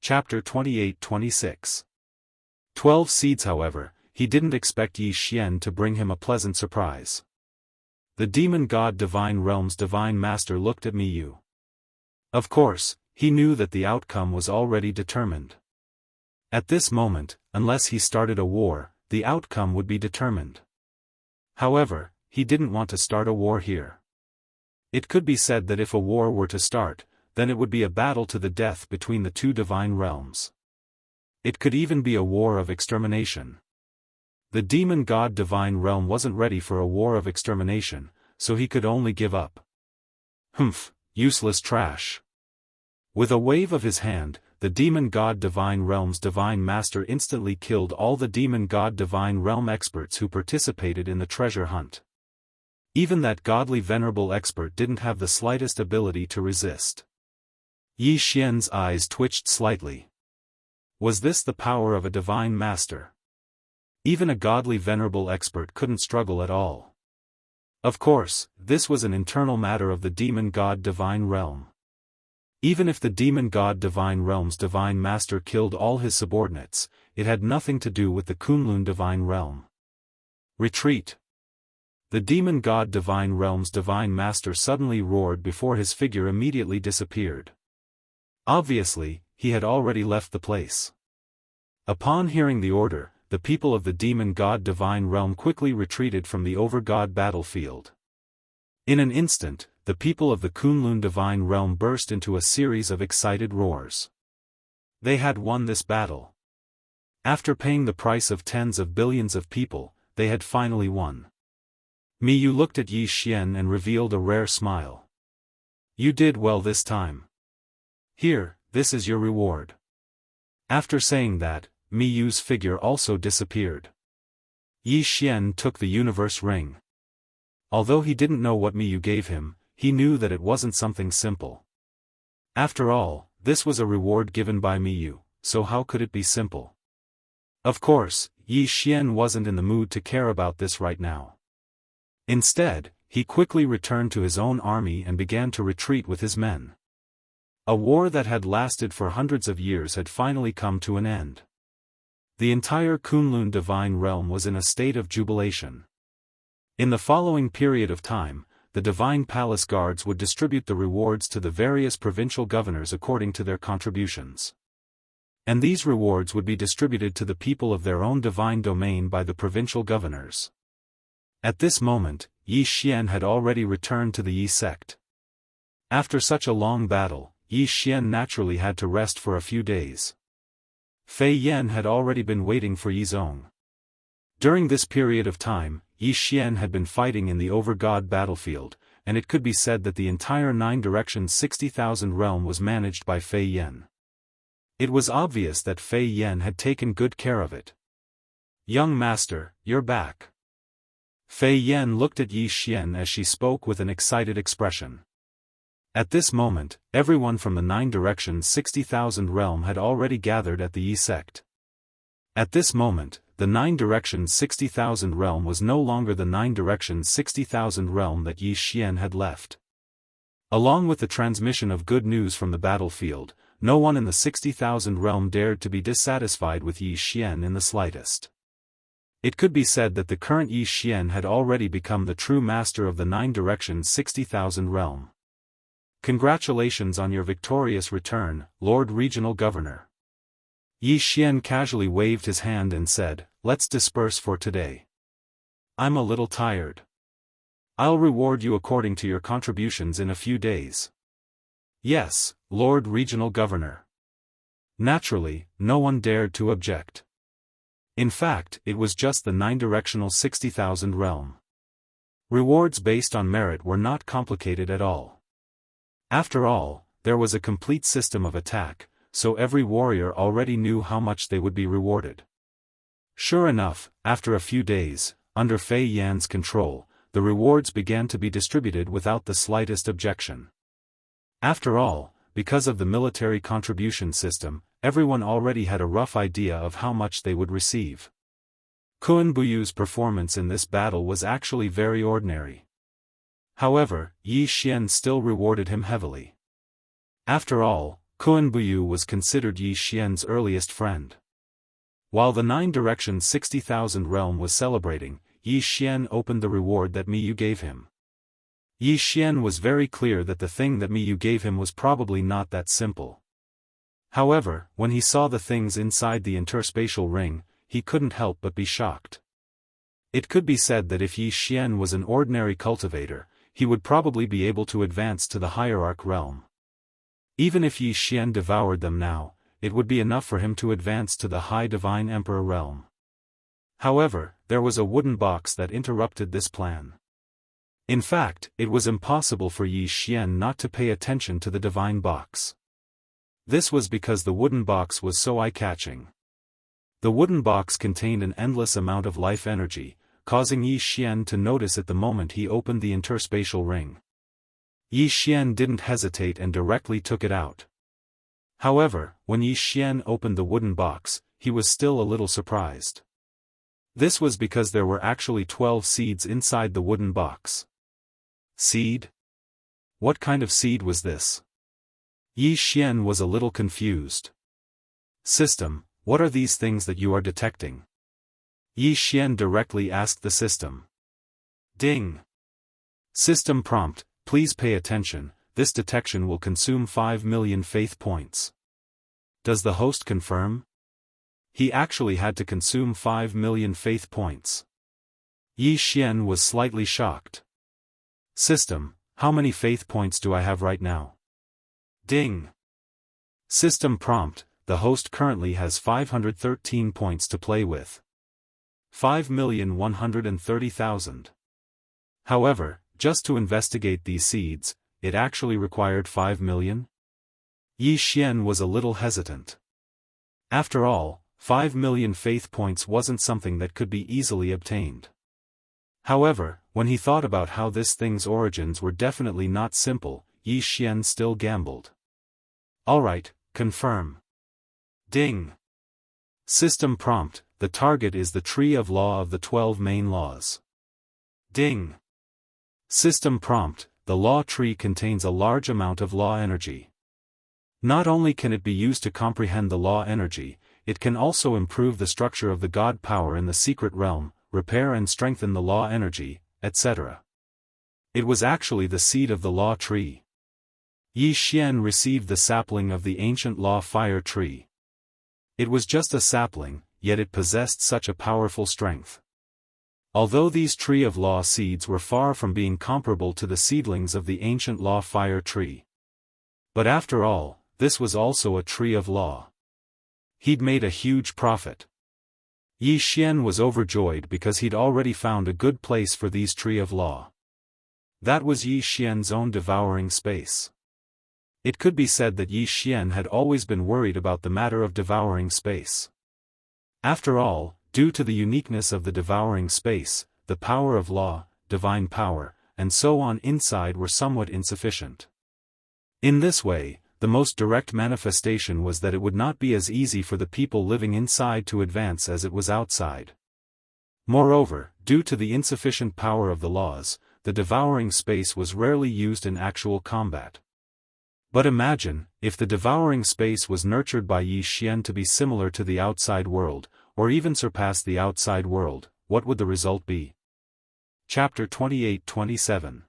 Chapter 28-26. 12 Seeds. However, he didn't expect Yi Xian to bring him a pleasant surprise. The demon god Divine Realm's Divine Master looked at Miyu. Of course, he knew that the outcome was already determined. At this moment, unless he started a war, the outcome would be determined. However, he didn't want to start a war here. It could be said that if a war were to start, then it would be a battle to the death between the two divine realms. It could even be a war of extermination. The demon god Divine Realm wasn't ready for a war of extermination, so he could only give up. Humph, useless trash. With a wave of his hand, the demon god Divine Realm's Divine Master instantly killed all the demon god Divine Realm experts who participated in the treasure hunt. Even that godly venerable expert didn't have the slightest ability to resist. Yi Xian's eyes twitched slightly. Was this the power of a divine master? Even a godly venerable expert couldn't struggle at all. Of course, this was an internal matter of the demon god Divine Realm. Even if the demon god Divine Realm's Divine Master killed all his subordinates, it had nothing to do with the Kunlun Divine Realm. Retreat! The demon god Divine Realm's Divine Master suddenly roared before his figure immediately disappeared. Obviously, he had already left the place. Upon hearing the order, the people of the demon god Divine Realm quickly retreated from the over-god battlefield. In an instant, the people of the Kunlun Divine Realm burst into a series of excited roars. They had won this battle. After paying the price of tens of billions of people, they had finally won. Miyu looked at Yi Xian and revealed a rare smile. You did well this time. Here, this is your reward. After saying that, Miyu's figure also disappeared. Yi Xian took the universe ring. Although he didn't know what Miyu gave him, he knew that it wasn't something simple. After all, this was a reward given by Miyu, so how could it be simple? Of course, Yi Xian wasn't in the mood to care about this right now. Instead, he quickly returned to his own army and began to retreat with his men. A war that had lasted for hundreds of years had finally come to an end. The entire Kunlun Divine Realm was in a state of jubilation. In the following period of time, the Divine Palace Guards would distribute the rewards to the various provincial governors according to their contributions. And these rewards would be distributed to the people of their own divine domain by the provincial governors. At this moment, Yi Xian had already returned to the Yi sect. After such a long battle, Yi Xian naturally had to rest for a few days. Fei Yan had already been waiting for Yi Zong. During this period of time, Yi Xian had been fighting in the over-god battlefield, and it could be said that the entire 9 directions 60,000 realm was managed by Fei Yan. It was obvious that Fei Yan had taken good care of it. Young master, you're back. Fei Yan looked at Yi Xian as she spoke with an excited expression. At this moment, everyone from the 9 directions 60,000 realm had already gathered at the Yi sect. At this moment, the 9 directions 60,000 realm was no longer the 9 directions 60,000 realm that Yi Xian had left. Along with the transmission of good news from the battlefield, no one in the 60,000 realm dared to be dissatisfied with Yi Xian in the slightest. It could be said that the current Yi Xian had already become the true master of the 9 directions 60,000 realm. Congratulations on your victorious return, Lord Regional Governor. Yi Xian casually waved his hand and said, let's disperse for today. I'm a little tired. I'll reward you according to your contributions in a few days. Yes, Lord Regional Governor. Naturally, no one dared to object. In fact, it was just the 9-directional 60,000 realm. Rewards based on merit were not complicated at all. After all, there was a complete system of attack, so every warrior already knew how much they would be rewarded. Sure enough, after a few days, under Fei Yan's control, the rewards began to be distributed without the slightest objection. After all, because of the military contribution system, everyone already had a rough idea of how much they would receive. Kun Buyu's performance in this battle was actually very ordinary. However, Yi Xian still rewarded him heavily. After all, Kuan-Buyu was considered Yi Xian's earliest friend. While the 9 Directions 60,000 realm was celebrating, Yi Xian opened the reward that Miyu gave him. Yi Xian was very clear that the thing that Miyu gave him was probably not that simple. However, when he saw the things inside the interspatial ring, he couldn't help but be shocked. It could be said that if Yi Xian was an ordinary cultivator, he would probably be able to advance to the hierarch realm. Even if Yi Xian devoured them now, it would be enough for him to advance to the high divine emperor realm. However, there was a wooden box that interrupted this plan. In fact, it was impossible for Yi Xian not to pay attention to the divine box. This was because the wooden box was so eye-catching. The wooden box contained an endless amount of life energy, causing Yi Xian to notice it the moment he opened the interspatial ring. Yi Xian didn't hesitate and directly took it out. However, when Yi Xian opened the wooden box, he was still a little surprised. This was because there were actually 12 seeds inside the wooden box. Seed? What kind of seed was this? Yi Xian was a little confused. System, what are these things that you are detecting? Yi Xian directly asked the system. Ding! System prompt, please pay attention, this detection will consume 5 million faith points. Does the host confirm? He actually had to consume 5 million faith points. Yi Xian was slightly shocked. System, how many faith points do I have right now? Ding! System prompt, the host currently has 513 points to play with. 5,130,000. However, just to investigate these seeds, it actually required 5 million? Yi Xian was a little hesitant. After all, 5 million faith points wasn't something that could be easily obtained. However, when he thought about how this thing's origins were definitely not simple, Yi Xian still gambled. Alright, confirm. Ding! System prompt, the target is the tree of law of the 12 main laws. Ding! System prompt, the law tree contains a large amount of law energy. Not only can it be used to comprehend the law energy, it can also improve the structure of the god power in the secret realm, repair and strengthen the law energy, etc. It was actually the seed of the law tree. Yi Xian received the sapling of the ancient law fire tree. It was just a sapling, yet it possessed such a powerful strength. Although these tree of law seeds were far from being comparable to the seedlings of the ancient law fire tree. But after all, this was also a tree of law. He'd made a huge profit. Yi Xian was overjoyed because he'd already found a good place for these tree of law. That was Yi Xian's own devouring space. It could be said that Yi Xian had always been worried about the matter of devouring space. After all, due to the uniqueness of the devouring space, the power of law, divine power, and so on inside were somewhat insufficient. In this way, the most direct manifestation was that it would not be as easy for the people living inside to advance as it was outside. Moreover, due to the insufficient power of the laws, the devouring space was rarely used in actual combat. But imagine, if the devouring space was nurtured by Yi Xian to be similar to the outside world, or even surpass the outside world, what would the result be? Chapter 28-27.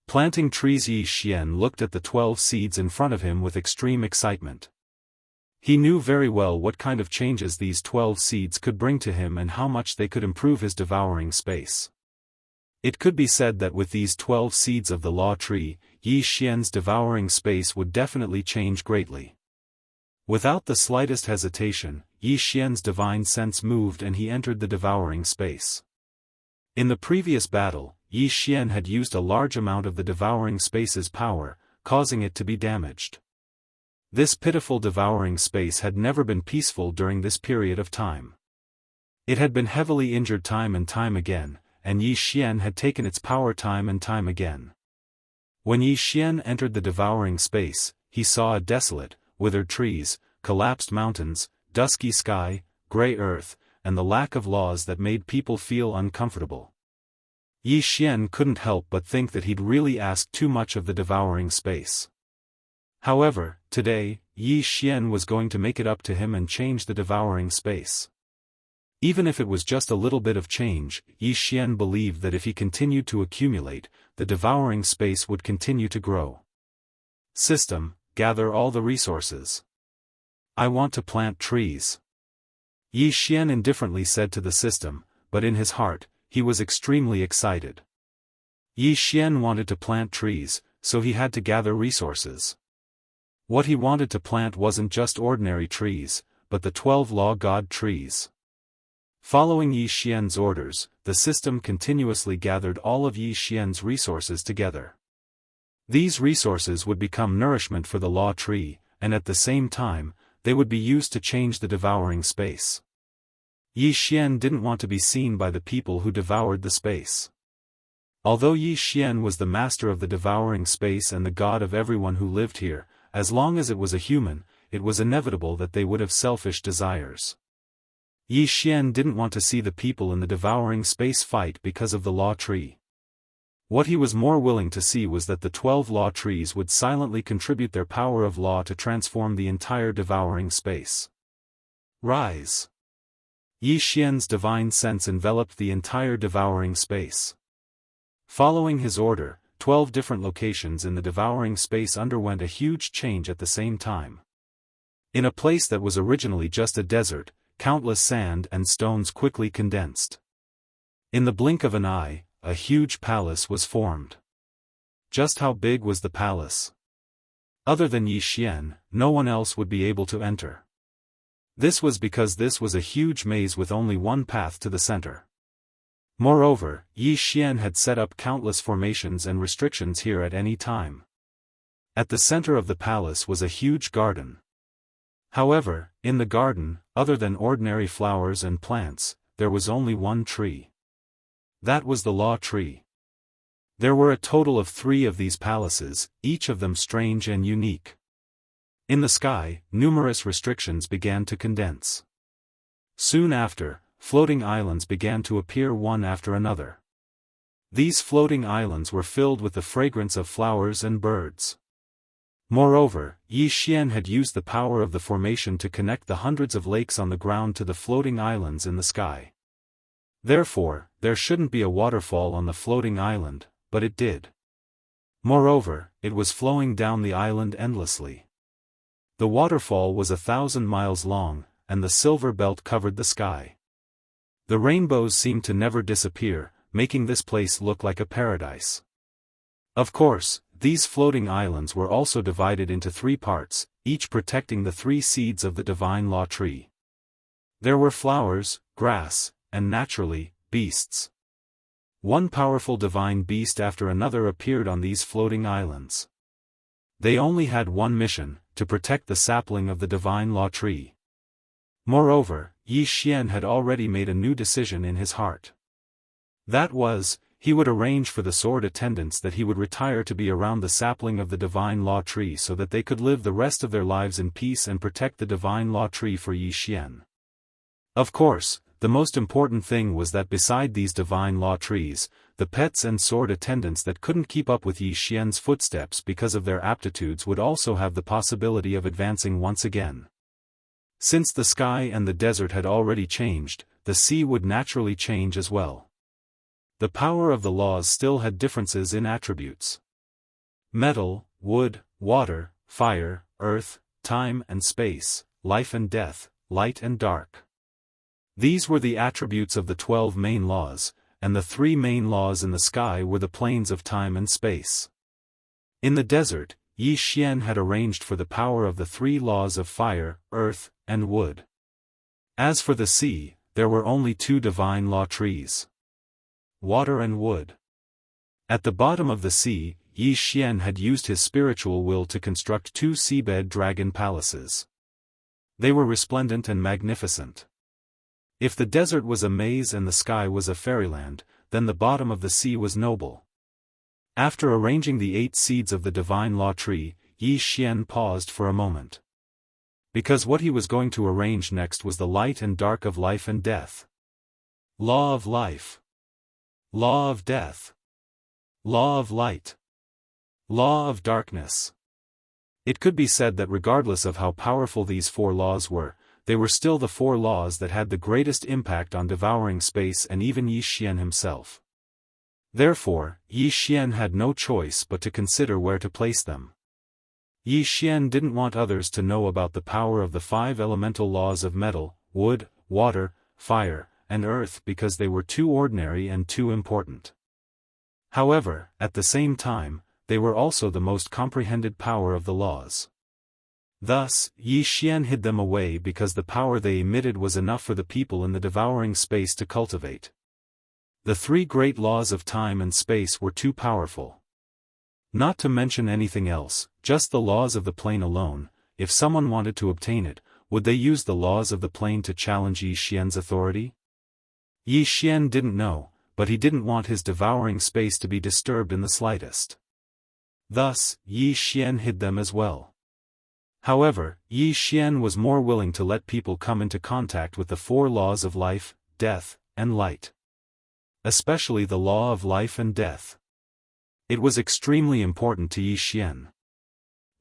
Planting trees. Yi Xian looked at the 12 seeds in front of him with extreme excitement. He knew very well what kind of changes these 12 seeds could bring to him and how much they could improve his devouring space. It could be said that with these 12 seeds of the law tree, Yi Xian's devouring space would definitely change greatly. Without the slightest hesitation, Yi Xian's divine sense moved and he entered the devouring space. In the previous battle, Yi Xian had used a large amount of the devouring space's power, causing it to be damaged. This pitiful devouring space had never been peaceful during this period of time. It had been heavily injured time and time again, and Yi Xian had taken its power time and time again. When Yi Xian entered the devouring space, he saw a desolate, withered trees, collapsed mountains, dusky sky, gray earth, and the lack of laws that made people feel uncomfortable. Yi Xian couldn't help but think that he'd really asked too much of the devouring space. However, today, Yi Xian was going to make it up to him and change the devouring space. Even if it was just a little bit of change, Yi Xian believed that if he continued to accumulate, the devouring space would continue to grow. System, gather all the resources. I want to plant trees. Yi Xian indifferently said to the system, but in his heart, he was extremely excited. Yi Xian wanted to plant trees, so he had to gather resources. What he wanted to plant wasn't just ordinary trees, but the 12 Law God trees. Following Yi Xian's orders, the system continuously gathered all of Yi Xian's resources together. These resources would become nourishment for the Law Tree, and at the same time, they would be used to change the devouring space. Yi Xian didn't want to be seen by the people who devoured the space. Although Yi Xian was the master of the devouring space and the god of everyone who lived here, as long as it was a human, it was inevitable that they would have selfish desires. Yi Xian didn't want to see the people in the devouring space fight because of the Law Tree. What he was more willing to see was that the 12 Law Trees would silently contribute their power of law to transform the entire devouring space. Rise! Yi Xian's divine sense enveloped the entire devouring space. Following his order, 12 different locations in the devouring space underwent a huge change at the same time. In a place that was originally just a desert, countless sand and stones quickly condensed. In the blink of an eye, a huge palace was formed. Just how big was the palace? Other than Yi Xian, no one else would be able to enter. This was because this was a huge maze with only one path to the center. Moreover, Yi Xian had set up countless formations and restrictions here at any time. At the center of the palace was a huge garden. However, in the garden, other than ordinary flowers and plants, there was only one tree. That was the Law Tree. There were a total of 3 of these palaces, each of them strange and unique. In the sky, numerous restrictions began to condense. Soon after, floating islands began to appear one after another. These floating islands were filled with the fragrance of flowers and birds. Moreover, Yi Xian had used the power of the formation to connect the hundreds of lakes on the ground to the floating islands in the sky. Therefore, there shouldn't be a waterfall on the floating island, but it did. Moreover, it was flowing down the island endlessly. The waterfall was 1,000 miles long, and the silver belt covered the sky. The rainbows seemed to never disappear, making this place look like a paradise. Of course, these floating islands were also divided into 3 parts, each protecting the 3 seeds of the divine Law Tree. There were flowers, grass, and naturally, beasts. One powerful divine beast after another appeared on these floating islands. They only had one mission, to protect the sapling of the divine Law Tree. Moreover, Yi Xian had already made a new decision in his heart. That was, he would arrange for the sword attendants that he would retire to be around the sapling of the divine Law Tree so that they could live the rest of their lives in peace and protect the divine Law Tree for Yi Xian. Of course, the most important thing was that beside these divine Law Trees, the pets and sword attendants that couldn't keep up with Yi Xian's footsteps because of their aptitudes would also have the possibility of advancing once again. Since the sky and the desert had already changed, the sea would naturally change as well. The power of the laws still had differences in attributes. Metal, wood, water, fire, earth, time and space, life and death, light and dark. These were the attributes of the 12 main laws, and the 3 main laws in the sky were the planes of time and space. In the desert, Yi Xian had arranged for the power of the 3 laws of fire, earth, and wood. As for the sea, there were only 2 divine Law Trees. Water and wood. At the bottom of the sea, Yi Xian had used his spiritual will to construct 2 seabed dragon palaces. They were resplendent and magnificent. If the desert was a maze and the sky was a fairyland, then the bottom of the sea was noble. After arranging the 8 seeds of the divine Law Tree, Yi Xian paused for a moment. Because what he was going to arrange next was the light and dark of life and death. Law of life. Law of death. Law of light. Law of darkness. It could be said that regardless of how powerful these 4 laws were, they were still the 4 laws that had the greatest impact on devouring space and even Yi Xian himself. Therefore, Yi Xian had no choice but to consider where to place them. Yi Xian didn't want others to know about the power of the 5 elemental laws of metal, wood, water, fire, and earth because they were too ordinary and too important. However, at the same time, they were also the most comprehended power of the laws. Thus, Yi Xian hid them away because the power they emitted was enough for the people in the devouring space to cultivate. The 3 great laws of time and space were too powerful. Not to mention anything else, just the laws of the plane alone. If someone wanted to obtain it, would they use the laws of the plane to challenge Yi Xian's authority? Yi Xian didn't know, but he didn't want his devouring space to be disturbed in the slightest. Thus, Yi Xian hid them as well. However, Yi Xian was more willing to let people come into contact with the 4 laws of life, death, and light. Especially the law of life and death. It was extremely important to Yi Xian.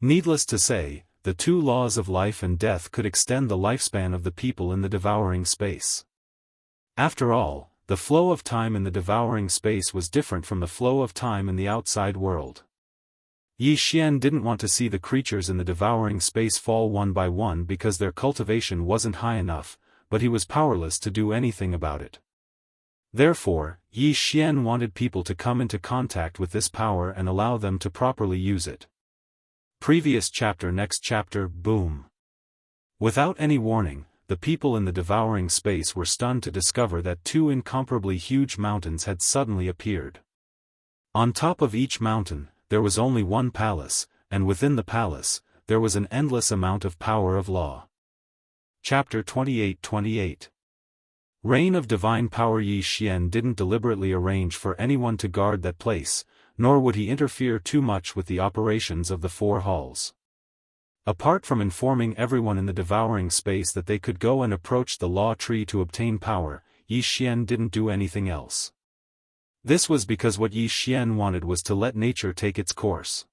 Needless to say, the 2 laws of life and death could extend the lifespan of the people in the devouring space. After all, the flow of time in the devouring space was different from the flow of time in the outside world. Yi Xian didn't want to see the creatures in the devouring space fall one by one because their cultivation wasn't high enough, but he was powerless to do anything about it. Therefore, Yi Xian wanted people to come into contact with this power and allow them to properly use it. Previous chapter. Next chapter. Boom. Without any warning, the people in the devouring space were stunned to discover that 2 incomparably huge mountains had suddenly appeared. On top of each mountain, there was only one palace, and within the palace, there was an endless amount of power of law. Chapter 28. Reign of Divine Power. Yi Xian didn't deliberately arrange for anyone to guard that place, nor would he interfere too much with the operations of the 4 halls. Apart from informing everyone in the devouring space that they could go and approach the law tree to obtain power, Yi Xian didn't do anything else. This was because what Yi Xian wanted was to let nature take its course.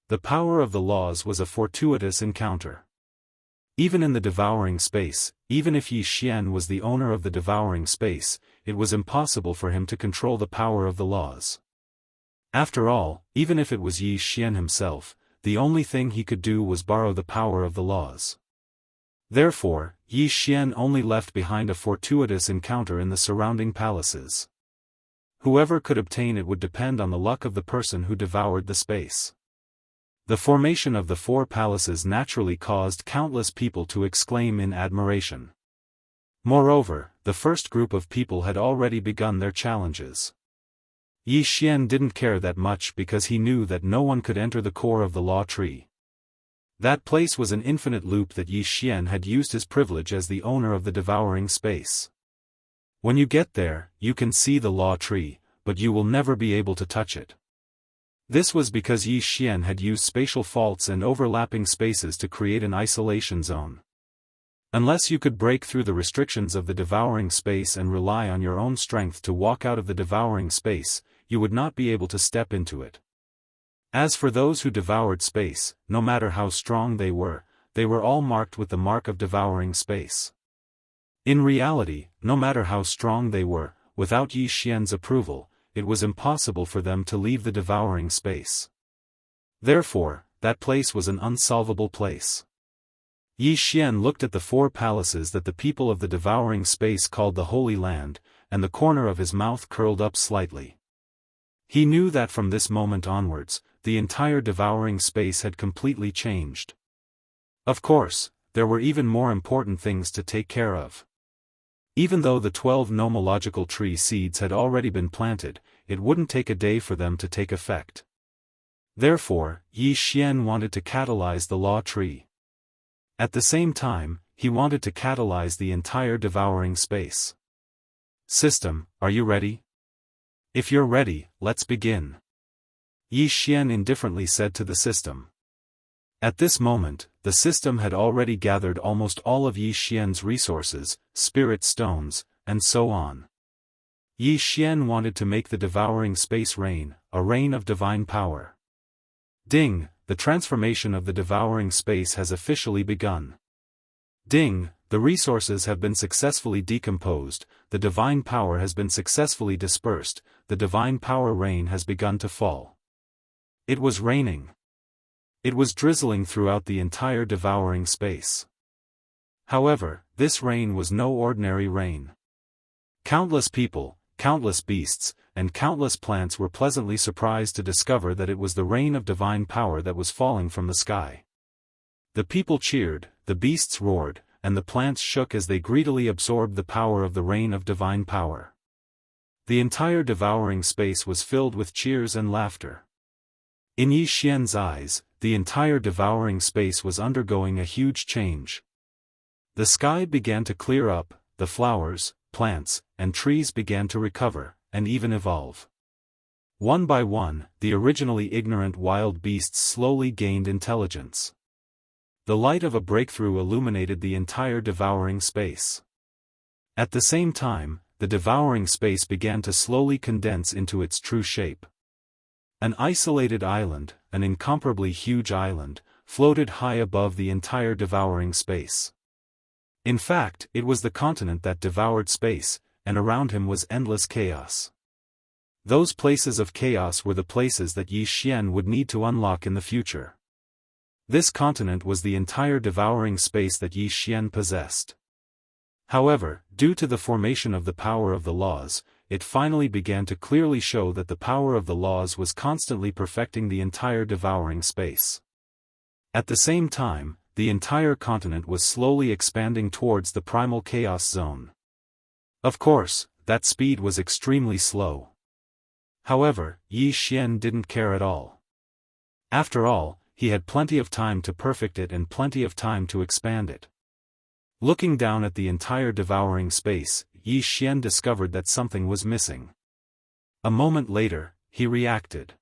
The power of the laws was a fortuitous encounter. Even in the devouring space, even if Yi Xian was the owner of the devouring space, it was impossible for him to control the power of the laws. After all, even if it was Yi Xian himself, the only thing he could do was borrow the power of the laws. Therefore, Yi Xian only left behind a fortuitous encounter in the surrounding palaces. Whoever could obtain it would depend on the luck of the person who devoured the space. The formation of the 4 palaces naturally caused countless people to exclaim in admiration. Moreover, the first group of people had already begun their challenges. Yi Xian didn't care that much because he knew that no one could enter the core of the law tree. That place was an infinite loop that Yi Xian had used his privilege as the owner of the devouring space. When you get there, you can see the law tree, but you will never be able to touch it. This was because Yi Xian had used spatial faults and overlapping spaces to create an isolation zone. Unless you could break through the restrictions of the devouring space and rely on your own strength to walk out of the devouring space, you would not be able to step into it. As for those who devoured space, no matter how strong they were all marked with the mark of devouring space. In reality, no matter how strong they were, without Yi Xian's approval, it was impossible for them to leave the devouring space. Therefore, that place was an unsolvable place. Yi Xian looked at the 4 palaces that the people of the devouring space called the Holy Land, and the corner of his mouth curled up slightly. He knew that from this moment onwards, the entire devouring space had completely changed. Of course, there were even more important things to take care of. Even though the 12 nomological tree seeds had already been planted, it wouldn't take a day for them to take effect. Therefore, Yi Xian wanted to catalyze the law tree. At the same time, he wanted to catalyze the entire devouring space. System, are you ready? If you're ready, let's begin. Yi Xian indifferently said to the system. At this moment, the system had already gathered almost all of Yi Xian's resources, spirit stones, and so on. Yi Xian wanted to make the devouring space reign, a reign of divine power. Ding, the transformation of the devouring space has officially begun. Ding, the resources have been successfully decomposed, the divine power has been successfully dispersed, the divine power rain has begun to fall. It was raining. It was drizzling throughout the entire devouring space. However, this rain was no ordinary rain. Countless people, countless beasts, and countless plants were pleasantly surprised to discover that it was the rain of divine power that was falling from the sky. The people cheered, the beasts roared, and the plants shook as they greedily absorbed the power of the rain of divine power. The entire devouring space was filled with cheers and laughter. In Yi Xian's eyes, the entire devouring space was undergoing a huge change. The sky began to clear up, the flowers, plants, and trees began to recover, and even evolve. One by one, the originally ignorant wild beasts slowly gained intelligence. The light of a breakthrough illuminated the entire devouring space. At the same time, the devouring space began to slowly condense into its true shape. An isolated island, an incomparably huge island, floated high above the entire devouring space. In fact, it was the continent that devoured space, and around him was endless chaos. Those places of chaos were the places that Yi Xian would need to unlock in the future. This continent was the entire devouring space that Yi Xian possessed. However, due to the formation of the power of the laws, it finally began to clearly show that the power of the laws was constantly perfecting the entire devouring space. At the same time, the entire continent was slowly expanding towards the primal chaos zone. Of course, that speed was extremely slow. However, Yi Xian didn't care at all. After all, he had plenty of time to perfect it and plenty of time to expand it. Looking down at the entire devouring space, Yi Xian discovered that something was missing. A moment later, he reacted.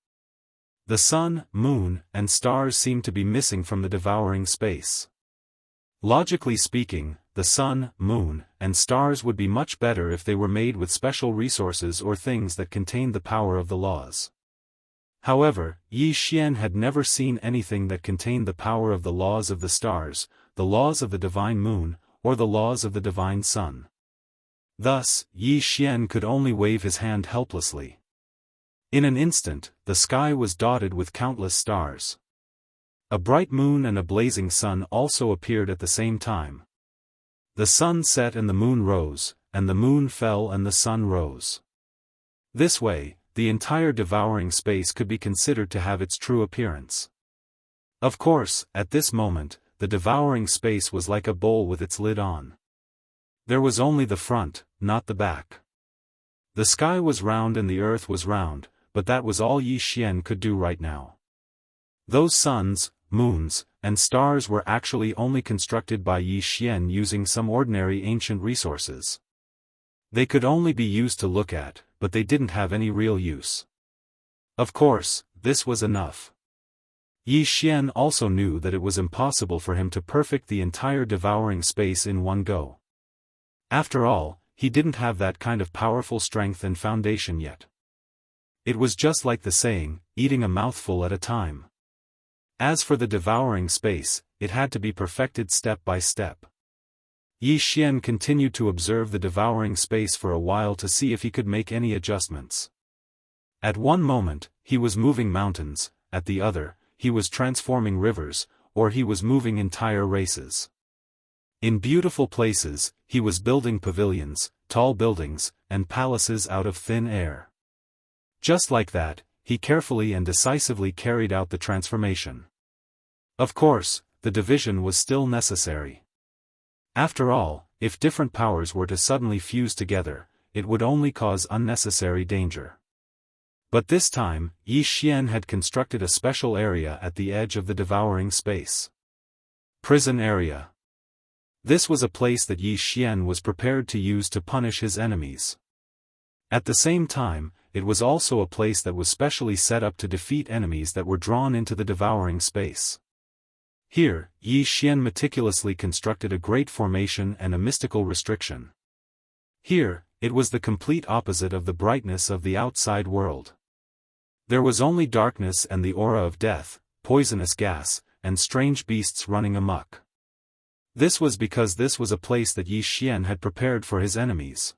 The sun, moon, and stars seemed to be missing from the devouring space. Logically speaking, the sun, moon, and stars would be much better if they were made with special resources or things that contained the power of the laws. However, Yi Xian had never seen anything that contained the power of the laws of the stars, the laws of the divine moon, or the laws of the divine sun. Thus, Yi Xian could only wave his hand helplessly. In an instant, the sky was dotted with countless stars. A bright moon and a blazing sun also appeared at the same time. The sun set and the moon rose, and the moon fell and the sun rose. This way, the entire devouring space could be considered to have its true appearance. Of course, at this moment, the devouring space was like a bowl with its lid on. There was only the front, not the back. The sky was round and the earth was round, but that was all Yi Xian could do right now. Those suns, moons, and stars were actually only constructed by Yi Xian using some ordinary ancient resources. They could only be used to look at, but they didn't have any real use. Of course, this was enough. Yi Xian also knew that it was impossible for him to perfect the entire devouring space in one go. After all, he didn't have that kind of powerful strength and foundation yet. It was just like the saying, eating a mouthful at a time. As for the devouring space, it had to be perfected step by step. Yi Xian continued to observe the devouring space for a while to see if he could make any adjustments. At one moment, he was moving mountains, at the other, he was transforming rivers, or he was moving entire races. In beautiful places, he was building pavilions, tall buildings, and palaces out of thin air. Just like that, he carefully and decisively carried out the transformation. Of course, the division was still necessary. After all, if different powers were to suddenly fuse together, it would only cause unnecessary danger. But this time, Yi Xian had constructed a special area at the edge of the devouring space. Prison area. This was a place that Yi Xian was prepared to use to punish his enemies. At the same time, it was also a place that was specially set up to defeat enemies that were drawn into the devouring space. Here, Yi Xian meticulously constructed a great formation and a mystical restriction. Here, it was the complete opposite of the brightness of the outside world. There was only darkness and the aura of death, poisonous gas, and strange beasts running amok. This was because this was a place that Yi Xian had prepared for his enemies.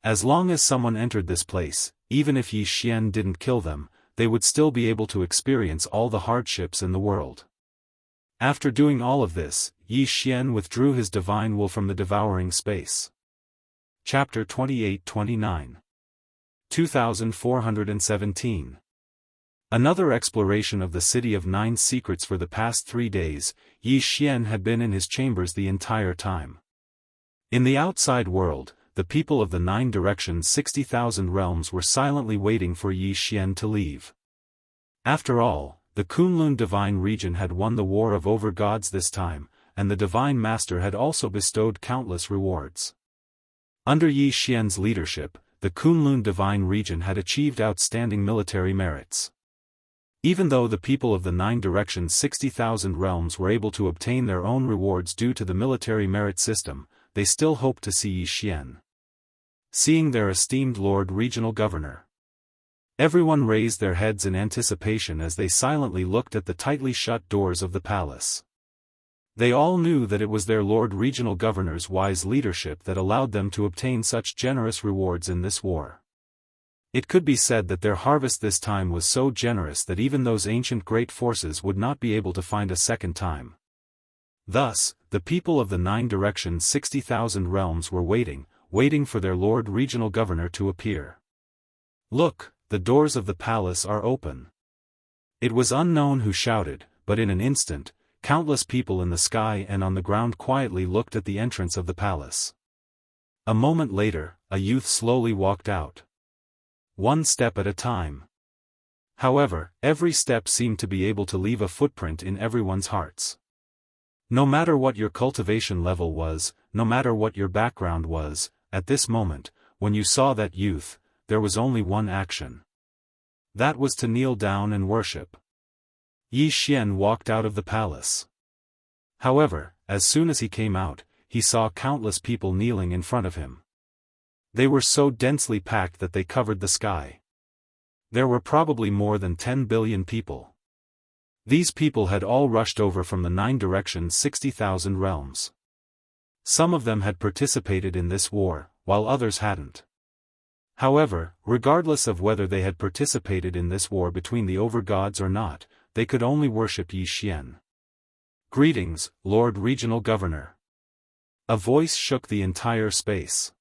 As long as someone entered this place, even if Yi Xian didn't kill them, they would still be able to experience all the hardships in the world. After doing all of this, Yi Xian withdrew his divine will from the devouring space. Chapter 28-29. 2417. Another exploration of the City of Nine Secrets. For the past 3 days, Yi Xian had been in his chambers the entire time. In the outside world, the people of the 9 directions 60,000 realms were silently waiting for Yi Xian to leave. After all, the Kunlun divine region had won the war of over-gods this time, and the divine master had also bestowed countless rewards. Under Yi Xian's leadership, the Kunlun divine region had achieved outstanding military merits. Even though the people of the 9 directions 60,000 realms were able to obtain their own rewards due to the military merit system, they still hoped to see Yi Xian. Seeing their esteemed Lord Regional Governor. Everyone raised their heads in anticipation as they silently looked at the tightly shut doors of the palace. They all knew that it was their Lord Regional Governor's wise leadership that allowed them to obtain such generous rewards in this war. It could be said that their harvest this time was so generous that even those ancient great forces would not be able to find a second time. Thus, the people of the 9 directions 60,000 realms were waiting for their Lord Regional Governor to appear. Look, the doors of the palace are open. It was unknown who shouted, but in an instant, countless people in the sky and on the ground quietly looked at the entrance of the palace. A moment later, a youth slowly walked out. 1 step at a time. However, every step seemed to be able to leave a footprint in everyone's hearts. No matter what your cultivation level was, no matter what your background was, at this moment, when you saw that youth, there was only one action. That was to kneel down and worship. Yi Xian walked out of the palace. However, as soon as he came out, he saw countless people kneeling in front of him. They were so densely packed that they covered the sky. There were probably more than 10 billion people. These people had all rushed over from the 9 directions 60,000 realms. Some of them had participated in this war, while others hadn't. However, regardless of whether they had participated in this war between the over-gods or not, they could only worship Yi Xian. Greetings, Lord Regional Governor. A voice shook the entire space.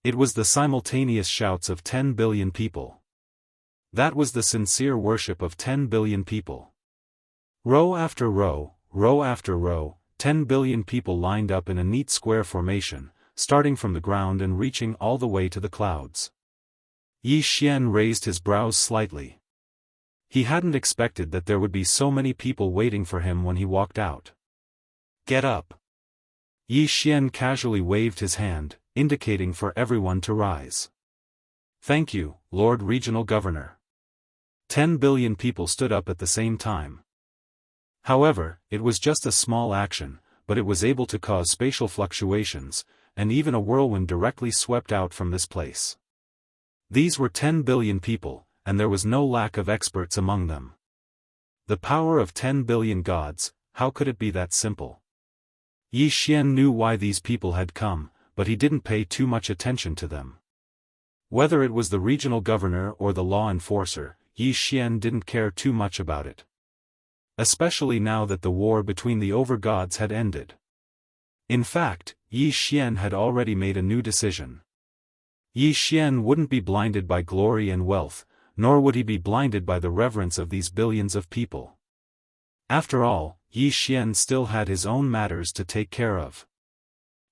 It was the simultaneous shouts of 10 billion people. That was the sincere worship of 10 billion people. Row after row, row after row, 10 billion people lined up in a neat square formation, starting from the ground and reaching all the way to the clouds. Yi Xian raised his brows slightly. He hadn't expected that there would be so many people waiting for him when he walked out. Get up. Yi Xian casually waved his hand, indicating for everyone to rise. Thank you, Lord Regional Governor. 10 billion people stood up at the same time. However, it was just a small action, but it was able to cause spatial fluctuations, and even a whirlwind directly swept out from this place. These were 10 billion people, and there was no lack of experts among them. The power of 10 billion gods, how could it be that simple? Yi Xian knew why these people had come, but he didn't pay too much attention to them. Whether it was the regional governor or the law enforcer, Yi Xian didn't care too much about it. Especially now that the war between the over-gods had ended. In fact, Yi Xian had already made a new decision. Yi Xian wouldn't be blinded by glory and wealth, nor would he be blinded by the reverence of these billions of people. After all, Yi Xian still had his own matters to take care of.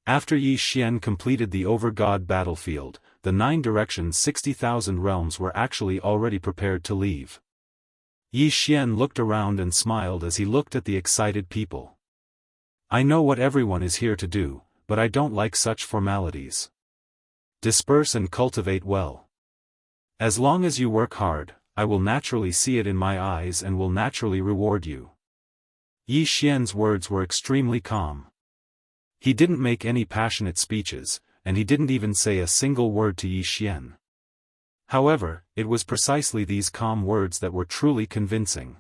After Yi Xian completed the over-god battlefield, the 9 directions 60,000 realms were actually already prepared to leave. Yi Xian looked around and smiled as he looked at the excited people. I know what everyone is here to do, but I don't like such formalities. Disperse and cultivate well. As long as you work hard, I will naturally see it in my eyes and will naturally reward you. Yi Xian's words were extremely calm. He didn't make any passionate speeches, and he didn't even say a single word to Yi Xian. However, it was precisely these calm words that were truly convincing.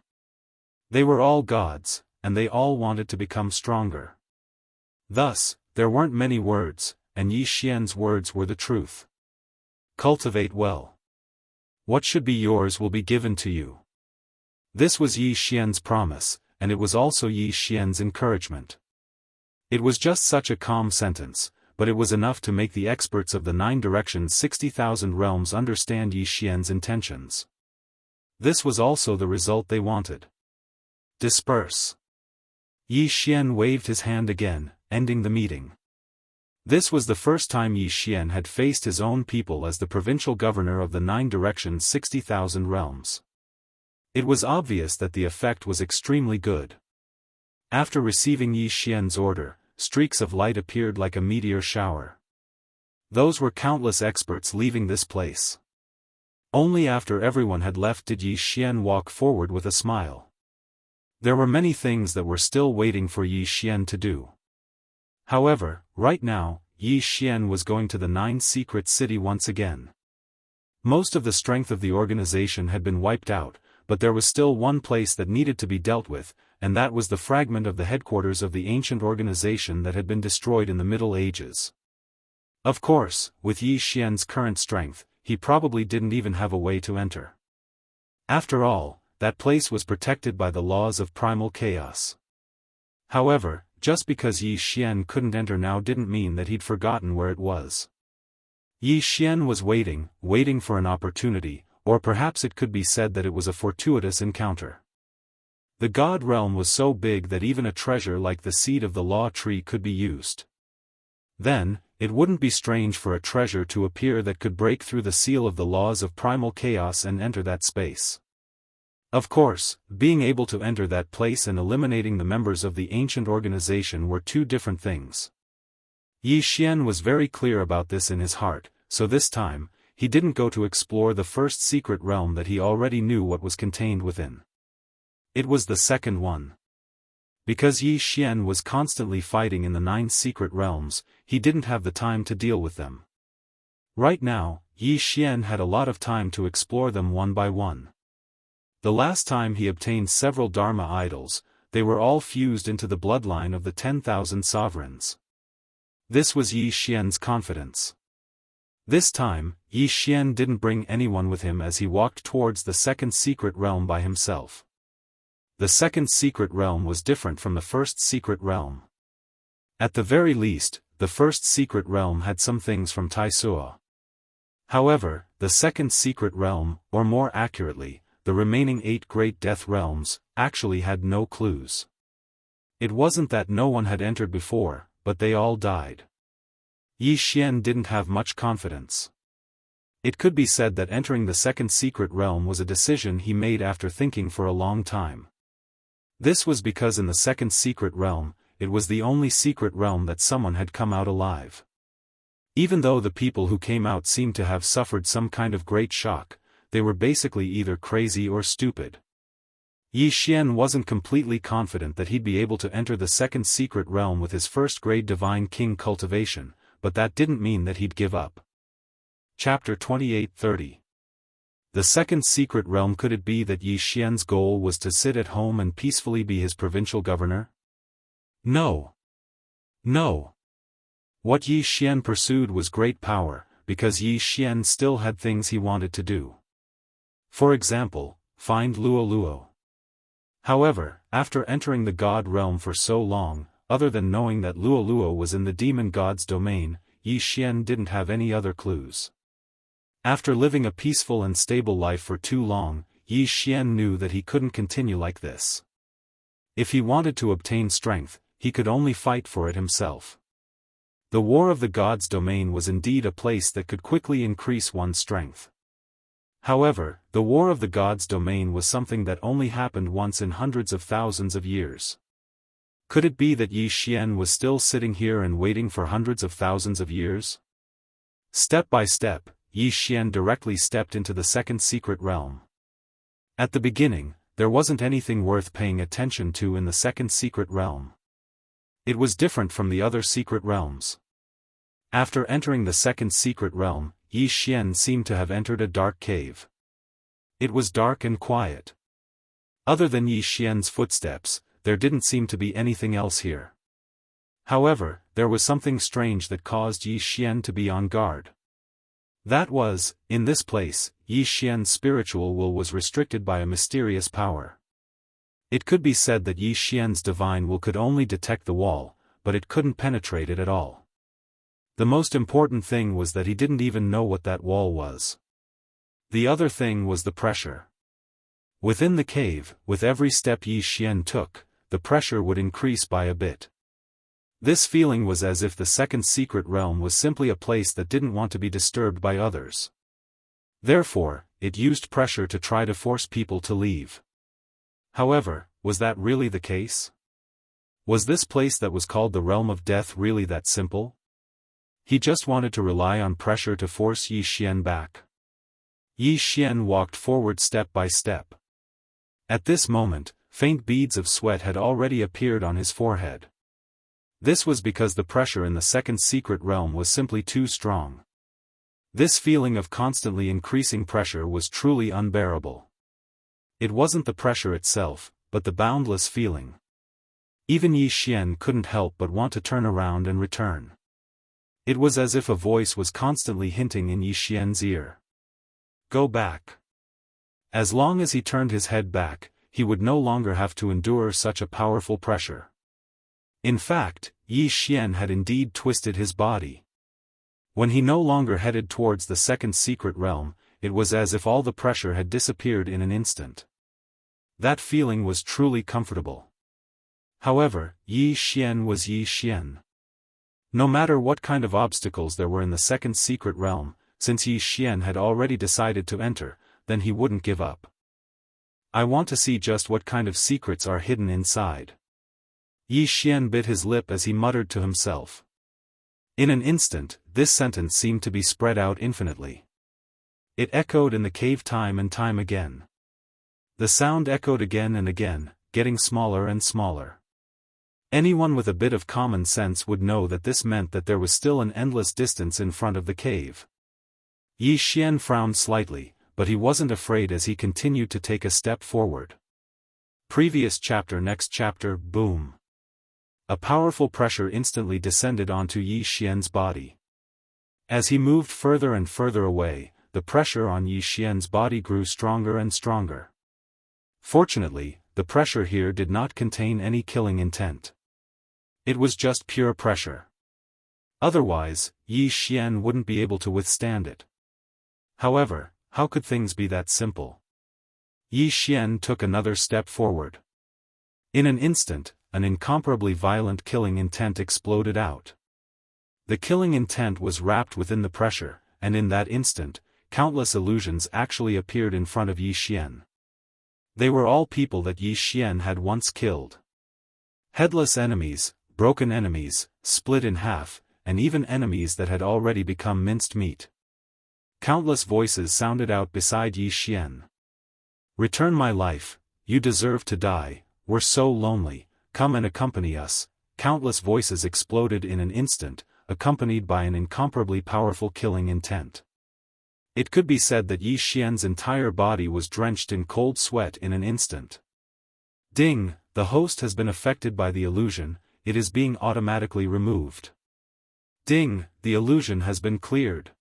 They were all gods, and they all wanted to become stronger. Thus, there weren't many words, and Yi Xian's words were the truth. Cultivate well. What should be yours will be given to you. This was Yi Xian's promise, and it was also Yi Xian's encouragement. It was just such a calm sentence, but it was enough to make the experts of the 9 directions 60,000 realms understand Yi Xian's intentions. This was also the result they wanted. Disperse. Yi Xian waved his hand again, ending the meeting. This was the first time Yi Xian had faced his own people as the provincial governor of the 9 directions 60,000 realms. It was obvious that the effect was extremely good. After receiving Yi Xian's order, streaks of light appeared like a meteor shower. Those were countless experts leaving this place. Only after everyone had left did Yi Xian walk forward with a smile. There were many things that were still waiting for Yi Xian to do. However, right now, Yi Xian was going to the 9 secret city once again. Most of the strength of the organization had been wiped out, but there was still one place that needed to be dealt with, and that was the fragment of the headquarters of the ancient organization that had been destroyed in the Middle Ages. Of course, with Yi Xian's current strength, he probably didn't even have a way to enter. After all, that place was protected by the laws of primal chaos. However, just because Yi Xian couldn't enter now didn't mean that he'd forgotten where it was. Yi Xian was waiting for an opportunity, or perhaps it could be said that it was a fortuitous encounter. The God realm was so big that even a treasure like the seed of the law tree could be used. Then, it wouldn't be strange for a treasure to appear that could break through the seal of the laws of primal chaos and enter that space. Of course, being able to enter that place and eliminating the members of the ancient organization were two different things. Yi Xian was very clear about this in his heart, so this time, he didn't go to explore the first secret realm that he already knew what was contained within. It was the second one. Because Yi Xian was constantly fighting in the 9 secret realms, he didn't have the time to deal with them. Right now, Yi Xian had a lot of time to explore them one by one. The last time he obtained several Dharma idols, they were all fused into the bloodline of the 10,000 sovereigns. This was Yi Xian's confidence. This time, Yi Xian didn't bring anyone with him as he walked towards the second secret realm by himself. The second secret realm was different from the first secret realm. At the very least, the first secret realm had some things from Taisua. However, the second secret realm, or more accurately, the remaining 8 great death realms, actually had no clues. It wasn't that no one had entered before, but they all died. Yi Xian didn't have much confidence. It could be said that entering the second secret realm was a decision he made after thinking for a long time. This was because in the second secret realm, it was the only secret realm that someone had come out alive. Even though the people who came out seemed to have suffered some kind of great shock, they were basically either crazy or stupid. Yi Xian wasn't completely confident that he'd be able to enter the second secret realm with his first-grade divine king cultivation, but that didn't mean that he'd give up. Chapter 28-30. The second secret realm. Could it be that Yi Xian's goal was to sit at home and peacefully be his provincial governor? No. No. What Yi Xian pursued was great power, because Yi Xian still had things he wanted to do. For example, find Luo Luo. However, after entering the god realm for so long, other than knowing that Luo Luo was in the demon god's domain, Yi Xian didn't have any other clues. After living a peaceful and stable life for too long, Yi Xian knew that he couldn't continue like this. If he wanted to obtain strength, he could only fight for it himself. The war of the god's domain was indeed a place that could quickly increase one's strength. However, the war of the god's domain was something that only happened once in hundreds of thousands of years. Could it be that Yi Xian was still sitting here and waiting for hundreds of thousands of years? Step by step, Yi Xian directly stepped into the second secret realm. At the beginning, there wasn't anything worth paying attention to in the second secret realm. It was different from the other secret realms. After entering the second secret realm, Yi Xian seemed to have entered a dark cave. It was dark and quiet. Other than Yi Xian's footsteps, there didn't seem to be anything else here. However, there was something strange that caused Yi Xian to be on guard. That was, in this place, Yi Xian's spiritual will was restricted by a mysterious power. It could be said that Yi Xian's divine will could only detect the wall, but it couldn't penetrate it at all. The most important thing was that he didn't even know what that wall was. The other thing was the pressure. Within the cave, with every step Yi Xian took, the pressure would increase by a bit. This feeling was as if the second secret realm was simply a place that didn't want to be disturbed by others. Therefore, it used pressure to try to force people to leave. However, was that really the case? Was this place that was called the Realm of Death really that simple? He just wanted to rely on pressure to force Yi Xian back. Yi Xian walked forward step by step. At this moment, faint beads of sweat had already appeared on his forehead. This was because the pressure in the second secret realm was simply too strong. This feeling of constantly increasing pressure was truly unbearable. It wasn't the pressure itself, but the boundless feeling. Even Yi Xian couldn't help but want to turn around and return. It was as if a voice was constantly hinting in Yi Xian's ear. Go back. As long as he turned his head back, he would no longer have to endure such a powerful pressure. In fact, Yi Xian had indeed twisted his body. When he no longer headed towards the second secret realm, it was as if all the pressure had disappeared in an instant. That feeling was truly comfortable. However, Yi Xian was Yi Xian. No matter what kind of obstacles there were in the second secret realm, since Yi Xian had already decided to enter, then he wouldn't give up. I want to see just what kind of secrets are hidden inside. Yi Xian bit his lip as he muttered to himself. In an instant, this sentence seemed to be spread out infinitely. It echoed in the cave time and time again. The sound echoed again and again, getting smaller and smaller. Anyone with a bit of common sense would know that this meant that there was still an endless distance in front of the cave. Yi Xian frowned slightly, but he wasn't afraid as he continued to take a step forward. Previous chapter. Next chapter. Boom. A powerful pressure instantly descended onto Yi Xian's body. As he moved further and further away, the pressure on Yi Xian's body grew stronger and stronger. Fortunately, the pressure here did not contain any killing intent. It was just pure pressure. Otherwise, Yi Xian wouldn't be able to withstand it. However, how could things be that simple? Yi Xian took another step forward. In an instant, an incomparably violent killing intent exploded out. The killing intent was wrapped within the pressure, and in that instant, countless illusions actually appeared in front of Yi Xian. They were all people that Yi Xian had once killed. Headless enemies, broken enemies, split in half, and even enemies that had already become minced meat. Countless voices sounded out beside Yi Xian. Return my life, you deserve to die, we're so lonely. Come and accompany us. Countless voices exploded in an instant, accompanied by an incomparably powerful killing intent. It could be said that Yi Xian's entire body was drenched in cold sweat in an instant. Ding, the host has been affected by the illusion, it is being automatically removed. Ding, the illusion has been cleared.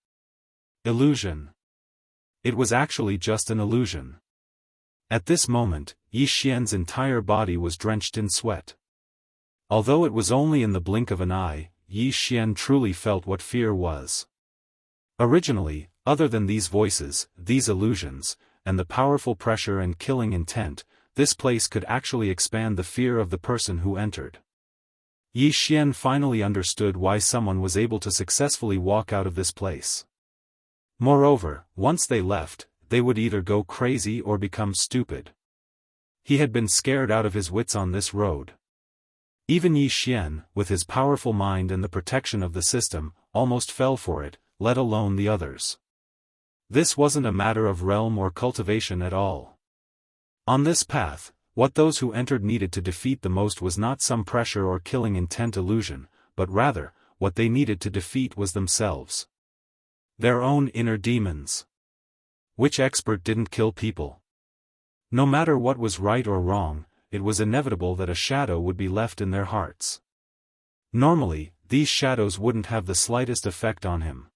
Illusion. It was actually just an illusion. At this moment, Yi Xian's entire body was drenched in sweat. Although it was only in the blink of an eye, Yi Xian truly felt what fear was. Originally, other than these voices, these illusions, and the powerful pressure and killing intent, this place could actually expand the fear of the person who entered. Yi Xian finally understood why someone was able to successfully walk out of this place. Moreover, once they left, they would either go crazy or become stupid. He had been scared out of his wits on this road. Even Yi Xian, with his powerful mind and the protection of the system, almost fell for it, let alone the others. This wasn't a matter of realm or cultivation at all. On this path, what those who entered needed to defeat the most was not some pressure or killing intent illusion, but rather, what they needed to defeat was themselves. Their own inner demons. Which expert didn't kill people? No matter what was right or wrong, it was inevitable that a shadow would be left in their hearts. Normally, these shadows wouldn't have the slightest effect on him.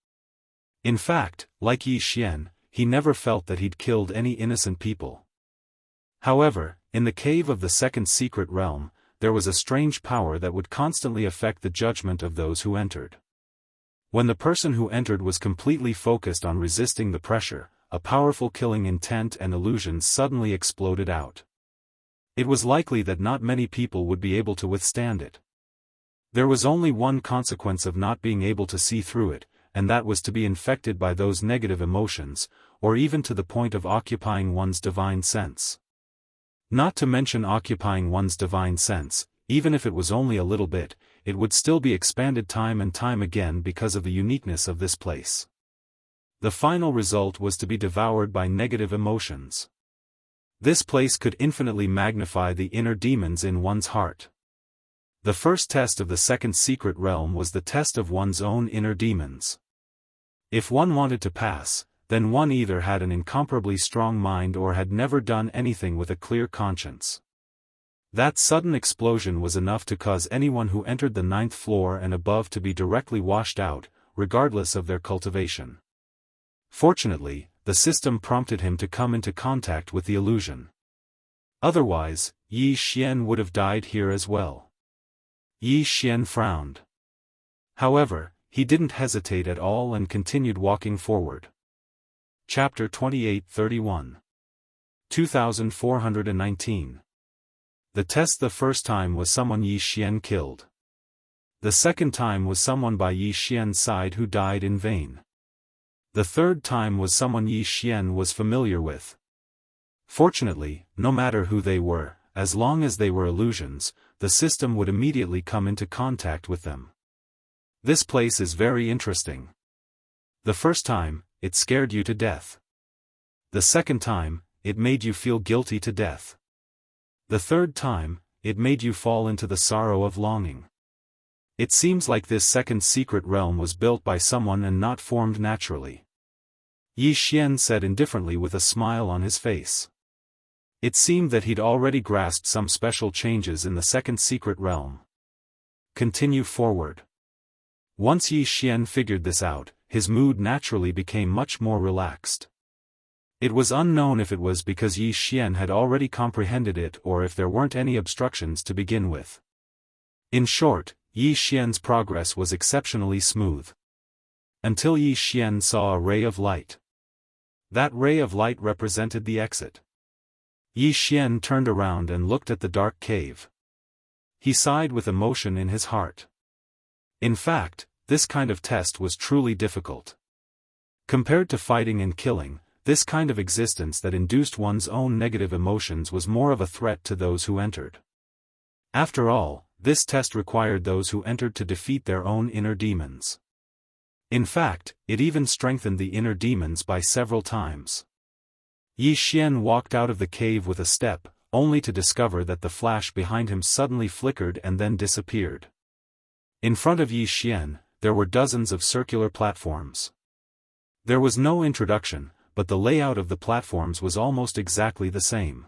In fact, like Yi Xian, he never felt that he'd killed any innocent people. However, in the cave of the second secret realm, there was a strange power that would constantly affect the judgment of those who entered. When the person who entered was completely focused on resisting the pressure, a powerful killing intent and illusions suddenly exploded out. It was likely that not many people would be able to withstand it. There was only one consequence of not being able to see through it, and that was to be infected by those negative emotions, or even to the point of occupying one's divine sense. Not to mention occupying one's divine sense, even if it was only a little bit, it would still be expanded time and time again because of the uniqueness of this place. The final result was to be devoured by negative emotions. This place could infinitely magnify the inner demons in one's heart. The first test of the second secret realm was the test of one's own inner demons. If one wanted to pass, then one either had an incomparably strong mind or had never done anything with a clear conscience. That sudden explosion was enough to cause anyone who entered the 9th floor and above to be directly washed out, regardless of their cultivation. Fortunately, the system prompted him to come into contact with the illusion. Otherwise, Yi Xian would have died here as well. Yi Xian frowned. However, he didn't hesitate at all and continued walking forward. Chapter 28-31. 2419. The test the first time was someone Yi Xian killed. The second time was someone by Yi Xian's side who died in vain. The third time was someone Yi Xian was familiar with. Fortunately, no matter who they were, as long as they were illusions, the system would immediately come into contact with them. This place is very interesting. The first time, it scared you to death. The second time, it made you feel guilty to death. The third time, it made you fall into the sorrow of longing. It seems like this second secret realm was built by someone and not formed naturally. Yi Xian said indifferently with a smile on his face. It seemed that he'd already grasped some special changes in the second secret realm. Continue forward. Once Yi Xian figured this out, his mood naturally became much more relaxed. It was unknown if it was because Yi Xian had already comprehended it or if there weren't any obstructions to begin with. In short, Yi Xian's progress was exceptionally smooth. Until Yi Xian saw a ray of light. That ray of light represented the exit. Yi Xian turned around and looked at the dark cave. He sighed with emotion in his heart. In fact, this kind of test was truly difficult. Compared to fighting and killing, this kind of existence that induced one's own negative emotions was more of a threat to those who entered. After all, this test required those who entered to defeat their own inner demons. In fact, it even strengthened the inner demons by several times. Yi Xian walked out of the cave with a step, only to discover that the flash behind him suddenly flickered and then disappeared. In front of Yi Xian, there were dozens of circular platforms. There was no introduction, but the layout of the platforms was almost exactly the same.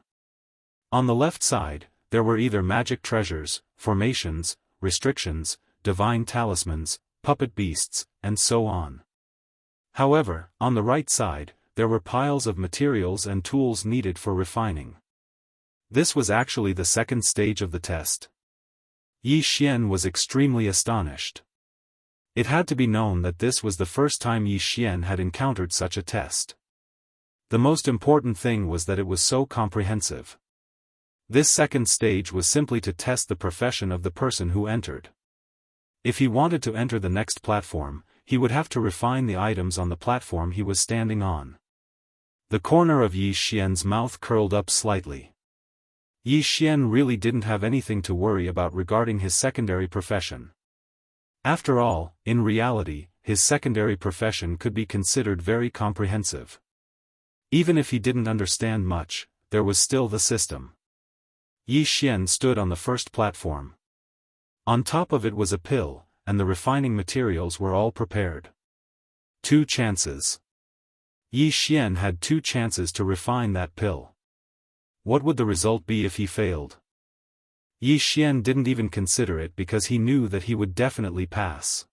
On the left side, there were either magic treasures, formations, restrictions, divine talismans, puppet beasts, and so on. However, on the right side, there were piles of materials and tools needed for refining. This was actually the second stage of the test. Yi Xian was extremely astonished. It had to be known that this was the first time Yi Xian had encountered such a test. The most important thing was that it was so comprehensive. This second stage was simply to test the profession of the person who entered. If he wanted to enter the next platform, he would have to refine the items on the platform he was standing on. The corner of Yi Xian's mouth curled up slightly. Yi Xian really didn't have anything to worry about regarding his secondary profession. After all, in reality, his secondary profession could be considered very comprehensive. Even if he didn't understand much, there was still the system. Yi Xian stood on the first platform. On top of it was a pill, and the refining materials were all prepared. 2 chances. Yi Xian had 2 chances to refine that pill. What would the result be if he failed? Yi Xian didn't even consider it because he knew that he would definitely pass.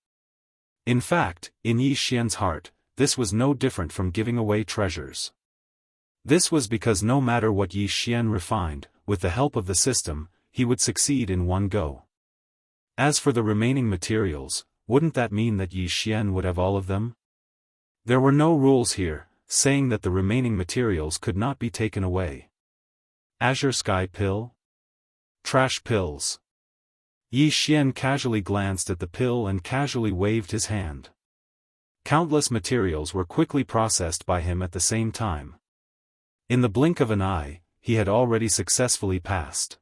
In fact, in Yi Xian's heart, this was no different from giving away treasures. This was because no matter what Yi Xian refined, with the help of the system, he would succeed in one go. As for the remaining materials, wouldn't that mean that Yi Xian would have all of them? There were no rules here, saying that the remaining materials could not be taken away. Azure Sky Pill? Trash pills. Yi Xian casually glanced at the pill and casually waved his hand. Countless materials were quickly processed by him at the same time. In the blink of an eye, he had already successfully passed.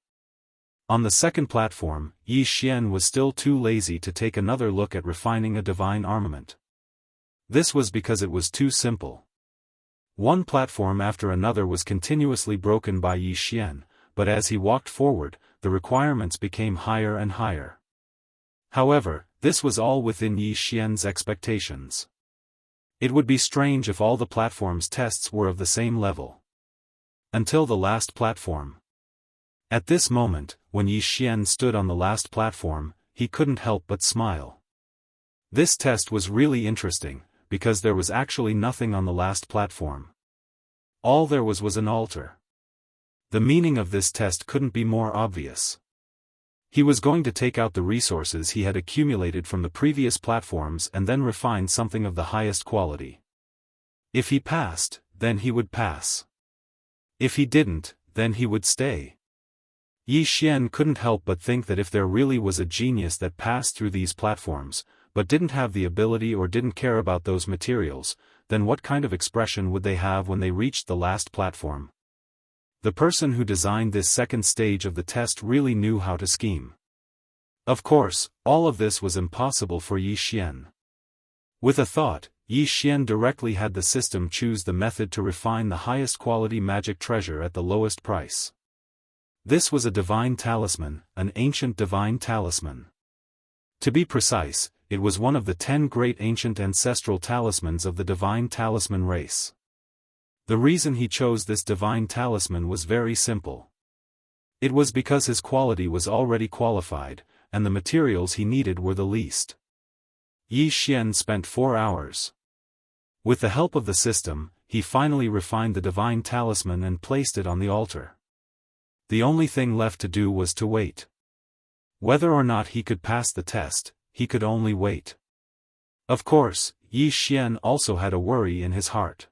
On the second platform, Yi Xian was still too lazy to take another look at refining a divine armament. This was because it was too simple. One platform after another was continuously broken by Yi Xian, but as he walked forward, the requirements became higher and higher. However, this was all within Yi Xian's expectations. It would be strange if all the platform's tests were of the same level. Until the last platform. At this moment, when Yi Xian stood on the last platform, he couldn't help but smile. This test was really interesting, because there was actually nothing on the last platform. All there was an altar. The meaning of this test couldn't be more obvious. He was going to take out the resources he had accumulated from the previous platforms and then refine something of the highest quality. If he passed, then he would pass. If he didn't, then he would stay. Yi Xian couldn't help but think that if there really was a genius that passed through these platforms, but didn't have the ability or didn't care about those materials, then what kind of expression would they have when they reached the last platform? The person who designed this second stage of the test really knew how to scheme. Of course, all of this was impossible for Yi Xian. With a thought, Yi Xian directly had the system choose the method to refine the highest quality magic treasure at the lowest price. This was a divine talisman, an ancient divine talisman. To be precise, it was one of the 10 great ancient ancestral talismans of the divine talisman race. The reason he chose this divine talisman was very simple. It was because his quality was already qualified, and the materials he needed were the least. Yi Xian spent 4 hours. With the help of the system, he finally refined the divine talisman and placed it on the altar. The only thing left to do was to wait. Whether or not he could pass the test, he could only wait. Of course, Yi Xian also had a worry in his heart.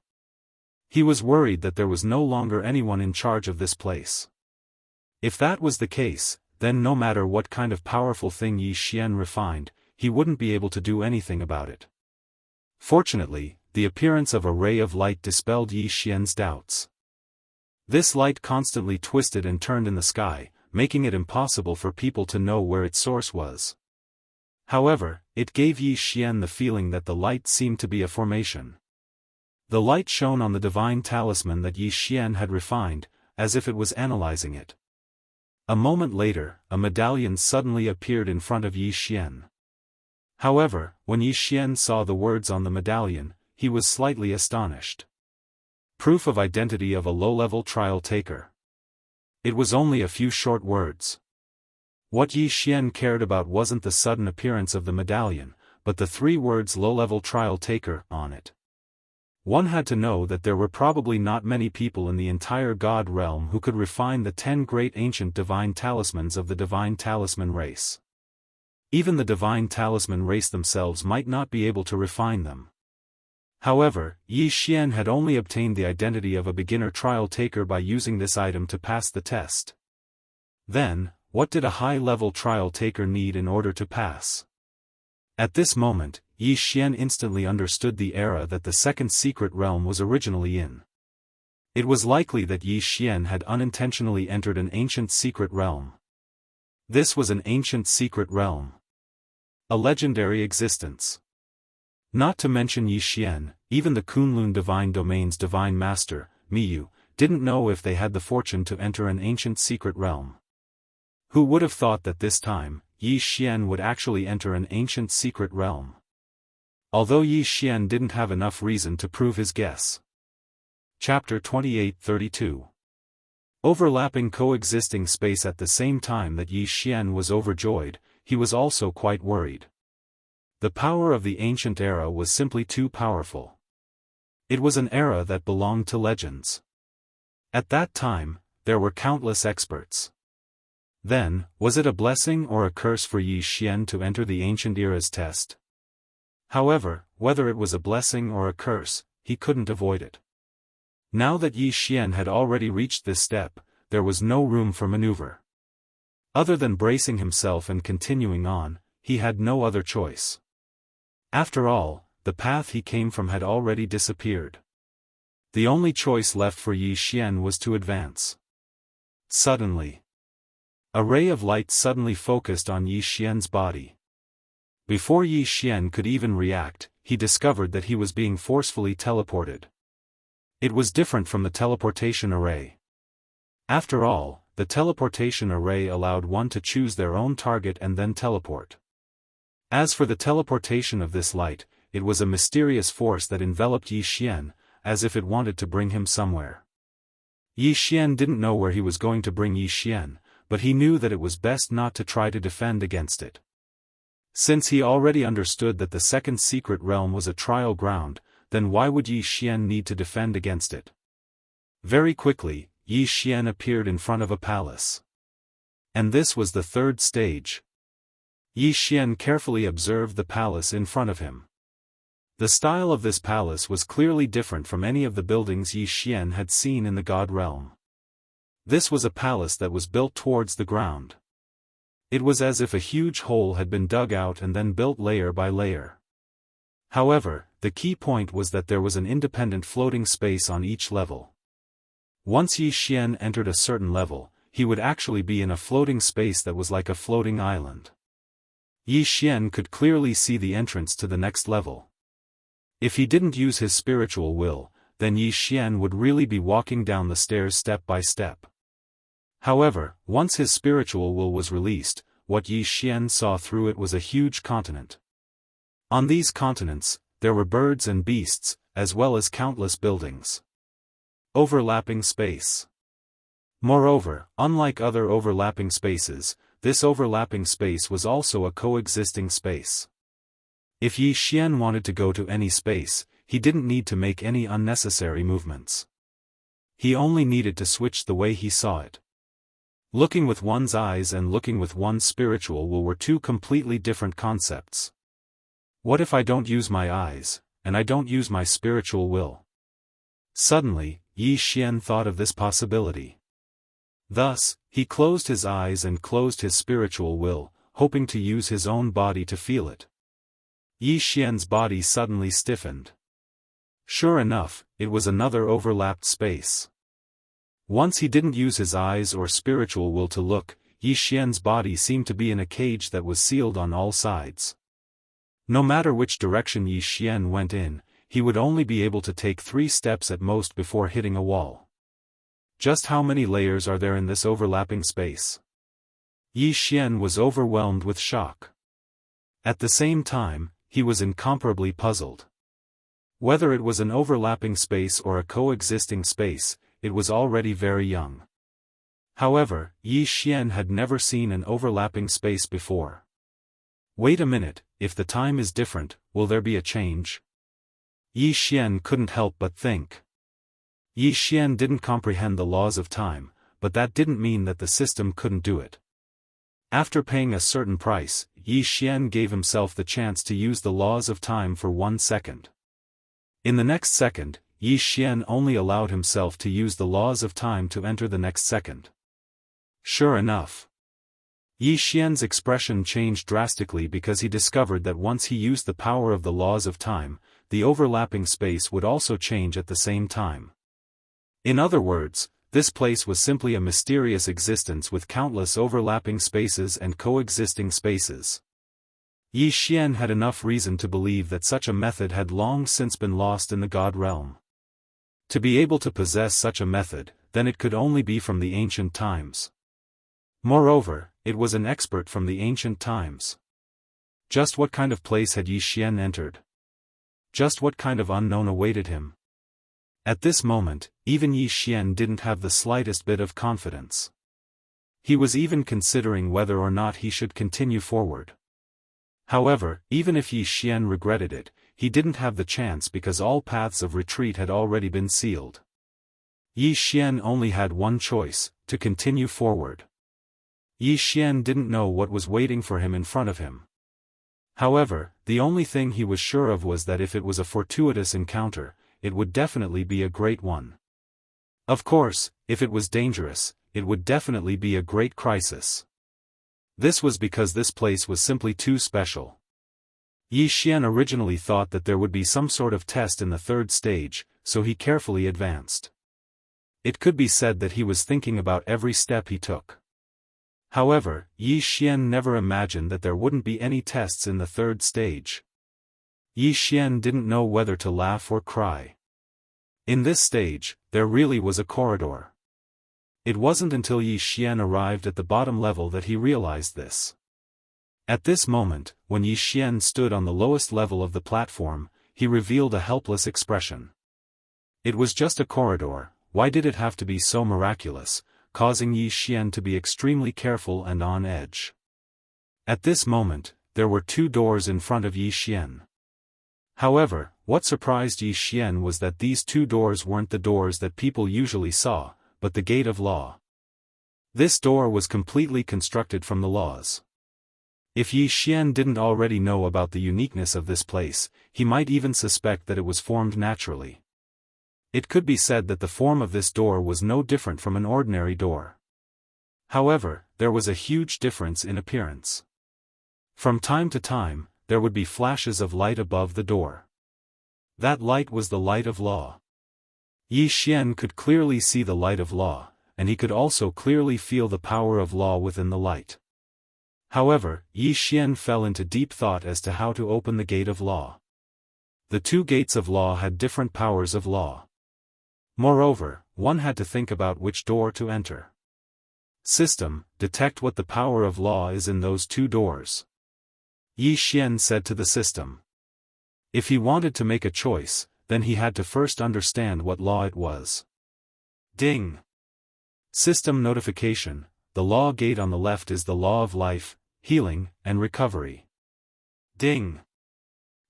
He was worried that there was no longer anyone in charge of this place. If that was the case, then no matter what kind of powerful thing Yi Xian refined, he wouldn't be able to do anything about it. Fortunately, the appearance of a ray of light dispelled Yi Xian's doubts. This light constantly twisted and turned in the sky, making it impossible for people to know where its source was. However, it gave Yi Xian the feeling that the light seemed to be a formation. The light shone on the divine talisman that Yi Xian had refined, as if it was analyzing it. A moment later, a medallion suddenly appeared in front of Yi Xian. However, when Yi Xian saw the words on the medallion, he was slightly astonished. Proof of identity of a low-level trial taker. It was only a few short words. What Yi Xian cared about wasn't the sudden appearance of the medallion, but the 3 words low-level trial taker on it. One had to know that there were probably not many people in the entire God realm who could refine the 10 great ancient divine talismans of the divine talisman race. Even the divine talisman race themselves might not be able to refine them. However, Yi Xian had only obtained the identity of a beginner trial taker by using this item to pass the test. Then, what did a high-level trial taker need in order to pass? At this moment, Yi Xian instantly understood the era that the second secret realm was originally in. It was likely that Yi Xian had unintentionally entered an ancient secret realm. This was an ancient secret realm. A legendary existence. Not to mention Yi Xian, even the Kunlun Divine Domain's Divine Master, Miyu, didn't know if they had the fortune to enter an ancient secret realm. Who would have thought that this time, Yi Xian would actually enter an ancient secret realm? Although Yi Xian didn't have enough reason to prove his guess. Chapter 28-32 Overlapping coexisting space. At the same time that Yi Xian was overjoyed, he was also quite worried. The power of the ancient era was simply too powerful. It was an era that belonged to legends. At that time, there were countless experts. Then, was it a blessing or a curse for Yi Xian to enter the ancient era's test? However, whether it was a blessing or a curse, he couldn't avoid it. Now that Yi Xian had already reached this step, there was no room for maneuver. Other than bracing himself and continuing on, he had no other choice. After all, the path he came from had already disappeared. The only choice left for Yi Xian was to advance. Suddenly, a ray of light suddenly focused on Yi Xian's body. Before Yi Xian could even react, he discovered that he was being forcefully teleported. It was different from the teleportation array. After all, the teleportation array allowed one to choose their own target and then teleport. As for the teleportation of this light, it was a mysterious force that enveloped Yi Xian, as if it wanted to bring him somewhere. Yi Xian didn't know where he was going to bring Yi Xian, but he knew that it was best not to try to defend against it. Since he already understood that the second secret realm was a trial ground, then why would Yi Xian need to defend against it? Very quickly, Yi Xian appeared in front of a palace. And this was the third stage. Yi Xian carefully observed the palace in front of him. The style of this palace was clearly different from any of the buildings Yi Xian had seen in the God realm. This was a palace that was built towards the ground. It was as if a huge hole had been dug out and then built layer by layer. However, the key point was that there was an independent floating space on each level. Once Yi Xian entered a certain level, he would actually be in a floating space that was like a floating island. Yi Xian could clearly see the entrance to the next level. If he didn't use his spiritual will, then Yi Xian would really be walking down the stairs step by step. However, once his spiritual will was released, what Yi Xian saw through it was a huge continent. On these continents, there were birds and beasts, as well as countless buildings. Overlapping space. Moreover, unlike other overlapping spaces, this overlapping space was also a coexisting space. If Yi Xian wanted to go to any space, he didn't need to make any unnecessary movements. He only needed to switch the way he saw it. Looking with one's eyes and looking with one's spiritual will were two completely different concepts. What if I don't use my eyes, and I don't use my spiritual will? Suddenly, Yi Xian thought of this possibility. Thus, he closed his eyes and closed his spiritual will, hoping to use his own body to feel it. Yi Xian's body suddenly stiffened. Sure enough, it was another overlapped space. Once he didn't use his eyes or spiritual will to look, Yi Xian's body seemed to be in a cage that was sealed on all sides. No matter which direction Yi Xian went in, he would only be able to take 3 steps at most before hitting a wall. Just how many layers are there in this overlapping space? Yi Xian was overwhelmed with shock. At the same time, he was incomparably puzzled. Whether it was an overlapping space or a coexisting space, it was already very young. However, Yi Xian had never seen an overlapping space before. Wait a minute, if the time is different, will there be a change? Yi Xian couldn't help but think. Yi Xian didn't comprehend the laws of time, but that didn't mean that the system couldn't do it. After paying a certain price, Yi Xian gave himself the chance to use the laws of time for 1 second. In the next second, Yi Xian only allowed himself to use the laws of time to enter the next second. Sure enough, Yi Xian's expression changed drastically because he discovered that once he used the power of the laws of time, the overlapping space would also change at the same time. In other words, this place was simply a mysterious existence with countless overlapping spaces and coexisting spaces. Yi Xian had enough reason to believe that such a method had long since been lost in the God realm. To be able to possess such a method, then it could only be from the ancient times. Moreover, it was an expert from the ancient times. Just what kind of place had Yi Xian entered? Just what kind of unknown awaited him? At this moment, even Yi Xian didn't have the slightest bit of confidence. He was even considering whether or not he should continue forward. However, even if Yi Xian regretted it, he didn't have the chance because all paths of retreat had already been sealed. Yi Xian only had one choice, to continue forward. Yi Xian didn't know what was waiting for him in front of him. However, the only thing he was sure of was that if it was a fortuitous encounter, it would definitely be a great one. Of course, if it was dangerous, it would definitely be a great crisis. This was because this place was simply too special. Yi Xian originally thought that there would be some sort of test in the third stage, so he carefully advanced. It could be said that he was thinking about every step he took. However, Yi Xian never imagined that there wouldn't be any tests in the third stage. Yi Xian didn't know whether to laugh or cry. In this stage, there really was a corridor. It wasn't until Yi Xian arrived at the bottom level that he realized this. At this moment, when Yi Xian stood on the lowest level of the platform, he revealed a helpless expression. It was just a corridor, why did it have to be so miraculous, causing Yi Xian to be extremely careful and on edge. At this moment, there were two doors in front of Yi Xian. However, what surprised Yi Xian was that these two doors weren't the doors that people usually saw, but the gate of law. This door was completely constructed from the laws. If Yi Xian didn't already know about the uniqueness of this place, he might even suspect that it was formed naturally. It could be said that the form of this door was no different from an ordinary door. However, there was a huge difference in appearance. From time to time, there would be flashes of light above the door. That light was the light of law. Yi Xian could clearly see the light of law, and he could also clearly feel the power of law within the light. However, Yi Xian fell into deep thought as to how to open the gate of law. The two gates of law had different powers of law. Moreover, one had to think about which door to enter. System, detect what the power of law is in those two doors. Yi Xian said to the system. If he wanted to make a choice, then he had to first understand what law it was. Ding! System notification, the law gate on the left is the law of life, healing, and recovery. Ding!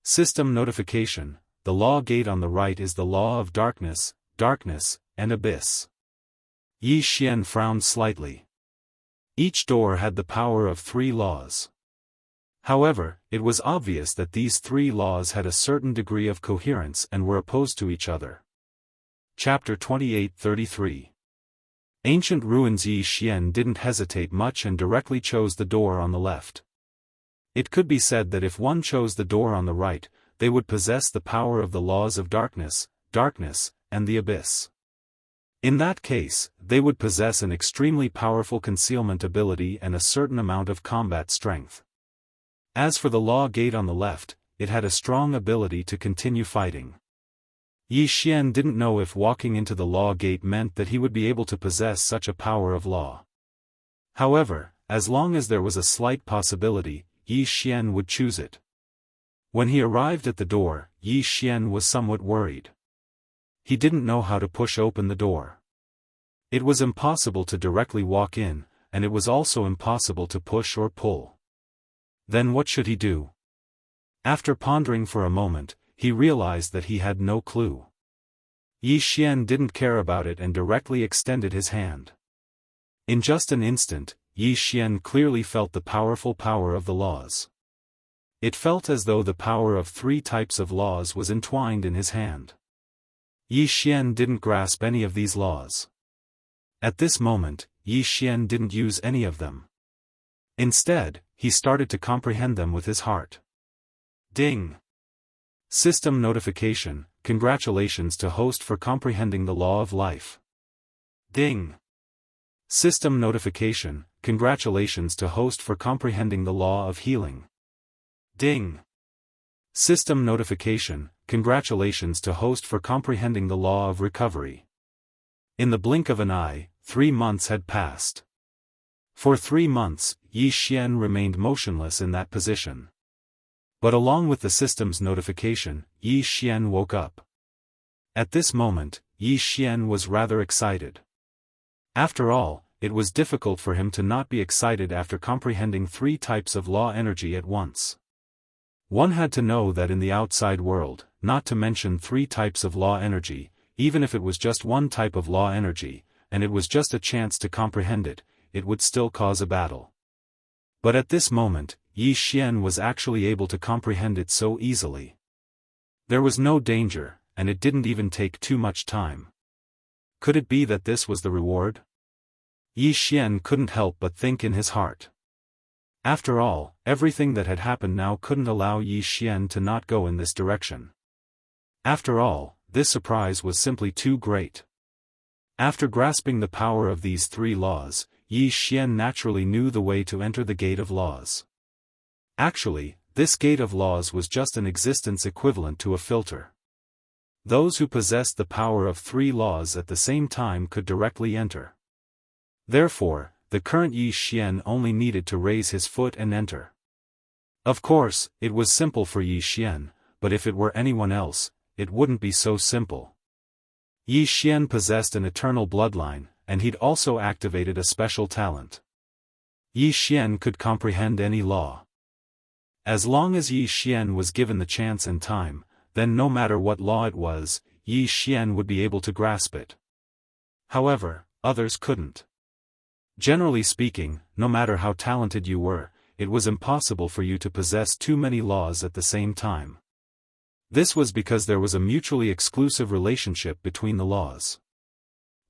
System notification, the law gate on the right is the law of darkness, and abyss. Yi Xian frowned slightly. Each door had the power of 3 laws. However, it was obvious that these 3 laws had a certain degree of coherence and were opposed to each other. Chapter 28-33. Ancient Ruins. Yi Xian didn't hesitate much and directly chose the door on the left. It could be said that if one chose the door on the right, they would possess the power of the laws of darkness, and the abyss. In that case, they would possess an extremely powerful concealment ability and a certain amount of combat strength. As for the law gate on the left, it had a strong ability to continue fighting. Yi Xian didn't know if walking into the law gate meant that he would be able to possess such a power of law. However, as long as there was a slight possibility, Yi Xian would choose it. When he arrived at the door, Yi Xian was somewhat worried. He didn't know how to push open the door. It was impossible to directly walk in, and it was also impossible to push or pull. Then what should he do? After pondering for a moment, he realized that he had no clue. Yi Xian didn't care about it and directly extended his hand. In just an instant, Yi Xian clearly felt the powerful power of the laws. It felt as though the power of 3 types of laws was entwined in his hand. Yi Xian didn't grasp any of these laws. At this moment, Yi Xian didn't use any of them. Instead, he started to comprehend them with his heart. Ding! System notification, congratulations to host for comprehending the law of life. Ding! System notification, congratulations to host for comprehending the law of healing. Ding! System notification, congratulations to host for comprehending the law of recovery. In the blink of an eye, 3 months had passed. For 3 months, Yi Xian remained motionless in that position. But along with the system's notification, Yi Xian woke up. At this moment, Yi Xian was rather excited. After all, it was difficult for him to not be excited after comprehending 3 types of law energy at once. One had to know that in the outside world, not to mention 3 types of law energy, even if it was just one type of law energy, and it was just a chance to comprehend it, it would still cause a battle. But at this moment, Yi Xian was actually able to comprehend it so easily. There was no danger, and it didn't even take too much time. Could it be that this was the reward? Yi Xian couldn't help but think in his heart. After all, everything that had happened now couldn't allow Yi Xian to not go in this direction. After all, this surprise was simply too great. After grasping the power of these 3 laws, Yi Xian naturally knew the way to enter the Gate of Laws. Actually, this Gate of Laws was just an existence equivalent to a filter. Those who possessed the power of 3 laws at the same time could directly enter. Therefore, the current Yi Xian only needed to raise his foot and enter. Of course, it was simple for Yi Xian, but if it were anyone else, it wouldn't be so simple. Yi Xian possessed an eternal bloodline, and he'd also activated a special talent. Yi Xian could comprehend any law. As long as Yi Xian was given the chance and time, then no matter what law it was, Yi Xian would be able to grasp it. However, others couldn't. Generally speaking, no matter how talented you were, it was impossible for you to possess too many laws at the same time. This was because there was a mutually exclusive relationship between the laws.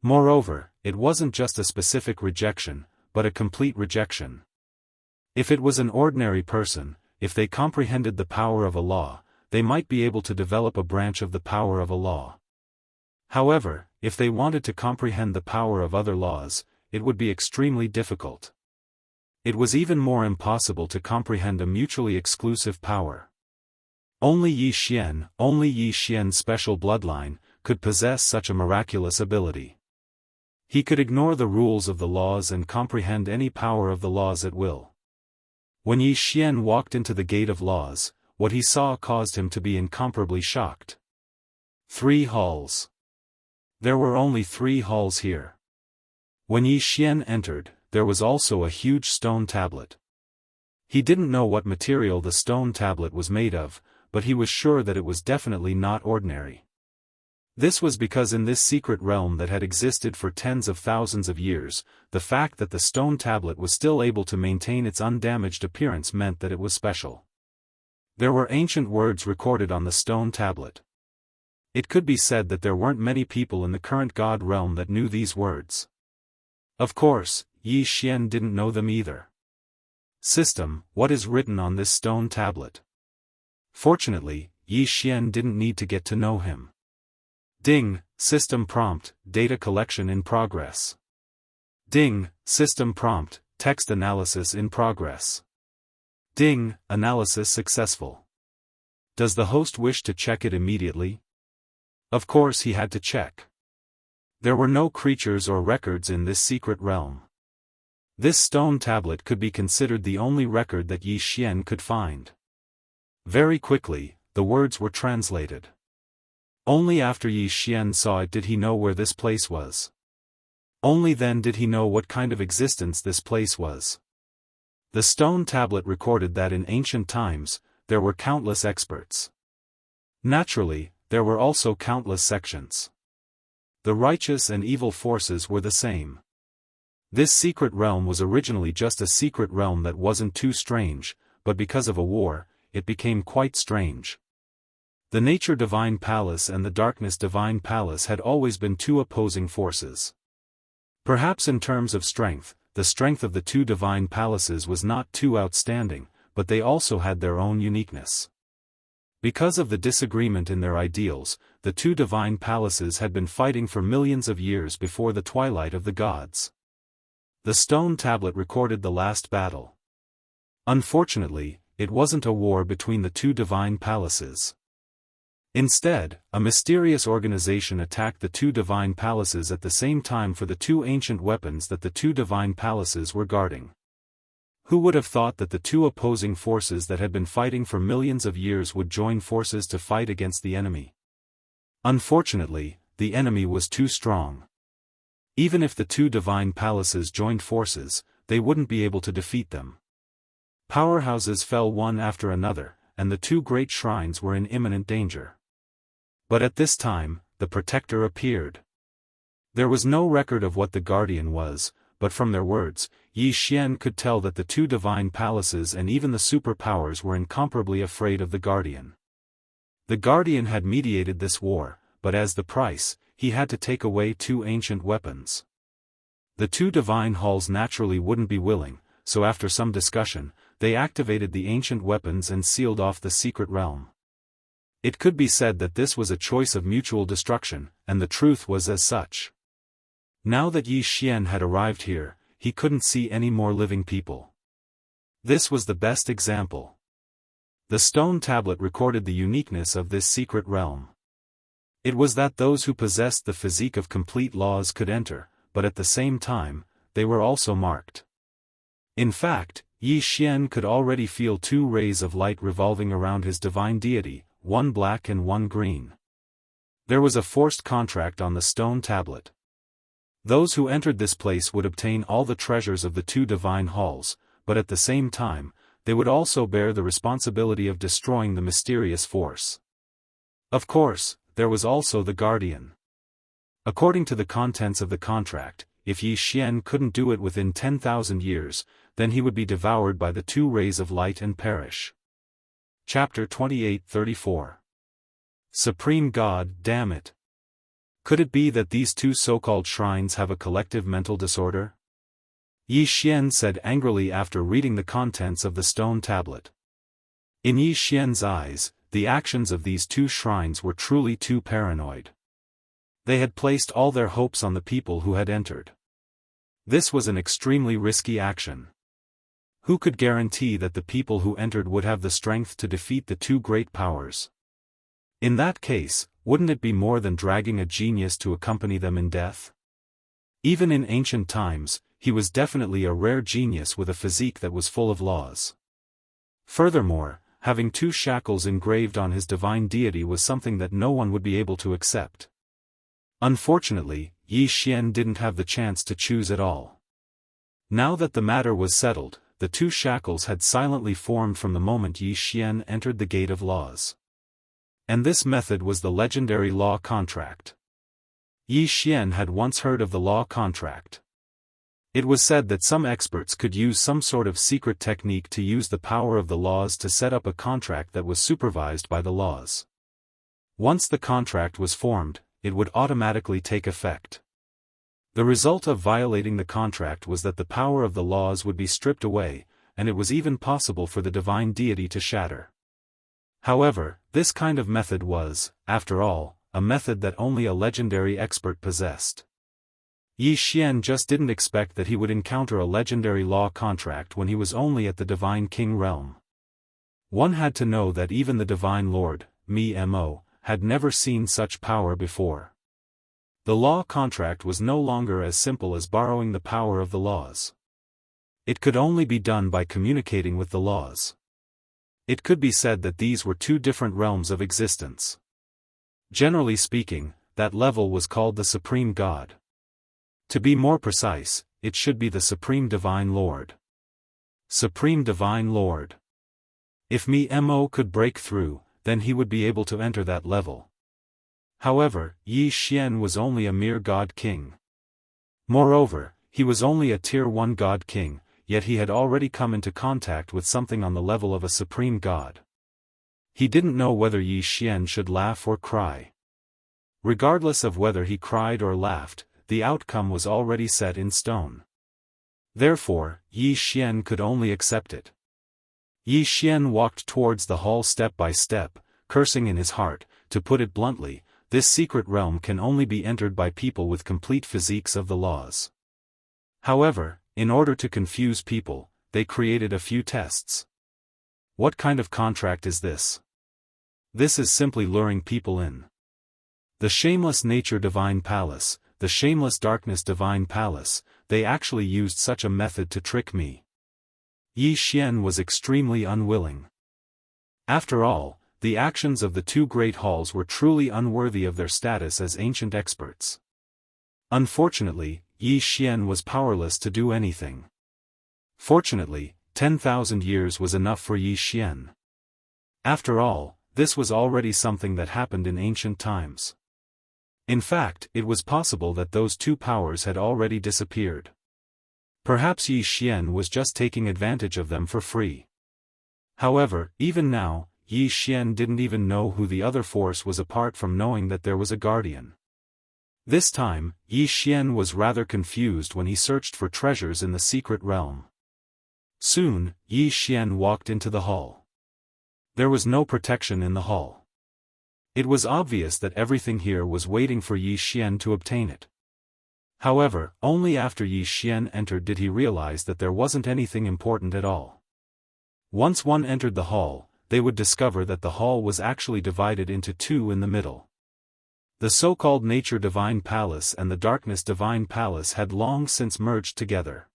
Moreover, it wasn't just a specific rejection, but a complete rejection. If it was an ordinary person, if they comprehended the power of a law, they might be able to develop a branch of the power of a law. However, if they wanted to comprehend the power of other laws, it would be extremely difficult. It was even more impossible to comprehend a mutually exclusive power. Only Yi Xian's special bloodline, could possess such a miraculous ability. He could ignore the rules of the laws and comprehend any power of the laws at will. When Yi Xian walked into the Gate of Laws, what he saw caused him to be incomparably shocked. 3 halls. There were only 3 halls here. When Yi Xian entered, there was also a huge stone tablet. He didn't know what material the stone tablet was made of, but he was sure that it was definitely not ordinary. This was because in this secret realm that had existed for tens of thousands of years, the fact that the stone tablet was still able to maintain its undamaged appearance meant that it was special. There were ancient words recorded on the stone tablet. It could be said that there weren't many people in the current God realm that knew these words. Of course, Yi Xian didn't know them either. System, what is written on this stone tablet? Fortunately, Yi Xian didn't need to get to know him. Ding, system prompt, data collection in progress. Ding, system prompt, text analysis in progress. Ding, analysis successful. Does the host wish to check it immediately? Of course he had to check. There were no creatures or records in this secret realm. This stone tablet could be considered the only record that Yi Xian could find. Very quickly, the words were translated. Only after Yi Xian saw it did he know where this place was. Only then did he know what kind of existence this place was. The stone tablet recorded that in ancient times, there were countless experts. Naturally, there were also countless sections. The righteous and evil forces were the same. This secret realm was originally just a secret realm that wasn't too strange, but because of a war, it became quite strange. The Nature Divine Palace and the Darkness Divine Palace had always been 2 opposing forces. Perhaps in terms of strength, the strength of the 2 divine palaces was not too outstanding, but they also had their own uniqueness. Because of the disagreement in their ideals, the 2 divine palaces had been fighting for millions of years before the twilight of the gods. The stone tablet recorded the last battle. Unfortunately, it wasn't a war between the 2 divine palaces. Instead, a mysterious organization attacked the 2 divine palaces at the same time for the 2 ancient weapons that the 2 divine palaces were guarding. Who would have thought that the 2 opposing forces that had been fighting for millions of years would join forces to fight against the enemy? Unfortunately, the enemy was too strong. Even if the two divine palaces joined forces, they wouldn't be able to defeat them. Powerhouses fell one after another, and the two great shrines were in imminent danger. But at this time, the protector appeared. There was no record of what the guardian was, but from their words, Yi Xian could tell that the two divine palaces and even the superpowers were incomparably afraid of the guardian. The guardian had mediated this war, but as the price, he had to take away two ancient weapons. The two divine halls naturally wouldn't be willing, so after some discussion, they activated the ancient weapons and sealed off the secret realm. It could be said that this was a choice of mutual destruction, and the truth was as such. Now that Yi Xian had arrived here, he couldn't see any more living people. This was the best example. The stone tablet recorded the uniqueness of this secret realm. It was that those who possessed the physique of complete laws could enter, but at the same time, they were also marked. In fact, Yi Xian could already feel two rays of light revolving around his divine deity, one black and one green. There was a forced contract on the stone tablet. Those who entered this place would obtain all the treasures of the two divine halls, but at the same time, they would also bear the responsibility of destroying the mysterious force. Of course, there was also the guardian. According to the contents of the contract, if Yi Xian couldn't do it within 10,000 years, then he would be devoured by the two rays of light and perish. Chapter 28-34. Supreme God, damn it! Could it be that these two so-called shrines have a collective mental disorder? Yi Xian said angrily after reading the contents of the stone tablet. In Yi Xian's eyes, the actions of these two shrines were truly too paranoid. They had placed all their hopes on the people who had entered. This was an extremely risky action. Who could guarantee that the people who entered would have the strength to defeat the two great powers? In that case, wouldn't it be more than dragging a genius to accompany them in death? Even in ancient times, he was definitely a rare genius with a physique that was full of laws. Furthermore, having two shackles engraved on his divine deity was something that no one would be able to accept. Unfortunately, Yi Xian didn't have the chance to choose at all. Now that the matter was settled, the two shackles had silently formed from the moment Yi Xian entered the Gate of Laws. And this method was the legendary law contract. Yi Xian had once heard of the law contract. It was said that some experts could use some sort of secret technique to use the power of the laws to set up a contract that was supervised by the laws. Once the contract was formed, it would automatically take effect. The result of violating the contract was that the power of the laws would be stripped away, and it was even possible for the divine deity to shatter. However, this kind of method was, after all, a method that only a legendary expert possessed. Yi Xian just didn't expect that he would encounter a legendary law contract when he was only at the Divine King realm. One had to know that even the Divine Lord, Mo, had never seen such power before. The law contract was no longer as simple as borrowing the power of the laws. It could only be done by communicating with the laws. It could be said that these were two different realms of existence. Generally speaking, that level was called the Supreme God. To be more precise, it should be the Supreme Divine Lord. Supreme Divine Lord. If Mo could break through, then he would be able to enter that level. However, Yi Xian was only a mere God King. Moreover, he was only a Tier 1 God King, yet he had already come into contact with something on the level of a Supreme God. He didn't know whether Yi Xian should laugh or cry. Regardless of whether he cried or laughed, the outcome was already set in stone. Therefore, Yi Xian could only accept it. Yi Xian walked towards the hall step by step, cursing in his heart. To put it bluntly, this secret realm can only be entered by people with complete physiques of the laws. However, in order to confuse people, they created a few tests. What kind of contract is this? This is simply luring people in. The Shameless Nature Divine Palace, the Shameless Darkness Divine Palace, they actually used such a method to trick me. Yi Xian was extremely unwilling. After all, the actions of the two great halls were truly unworthy of their status as ancient experts. Unfortunately, Yi Xian was powerless to do anything. Fortunately, 10,000 years was enough for Yi Xian. After all, this was already something that happened in ancient times. In fact, it was possible that those two powers had already disappeared. Perhaps Yi Xian was just taking advantage of them for free. However, even now, Yi Xian didn't even know who the other force was apart from knowing that there was a guardian. This time, Yi Xian was rather confused when he searched for treasures in the secret realm. Soon, Yi Xian walked into the hall. There was no protection in the hall. It was obvious that everything here was waiting for Yi Xian to obtain it. However, only after Yi Xian entered did he realize that there wasn't anything important at all. Once one entered the hall, they would discover that the hall was actually divided into two in the middle. The so-called Nature Divine Palace and the Darkness Divine Palace had long since merged together.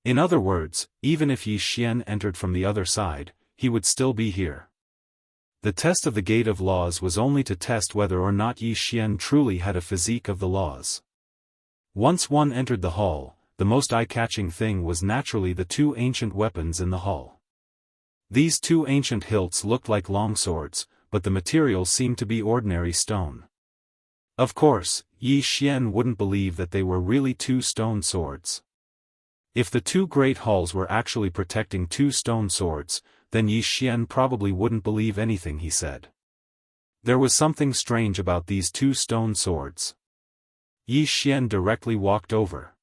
In other words, even if Yi Xian entered from the other side, he would still be here. The test of the Gate of Laws was only to test whether or not Yi Xian truly had a physique of the laws. Once one entered the hall, the most eye-catching thing was naturally the two ancient weapons in the hall. These two ancient hilts looked like long swords, but the material seemed to be ordinary stone. Of course, Yi Xian wouldn't believe that they were really two stone swords. If the two great halls were actually protecting two stone swords, then Yi Xian probably wouldn't believe anything he said. There was something strange about these two stone swords. Yi Xian directly walked over.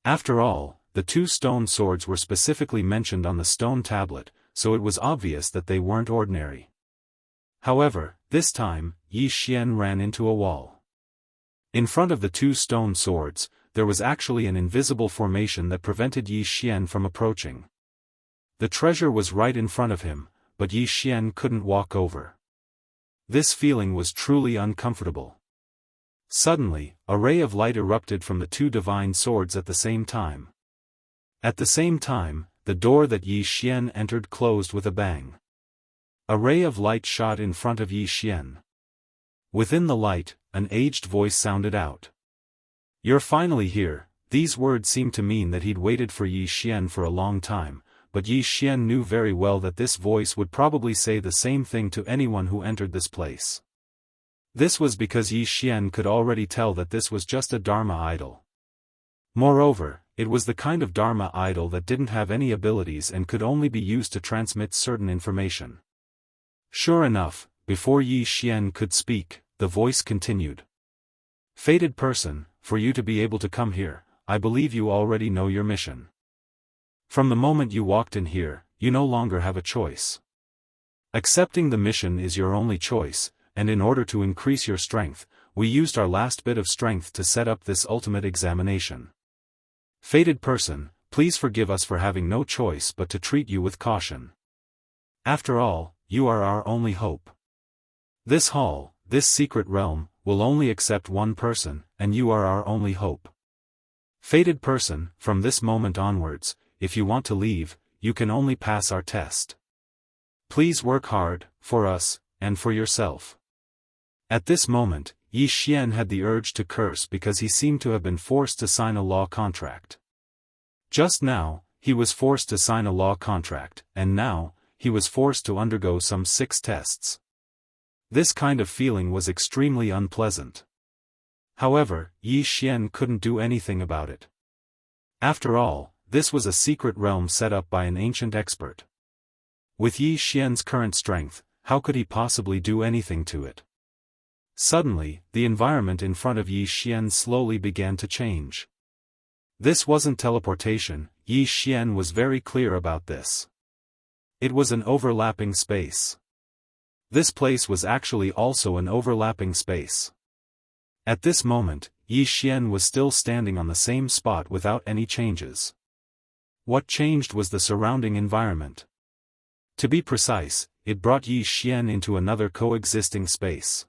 After all, the two stone swords were specifically mentioned on the stone tablet, so it was obvious that they weren't ordinary. However, this time, Yi Xian ran into a wall. In front of the two stone swords, there was actually an invisible formation that prevented Yi Xian from approaching. The treasure was right in front of him, but Yi Xian couldn't walk over. This feeling was truly uncomfortable. Suddenly, a ray of light erupted from the two divine swords at the same time. At the same time, the door that Yi Xian entered closed with a bang. A ray of light shot in front of Yi Xian. Within the light, an aged voice sounded out. "You're finally here." These words seemed to mean that he'd waited for Yi Xian for a long time, but Yi Xian knew very well that this voice would probably say the same thing to anyone who entered this place. This was because Yi Xian could already tell that this was just a Dharma idol. Moreover, it was the kind of Dharma idol that didn't have any abilities and could only be used to transmit certain information. Sure enough, before Yi Xian could speak, the voice continued. "Fated person, for you to be able to come here, I believe you already know your mission. From the moment you walked in here, you no longer have a choice. Accepting the mission is your only choice, and in order to increase your strength, we used our last bit of strength to set up this ultimate examination. Fated person, please forgive us for having no choice but to treat you with caution. After all, you are our only hope. This hall, this secret realm, will only accept one person, and you are our only hope. Fated person, from this moment onwards, if you want to leave, you can only pass our test. Please work hard, for us, and for yourself." At this moment, Yi Xian had the urge to curse because he seemed to have been forced to sign a law contract. Just now, he was forced to sign a law contract, and now, he was forced to undergo some 6 tests. This kind of feeling was extremely unpleasant. However, Yi Xian couldn't do anything about it. After all, this was a secret realm set up by an ancient expert. With Yi Xian's current strength, how could he possibly do anything to it? Suddenly, the environment in front of Yi Xian slowly began to change. This wasn't teleportation, Yi Xian was very clear about this. It was an overlapping space. This place was actually also an overlapping space. At this moment, Yi Xian was still standing on the same spot without any changes. What changed was the surrounding environment. To be precise, it brought Yi Xian into another coexisting space.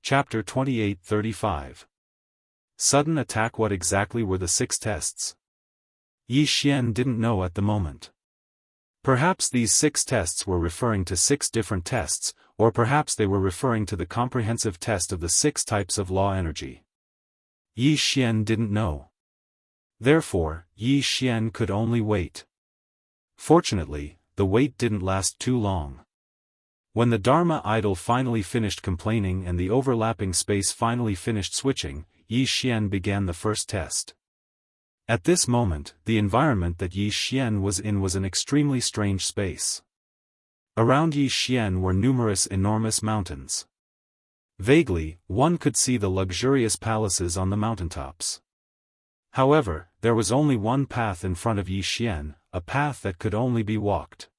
Chapter 28-35. Sudden attack. What exactly were the 6 tests? Yi Xian didn't know at the moment. Perhaps these 6 tests were referring to 6 different tests, or perhaps they were referring to the comprehensive test of the 6 types of law energy. Yi Xian didn't know. Therefore, Yi Xian could only wait. Fortunately, the wait didn't last too long. When the Dharma idol finally finished complaining and the overlapping space finally finished switching, Yi Xian began the first test. At this moment, the environment that Yi Xian was in was an extremely strange space. Around Yi Xian were numerous enormous mountains. Vaguely, one could see the luxurious palaces on the mountaintops. However, there was only one path in front of Yi Xian, a path that could only be walked.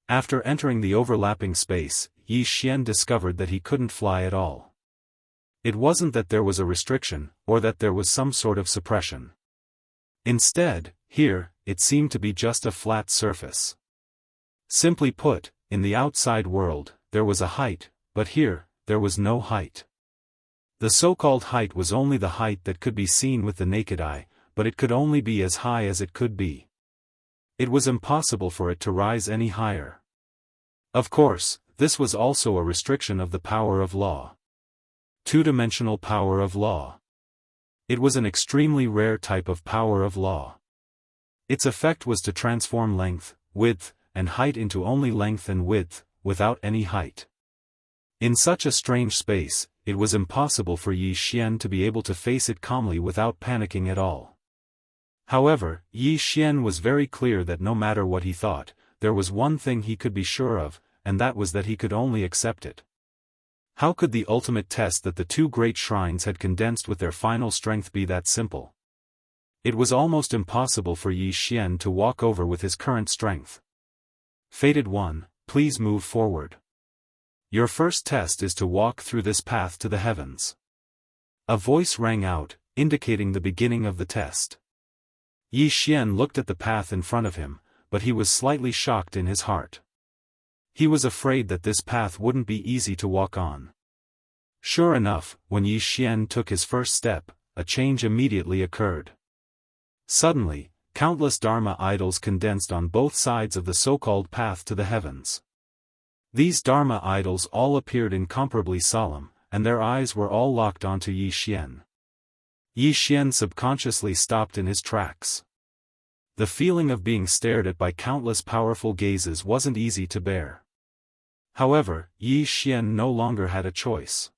After entering the overlapping space, Yi Xian discovered that he couldn't fly at all. It wasn't that there was a restriction, or that there was some sort of suppression. Instead, here, it seemed to be just a flat surface. Simply put, in the outside world, there was a height, but here, there was no height. The so-called height was only the height that could be seen with the naked eye, but it could only be as high as it could be. It was impossible for it to rise any higher. Of course, this was also a restriction of the power of law. Two-dimensional power of law. It was an extremely rare type of power of law. Its effect was to transform length, width, and height into only length and width, without any height. In such a strange space, it was impossible for Yi Xian to be able to face it calmly without panicking at all. However, Yi Xian was very clear that no matter what he thought, there was one thing he could be sure of, and that was that he could only accept it. How could the ultimate test that the 2 great shrines had condensed with their final strength be that simple? It was almost impossible for Yi Xian to walk over with his current strength. Fated one, please move forward. Your first test is to walk through this path to the heavens. A voice rang out, indicating the beginning of the test. Yi Xian looked at the path in front of him, but he was slightly shocked in his heart. He was afraid that this path wouldn't be easy to walk on. Sure enough, when Yi Xian took his first step, a change immediately occurred. Suddenly, countless Dharma idols condensed on both sides of the so-called path to the heavens. These Dharma idols all appeared incomparably solemn, and their eyes were all locked onto Yi Xian. Yi Xian subconsciously stopped in his tracks. The feeling of being stared at by countless powerful gazes wasn't easy to bear. However, Yi Xian no longer had a choice.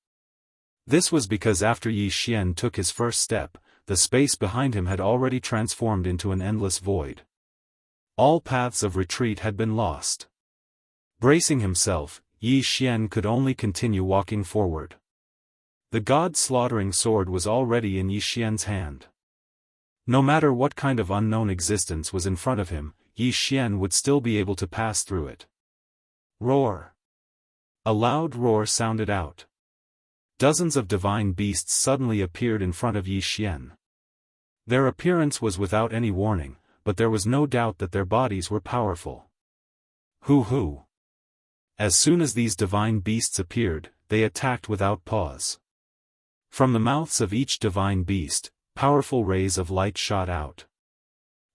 This was because after Yi Xian took his first step, the space behind him had already transformed into an endless void. All paths of retreat had been lost. Bracing himself, Yi Xian could only continue walking forward. The god-slaughtering sword was already in Yi Xian's hand. No matter what kind of unknown existence was in front of him, Yi Xian would still be able to pass through it. Roar! A loud roar sounded out. Dozens of divine beasts suddenly appeared in front of Yi Xian. Their appearance was without any warning, but there was no doubt that their bodies were powerful. Hoo-hoo! As soon as these divine beasts appeared, they attacked without pause. From the mouths of each divine beast, powerful rays of light shot out.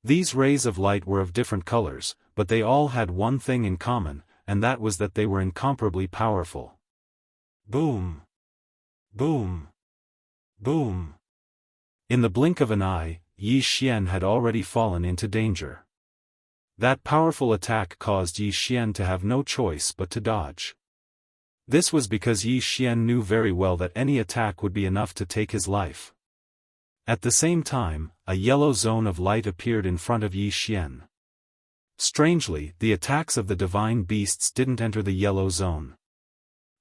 These rays of light were of different colors, but they all had one thing in common, and that was that they were incomparably powerful. Boom! Boom! Boom! In the blink of an eye, Yi Xian had already fallen into danger. That powerful attack caused Yi Xian to have no choice but to dodge. This was because Yi Xian knew very well that any attack would be enough to take his life. At the same time, a yellow zone of light appeared in front of Yi Xian. Strangely, the attacks of the divine beasts didn't enter the yellow zone.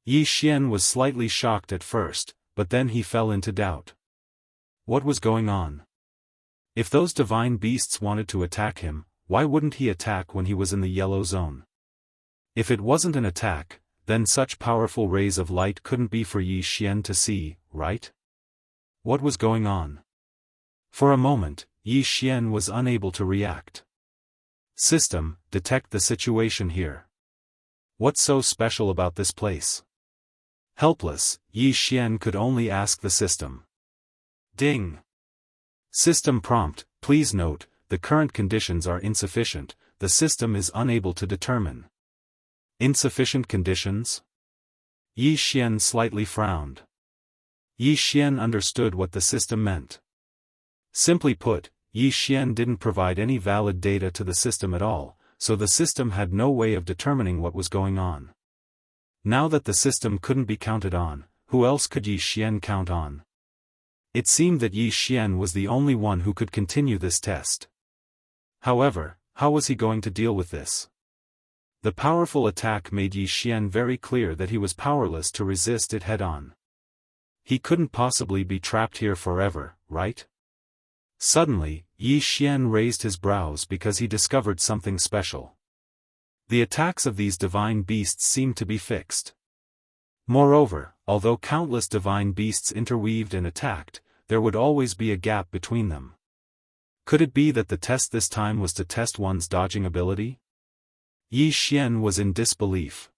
Yi Xian was slightly shocked at first, but then he fell into doubt. What was going on? If those divine beasts wanted to attack him, why wouldn't he attack when he was in the yellow zone? If it wasn't an attack, then such powerful rays of light couldn't be for Yi Xian to see, right? What was going on? For a moment, Yi Xian was unable to react. System, detect the situation here. What's so special about this place? Helpless, Yi Xian could only ask the system. Ding! System prompt, please note, the current conditions are insufficient, the system is unable to determine. Insufficient conditions? Yi Xian slightly frowned. Yi Xian understood what the system meant. Simply put, Yi Xian didn't provide any valid data to the system at all, so the system had no way of determining what was going on. Now that the system couldn't be counted on, who else could Yi Xian count on? It seemed that Yi Xian was the only one who could continue this test. However, how was he going to deal with this? The powerful attack made Yi Xian very clear that he was powerless to resist it head-on. He couldn't possibly be trapped here forever, right? Suddenly, Yi Xian raised his brows because he discovered something special. The attacks of these divine beasts seemed to be fixed. Moreover, although countless divine beasts interweaved and attacked, there would always be a gap between them. Could it be that the test this time was to test one's dodging ability? Yi Xian was in disbelief.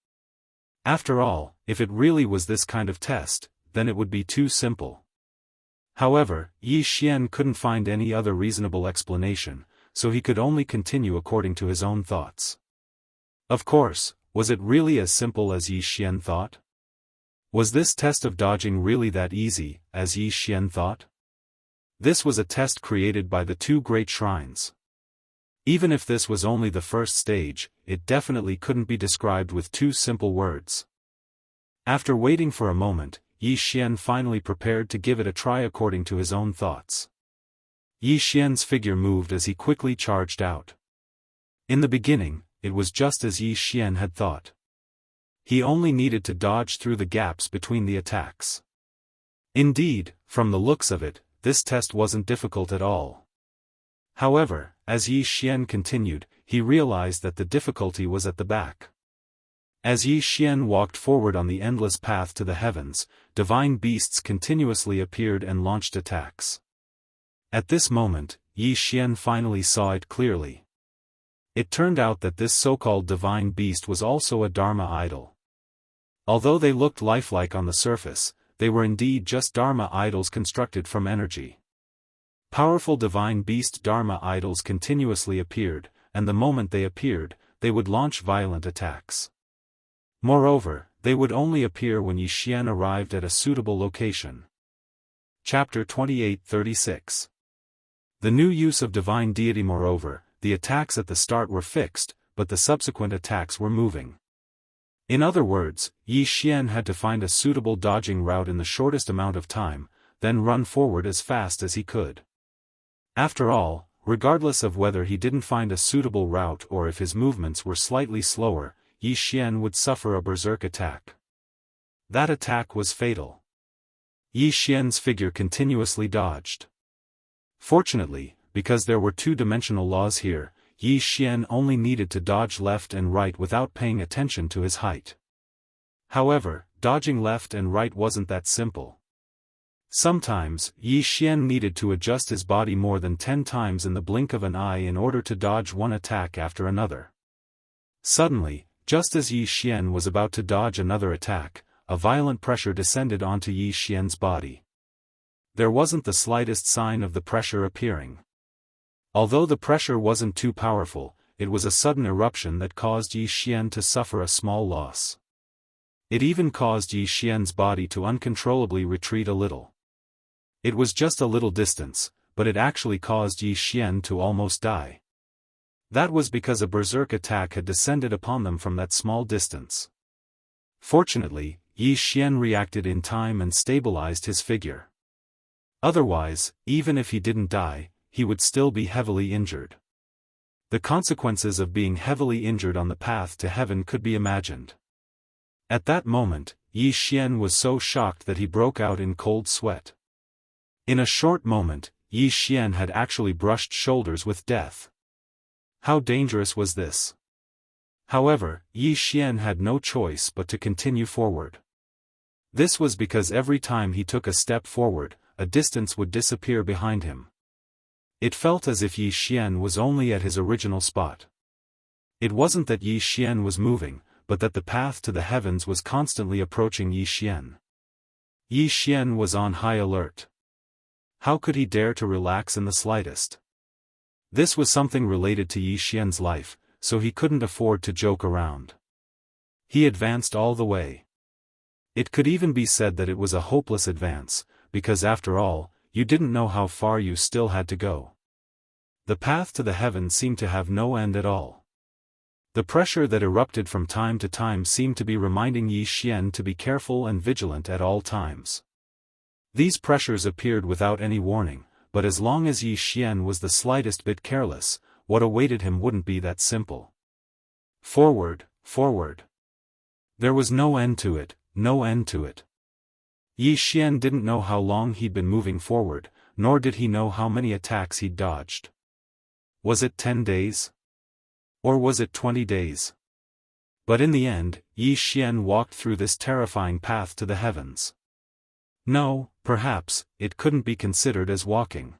After all, if it really was this kind of test, then it would be too simple. However, Yi Xian couldn't find any other reasonable explanation, so he could only continue according to his own thoughts. Of course, was it really as simple as Yi Xian thought? Was this test of dodging really that easy, as Yi Xian thought? This was a test created by the two great shrines. Even if this was only the first stage, it definitely couldn't be described with two simple words. After waiting for a moment, Yi Xian finally prepared to give it a try according to his own thoughts. Yi Xian's figure moved as he quickly charged out. In the beginning, it was just as Yi Xian had thought. He only needed to dodge through the gaps between the attacks. Indeed, from the looks of it, this test wasn't difficult at all. However, as Yi Xian continued, he realized that the difficulty was at the back. As Yi Xian walked forward on the endless path to the heavens, divine beasts continuously appeared and launched attacks. At this moment, Yi Xian finally saw it clearly. It turned out that this so-called divine beast was also a Dharma idol. Although they looked lifelike on the surface, they were indeed just Dharma idols constructed from energy. Powerful divine beast Dharma idols continuously appeared, and the moment they appeared, they would launch violent attacks. Moreover, they would only appear when Yi Xian arrived at a suitable location. Chapter 28-36. The new use of divine deity. Moreover, the attacks at the start were fixed, but the subsequent attacks were moving. In other words, Yi Xian had to find a suitable dodging route in the shortest amount of time, then run forward as fast as he could. After all, regardless of whether he didn't find a suitable route or if his movements were slightly slower, Yi Xian would suffer a berserk attack. That attack was fatal. Yi Xian's figure continuously dodged. Fortunately, because there were two-dimensional laws here, Yi Xian only needed to dodge left and right without paying attention to his height. However, dodging left and right wasn't that simple. Sometimes, Yi Xian needed to adjust his body more than 10 times in the blink of an eye in order to dodge one attack after another. Suddenly, just as Yi Xian was about to dodge another attack, a violent pressure descended onto Yi Xian's body. There wasn't the slightest sign of the pressure appearing. Although the pressure wasn't too powerful, it was a sudden eruption that caused Yi Xian to suffer a small loss. It even caused Yi Xian's body to uncontrollably retreat a little. It was just a little distance, but it actually caused Yi Xian to almost die. That was because a berserk attack had descended upon them from that small distance. Fortunately, Yi Xian reacted in time and stabilized his figure. Otherwise, even if he didn't die, he would still be heavily injured. The consequences of being heavily injured on the path to heaven could be imagined. At that moment, Yi Xian was so shocked that he broke out in cold sweat. In a short moment, Yi Xian had actually brushed shoulders with death. How dangerous was this? However, Yi Xian had no choice but to continue forward. This was because every time he took a step forward, a distance would disappear behind him. It felt as if Yi Xian was only at his original spot. It wasn't that Yi Xian was moving, but that the path to the heavens was constantly approaching Yi Xian. Yi Xian was on high alert. How could he dare to relax in the slightest? This was something related to Yi Xian's life, so he couldn't afford to joke around. He advanced all the way. It could even be said that it was a hopeless advance, because after all, you didn't know how far you still had to go. The path to the heaven seemed to have no end at all. The pressure that erupted from time to time seemed to be reminding Yi Xian to be careful and vigilant at all times. These pressures appeared without any warning, but as long as Yi Xian was the slightest bit careless, what awaited him wouldn't be that simple. Forward, forward. There was no end to it, no end to it. Yi Xian didn't know how long he'd been moving forward, nor did he know how many attacks he'd dodged. Was it 10 days? Or was it 20 days? But in the end, Yi Xian walked through this terrifying path to the heavens. No, perhaps, it couldn't be considered as walking.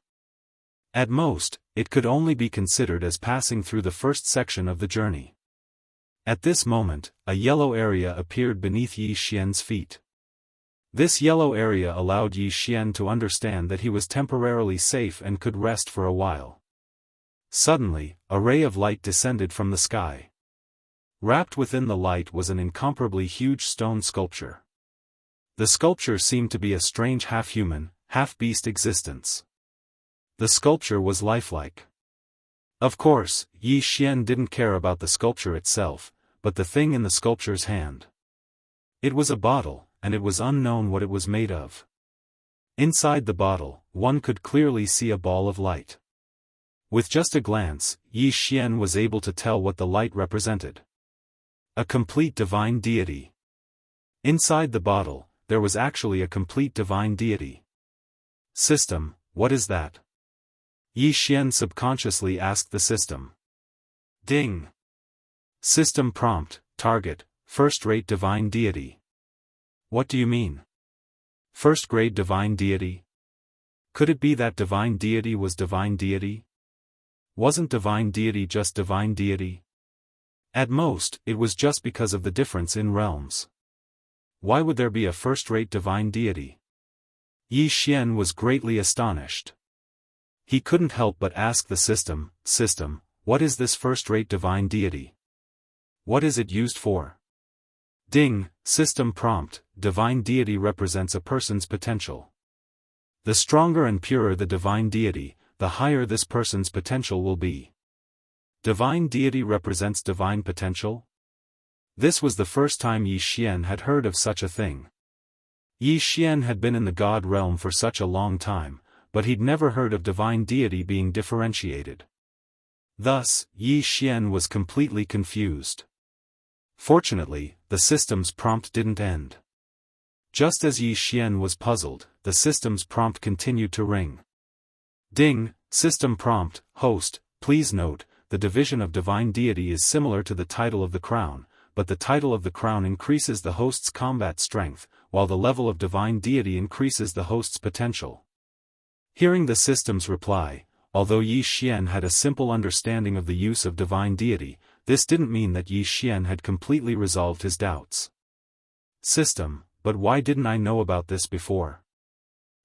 At most, it could only be considered as passing through the first section of the journey. At this moment, a yellow area appeared beneath Yi Xian's feet. This yellow area allowed Yi Xian to understand that he was temporarily safe and could rest for a while. Suddenly, a ray of light descended from the sky. Wrapped within the light was an incomparably huge stone sculpture. The sculpture seemed to be a strange half-human, half-beast existence. The sculpture was lifelike. Of course, Yi Xian didn't care about the sculpture itself, but the thing in the sculpture's hand. It was a bottle, and it was unknown what it was made of. Inside the bottle, one could clearly see a ball of light. With just a glance, Yi Xian was able to tell what the light represented. A complete divine deity. Inside the bottle, there was actually a complete divine deity. System, what is that? Yi Xian subconsciously asked the system. Ding. System prompt, target, first-rate divine deity. What do you mean? First-grade divine deity? Could it be that divine deity was divine deity? Wasn't divine deity just divine deity? At most, it was just because of the difference in realms. Why would there be a first-rate divine deity? Yi Xian was greatly astonished. He couldn't help but ask the system, what is this first-rate divine deity? What is it used for? Ding, system prompt, divine deity represents a person's potential. The stronger and purer the divine deity, the higher this person's potential will be. Divine deity represents divine potential? This was the first time Yi Xian had heard of such a thing. Yi Xian had been in the god realm for such a long time, but he'd never heard of divine deity being differentiated. Thus, Yi Xian was completely confused. Fortunately, the system's prompt didn't end. Just as Yi Xian was puzzled, the system's prompt continued to ring. Ding, system prompt, host, please note, the division of divine deity is similar to the title of the crown, but the title of the crown increases the host's combat strength, while the level of divine deity increases the host's potential. Hearing the system's reply, although Yi Xian had a simple understanding of the use of divine deity, this didn't mean that Yi Xian had completely resolved his doubts. System, but why didn't I know about this before?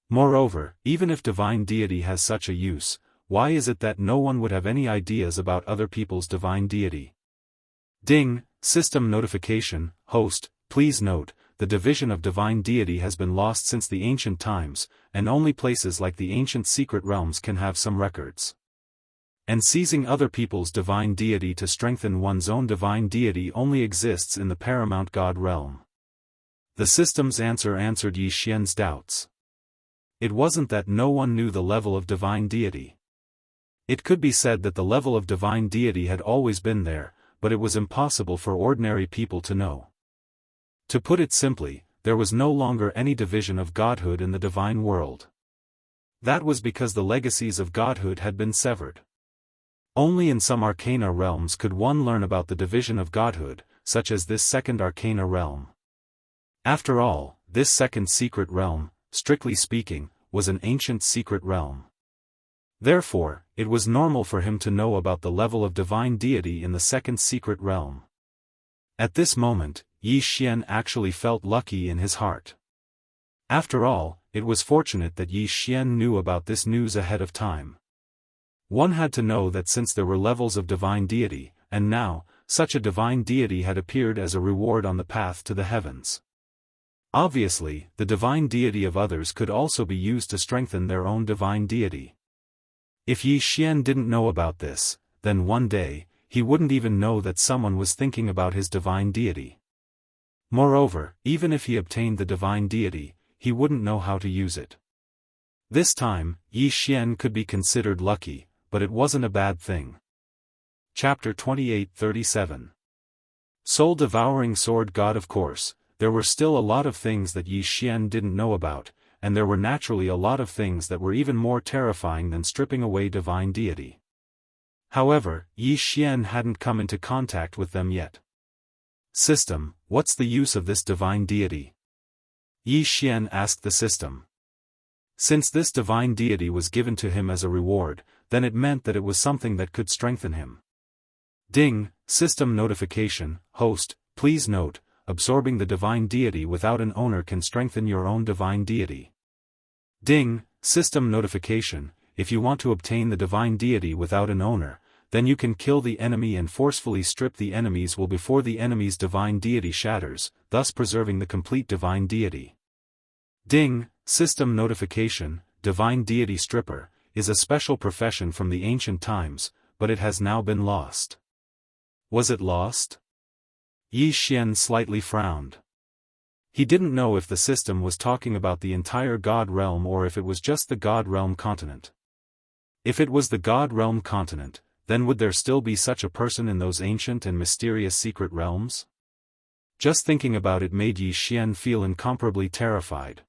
Moreover, even if divine deity has such a use, why is it that no one would have any ideas about other people's divine deity? Ding, system notification, host, please note, the division of divine deity has been lost since the ancient times, and only places like the ancient secret realms can have some records. And seizing other people's divine deity to strengthen one's own divine deity only exists in the paramount god realm. The system's answer answered Yi Xian's doubts. It wasn't that no one knew the level of divine deity. It could be said that the level of divine deity had always been there, but it was impossible for ordinary people to know. To put it simply, there was no longer any division of godhood in the divine world. That was because the legacies of godhood had been severed. Only in some arcana realms could one learn about the division of godhood, such as this second arcana realm. After all, this second secret realm, strictly speaking, was an ancient secret realm. Therefore, it was normal for him to know about the level of divine deity in the second secret realm. At this moment, Yi Xian actually felt lucky in his heart. After all, it was fortunate that Yi Xian knew about this news ahead of time. One had to know that since there were levels of divine deity, and now, such a divine deity had appeared as a reward on the path to the heavens. Obviously, the divine deity of others could also be used to strengthen their own divine deity. If Yi Xian didn't know about this, then one day, he wouldn't even know that someone was thinking about his divine deity. Moreover, even if he obtained the divine deity, he wouldn't know how to use it. This time, Yi Xian could be considered lucky, but it wasn't a bad thing. Chapter 28-37. Soul-devouring sword god. Of course, there were still a lot of things that Yi Xian didn't know about, and there were naturally a lot of things that were even more terrifying than stripping away divine deity. However, Yi Xian hadn't come into contact with them yet. System, what's the use of this divine deity? Yi Xian asked the system. Since this divine deity was given to him as a reward, then it meant that it was something that could strengthen him. Ding, system notification, host, please note, absorbing the divine deity without an owner can strengthen your own divine deity. Ding, system notification, if you want to obtain the divine deity without an owner, then you can kill the enemy and forcefully strip the enemy's will before the enemy's divine deity shatters, thus preserving the complete divine deity. Ding, system notification, divine deity stripper, is a special profession from the ancient times, but it has now been lost. Was it lost? Yi Xian slightly frowned. He didn't know if the system was talking about the entire God realm or if it was just the God realm continent. If it was the God realm continent, then would there still be such a person in those ancient and mysterious secret realms? Just thinking about it made Yi Xian feel incomparably terrified.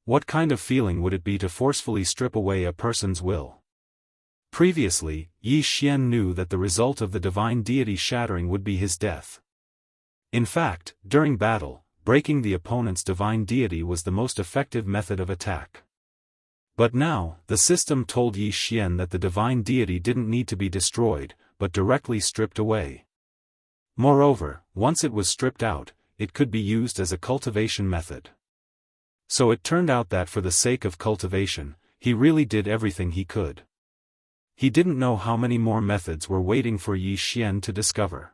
What kind of feeling would it be to forcefully strip away a person's will? Previously, Yi Xian knew that the result of the divine deity shattering would be his death. In fact, during battle, breaking the opponent's divine deity was the most effective method of attack. But now, the system told Yi Xian that the divine deity didn't need to be destroyed, but directly stripped away. Moreover, once it was stripped out, it could be used as a cultivation method. So it turned out that for the sake of cultivation, he really did everything he could. He didn't know how many more methods were waiting for Yi Xian to discover.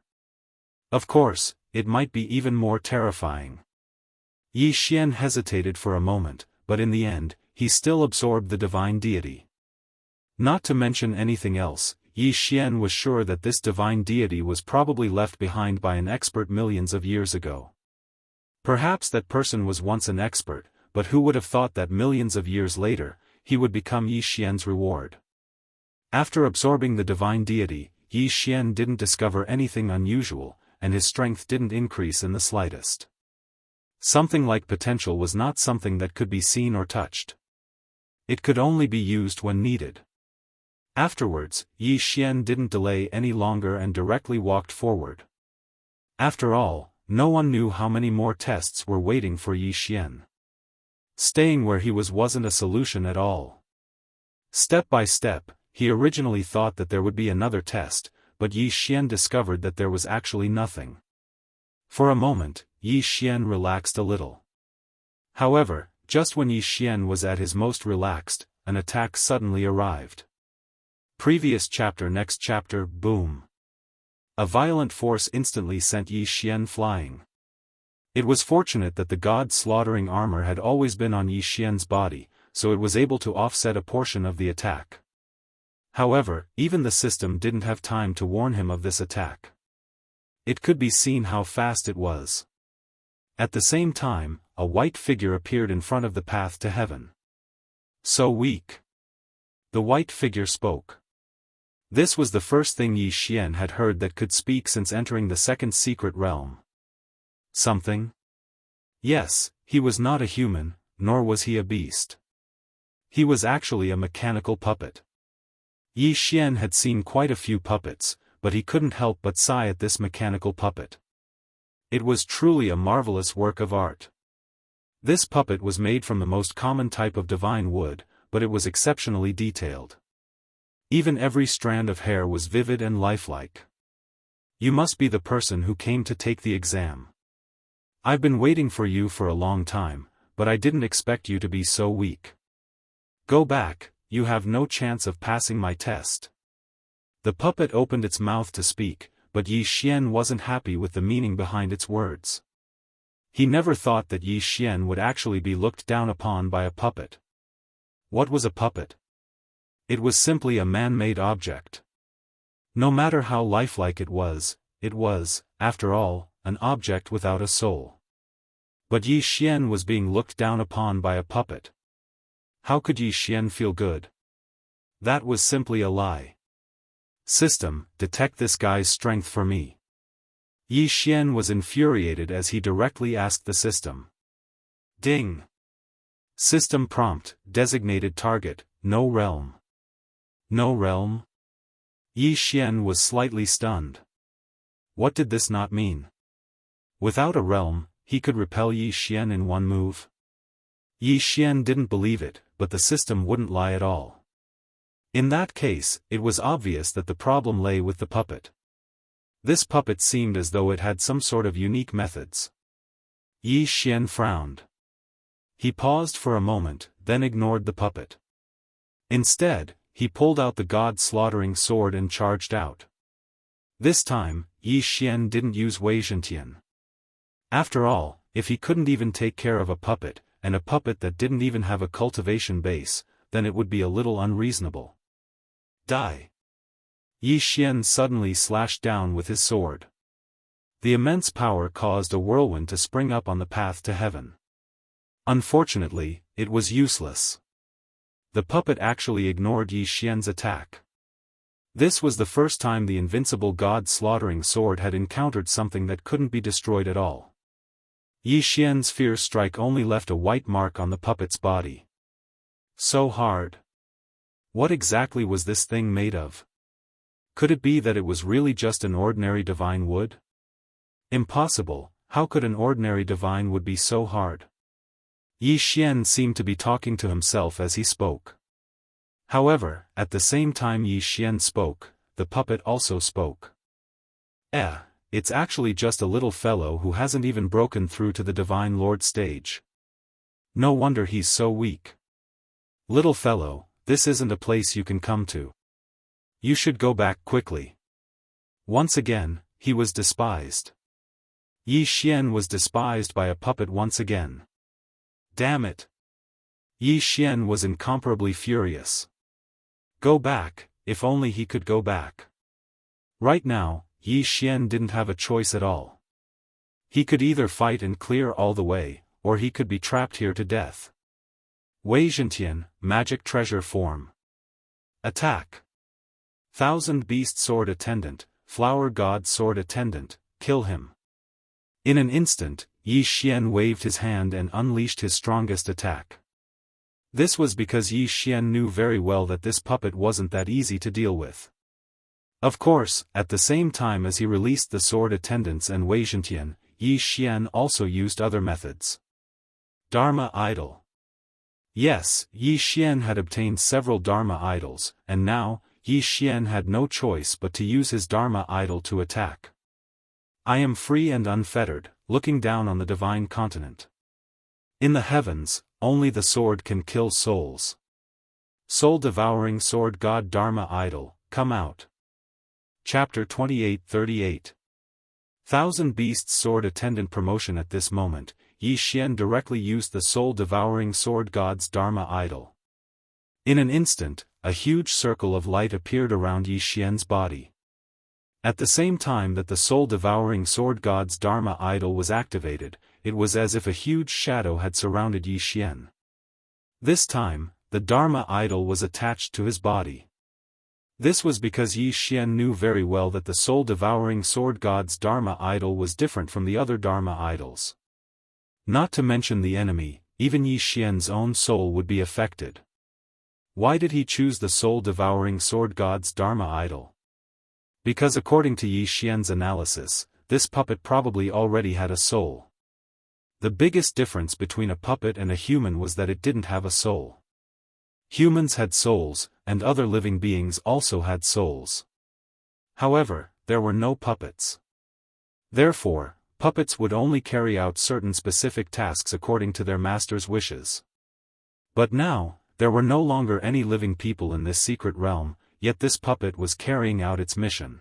Of course, it might be even more terrifying. Yi Xian hesitated for a moment, but in the end, he still absorbed the divine deity. Not to mention anything else, Yi Xian was sure that this divine deity was probably left behind by an expert millions of years ago. Perhaps that person was once an expert, but who would have thought that millions of years later, he would become Yi Xian's reward? After absorbing the divine deity, Yi Xian didn't discover anything unusual, and his strength didn't increase in the slightest. Something like potential was not something that could be seen or touched. It could only be used when needed. Afterwards, Yi Xian didn't delay any longer and directly walked forward. After all, no one knew how many more tests were waiting for Yi Xian. Staying where he was wasn't a solution at all. Step by step, he originally thought that there would be another test, but Yi Xian discovered that there was actually nothing. For a moment, Yi Xian relaxed a little. However, just when Yi Xian was at his most relaxed, an attack suddenly arrived. Previous chapter. Next chapter. Boom. A violent force instantly sent Yi Xian flying. It was fortunate that the god-slaughtering armor had always been on Yi Xian's body, so it was able to offset a portion of the attack. However, even the system didn't have time to warn him of this attack. It could be seen how fast it was. At the same time, a white figure appeared in front of the path to heaven. So weak. The white figure spoke. This was the first thing Yi Xian had heard that could speak since entering the second secret realm. Something? Yes, he was not a human, nor was he a beast. He was actually a mechanical puppet. Yi Xian had seen quite a few puppets, but he couldn't help but sigh at this mechanical puppet. It was truly a marvelous work of art. This puppet was made from the most common type of divine wood, but it was exceptionally detailed. Even every strand of hair was vivid and lifelike. You must be the person who came to take the exam. I've been waiting for you for a long time, but I didn't expect you to be so weak. Go back, you have no chance of passing my test. The puppet opened its mouth to speak, but Yi Xian wasn't happy with the meaning behind its words. He never thought that Yi Xian would actually be looked down upon by a puppet. What was a puppet? It was simply a man-made object. No matter how lifelike it was, after all, an object without a soul. But Yi Xian was being looked down upon by a puppet. How could Yi Xian feel good? That was simply a lie. System, detect this guy's strength for me. Yi Xian was infuriated as he directly asked the system. Ding. System prompt, designated target, no realm. No realm? Yi Xian was slightly stunned. What did this not mean? Without a realm, he could repel Yi Xian in one move? Yi Xian didn't believe it, but the system wouldn't lie at all. In that case, it was obvious that the problem lay with the puppet. This puppet seemed as though it had some sort of unique methods. Yi Xian frowned. He paused for a moment, then ignored the puppet. Instead, he pulled out the god-slaughtering sword and charged out. This time, Yi Xian didn't use Wei Zhentian. After all, if he couldn't even take care of a puppet, and a puppet that didn't even have a cultivation base, then it would be a little unreasonable. Die. Yi Xian suddenly slashed down with his sword. The immense power caused a whirlwind to spring up on the path to heaven. Unfortunately, it was useless. The puppet actually ignored Yi Xian's attack. This was the first time the invincible god-slaughtering sword had encountered something that couldn't be destroyed at all. Yi Xian's fierce strike only left a white mark on the puppet's body. So hard. What exactly was this thing made of? Could it be that it was really just an ordinary divine wood? Impossible, how could an ordinary divine wood be so hard? Yi Xian seemed to be talking to himself as he spoke. However, at the same time Yi Xian spoke, the puppet also spoke. It's actually just a little fellow who hasn't even broken through to the Divine Lord stage. No wonder he's so weak. Little fellow, this isn't a place you can come to. You should go back quickly. Once again, he was despised. Yi Xian was despised by a puppet once again. Damn it! Yi Xian was incomparably furious. Go back, if only he could go back. Right now, Yi Xian didn't have a choice at all. He could either fight and clear all the way, or he could be trapped here to death. Wei Zhentian, magic treasure form. Attack. Thousand Beast Sword Attendant, Flower God Sword Attendant, kill him. In an instant, Yi Xian waved his hand and unleashed his strongest attack. This was because Yi Xian knew very well that this puppet wasn't that easy to deal with. Of course, at the same time as he released the sword attendants and Wei Zhentian, Yi Xian also used other methods. Dharma Idol. Yes, Yi Xian had obtained several Dharma idols, and now, Yi Xian had no choice but to use his Dharma idol to attack. I am free and unfettered, looking down on the divine continent. In the heavens, only the sword can kill souls. Soul-devouring sword god Dharma idol, come out. Chapter 28-38. Thousand Beasts Sword Attendant promotion. At this moment, Yi Xian directly used the soul-devouring sword god's Dharma idol. In an instant, a huge circle of light appeared around Yi Xian's body. At the same time that the soul-devouring sword god's Dharma idol was activated, it was as if a huge shadow had surrounded Yi Xian. This time, the Dharma idol was attached to his body. This was because Yi Xian knew very well that the soul-devouring sword god's Dharma idol was different from the other Dharma idols. Not to mention the enemy, even Yi Xian's own soul would be affected. Why did he choose the soul-devouring sword god's Dharma idol? Because according to Yi Xian's analysis, this puppet probably already had a soul. The biggest difference between a puppet and a human was that it didn't have a soul. Humans had souls, and other living beings also had souls. However, there were no puppets. Therefore, puppets would only carry out certain specific tasks according to their master's wishes. But now, There were no longer any living people in this secret realm, yet this puppet was carrying out its mission.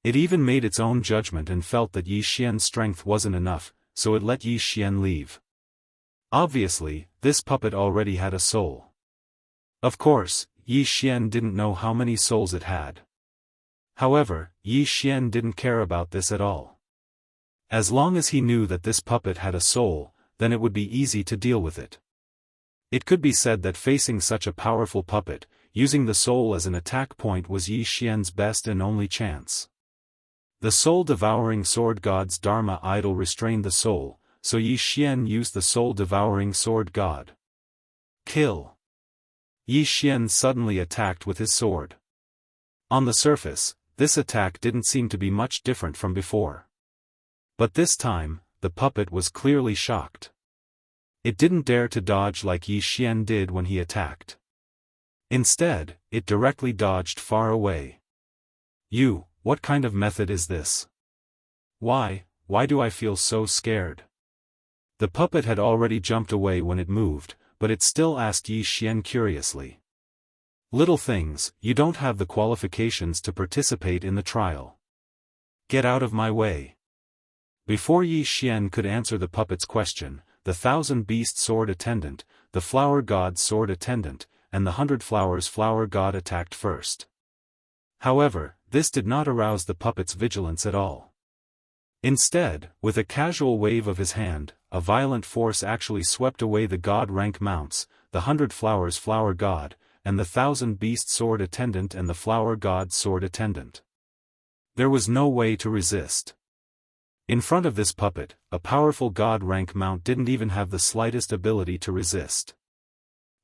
It even made its own judgment and felt that Yi Xian's strength wasn't enough, so it let Yi Xian leave. Obviously, this puppet already had a soul. Of course, Yi Xian didn't know how many souls it had. However, Yi Xian didn't care about this at all. As long as he knew that this puppet had a soul, then it would be easy to deal with it. It could be said that facing such a powerful puppet, using the soul as an attack point was Yi Xian's best and only chance. The soul-devouring sword god's Dharma idol restrained the soul, so Yi Xian used the soul-devouring sword god. Kill! Yi Xian suddenly attacked with his sword. On the surface, this attack didn't seem to be much different from before. But this time, the puppet was clearly shocked. It didn't dare to dodge like Yi Xian did when he attacked. Instead, it directly dodged far away. What kind of method is this? Why do I feel so scared? The puppet had already jumped away when it moved, but it still asked Yi Xian curiously. Little things, you don't have the qualifications to participate in the trial. Get out of my way. Before Yi Xian could answer the puppet's question, the thousand-beast sword attendant, the flower god's sword attendant, and the 100 flowers flower god attacked first. However, this did not arouse the puppet's vigilance at all. Instead, with a casual wave of his hand, a violent force actually swept away the god rank mounts, the 100 flowers flower god, and the 1000-beast sword attendant and the flower god's sword attendant. There was no way to resist. In front of this puppet, a powerful god rank mount didn't even have the slightest ability to resist.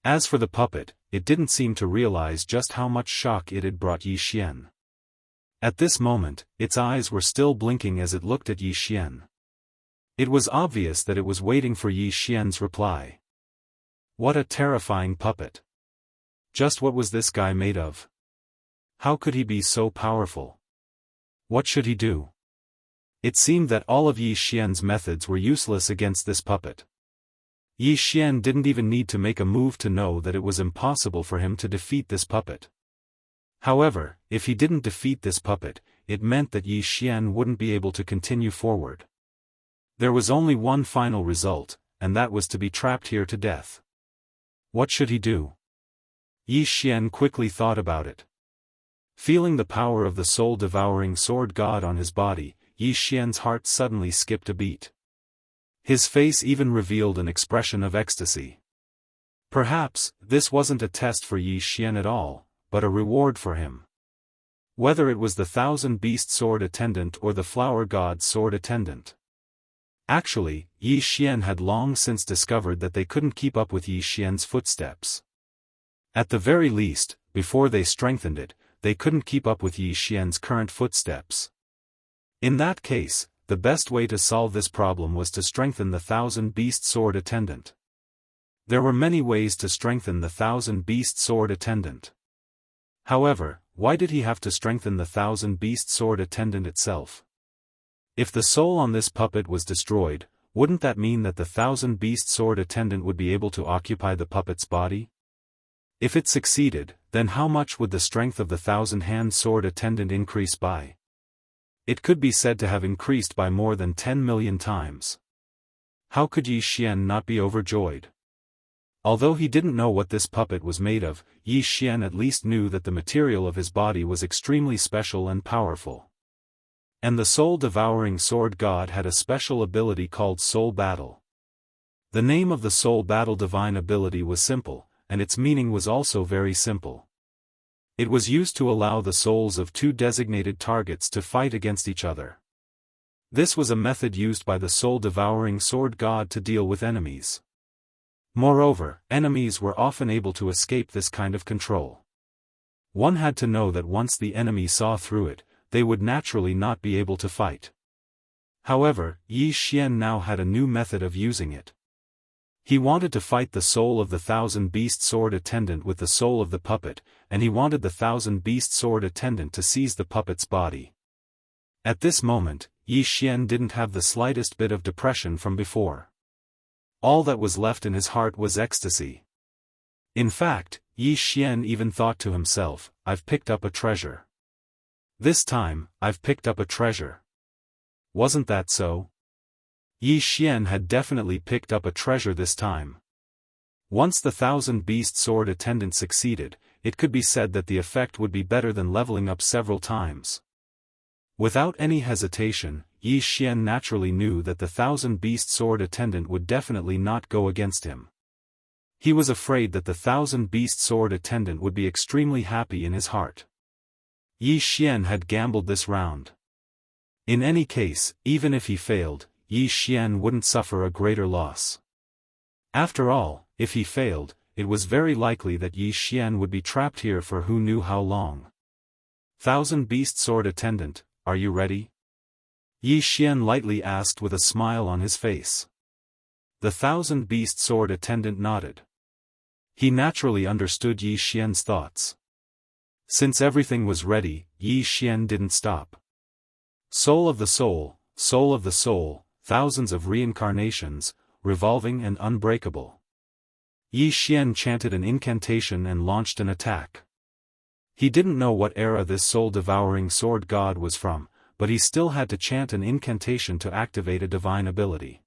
As for the puppet, it didn't seem to realize just how much shock it had brought Yi Xian. At this moment, its eyes were still blinking as it looked at Yi Xian. It was obvious that it was waiting for Yi Xian's reply. What a terrifying puppet. Just what was this guy made of? How could he be so powerful? What should he do? It seemed that all of Yi Xian's methods were useless against this puppet. Yi Xian didn't even need to make a move to know that it was impossible for him to defeat this puppet. However, if he didn't defeat this puppet, it meant that Yi Xian wouldn't be able to continue forward. There was only one final result, and that was to be trapped here to death. What should he do? Yi Xian quickly thought about it. Feeling the power of the soul-devouring sword god on his body, Yi Xian's heart suddenly skipped a beat. His face even revealed an expression of ecstasy. Perhaps, this wasn't a test for Yi Xian at all, but a reward for him. Whether it was the 1000-beast sword attendant or the flower god's sword attendant. Actually, Yi Xian had long since discovered that they couldn't keep up with Yi Xian's footsteps. At the very least, before they strengthened it, they couldn't keep up with Yi Xian's current footsteps. In that case, the best way to solve this problem was to strengthen the 1000-beast sword attendant. There were many ways to strengthen the 1000-beast sword attendant. However, why did he have to strengthen the 1000-beast sword attendant itself? If the soul on this puppet was destroyed, wouldn't that mean that the 1000-beast sword attendant would be able to occupy the puppet's body? If it succeeded, then how much would the strength of the 1000-hand sword attendant increase by? It could be said to have increased by more than 10 million times. How could Yi Xian not be overjoyed? Although he didn't know what this puppet was made of, Yi Xian at least knew that the material of his body was extremely special and powerful. And the soul-devouring sword god had a special ability called Soul Battle. The name of the Soul Battle divine ability was simple, and its meaning was also very simple. It was used to allow the souls of two designated targets to fight against each other. This was a method used by the soul-devouring sword god to deal with enemies. Moreover, enemies were often able to escape this kind of control. One had to know that once the enemy saw through it, they would naturally not be able to fight. However, Yi Xian now had a new method of using it. He wanted to fight the soul of the 1000-beast sword attendant with the soul of the puppet, and he wanted the 1000-beast sword attendant to seize the puppet's body. At this moment, Yi Xian didn't have the slightest bit of depression from before. All that was left in his heart was ecstasy. In fact, Yi Xian even thought to himself, I've picked up a treasure. This time, I've picked up a treasure. Wasn't that so? Yi Xian had definitely picked up a treasure this time. Once the 1,000-beast sword attendant succeeded, it could be said that the effect would be better than leveling up several times. Without any hesitation, Yi Xian naturally knew that the 1,000-beast sword attendant would definitely not go against him. He was afraid that the 1,000-beast sword attendant would be extremely happy in his heart. Yi Xian had gambled this round. In any case, even if he failed, Yi Xian wouldn't suffer a greater loss. After all, if he failed, it was very likely that Yi Xian would be trapped here for who knew how long. 1,000-beast sword attendant, are you ready? Yi Xian lightly asked with a smile on his face. The 1,000-beast sword attendant nodded. He naturally understood Yi Xian's thoughts. Since everything was ready, Yi Xian didn't stop. Soul of the soul, thousands of reincarnations, revolving and unbreakable. Yi Xian chanted an incantation and launched an attack. He didn't know what era this soul-devouring sword god was from, but he still had to chant an incantation to activate a divine ability.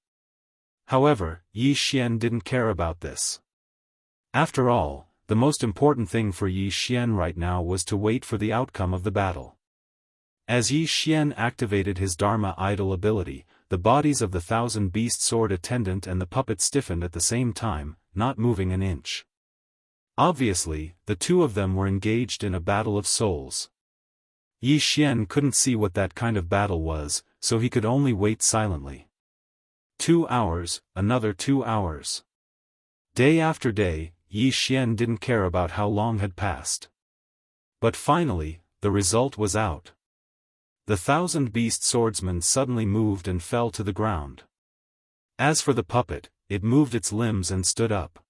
However, Yi Xian didn't care about this. After all, the most important thing for Yi Xian right now was to wait for the outcome of the battle. As Yi Xian activated his Dharma idol ability, the bodies of the 1,000-beast sword attendant and the puppet stiffened at the same time, not moving an inch. Obviously, the two of them were engaged in a battle of souls. Yi Xian couldn't see what that kind of battle was, so he could only wait silently. 2 hours, another 2 hours. Day after day, Yi Xian didn't care about how long had passed. But finally, the result was out. The 1,000-beast swordsman suddenly moved and fell to the ground. As for the puppet, it moved its limbs and stood up.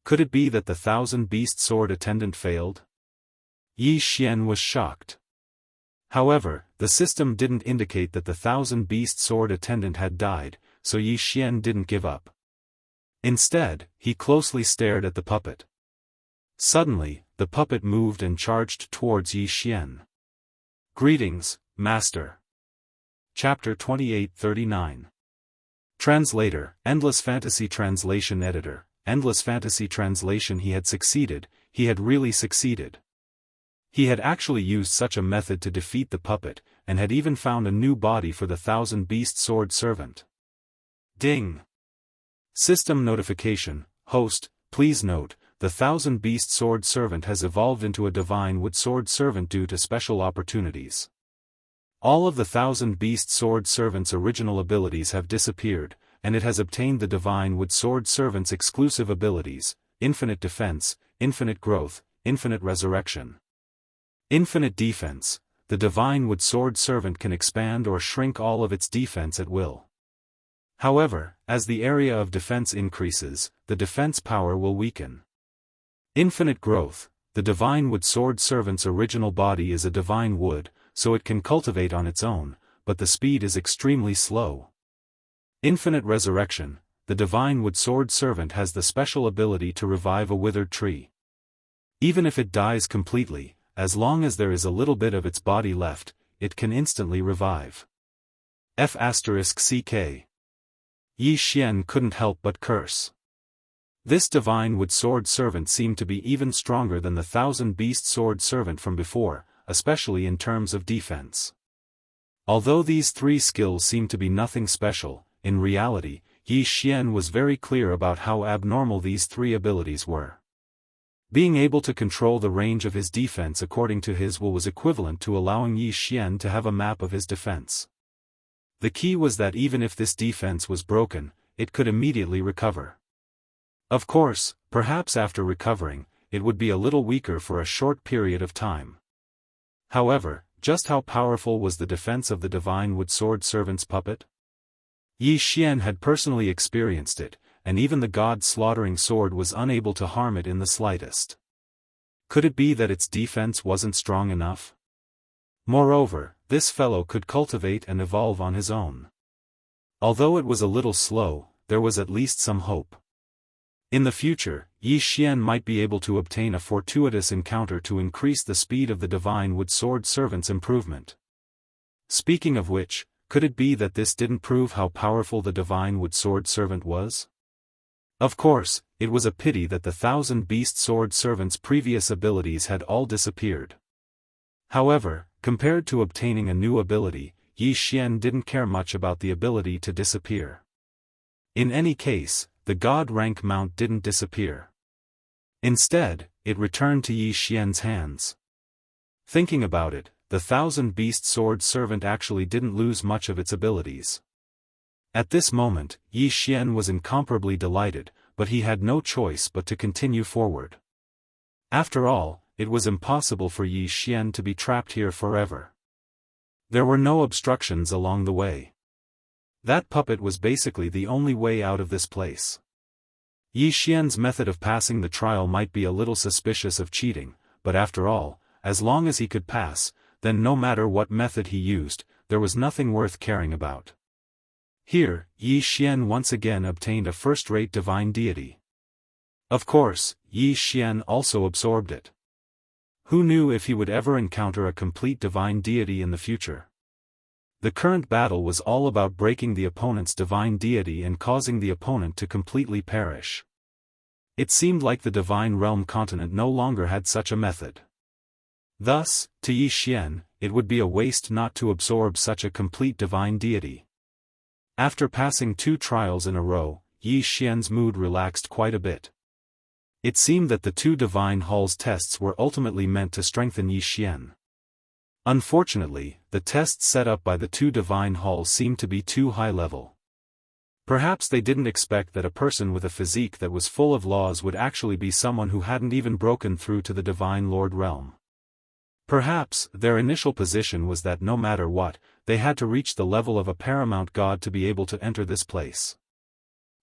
Could it be that the 1,000-beast sword attendant failed? Yi Xian was shocked. However, the system didn't indicate that the 1,000-beast sword attendant had died, so Yi Xian didn't give up. Instead, he closely stared at the puppet. Suddenly, the puppet moved and charged towards Yi Xian. Greetings, Master. Chapter 2839. Translator, Endless Fantasy Translation Editor, Endless Fantasy Translation. He had succeeded, he had really succeeded. He had actually used such a method to defeat the puppet, and had even found a new body for the 1,000-beast sword servant. Ding! System notification, host, please note, the 1,000-beast sword servant has evolved into a divine wood sword servant due to special opportunities. All of the 1,000-beast sword servant's original abilities have disappeared, and it has obtained the divine wood sword servant's exclusive abilities, infinite defense, infinite growth, infinite resurrection. Infinite defense. The divine wood sword servant can expand or shrink all of its defense at will. However, as the area of defense increases, the defense power will weaken. Infinite growth. The divine wood sword servant's original body is a divine wood, so it can cultivate on its own, but the speed is extremely slow. Infinite resurrection. The divine wood sword servant has the special ability to revive a withered tree. Even if it dies completely, as long as there is a little bit of its body left, it can instantly revive. F***ck. Yi Xian couldn't help but curse. This divine wood sword servant seemed to be even stronger than the 1,000-beast sword servant from before, especially in terms of defense. Although these three skills seemed to be nothing special, in reality, Yi Xian was very clear about how abnormal these three abilities were. Being able to control the range of his defense according to his will was equivalent to allowing Yi Xian to have a map of his defense. The key was that even if this defense was broken, it could immediately recover. Of course, perhaps after recovering, it would be a little weaker for a short period of time. However, just how powerful was the defense of the divine wood sword servant's puppet? Yi Xian had personally experienced it, and even the god-slaughtering sword was unable to harm it in the slightest. Could it be that its defense wasn't strong enough? Moreover, this fellow could cultivate and evolve on his own. Although it was a little slow, there was at least some hope. In the future, Yi Xian might be able to obtain a fortuitous encounter to increase the speed of the divine wood sword servant's improvement. Speaking of which, could it be that this didn't prove how powerful the divine wood sword servant was? Of course, it was a pity that the 1,000-beast sword servant's previous abilities had all disappeared. However, compared to obtaining a new ability, Yi Xian didn't care much about the ability to disappear. In any case, the god rank mount didn't disappear. Instead, it returned to Yi Xian's hands. Thinking about it, the 1,000-beast sword servant actually didn't lose much of its abilities. At this moment, Yi Xian was incomparably delighted, but he had no choice but to continue forward. After all, it was impossible for Yi Xian to be trapped here forever. There were no obstructions along the way. That puppet was basically the only way out of this place. Yi Xian's method of passing the trial might be a little suspicious of cheating, but after all, as long as he could pass, then no matter what method he used, there was nothing worth caring about. Here, Yi Xian once again obtained a first-rate divine deity. Of course, Yi Xian also absorbed it. Who knew if he would ever encounter a complete divine deity in the future? The current battle was all about breaking the opponent's divine deity and causing the opponent to completely perish. It seemed like the divine realm continent no longer had such a method. Thus, to Yi Xian, it would be a waste not to absorb such a complete divine deity. After passing 2 trials in a row, Yi Xian's mood relaxed quite a bit. It seemed that the 2 divine halls tests were ultimately meant to strengthen Yi Xian. Unfortunately, the tests set up by the 2 divine halls seemed to be too high level. Perhaps they didn't expect that a person with a physique that was full of laws would actually be someone who hadn't even broken through to the divine lord realm. Perhaps their initial position was that no matter what, they had to reach the level of a paramount god to be able to enter this place.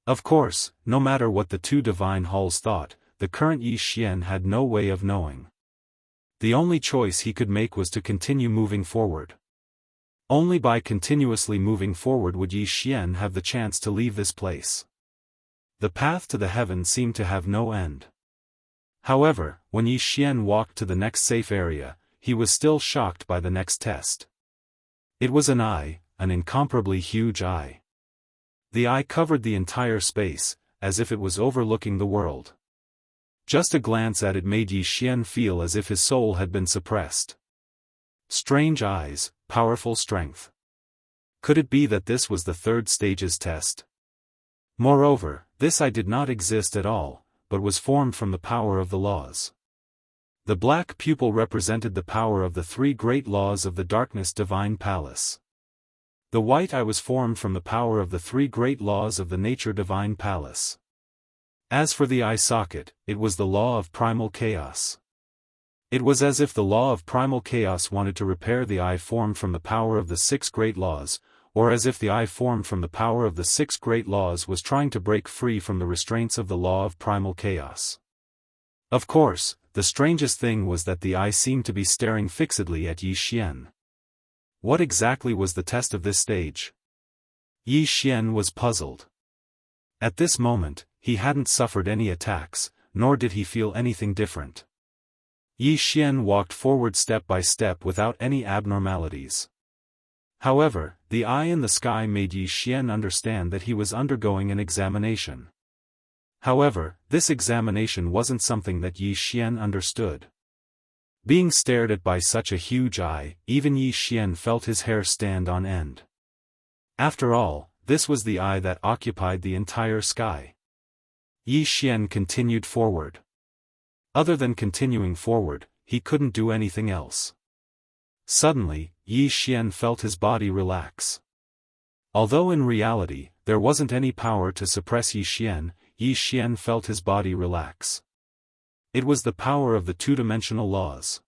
Of course, no matter what the 2 divine halls thought, the current Yi Xian had no way of knowing. The only choice he could make was to continue moving forward. Only by continuously moving forward would Yi Xian have the chance to leave this place. The path to the heavens seemed to have no end. However, when Yi Xian walked to the next safe area, he was still shocked by the next test. It was an eye, an incomparably huge eye. The eye covered the entire space, as if it was overlooking the world. Just a glance at it made Yi Xian feel as if his soul had been suppressed. Strange eyes, powerful strength. Could it be that this was the 3rd stage's test? Moreover, this eye did not exist at all, but was formed from the power of the laws. The black pupil represented the power of the 3 great laws of the darkness divine palace. The white eye was formed from the power of the 3 great laws of the nature divine palace. As for the eye socket, it was the law of primal chaos. It was as if the law of primal chaos wanted to repair the eye formed from the power of the 6 great laws, or as if the eye formed from the power of the 6 great laws was trying to break free from the restraints of the law of primal chaos. Of course, the strangest thing was that the eye seemed to be staring fixedly at Yi Xian. What exactly was the test of this stage? Yi Xian was puzzled. At this moment, he hadn't suffered any attacks, nor did he feel anything different. Yi Xian walked forward step by step without any abnormalities. However, the eye in the sky made Yi Xian understand that he was undergoing an examination. However, this examination wasn't something that Yi Xian understood. Being stared at by such a huge eye, even Yi Xian felt his hair stand on end. After all, this was the eye that occupied the entire sky. Yi Xian continued forward. Other than continuing forward, he couldn't do anything else. Suddenly, Yi Xian felt his body relax. Although in reality, there wasn't any power to suppress Yi Xian felt his body relax. It was the power of the 2-dimensional laws.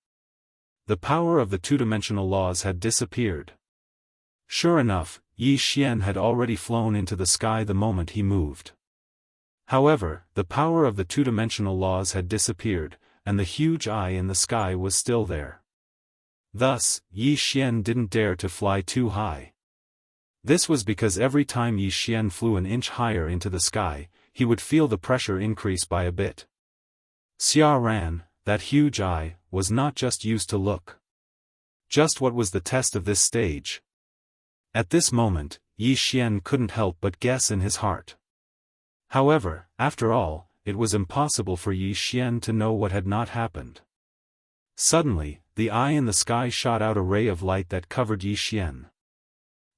The power of the 2-dimensional laws had disappeared. Sure enough, Yi Xian had already flown into the sky the moment he moved. However, the power of the 2-dimensional laws had disappeared, and the huge eye in the sky was still there. Thus, Yi Xian didn't dare to fly too high. This was because every time Yi Xian flew an inch higher into the sky, he would feel the pressure increase by a bit. Xia ran, that huge eye, was not just used to look. Just what was the test of this stage? At this moment, Yi Xian couldn't help but guess in his heart. However, after all, it was impossible for Yi Xian to know what had not happened. Suddenly, the eye in the sky shot out a ray of light that covered Yi Xian.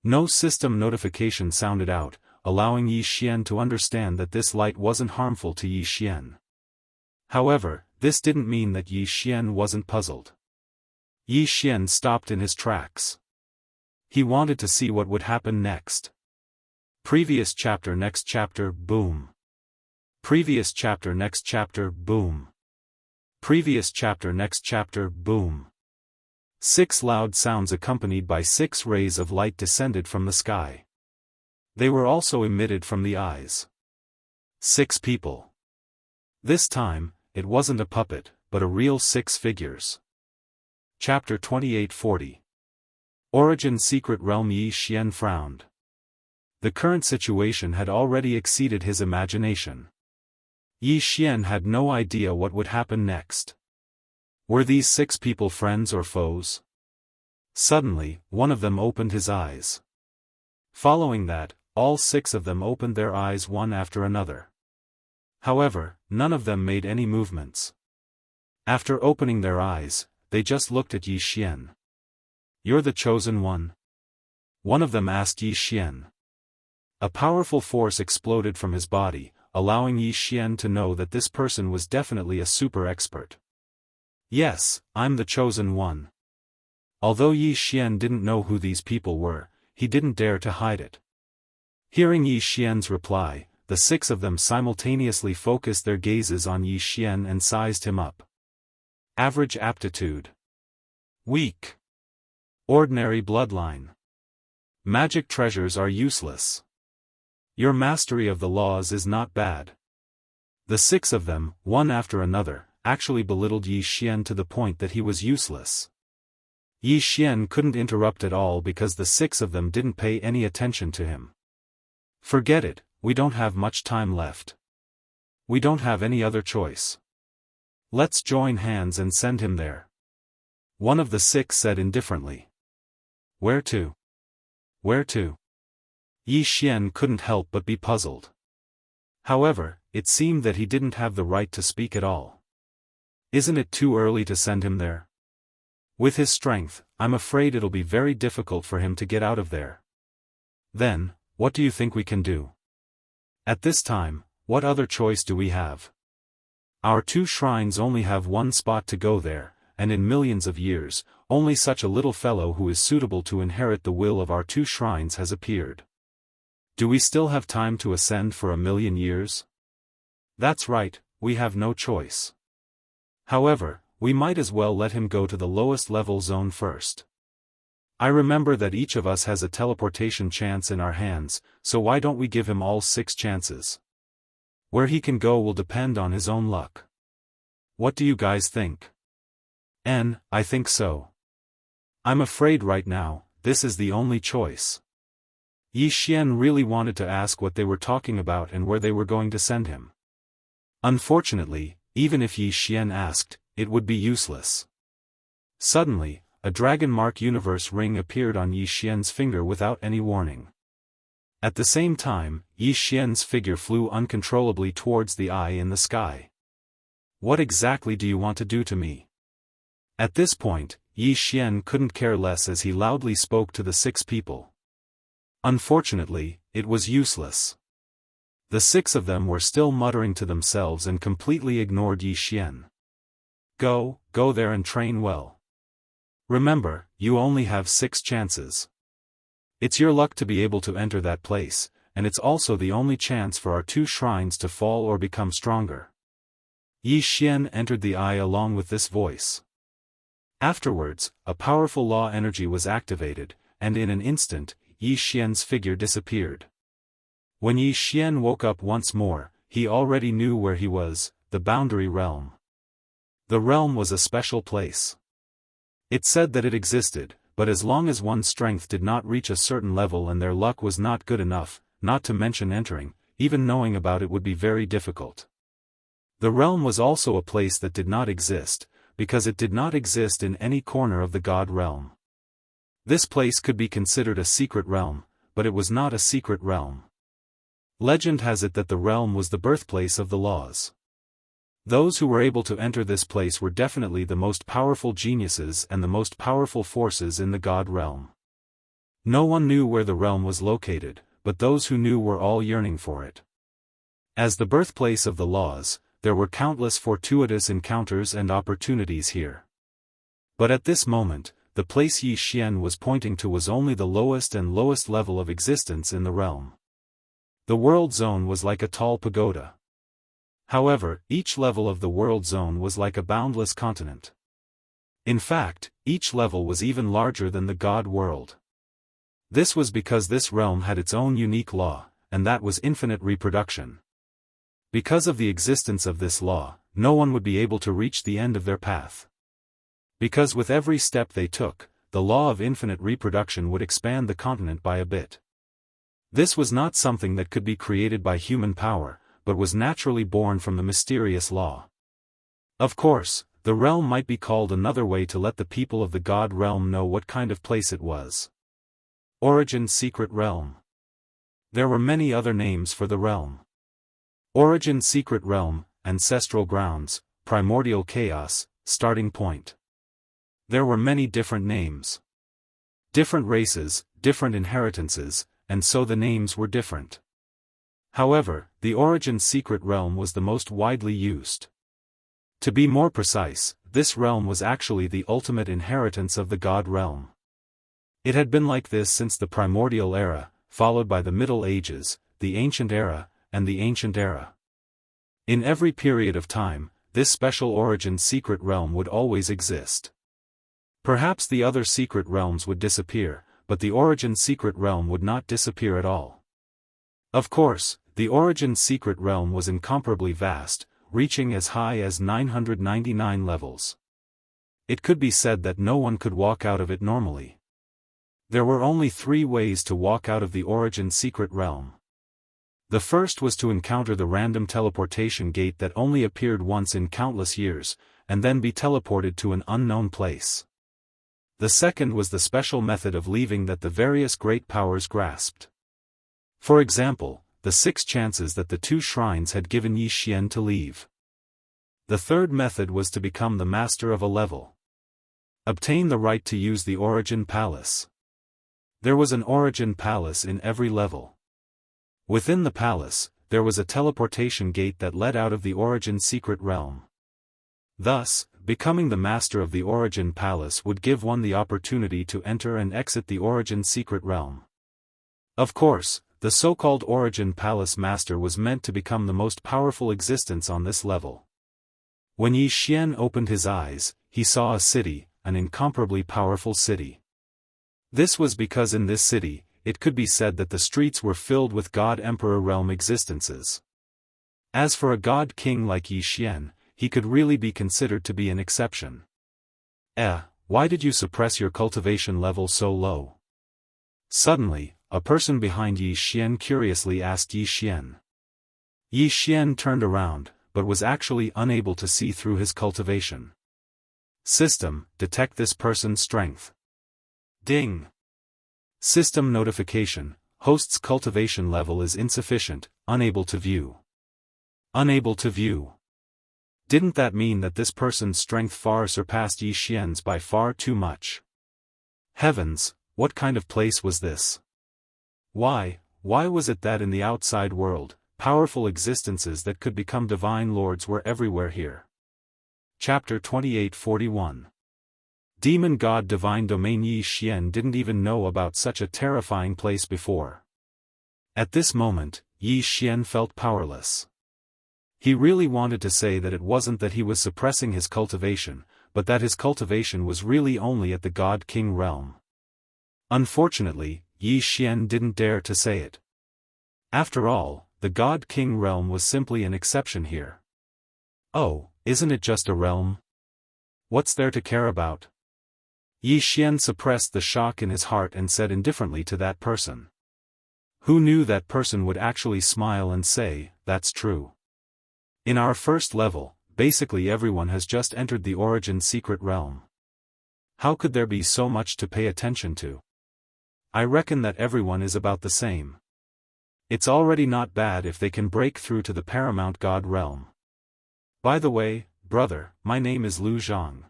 No system notification sounded out, allowing Yi Xian to understand that this light wasn't harmful to Yi Xian. However, this didn't mean that Yi Xian wasn't puzzled. Yi Xian stopped in his tracks. He wanted to see what would happen next. Previous chapter, next chapter, boom. Previous chapter, next chapter, boom. Previous chapter, next chapter, boom. 6 loud sounds accompanied by 6 rays of light descended from the sky. They were also emitted from the eyes. 6 people. This time, it wasn't a puppet, but a real 6 figures. Chapter 2840. Origin Secret Realm. Yi Xian frowned. The current situation had already exceeded his imagination. Yi Xian had no idea what would happen next. Were these 6 people friends or foes? Suddenly, one of them opened his eyes. Following that, all 6 of them opened their eyes one after another. However, none of them made any movements. After opening their eyes, they just looked at Yi Xian. "You're the chosen one?" one of them asked Yi Xian. A powerful force exploded from his body, allowing Yi Xian to know that this person was definitely a super expert. "Yes, I'm the chosen one." Although Yi Xian didn't know who these people were, he didn't dare to hide it. Hearing Yi Xian's reply, the 6 of them simultaneously focused their gazes on Yi Xian and sized him up. Average aptitude. Weak. Ordinary bloodline. Magic treasures are useless. Your mastery of the laws is not bad. The 6 of them, one after another, actually belittled Yi Xian to the point that he was useless. Yi Xian couldn't interrupt at all because the 6 of them didn't pay any attention to him. "Forget it, we don't have much time left. We don't have any other choice. Let's join hands and send him there," one of the 6 said indifferently. "Where to? Where to?" Yi Xian couldn't help but be puzzled. However, it seemed that he didn't have the right to speak at all. "Isn't it too early to send him there? With his strength, I'm afraid it'll be very difficult for him to get out of there." "Then, what do you think we can do? At this time, what other choice do we have? Our 2 shrines only have one spot to go there, and in millions of years, only such a little fellow who is suitable to inherit the will of our 2 shrines has appeared. Do we still have time to ascend for 1,000,000 years? That's right, we have no choice. However, we might as well let him go to the lowest level zone first. I remember that each of us has a teleportation chance in our hands, so why don't we give him all 6 chances? Where he can go will depend on his own luck. What do you guys think?" I think so. I'm afraid right now, this is the only choice." Yi Xian really wanted to ask what they were talking about and where they were going to send him. Unfortunately, even if Yi Xian asked, it would be useless. Suddenly, a dragon mark universe ring appeared on Yi Xian's finger without any warning. At the same time, Yi Xian's figure flew uncontrollably towards the eye in the sky. "What exactly do you want to do to me?" At this point, Yi Xian couldn't care less as he loudly spoke to the 6 people. Unfortunately, it was useless. The 6 of them were still muttering to themselves and completely ignored Yi Xian. Go there and train well. Remember, you only have 6 chances. It's your luck to be able to enter that place, and it's also the only chance for our 2 shrines to fall or become stronger." Yi Xian entered the eye along with this voice. Afterwards, a powerful law energy was activated, and in an instant, Yi Xian's figure disappeared. When Yi Xian woke up once more, he already knew where he was, the boundary realm. The realm was a special place. It said that it existed, but as long as one's strength did not reach a certain level and their luck was not good enough, not to mention entering, even knowing about it would be very difficult. The realm was also a place that did not exist, because it did not exist in any corner of the God realm. This place could be considered a secret realm, but it was not a secret realm. Legend has it that the realm was the birthplace of the laws. Those who were able to enter this place were definitely the most powerful geniuses and the most powerful forces in the God realm. No one knew where the realm was located, but those who knew were all yearning for it. As the birthplace of the laws, there were countless fortuitous encounters and opportunities here. But at this moment, the place Yi Xian was pointing to was only the lowest and lowest level of existence in the realm. The world zone was like a tall pagoda. However, each level of the world zone was like a boundless continent. In fact, each level was even larger than the God world. This was because this realm had its own unique law, and that was infinite reproduction. Because of the existence of this law, no one would be able to reach the end of their path. Because with every step they took, the law of infinite reproduction would expand the continent by a bit. This was not something that could be created by human power, but was naturally born from the mysterious law. Of course, the realm might be called another way to let the people of the God realm know what kind of place it was. Origin Secret Realm. There were many other names for the realm. Origin Secret Realm, Ancestral Grounds, Primordial Chaos, Starting Point. There were many different names. Different races, different inheritances, and so the names were different. However, the Origin Secret Realm was the most widely used. To be more precise, this realm was actually the ultimate inheritance of the God realm. It had been like this since the Primordial Era, followed by the Middle Ages, the Ancient Era, and the Ancient Era. In every period of time, this special Origin Secret Realm would always exist. Perhaps the other secret realms would disappear, but the Origin Secret Realm would not disappear at all. Of course, the Origin Secret Realm was incomparably vast, reaching as high as 999 levels. It could be said that no one could walk out of it normally. There were only 3 ways to walk out of the Origin Secret Realm. The first was to encounter the random teleportation gate that only appeared once in countless years, and then be teleported to an unknown place. The second was the special method of leaving that the various great powers grasped. For example, the 6 chances that the 2 shrines had given Yi Xian to leave. The third method was to become the master of a level. Obtain the right to use the Origin Palace. There was an Origin Palace in every level. Within the palace, there was a teleportation gate that led out of the Origin Secret Realm. Thus, becoming the master of the Origin Palace would give one the opportunity to enter and exit the Origin Secret Realm. Of course, the so-called Origin Palace Master was meant to become the most powerful existence on this level. When Yi Xian opened his eyes, he saw a city, an incomparably powerful city. This was because in this city, it could be said that the streets were filled with God Emperor realm existences. As for a God King like Yi Xian, he could really be considered to be an exception. Why did you suppress your cultivation level so low? Suddenly, a person behind Yi Xian curiously asked Yi Xian. Yi Xian turned around, but was actually unable to see through his cultivation. System, detect this person's strength. Ding. System notification, host's cultivation level is insufficient, unable to view. Unable to view. Didn't that mean that this person's strength far surpassed Yi Xian's by far too much? Heavens, what kind of place was this? Why was it that in the outside world, powerful existences that could become divine lords were everywhere here? Chapter 2841. Demon God Divine Domain. Yi Xian didn't even know about such a terrifying place before. At this moment, Yi Xian felt powerless. He really wanted to say that it wasn't that he was suppressing his cultivation, but that his cultivation was really only at the God King realm. Unfortunately, Yi Xian didn't dare to say it. After all, the God King realm was simply an exception here. Oh, isn't it just a realm? What's there to care about? Yi Xian suppressed the shock in his heart and said indifferently to that person. Who knew that person would actually smile and say, "That's true." In our first level, basically everyone has just entered the origin secret realm. How could there be so much to pay attention to? I reckon that everyone is about the same. It's already not bad if they can break through to the paramount god realm. By the way, brother, my name is Lu Zhang.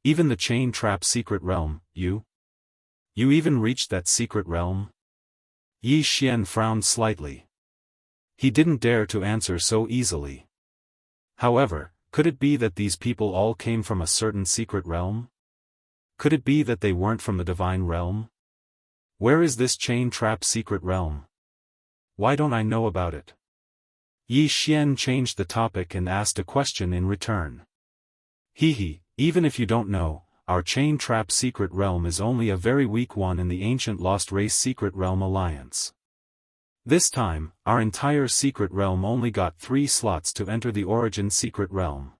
Even the chain trap secret realm, you even reached that secret realm? Yi Xian frowned slightly. He didn't dare to answer so easily. However, could it be that these people all came from a certain secret realm? Could it be that they weren't from the divine realm? Where is this chain trap secret realm? Why don't I know about it? Yi Xian changed the topic and asked a question in return. Even if you don't know, our chain trap secret realm is only a very weak one in the ancient lost race secret realm alliance. This time, our entire secret realm only got 3 slots to enter the origin secret realm.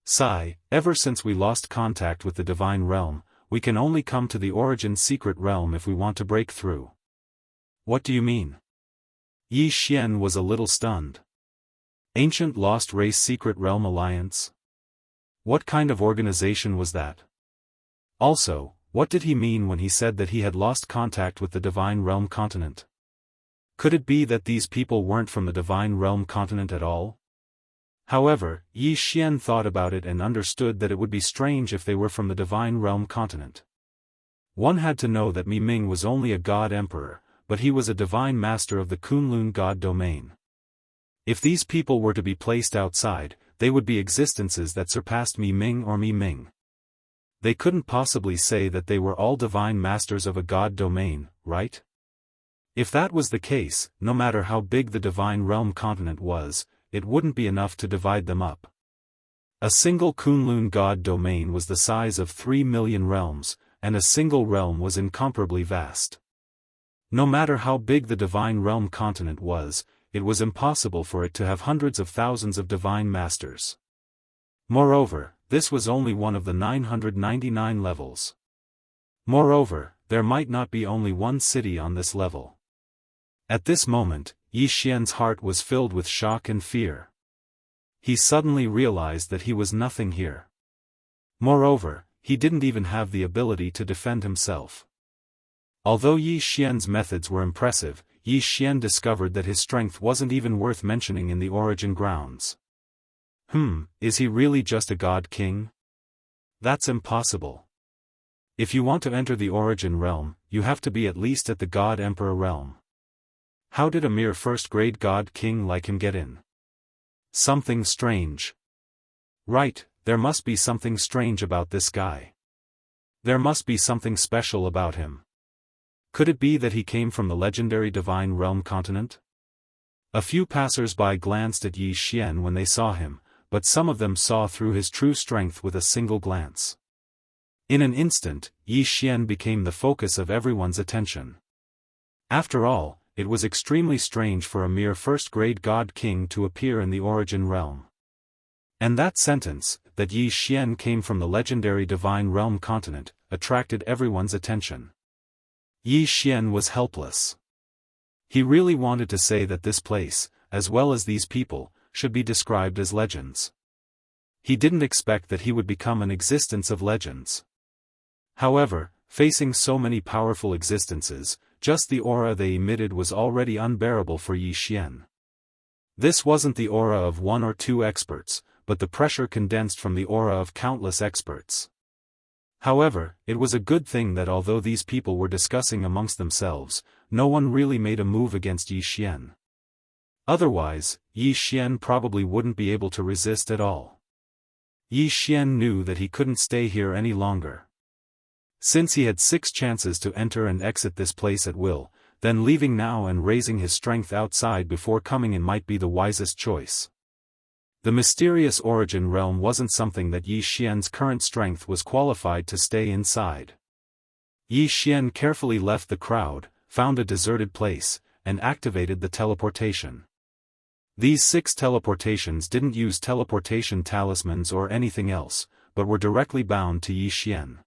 Sigh, ever since we lost contact with the divine realm, we can only come to the origin secret realm if we want to break through. What do you mean? Yi Xian was a little stunned. Ancient lost race secret realm alliance? What kind of organization was that? Also, what did he mean when he said that he had lost contact with the divine realm continent? Could it be that these people weren't from the divine realm continent at all? However, Yi Xian thought about it and understood that it would be strange if they were from the divine realm continent. One had to know that Mi Ming was only a god emperor, but he was a divine master of the Kunlun god domain. If these people were to be placed outside, they would be existences that surpassed Mi Ming or Mi Ming. They couldn't possibly say that they were all divine masters of a god domain, right? If that was the case, no matter how big the divine realm continent was, it wouldn't be enough to divide them up. A single Kunlun god domain was the size of 3 million realms, and a single realm was incomparably vast. No matter how big the divine realm continent was, it was impossible for it to have hundreds of thousands of divine masters. Moreover, this was only one of the 999 levels. Moreover, there might not be only one city on this level. At this moment, Yi Xian's heart was filled with shock and fear. He suddenly realized that he was nothing here. Moreover, he didn't even have the ability to defend himself. Although Yi Xian's methods were impressive, Yi Xian discovered that his strength wasn't even worth mentioning in the origin grounds. Is he really just a god king? That's impossible. If you want to enter the origin realm, you have to be at least at the god emperor realm. How did a mere first-grade god king like him get in? Something strange. Right, there must be something strange about this guy. There must be something special about him. Could it be that he came from the legendary divine realm continent? A few passers-by glanced at Yi Xian when they saw him, but some of them saw through his true strength with a single glance. In an instant, Yi Xian became the focus of everyone's attention. After all, it was extremely strange for a mere first-grade god king to appear in the origin realm. And that sentence, that Yi Xian came from the legendary divine realm continent, attracted everyone's attention. Yi Xian was helpless. He really wanted to say that this place, as well as these people, should be described as legends. He didn't expect that he would become an existence of legends. However, facing so many powerful existences, just the aura they emitted was already unbearable for Yi Xian. This wasn't the aura of 1 or 2 experts, but the pressure condensed from the aura of countless experts. However, it was a good thing that although these people were discussing amongst themselves, no one really made a move against Yi Xian. Otherwise, Yi Xian probably wouldn't be able to resist at all. Yi Xian knew that he couldn't stay here any longer. Since he had 6 chances to enter and exit this place at will, then leaving now and raising his strength outside before coming in might be the wisest choice. The mysterious origin realm wasn't something that Yi Xian's current strength was qualified to stay inside. Yi Xian carefully left the crowd, found a deserted place, and activated the teleportation. These 6 teleportations didn't use teleportation talismans or anything else, but were directly bound to Yi Xian.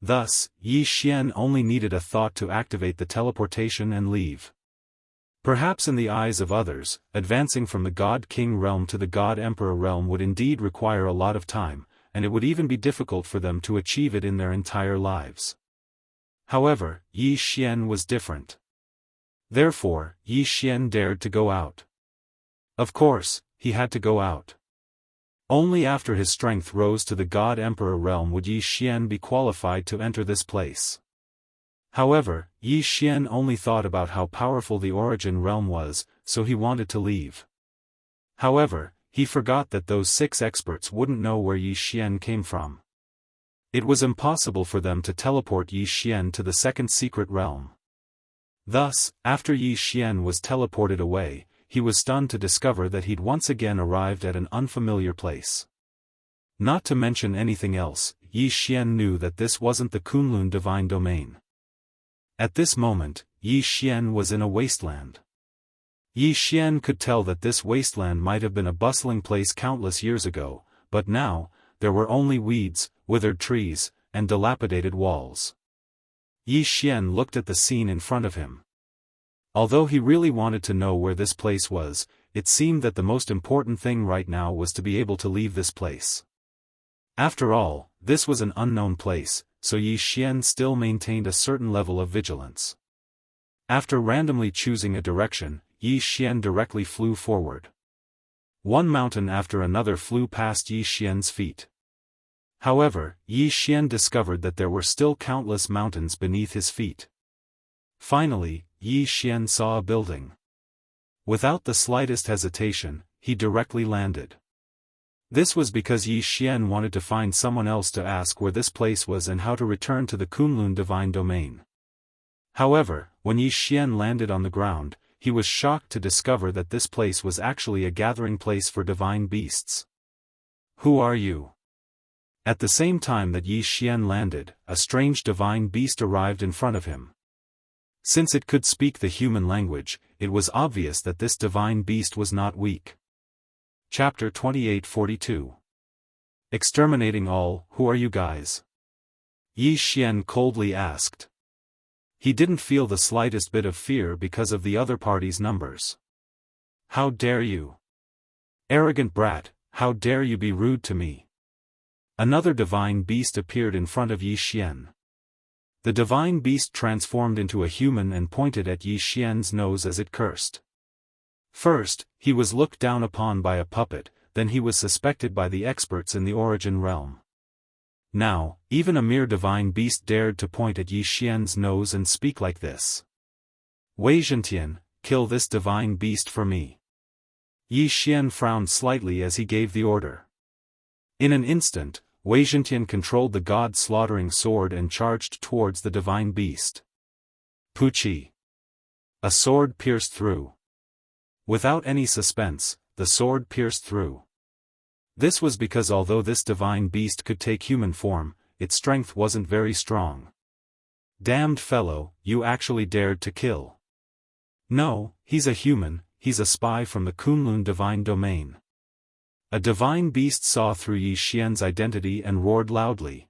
Thus, Yi Xian only needed a thought to activate the teleportation and leave. Perhaps in the eyes of others, advancing from the God-King realm to the God-Emperor realm would indeed require a lot of time, and it would even be difficult for them to achieve it in their entire lives. However, Yi Xian was different. Therefore, Yi Xian dared to go out. Of course, he had to go out. Only after his strength rose to the God-Emperor realm would Yi Xian be qualified to enter this place. However, Yi Xian only thought about how powerful the origin realm was, so he wanted to leave. However, he forgot that those 6 experts wouldn't know where Yi Xian came from. It was impossible for them to teleport Yi Xian to the second secret realm. Thus, after Yi Xian was teleported away, he was stunned to discover that he'd once again arrived at an unfamiliar place. Not to mention anything else, Yi Xian knew that this wasn't the Kunlun divine domain. At this moment, Yi Xian was in a wasteland. Yi Xian could tell that this wasteland might have been a bustling place countless years ago, but now, there were only weeds, withered trees, and dilapidated walls. Yi Xian looked at the scene in front of him. Although he really wanted to know where this place was, it seemed that the most important thing right now was to be able to leave this place. After all, this was an unknown place, so Yi Xian still maintained a certain level of vigilance. After randomly choosing a direction, Yi Xian directly flew forward. One mountain after another flew past Yi Xian's feet. However, Yi Xian discovered that there were still countless mountains beneath his feet. Finally, Yi Xian saw a building. Without the slightest hesitation, he directly landed. This was because Yi Xian wanted to find someone else to ask where this place was and how to return to the Kunlun divine domain. However, when Yi Xian landed on the ground, he was shocked to discover that this place was actually a gathering place for divine beasts. "Who are you?" At the same time that Yi Xian landed, a strange divine beast arrived in front of him. Since it could speak the human language, it was obvious that this divine beast was not weak. Chapter 2842. Exterminating all. "Who are you guys?" Yi Xian coldly asked. He didn't feel the slightest bit of fear because of the other party's numbers. "How dare you? Arrogant brat, how dare you be rude to me?" Another divine beast appeared in front of Yi Xian. The divine beast transformed into a human and pointed at Yi Xian's nose as it cursed. First, he was looked down upon by a puppet, then he was suspected by the experts in the origin realm. Now, even a mere divine beast dared to point at Yi Xian's nose and speak like this. "Wei Zhentian, kill this divine beast for me." Yi Xian frowned slightly as he gave the order. In an instant, Wei Zhentian controlled the god-slaughtering sword and charged towards the divine beast. Puchi! A sword pierced through. Without any suspense, the sword pierced through. This was because although this divine beast could take human form, its strength wasn't very strong. "Damned fellow, you actually dared to kill." "No, he's a human, he's a spy from the Kunlun divine domain." A divine beast saw through Yi Xian's identity and roared loudly.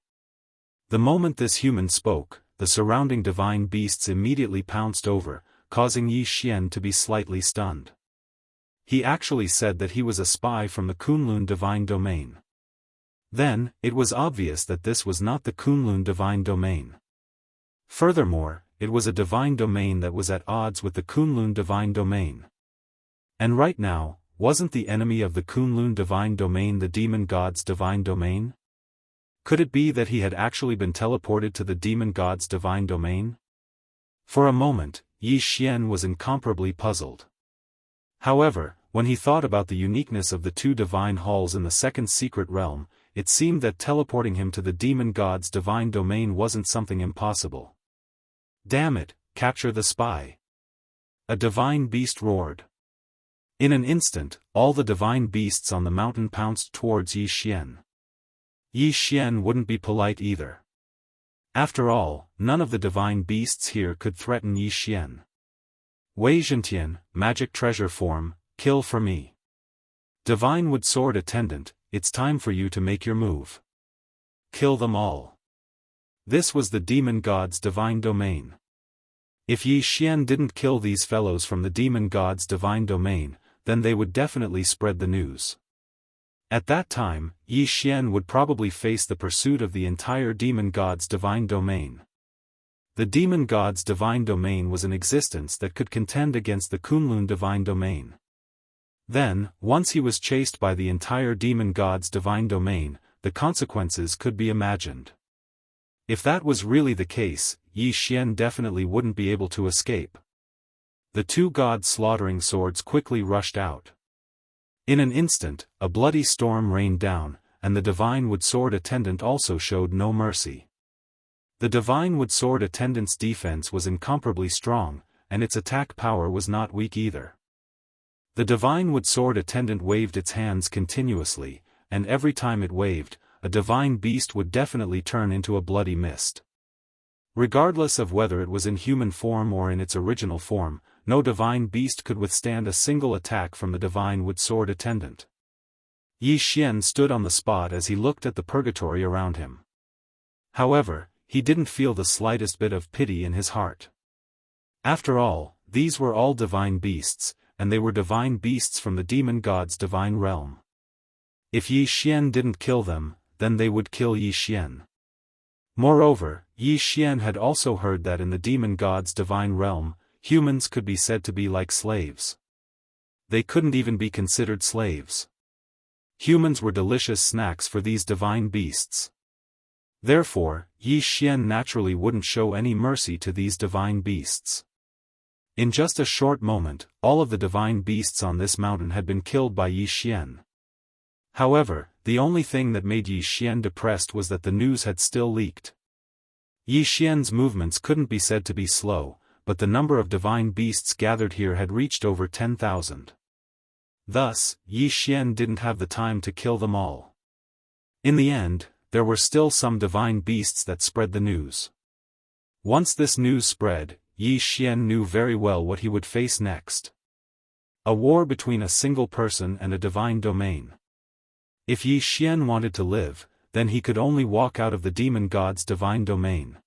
The moment this human spoke, the surrounding divine beasts immediately pounced over, causing Yi Xian to be slightly stunned. He actually said that he was a spy from the Kunlun divine domain. Then, it was obvious that this was not the Kunlun divine domain. Furthermore, it was a divine domain that was at odds with the Kunlun divine domain. And right now, wasn't the enemy of the Kunlun divine domain the demon god's divine domain? Could it be that he had actually been teleported to the demon god's divine domain? For a moment, Yi Xian was incomparably puzzled. However, when he thought about the uniqueness of the 2 divine halls in the second secret realm, it seemed that teleporting him to the demon god's divine domain wasn't something impossible. "Damn it, capture the spy!" A divine beast roared. In an instant, all the divine beasts on the mountain pounced towards Yi Xian. Yi Xian wouldn't be polite either. After all, none of the divine beasts here could threaten Yi Xian. "Wei Zhentian, magic treasure form, kill for me." "Divine wood sword attendant, it's time for you to make your move. Kill them all." This was the demon god's divine domain. If Yi Xian didn't kill these fellows from the demon god's divine domain, then they would definitely spread the news. At that time, Yi Xian would probably face the pursuit of the entire demon god's divine domain. The demon god's divine domain was an existence that could contend against the Kunlun divine domain. Then, once he was chased by the entire demon god's divine domain, the consequences could be imagined. If that was really the case, Yi Xian definitely wouldn't be able to escape. The two god-slaughtering swords quickly rushed out. In an instant, a bloody storm rained down, and the divine wood sword attendant also showed no mercy. The divine wood sword attendant's defense was incomparably strong, and its attack power was not weak either. The divine wood sword attendant waved its hands continuously, and every time it waved, a divine beast would definitely turn into a bloody mist. Regardless of whether it was in human form or in its original form, no divine beast could withstand a single attack from the divine wood sword attendant. Yi Xian stood on the spot as he looked at the purgatory around him. However, he didn't feel the slightest bit of pity in his heart. After all, these were all divine beasts, and they were divine beasts from the demon god's divine realm. If Yi Xian didn't kill them, then they would kill Yi Xian. Moreover, Yi Xian had also heard that in the demon god's divine realm, humans could be said to be like slaves. They couldn't even be considered slaves. Humans were delicious snacks for these divine beasts. Therefore, Yi Xian naturally wouldn't show any mercy to these divine beasts. In just a short moment, all of the divine beasts on this mountain had been killed by Yi Xian. However, the only thing that made Yi Xian depressed was that the news had still leaked. Yi Xian's movements couldn't be said to be slow, but the number of divine beasts gathered here had reached over 10,000. Thus, Yi Xian didn't have the time to kill them all. In the end, there were still some divine beasts that spread the news. Once this news spread, Yi Xian knew very well what he would face next. A war between a single person and a divine domain. If Yi Xian wanted to live, then he could only walk out of the demon god's divine domain.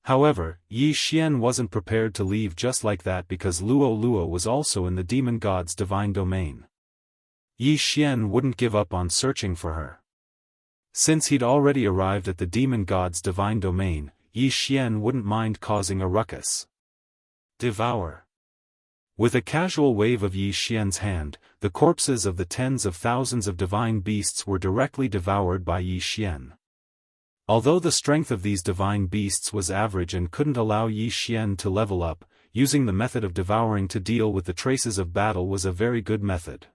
However, Yi Xian wasn't prepared to leave just like that because Luo was also in the demon god's divine domain. Yi Xian wouldn't give up on searching for her. Since he'd already arrived at the demon god's divine domain, Yi Xian wouldn't mind causing a ruckus. Devour. With a casual wave of Yi Xian's hand, the corpses of the tens of thousands of divine beasts were directly devoured by Yi Xian. Although the strength of these divine beasts was average and couldn't allow Yi Xian to level up, using the method of devouring to deal with the traces of battle was a very good method.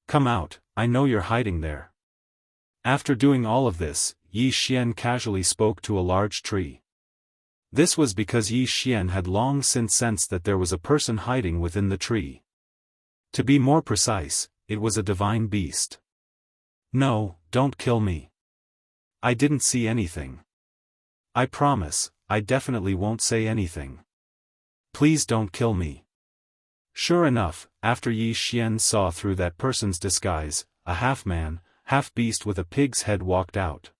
Come out, I know you're hiding there. After doing all of this, Yi Xian casually spoke to a large tree. This was because Yi Xian had long since sensed that there was a person hiding within the tree. To be more precise, it was a divine beast. No, don't kill me. I didn't see anything. I promise, I definitely won't say anything. Please don't kill me. Sure enough, after Yi Xian saw through that person's disguise, a half-man, half-beast with a pig's head walked out.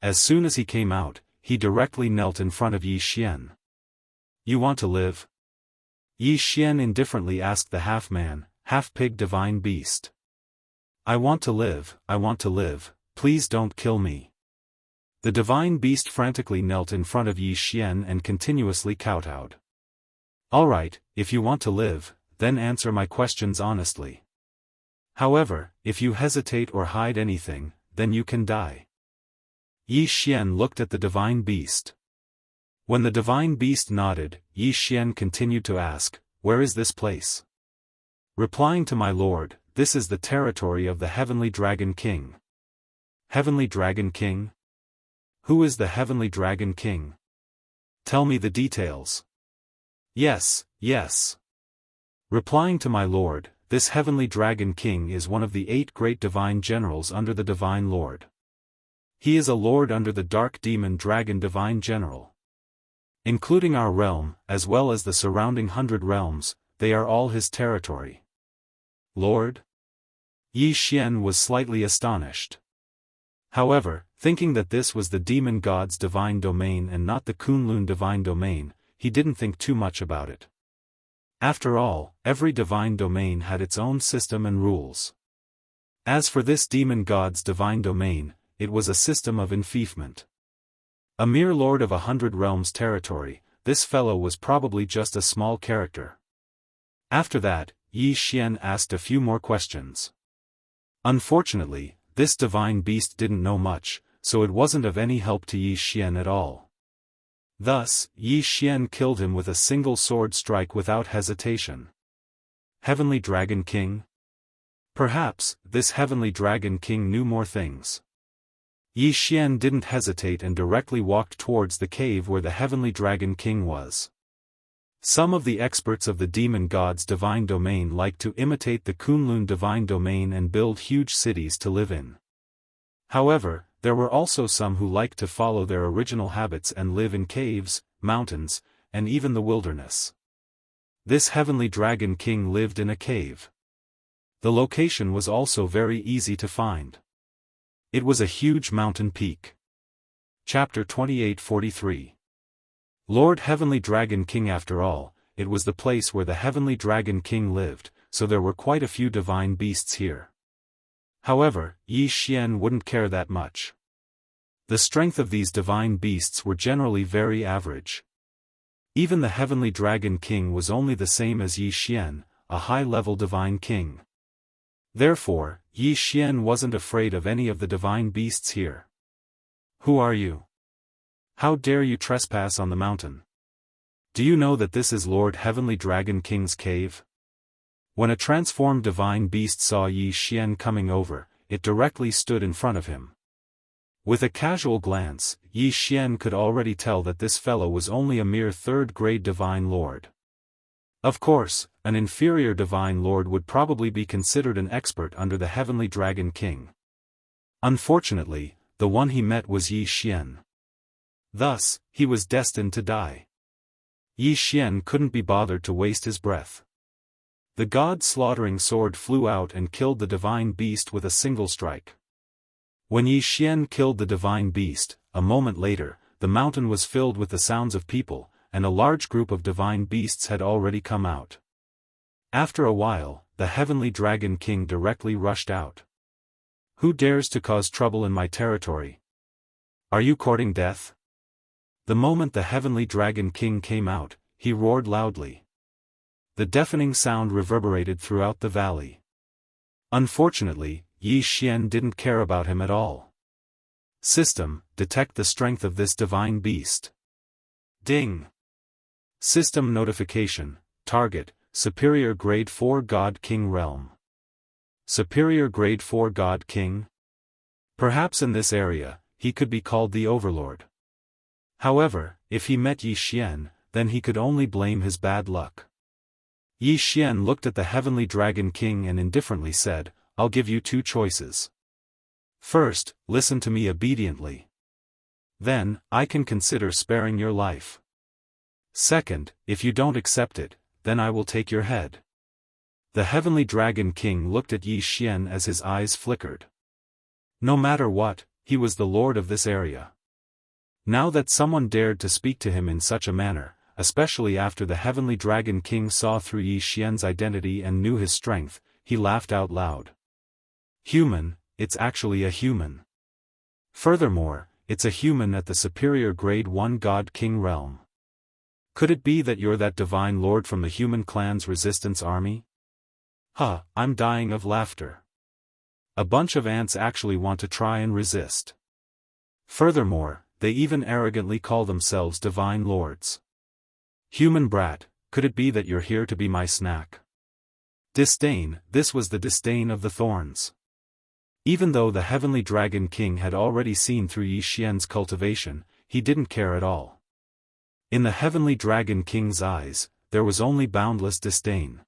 As soon as he came out, he directly knelt in front of Yi Xian. You want to live? Yi Xian indifferently asked the half-man, half-pig divine beast. I want to live, please don't kill me. The divine beast frantically knelt in front of Yi Xian and continuously kowtowed. Alright, if you want to live, then answer my questions honestly. However, if you hesitate or hide anything, then you can die. Yi Xian looked at the divine beast. When the divine beast nodded, Yi Xian continued to ask, where is this place? Replying to my lord, this is the territory of the Heavenly Dragon King. Heavenly Dragon King? Who is the Heavenly Dragon King? Tell me the details. Yes. Replying to my lord, this Heavenly Dragon King is one of the 8 great divine generals under the Divine Lord. He is a lord under the Dark Demon Dragon Divine General. Including our realm, as well as the surrounding 100 realms, they are all his territory. Lord? Yi Xian was slightly astonished. However, thinking that this was the demon god's divine domain and not the Kunlun divine domain, he didn't think too much about it. After all, every divine domain had its own system and rules. As for this demon god's divine domain, it was a system of enfeoffment. A mere lord of 100 realms territory, this fellow was probably just a small character. After that, Yi Xian asked a few more questions. Unfortunately, this divine beast didn't know much, so it wasn't of any help to Yi Xian at all. Thus, Yi Xian killed him with a single sword strike without hesitation. Heavenly Dragon King? Perhaps, this Heavenly Dragon King knew more things. Yi Xian didn't hesitate and directly walked towards the cave where the Heavenly Dragon King was. Some of the experts of the demon god's divine domain liked to imitate the Kunlun divine domain and build huge cities to live in. However, there were also some who liked to follow their original habits and live in caves, mountains, and even the wilderness. This Heavenly Dragon King lived in a cave. The location was also very easy to find. It was a huge mountain peak. Chapter 28:43. Lord Heavenly Dragon King. After all, it was the place where the Heavenly Dragon King lived, so there were quite a few divine beasts here. However, Yi Xian wouldn't care that much. The strength of these divine beasts were generally very average. Even the Heavenly Dragon King was only the same as Yi Xian, a high-level divine king. Therefore, Yi Xian wasn't afraid of any of the divine beasts here. Who are you? How dare you trespass on the mountain? Do you know that this is Lord Heavenly Dragon King's cave? When a transformed divine beast saw Yi Xian coming over, it directly stood in front of him. With a casual glance, Yi Xian could already tell that this fellow was only a mere third-grade divine lord. Of course, an inferior divine lord would probably be considered an expert under the Heavenly Dragon King. Unfortunately, the one he met was Yi Xian. Thus, he was destined to die. Yi Xian couldn't be bothered to waste his breath. The god-slaughtering sword flew out and killed the divine beast with a single strike. When Yi Xian killed the divine beast, a moment later, the mountain was filled with the sounds of people, and a large group of divine beasts had already come out. After a while, the Heavenly Dragon King directly rushed out. Who dares to cause trouble in my territory? Are you courting death? The moment the Heavenly Dragon King came out, he roared loudly. The deafening sound reverberated throughout the valley. Unfortunately, Yi Xian didn't care about him at all. System, detect the strength of this divine beast. Ding! System notification, target, Superior Grade 4 God King Realm. Superior Grade 4 God King? Perhaps in this area, he could be called the Overlord. However, if he met Yi Xian, then he could only blame his bad luck. Yi Xian looked at the Heavenly Dragon King and indifferently said, I'll give you two choices. First, listen to me obediently. Then, I can consider sparing your life. Second, if you don't accept it, then I will take your head. The Heavenly Dragon King looked at Yi Xian as his eyes flickered. No matter what, he was the lord of this area. Now that someone dared to speak to him in such a manner, especially after the Heavenly Dragon King saw through Yi Xian's identity and knew his strength, he laughed out loud. Human, it's actually a human. Furthermore, it's a human at the Superior Grade 1 God King realm. Could it be that you're that divine lord from the human clan's resistance army? Huh, I'm dying of laughter. A bunch of ants actually want to try and resist. Furthermore, they even arrogantly call themselves divine lords. Human brat, could it be that you're here to be my snack? Disdain, this was the disdain of the thorns. Even though the Heavenly Dragon King had already seen through Yi Xian's cultivation, he didn't care at all. In the Heavenly Dragon King's eyes, there was only boundless disdain.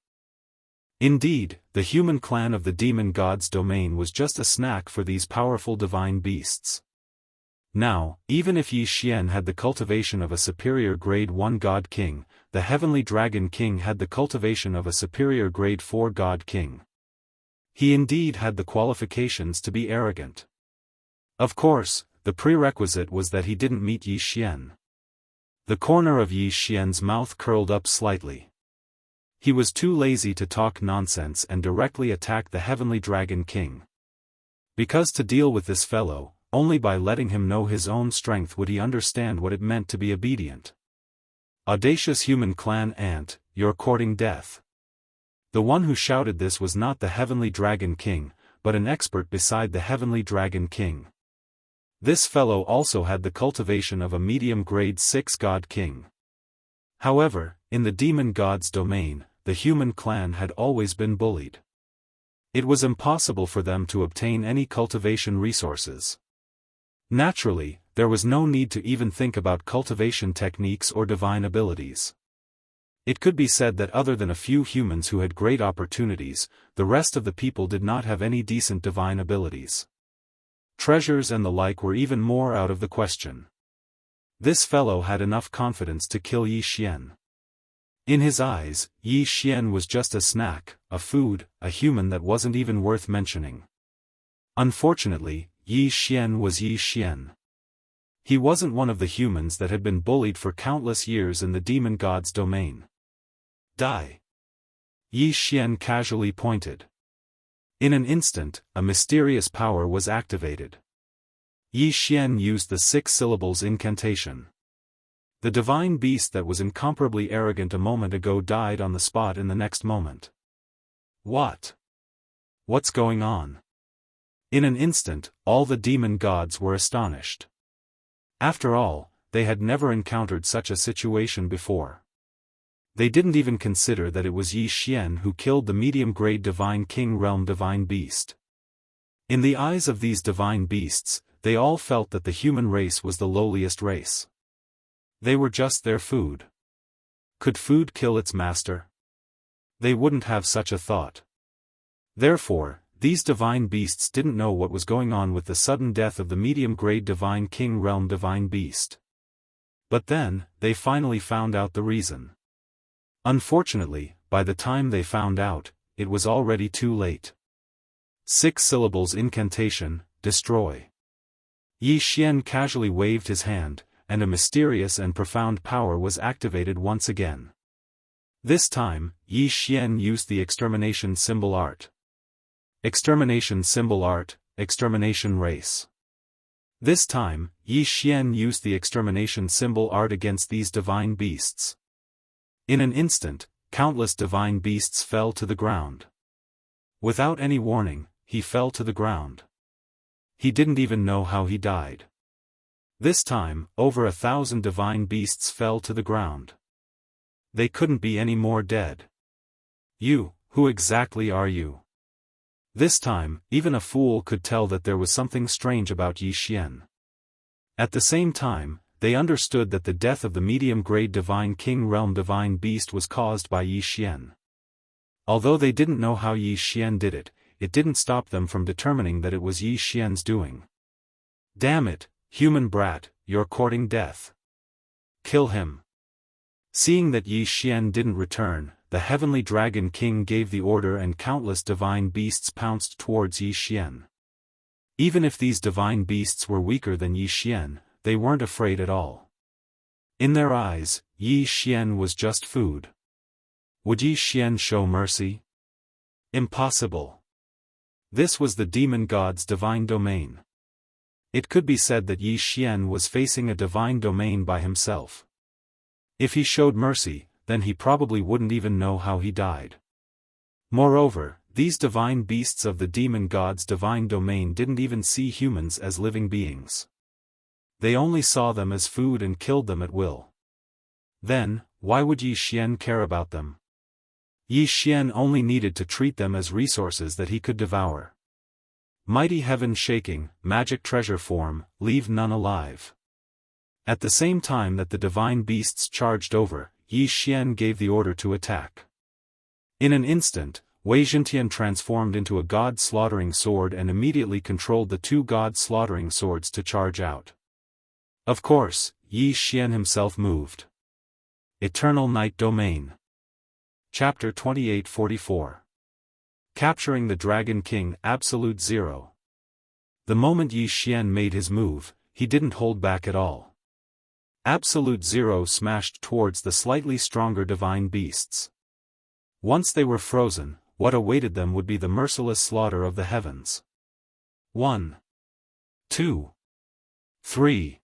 Indeed, the human clan of the demon god's domain was just a snack for these powerful divine beasts. Now, even if Yi Xian had the cultivation of a superior grade 1 God King, the Heavenly Dragon King had the cultivation of a superior grade 4 God King. He indeed had the qualifications to be arrogant. Of course, the prerequisite was that he didn't meet Yi Xian. The corner of Yi Xian's mouth curled up slightly. He was too lazy to talk nonsense and directly attack the Heavenly Dragon King. Because to deal with this fellow, only by letting him know his own strength would he understand what it meant to be obedient. Audacious human clan ant, you're courting death. The one who shouted this was not the Heavenly Dragon King, but an expert beside the Heavenly Dragon King. This fellow also had the cultivation of a medium-grade 6 god king. However, in the demon god's domain, the human clan had always been bullied. It was impossible for them to obtain any cultivation resources. Naturally, there was no need to even think about cultivation techniques or divine abilities. It could be said that other than a few humans who had great opportunities, the rest of the people did not have any decent divine abilities. Treasures and the like were even more out of the question. This fellow had enough confidence to kill Yi Xian. In his eyes, Yi Xian was just a snack, a food, a human that wasn't even worth mentioning. Unfortunately, Yi Xian was Yi Xian. He wasn't one of the humans that had been bullied for countless years in the demon god's domain. Die. Yi Xian casually pointed. In an instant, a mysterious power was activated. Yi Xian used the 6 syllables incantation. The divine beast that was incomparably arrogant a moment ago died on the spot in the next moment. What? What's going on? In an instant, all the demon gods were astonished. After all, they had never encountered such a situation before. They didn't even consider that it was Yi Xian who killed the medium-grade divine king realm divine beast. In the eyes of these divine beasts, they all felt that the human race was the lowliest race. They were just their food. Could food kill its master? They wouldn't have such a thought. Therefore, these divine beasts didn't know what was going on with the sudden death of the medium-grade divine king realm divine beast. But then, they finally found out the reason. Unfortunately, by the time they found out, it was already too late. 6 syllables incantation, destroy. Yi Xian casually waved his hand, and a mysterious and profound power was activated once again. This time, Yi Xian used the extermination symbol art. Extermination symbol art, extermination race. This time, Yi Xian used the extermination symbol art against these divine beasts. In an instant, countless divine beasts fell to the ground. Without any warning, he fell to the ground. He didn't even know how he died. This time, over 1,000 divine beasts fell to the ground. They couldn't be any more dead. You, who exactly are you? This time, even a fool could tell that there was something strange about Yi Xian. At the same time, they understood that the death of the medium-grade divine king realm divine beast was caused by Yi Xian. Although they didn't know how Yi Xian did it, it didn't stop them from determining that it was Yi Xian's doing. Damn it, human brat, you're courting death. Kill him. Seeing that Yi Xian didn't return, the Heavenly Dragon King gave the order and countless divine beasts pounced towards Yi Xian. Even if these divine beasts were weaker than Yi Xian, they weren't afraid at all. In their eyes, Yi Xian was just food. Would Yi Xian show mercy? Impossible. This was the demon god's divine domain. It could be said that Yi Xian was facing a divine domain by himself. If he showed mercy, then he probably wouldn't even know how he died. Moreover, these divine beasts of the demon god's divine domain didn't even see humans as living beings. They only saw them as food and killed them at will. Then, why would Yi Xian care about them? Yi Xian only needed to treat them as resources that he could devour. Mighty heaven shaking, magic treasure form, leave none alive. At the same time that the divine beasts charged over, Yi Xian gave the order to attack. In an instant, Wei Zhentian transformed into a god-slaughtering sword and immediately controlled the 2 god-slaughtering swords to charge out. Of course, Yi Xian himself moved. Eternal Night Domain. Chapter 2844. Capturing the Dragon King Absolute Zero. The moment Yi Xian made his move, he didn't hold back at all. Absolute zero smashed towards the slightly stronger divine beasts. Once they were frozen, what awaited them would be the merciless slaughter of the heavens. 1. 2. 3.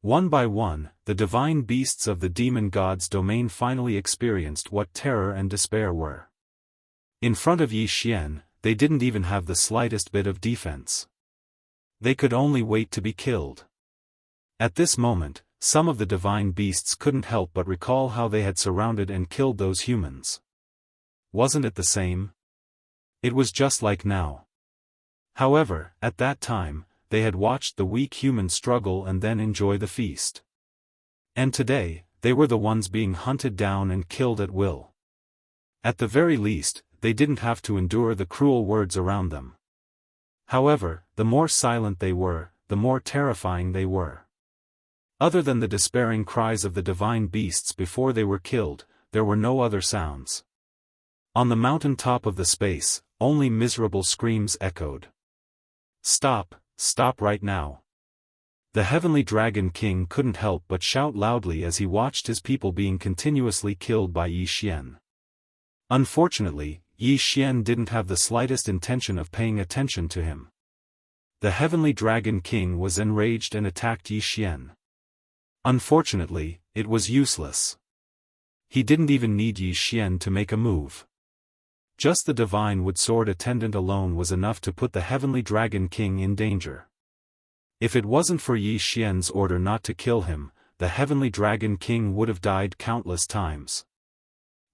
One by one, the divine beasts of the demon god's domain finally experienced what terror and despair were. In front of Yi Xian, they didn't even have the slightest bit of defense. They could only wait to be killed. At this moment, some of the divine beasts couldn't help but recall how they had surrounded and killed those humans. Wasn't it the same? It was just like now. However, at that time, they had watched the weak human struggle and then enjoy the feast. And today, they were the ones being hunted down and killed at will. At the very least, they didn't have to endure the cruel words around them. However, the more silent they were, the more terrifying they were. Other than the despairing cries of the divine beasts before they were killed, there were no other sounds. On the mountain top of the space, only miserable screams echoed. Stop, stop right now. The heavenly dragon king couldn't help but shout loudly as he watched his people being continuously killed by Yi Xian. Unfortunately, Yi Xian didn't have the slightest intention of paying attention to him. The heavenly dragon king was enraged and attacked Yi Xian. Unfortunately, it was useless. He didn't even need Yi Xian to make a move. Just the divine woodsword attendant alone was enough to put the heavenly dragon king in danger. If it wasn't for Yi Xian's order not to kill him, the heavenly dragon king would have died countless times.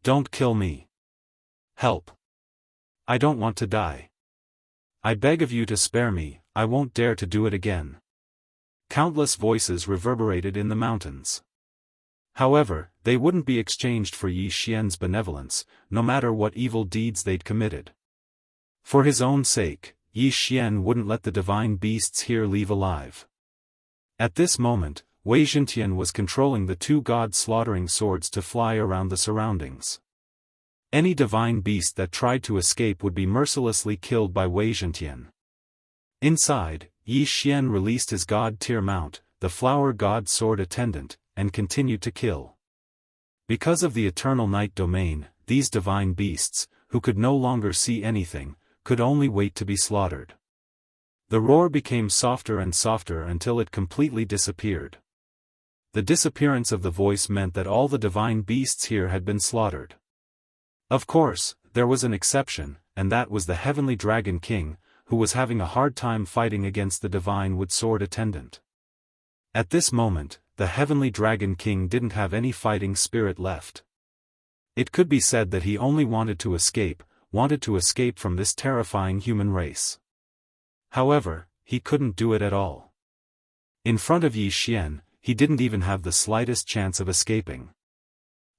Don't kill me. Help. I don't want to die. I beg of you to spare me, I won't dare to do it again. Countless voices reverberated in the mountains. However, they wouldn't be exchanged for Yi Xian's benevolence, no matter what evil deeds they'd committed. For his own sake, Yi Xian wouldn't let the divine beasts here leave alive. At this moment, Wei Zhentian was controlling the two god-slaughtering swords to fly around the surroundings. Any divine beast that tried to escape would be mercilessly killed by Wei Zhentian. Inside, Yi Xian released his god-tier mount, the flower god sword attendant, and continued to kill. Because of the eternal night domain, these divine beasts, who could no longer see anything, could only wait to be slaughtered. The roar became softer and softer until it completely disappeared. The disappearance of the voice meant that all the divine beasts here had been slaughtered. Of course, there was an exception, and that was the heavenly dragon king, who was having a hard time fighting against the divine woodsword attendant. At this moment, the heavenly dragon king didn't have any fighting spirit left. It could be said that he only wanted to escape from this terrifying human race. However, he couldn't do it at all. In front of Yi Xian, he didn't even have the slightest chance of escaping.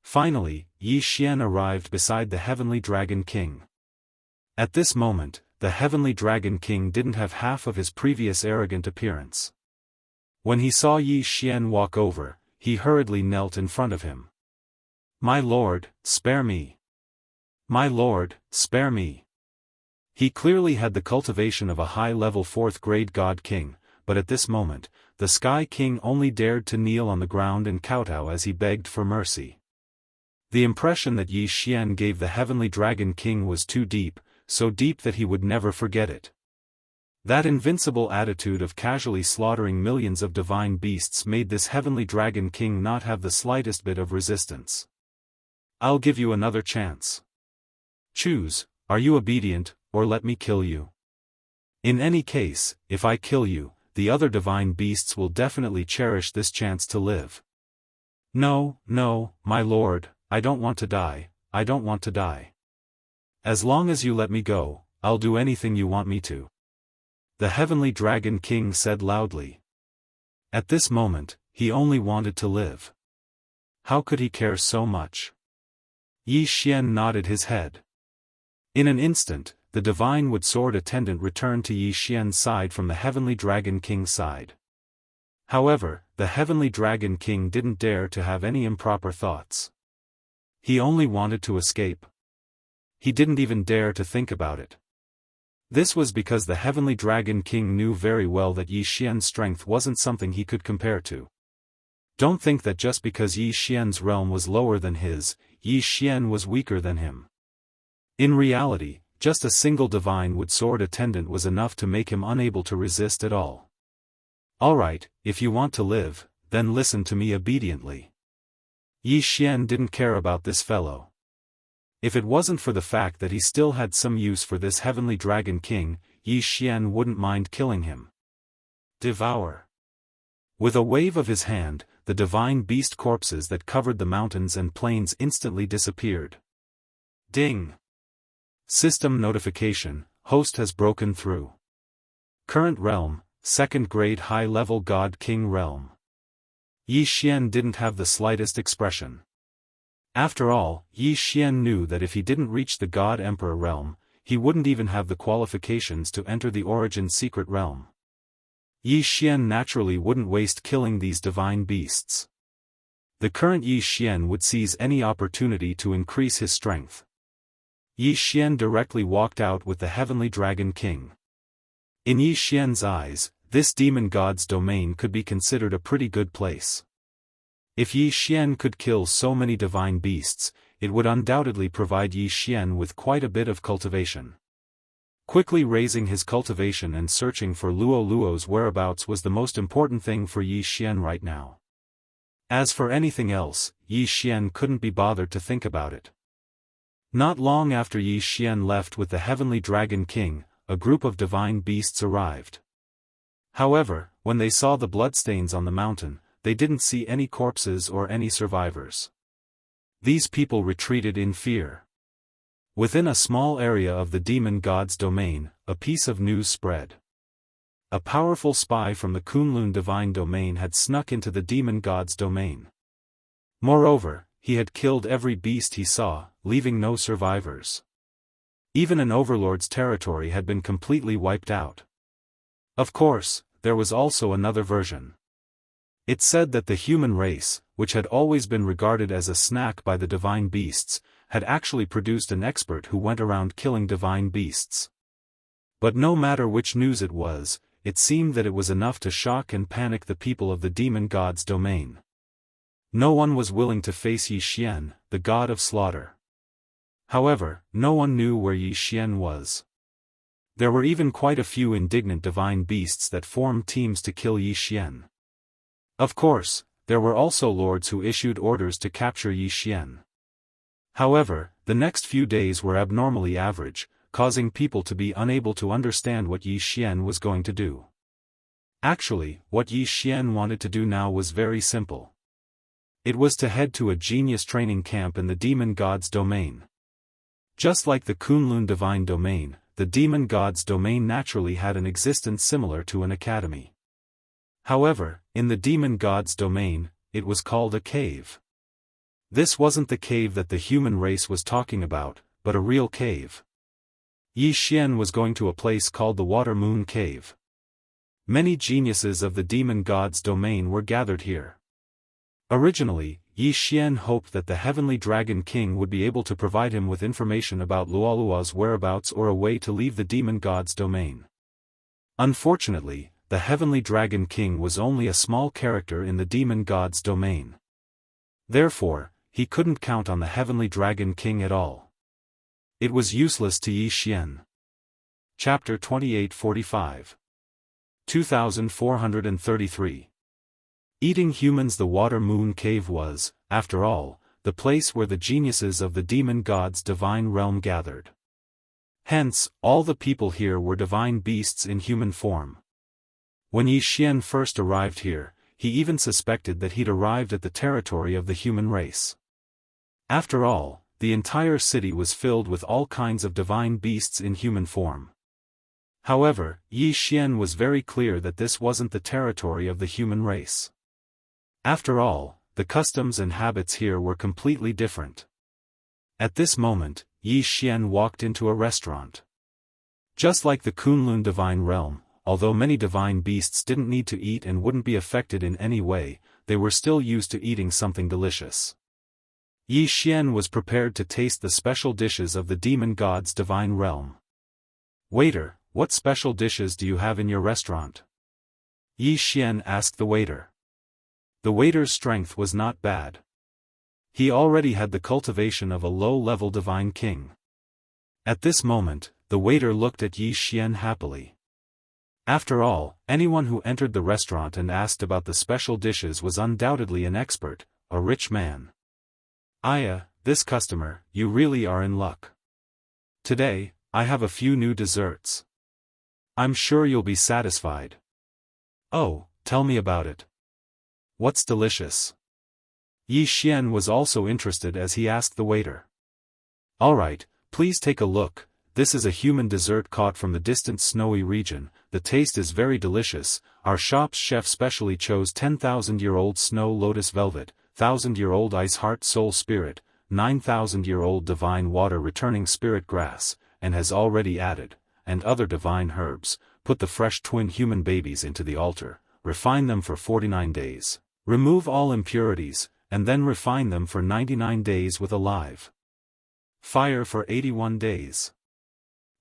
Finally, Yi Xian arrived beside the heavenly dragon king. At this moment, the heavenly dragon king didn't have half of his previous arrogant appearance. When he saw Yi Xian walk over, he hurriedly knelt in front of him. "My lord, spare me. My lord, spare me." He clearly had the cultivation of a high-level 4th-grade god king, but at this moment, the Sky King only dared to kneel on the ground and kowtow as he begged for mercy. The impression that Yi Xian gave the heavenly dragon king was too deep, so deep that he would never forget it. That invincible attitude of casually slaughtering millions of divine beasts made this heavenly dragon king not have the slightest bit of resistance. "I'll give you another chance. Choose, are you obedient, or let me kill you? In any case, if I kill you, the other divine beasts will definitely cherish this chance to live." "No, no, my lord, I don't want to die, I don't want to die. As long as you let me go, I'll do anything you want me to," the heavenly dragon king said loudly. At this moment, he only wanted to live. How could he care so much? Yi Xian nodded his head. In an instant, the divine woodsword attendant returned to Yi Xian's side from the heavenly dragon king's side. However, the heavenly dragon king didn't dare to have any improper thoughts. He only wanted to escape. He didn't even dare to think about it. This was because the heavenly dragon king knew very well that Yi Xian's strength wasn't something he could compare to. Don't think that just because Yi Xian's realm was lower than his, Yi Xian was weaker than him. In reality, just a single divine wood sword attendant was enough to make him unable to resist at all. Alright, if you want to live, then listen to me obediently. Yi Xian didn't care about this fellow. If it wasn't for the fact that he still had some use for this heavenly dragon king, Yi Xian wouldn't mind killing him. Devour. With a wave of his hand, the divine beast corpses that covered the mountains and plains instantly disappeared. Ding! System notification, host has broken through. Current realm, 2nd grade high-level God King realm. Yi Xian didn't have the slightest expression. After all, Yi Xian knew that if he didn't reach the God Emperor realm, he wouldn't even have the qualifications to enter the Origin secret realm. Yi Xian naturally wouldn't waste killing these divine beasts. The current Yi Xian would seize any opportunity to increase his strength. Yi Xian directly walked out with the Heavenly Dragon King. In Yi Xian's eyes, this demon god's domain could be considered a pretty good place. If Yi Xian could kill so many divine beasts, it would undoubtedly provide Yi Xian with quite a bit of cultivation. Quickly raising his cultivation and searching for Luo's whereabouts was the most important thing for Yi Xian right now. As for anything else, Yi Xian couldn't be bothered to think about it. Not long after Yi Xian left with the Heavenly Dragon King, a group of divine beasts arrived. However, when they saw the bloodstains on the mountain, they didn't see any corpses or any survivors. These people retreated in fear. Within a small area of the demon god's domain, a piece of news spread. A powerful spy from the Kunlun divine domain had snuck into the demon god's domain. Moreover, he had killed every beast he saw, leaving no survivors. Even an overlord's territory had been completely wiped out. Of course, there was also another version. It said that the human race, which had always been regarded as a snack by the divine beasts, had actually produced an expert who went around killing divine beasts. But no matter which news it was, it seemed that it was enough to shock and panic the people of the demon god's domain. No one was willing to face Yi Xian, the god of slaughter. However, no one knew where Yi Xian was. There were even quite a few indignant divine beasts that formed teams to kill Yi Xian. Of course, there were also lords who issued orders to capture Yi Xian. However, the next few days were abnormally average, causing people to be unable to understand what Yi Xian was going to do. Actually, what Yi Xian wanted to do now was very simple. It was to head to a genius training camp in the demon god's domain. Just like the Kunlun divine domain, the demon god's domain naturally had an existence similar to an academy. However, in the demon god's domain, it was called a cave. This wasn't the cave that the human race was talking about, but a real cave. Yi Xian was going to a place called the Water Moon Cave. Many geniuses of the demon god's domain were gathered here. Originally, Yi Xian hoped that the Heavenly Dragon King would be able to provide him with information about Luo's whereabouts or a way to leave the demon god's domain. Unfortunately, the Heavenly Dragon King was only a small character in the demon god's domain. Therefore, he couldn't count on the Heavenly Dragon King at all. It was useless to Yi Xian. Chapter 2845 2433 Eating humans. The Water Moon Cave was, after all, the place where the geniuses of the demon god's divine realm gathered. Hence, all the people here were divine beasts in human form. When Yi Xian first arrived here, he even suspected that he'd arrived at the territory of the human race. After all, the entire city was filled with all kinds of divine beasts in human form. However, Yi Xian was very clear that this wasn't the territory of the human race. After all, the customs and habits here were completely different. At this moment, Yi Xian walked into a restaurant. Just like the Kunlun divine realm, although many divine beasts didn't need to eat and wouldn't be affected in any way, they were still used to eating something delicious. Yi Xian was prepared to taste the special dishes of the demon god's divine realm. "Waiter, what special dishes do you have in your restaurant?" Yi Xian asked the waiter. The waiter's strength was not bad. He already had the cultivation of a low-level divine king. At this moment, the waiter looked at Yi Xian happily. After all, anyone who entered the restaurant and asked about the special dishes was undoubtedly an expert, a rich man. "Aya, this customer, you really are in luck. Today, I have a few new desserts. I'm sure you'll be satisfied." "Oh, tell me about it. What's delicious?" Yi Xian was also interested as he asked the waiter. "Alright, please take a look. This is a human dessert caught from the distant snowy region. The taste is very delicious. Our shop's chef specially chose 10,000-year-old snow lotus velvet, 1,000-year-old ice heart soul spirit, 9,000-year-old divine water returning spirit grass, and has already added, and other divine herbs, put the fresh twin human babies into the altar, refine them for 49 days, remove all impurities, and then refine them for 99 days with a live fire for 81 days.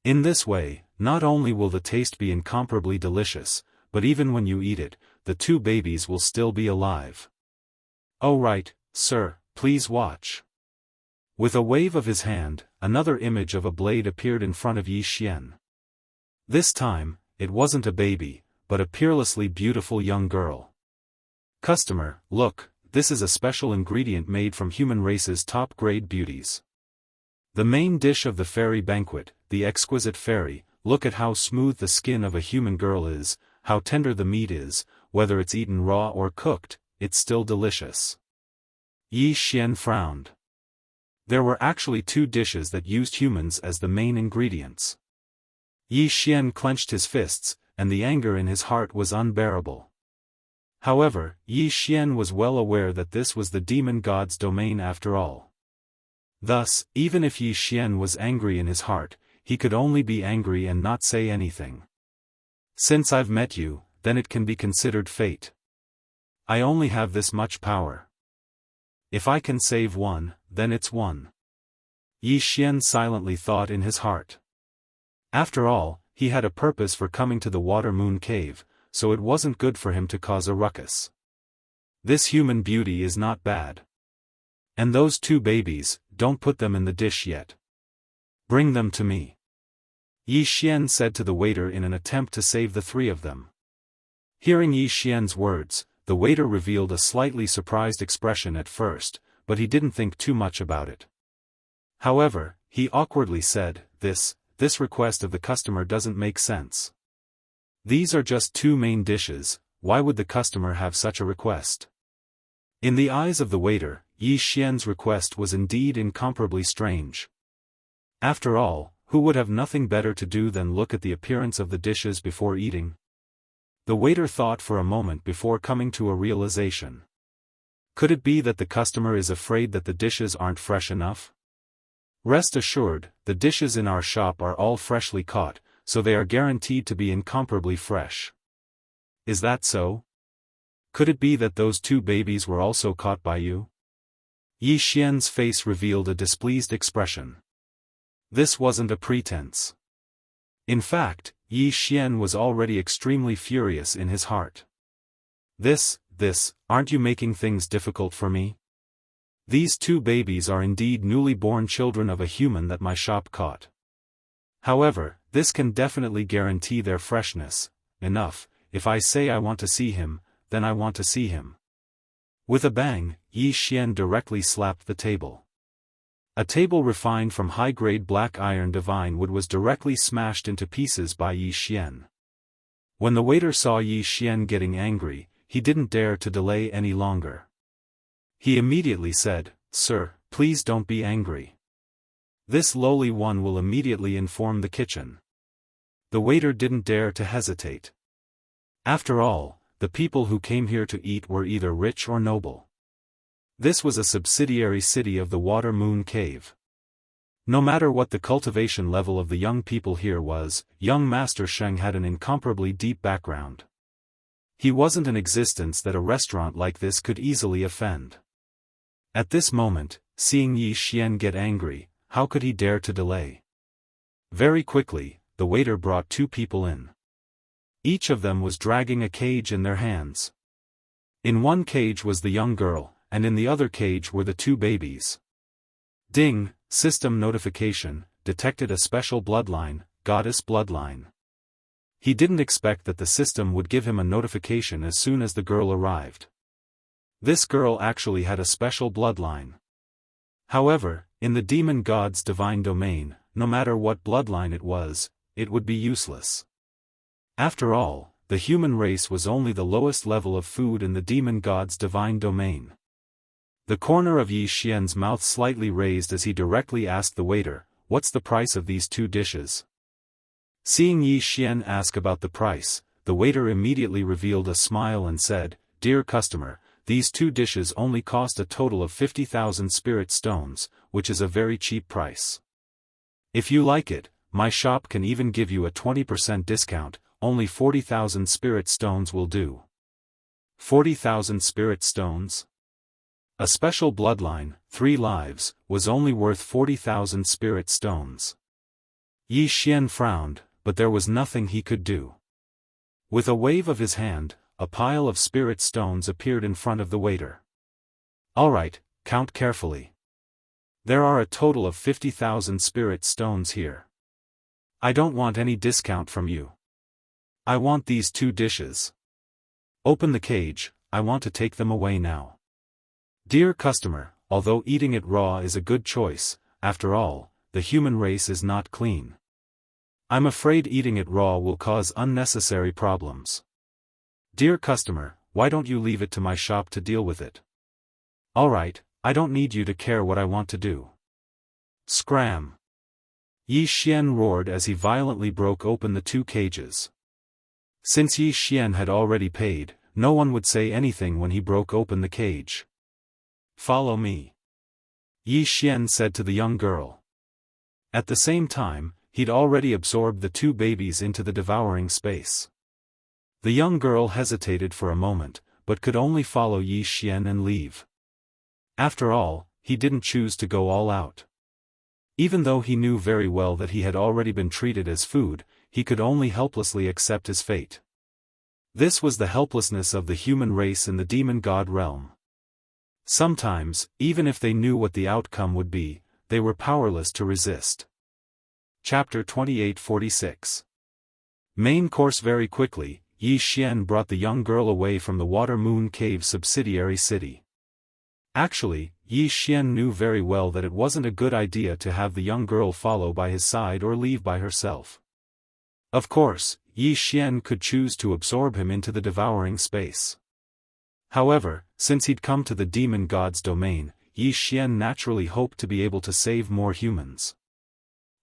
In this way, not only will the taste be incomparably delicious, but even when you eat it, the two babies will still be alive." "Oh right, sir, please watch." With a wave of his hand, another image of a blade appeared in front of Yi Xian. This time, it wasn't a baby, but a peerlessly beautiful young girl. "Customer, look, this is a special ingredient made from human race's top-grade beauties. The main dish of the fairy banquet, the exquisite fairy. Look at how smooth the skin of a human girl is, how tender the meat is, whether it's eaten raw or cooked, it's still delicious." Yi Xian frowned. There were actually two dishes that used humans as the main ingredients. Yi Xian clenched his fists, and the anger in his heart was unbearable. However, Yi Xian was well aware that this was the demon god's domain after all. Thus, even if Yi Xian was angry in his heart, he could only be angry and not say anything. "Since I've met you, then it can be considered fate. I only have this much power. If I can save one, then it's one." Yi Xian silently thought in his heart. After all, he had a purpose for coming to the Water Moon Cave, so it wasn't good for him to cause a ruckus. This human beauty is not bad. And those two babies, don't put them in the dish yet. Bring them to me. Yi Xian said to the waiter in an attempt to save the three of them. Hearing Yi Xian's words, the waiter revealed a slightly surprised expression at first, but he didn't think too much about it. However, he awkwardly said, This request of the customer doesn't make sense. These are just two main dishes, why would the customer have such a request?" In the eyes of the waiter, Yi Xian's request was indeed incomparably strange. After all, who would have nothing better to do than look at the appearance of the dishes before eating? The waiter thought for a moment before coming to a realization. Could it be that the customer is afraid that the dishes aren't fresh enough? Rest assured, the dishes in our shop are all freshly caught, so they are guaranteed to be incomparably fresh. Is that so? Could it be that those two babies were also caught by you? Yi Xian's face revealed a displeased expression. This wasn't a pretense. In fact, Yi Xian was already extremely furious in his heart. Aren't you making things difficult for me? These two babies are indeed newly born children of a human that my shop caught. However, this can definitely guarantee their freshness. Enough, if I say I want to see him, then I want to see him. With a bang, Yi Xian directly slapped the table. A table refined from high-grade black iron divine wood was directly smashed into pieces by Yi Xian. When the waiter saw Yi Xian getting angry, he didn't dare to delay any longer. He immediately said, "Sir, please don't be angry. This lowly one will immediately inform the kitchen." The waiter didn't dare to hesitate. After all, the people who came here to eat were either rich or noble. This was a subsidiary city of the Water Moon Cave. No matter what the cultivation level of the young people here was, young Master Sheng had an incomparably deep background. He wasn't an existence that a restaurant like this could easily offend. At this moment, seeing Yi Xian get angry, how could he dare to delay? Very quickly, the waiter brought two people in. Each of them was dragging a cage in their hands. In one cage was the young girl, and in the other cage were the two babies. Ding, system notification, detected a special bloodline, goddess bloodline. He didn't expect that the system would give him a notification as soon as the girl arrived. This girl actually had a special bloodline. However, in the demon god's divine domain, no matter what bloodline it would be useless. After all, the human race was only the lowest level of food in the demon god's divine domain. The corner of Yi Xian's mouth slightly raised as he directly asked the waiter, "What's the price of these two dishes?" Seeing Yi Xian ask about the price, the waiter immediately revealed a smile and said, "Dear customer, these two dishes only cost a total of 50,000 spirit stones, which is a very cheap price. If you like it, my shop can even give you a 20% discount, only 40,000 spirit stones will do." 40,000 spirit stones? A special bloodline, 3 lives, was only worth 40,000 spirit stones. Yi Xian frowned, but there was nothing he could do. With a wave of his hand, a pile of spirit stones appeared in front of the waiter. "All right, count carefully. There are a total of 50,000 spirit stones here. I don't want any discount from you. I want these two dishes. Open the cage, I want to take them away now." Dear customer, although eating it raw is a good choice, after all, the human race is not clean. I'm afraid eating it raw will cause unnecessary problems. Dear customer, why don't you leave it to my shop to deal with it? All right, I don't need you to care what I want to do. Scram! Yi Xian roared as he violently broke open the two cages. Since Yi Xian had already paid, no one would say anything when he broke open the cage. "Follow me," Yi Xian said to the young girl. At the same time, he'd already absorbed the two babies into the devouring space. The young girl hesitated for a moment, but could only follow Yi Xian and leave. After all, he didn't choose to go all out. Even though he knew very well that he had already been treated as food, he could only helplessly accept his fate. This was the helplessness of the human race in the demon god realm. Sometimes, even if they knew what the outcome would be, they were powerless to resist. Chapter 2846. Main course. Very quickly, Yi Xian brought the young girl away from the Water Moon Cave subsidiary city. Actually, Yi Xian knew very well that it wasn't a good idea to have the young girl follow by his side or leave by herself. Of course, Yi Xian could choose to absorb him into the devouring space. However, since he'd come to the demon god's domain, Yi Xian naturally hoped to be able to save more humans.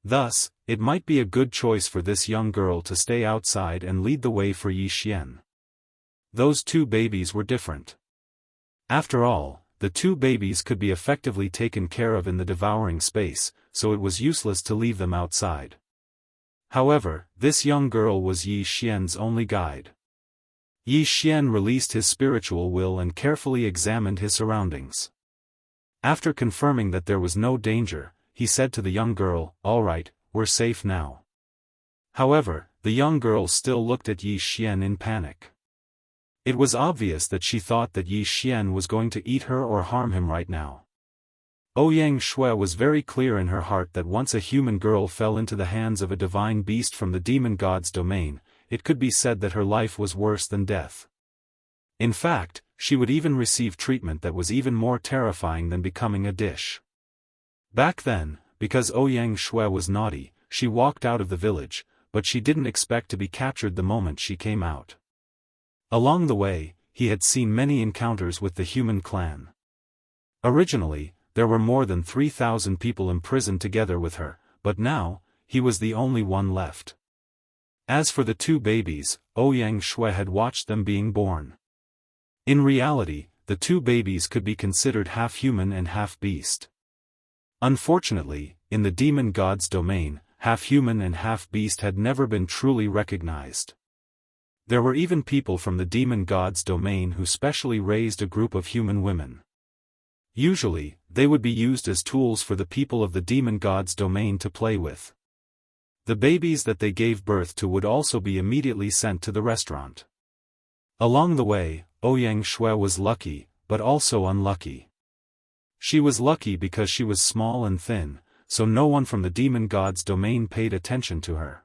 Thus, it might be a good choice for this young girl to stay outside and lead the way for Yi Xian. Those two babies were different. After all, the two babies could be effectively taken care of in the devouring space, so it was useless to leave them outside. However, this young girl was Yi Xian's only guide. Yi Xian released his spiritual will and carefully examined his surroundings. After confirming that there was no danger, he said to the young girl, "All right, we're safe now." However, the young girl still looked at Yi Xian in panic. It was obvious that she thought that Yi Xian was going to eat her or harm him right now. Ouyang Shui was very clear in her heart that once a human girl fell into the hands of a divine beast from the demon god's domain, it could be said that her life was worse than death. In fact, she would even receive treatment that was even more terrifying than becoming a dish. Back then, because Ouyang Shui was naughty, she walked out of the village, but she didn't expect to be captured the moment she came out. Along the way, he had seen many encounters with the human clan. Originally, there were more than 3,000 people imprisoned together with her, but now, he was the only one left. As for the two babies, Ouyang Shui had watched them being born. In reality, the two babies could be considered half human and half beast. Unfortunately, in the demon god's domain, half human and half beast had never been truly recognized. There were even people from the demon god's domain who specially raised a group of human women. Usually, they would be used as tools for the people of the demon god's domain to play with. The babies that they gave birth to would also be immediately sent to the restaurant. Along the way, Xianxia was lucky, but also unlucky. She was lucky because she was small and thin, so no one from the demon god's domain paid attention to her.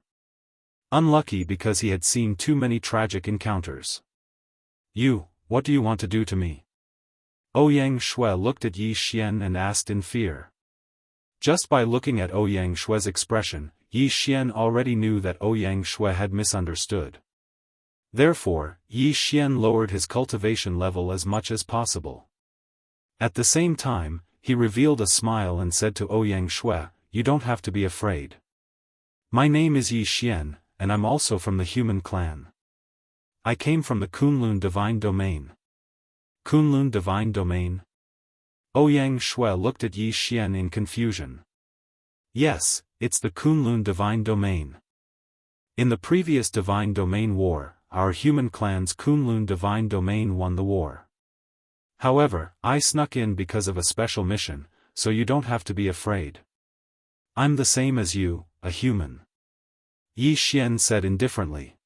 Unlucky because he had seen too many tragic encounters. What do you want to do to me? Xianxia looked at Yi Xian and asked in fear. Just by looking at Xianxia's expression, Yi Xian already knew that Xianxia had misunderstood. Therefore, Yi Xian lowered his cultivation level as much as possible. At the same time, he revealed a smile and said to Xianxia, "You don't have to be afraid. My name is Yi Xian, and I'm also from the human clan. I came from the Kunlun divine domain." Kunlun divine domain? Xianxia looked at Yi Xian in confusion. Yes, it's the Kunlun divine domain. In the previous divine domain war, our human clan's Kunlun divine domain won the war. However, I snuck in because of a special mission, so you don't have to be afraid. I'm the same as you, a human. Yi Xian said indifferently.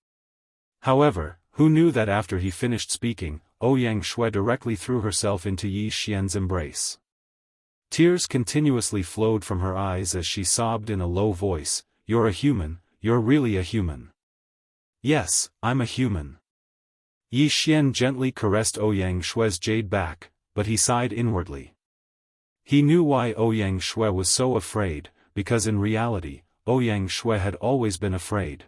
However, who knew that after he finished speaking, Xianxia directly threw herself into Yi Xian's embrace. Tears continuously flowed from her eyes as she sobbed in a low voice, "You're a human, you're really a human." "Yes, I'm a human." Yi Xian gently caressed Xiangshua's jade back, but he sighed inwardly. He knew why Xianxia was so afraid, because in reality, Xianxia had always been afraid.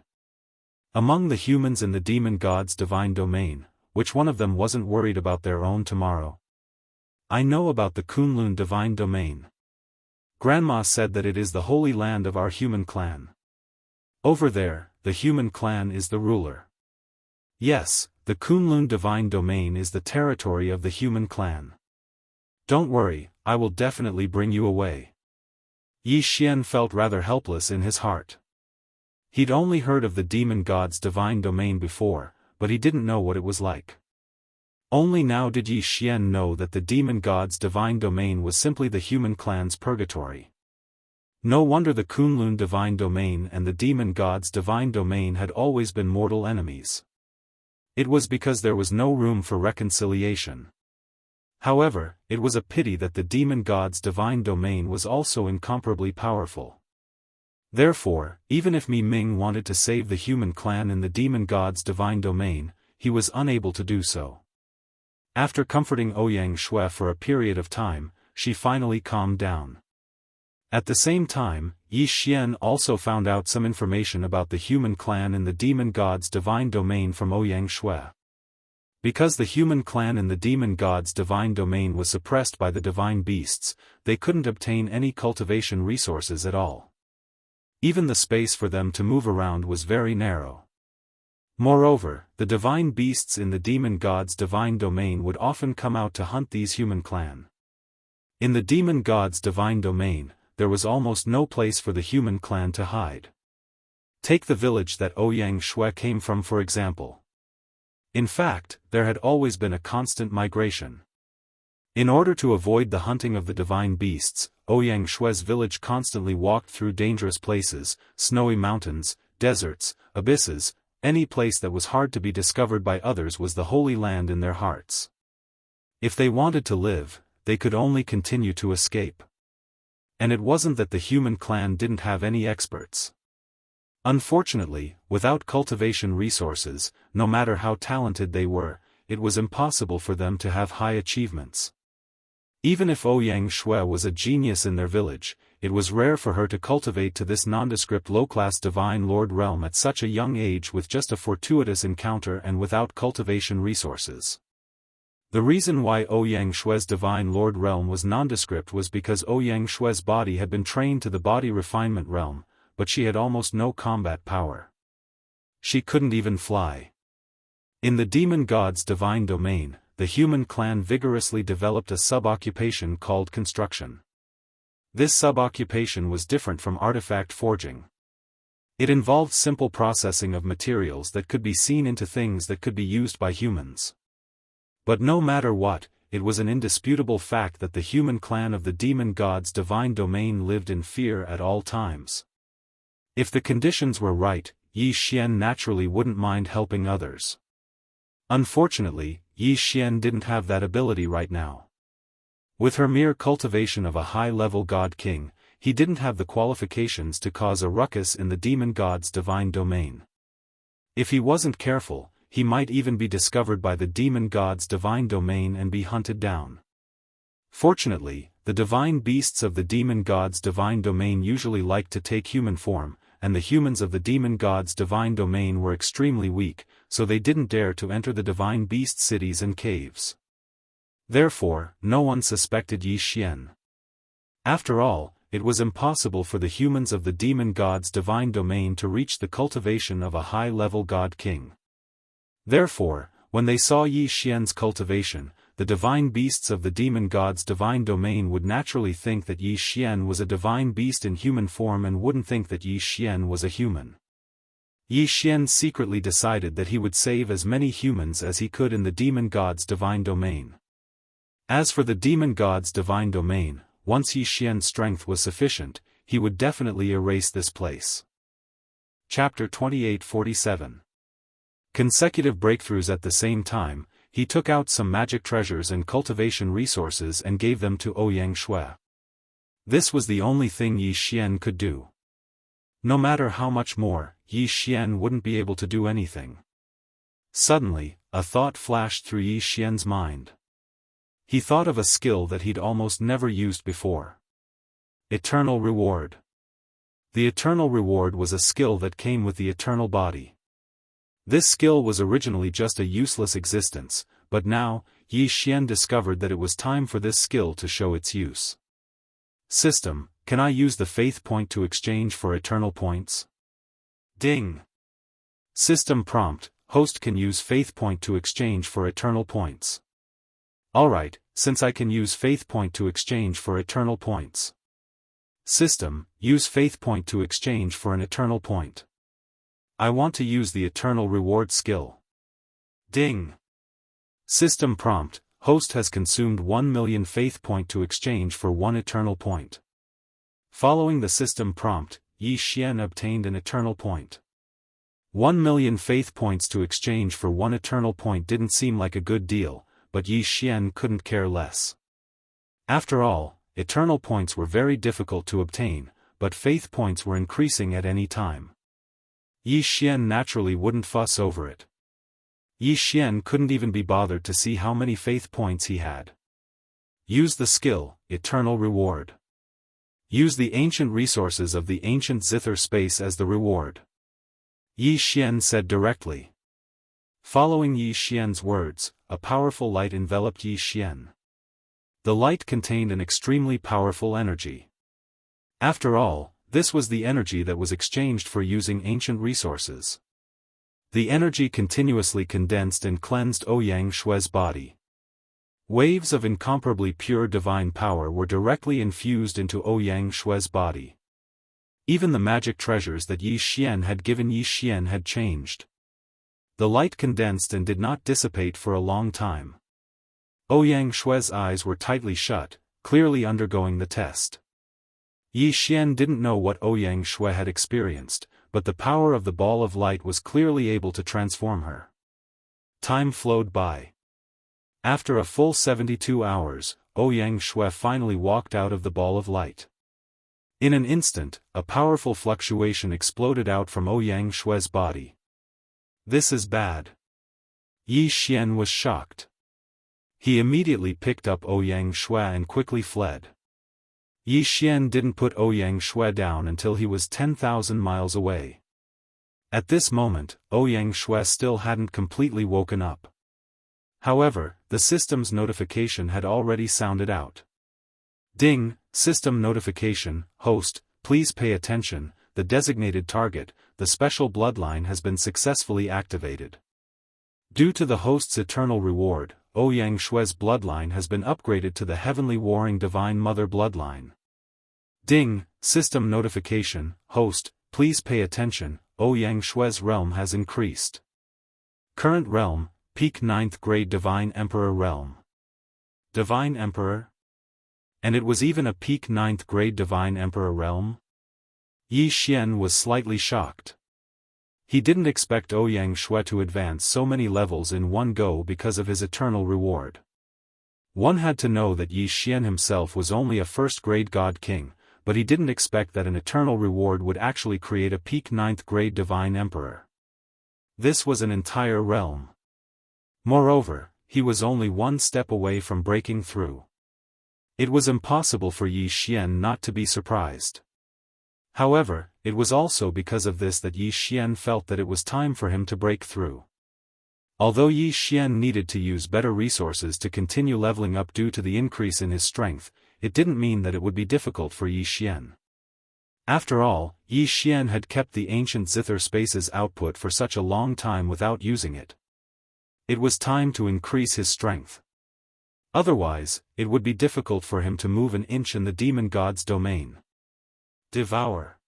Among the humans in the demon god's divine domain, which one of them wasn't worried about their own tomorrow? I know about the Kunlun divine domain. Grandma said that it is the holy land of our human clan. Over there, the human clan is the ruler. Yes, the Kunlun divine domain is the territory of the human clan. Don't worry, I will definitely bring you away. Yi Xian felt rather helpless in his heart. He'd only heard of the demon god's divine domain before, but he didn't know what it was like. Only now did Yi Xian know that the demon god's divine domain was simply the human clan's purgatory. No wonder the Kunlun divine domain and the demon god's divine domain had always been mortal enemies. It was because there was no room for reconciliation. However, it was a pity that the demon god's divine domain was also incomparably powerful. Therefore, even if Mi Ming wanted to save the human clan in the demon god's divine domain, he was unable to do so. After comforting Xianxia for a period of time, she finally calmed down. At the same time, Yi Xian also found out some information about the human clan in the demon god's divine domain from Xianxia. Because the human clan in the demon god's divine domain was suppressed by the divine beasts, they couldn't obtain any cultivation resources at all. Even the space for them to move around was very narrow. Moreover, the divine beasts in the demon god's divine domain would often come out to hunt these human clan. In the demon god's divine domain, there was almost no place for the human clan to hide. Take the village that Xianxia came from for example. In fact, there had always been a constant migration. In order to avoid the hunting of the divine beasts, Xianxia's village constantly walked through dangerous places, snowy mountains, deserts, abysses. Any place that was hard to be discovered by others was the holy land in their hearts. If they wanted to live, they could only continue to escape. And it wasn't that the human clan didn't have any experts. Unfortunately, without cultivation resources, no matter how talented they were, it was impossible for them to have high achievements. Even if Xianxia was a genius in their village, it was rare for her to cultivate to this nondescript low-class divine lord realm at such a young age with just a fortuitous encounter and without cultivation resources. The reason why Xianxia's divine lord realm was nondescript was because Xianxia's body had been trained to the body refinement realm, but she had almost no combat power. She couldn't even fly. In the demon god's divine domain, the human clan vigorously developed a sub-occupation called construction. This sub-occupation was different from artifact forging. It involved simple processing of materials that could be seen into things that could be used by humans. But no matter what, it was an indisputable fact that the human clan of the demon god's divine domain lived in fear at all times. If the conditions were right, Yi Xian naturally wouldn't mind helping others. Unfortunately, Yi Xian didn't have that ability right now. With her mere cultivation of a high-level god king, he didn't have the qualifications to cause a ruckus in the demon god's divine domain. If he wasn't careful, he might even be discovered by the demon god's divine domain and be hunted down. Fortunately, the divine beasts of the demon god's divine domain usually like to take human form, and the humans of the demon god's divine domain were extremely weak, so they didn't dare to enter the divine beast cities and caves. Therefore, no one suspected Yi Xian. After all, it was impossible for the humans of the demon god's divine domain to reach the cultivation of a high-level god king. Therefore, when they saw Yi Xian's cultivation, the divine beasts of the demon god's divine domain would naturally think that Yi Xian was a divine beast in human form and wouldn't think that Yi Xian was a human. Yi Xian secretly decided that he would save as many humans as he could in the demon god's divine domain. As for the demon god's divine domain, once Yi Xian's strength was sufficient, he would definitely erase this place. Chapter 2847. Consecutive breakthroughs. At the same time, he took out some magic treasures and cultivation resources and gave them to Ouyang Shui. This was the only thing Yi Xian could do. No matter how much more, Yi Xian wouldn't be able to do anything. Suddenly, a thought flashed through Yi Xian's mind. He thought of a skill that he'd almost never used before. Eternal Reward. The Eternal Reward was a skill that came with the eternal body. This skill was originally just a useless existence, but now, Yi Xian discovered that it was time for this skill to show its use. System, can I use the faith point to exchange for eternal points? Ding. System prompt, host can use faith point to exchange for eternal points. Alright, since I can use faith point to exchange for eternal points. System, use faith point to exchange for an eternal point. I want to use the Eternal Reward skill. Ding. System prompt, host has consumed 1 million faith point to exchange for 1 eternal point. Following the system prompt, Yi Xian obtained an eternal point. 1 million faith points to exchange for 1 eternal point didn't seem like a good deal, but Yi Xian couldn't care less. After all, eternal points were very difficult to obtain, but faith points were increasing at any time. Yi Xian naturally wouldn't fuss over it. Yi Xian couldn't even be bothered to see how many faith points he had. Use the skill, Eternal Reward. Use the ancient resources of the ancient zither space as the reward. Yi Xian said directly. Following Yi Xian's words, a powerful light enveloped Yi Xian. The light contained an extremely powerful energy. After all, this was the energy that was exchanged for using ancient resources. The energy continuously condensed and cleansed Ouyang Shui's body. Waves of incomparably pure divine power were directly infused into Ouyang Shui's body. Even the magic treasures that Yi Xian had given Yi Xian had changed. The light condensed and did not dissipate for a long time. Ouyang Shui's eyes were tightly shut, clearly undergoing the test. Yi Xian didn't know what Ouyang Shui had experienced, but the power of the ball of light was clearly able to transform her. Time flowed by. After a full 72 hours, Ouyang Shui finally walked out of the ball of light. In an instant, a powerful fluctuation exploded out from Ouyang Shui's body. This is bad. Yi Xian was shocked. He immediately picked up Ouyang Shui and quickly fled. Yi Xian didn't put Ouyang Shui down until he was 10,000 miles away. At this moment, Ouyang Shui still hadn't completely woken up. However, the system's notification had already sounded out. Ding, system notification, host, please pay attention, the designated target, the special bloodline has been successfully activated. Due to the host's eternal reward, Ouyang Shui's bloodline has been upgraded to the heavenly warring divine mother bloodline. Ding, system notification, host, please pay attention, Ouyang Shui's realm has increased. Current realm, peak 9th grade divine emperor realm. Divine emperor? And it was even a peak 9th grade divine emperor realm? Yi Xian was slightly shocked. He didn't expect Ouyang Shui to advance so many levels in one go because of his eternal reward. One had to know that Yi Xian himself was only a first-grade god king, but he didn't expect that an eternal reward would actually create a peak 9th-grade divine emperor. This was an entire realm. Moreover, he was only one step away from breaking through. It was impossible for Yi Xian not to be surprised. However, it was also because of this that Yi Xian felt that it was time for him to break through. Although Yi Xian needed to use better resources to continue leveling up due to the increase in his strength, it didn't mean that it would be difficult for Yi Xian. After all, Yi Xian had kept the ancient zither space's output for such a long time without using it. It was time to increase his strength. Otherwise, it would be difficult for him to move an inch in the demon god's domain. Devour.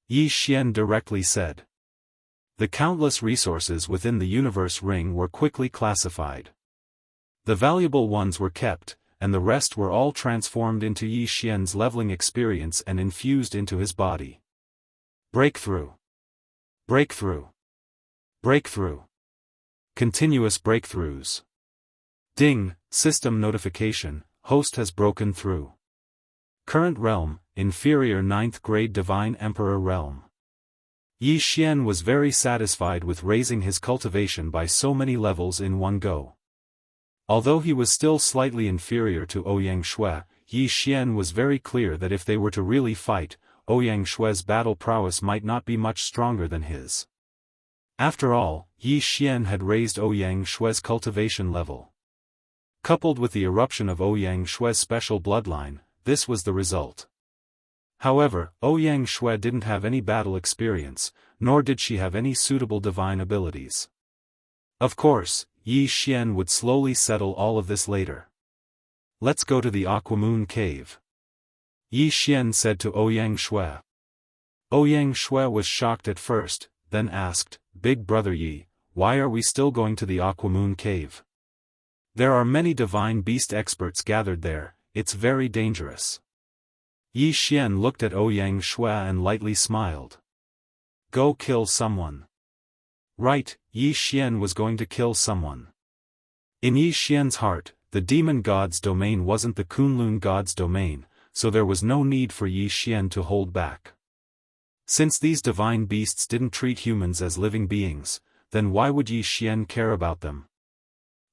Yi Xian directly said. The countless resources within the universe ring were quickly classified. The valuable ones were kept, and the rest were all transformed into Yi Xian's leveling experience and infused into his body. Breakthrough. Breakthrough. Breakthrough. Continuous breakthroughs. Ding, system notification, host has broken through. Current realm, inferior 9th grade divine emperor realm. Yi Xian was very satisfied with raising his cultivation by so many levels in one go. Although he was still slightly inferior to Ouyang Shui, Yi Xian was very clear that if they were to really fight, Ouyang Shui's battle prowess might not be much stronger than his. After all, Yi Xian had raised Ouyang Shui's cultivation level. Coupled with the eruption of Ouyang Shui's special bloodline, this was the result. However, Ouyang Shui didn't have any battle experience, nor did she have any suitable divine abilities. Of course, Yi Xian would slowly settle all of this later. Let's go to the Aquamoon Cave. Yi Xian said to Ouyang Shui. Ouyang Shui was shocked at first, then asked, Big brother Yi, why are we still going to the Aquamoon Cave? There are many divine beast experts gathered there, it's very dangerous. Yi Xian looked at Ouyang Shui and lightly smiled. Go kill someone. Right, Yi Xian was going to kill someone. In Yi Xian's heart, the demon god's domain wasn't the Kunlun god's domain, so there was no need for Yi Xian to hold back. Since these divine beasts didn't treat humans as living beings, then why would Yi Xian care about them?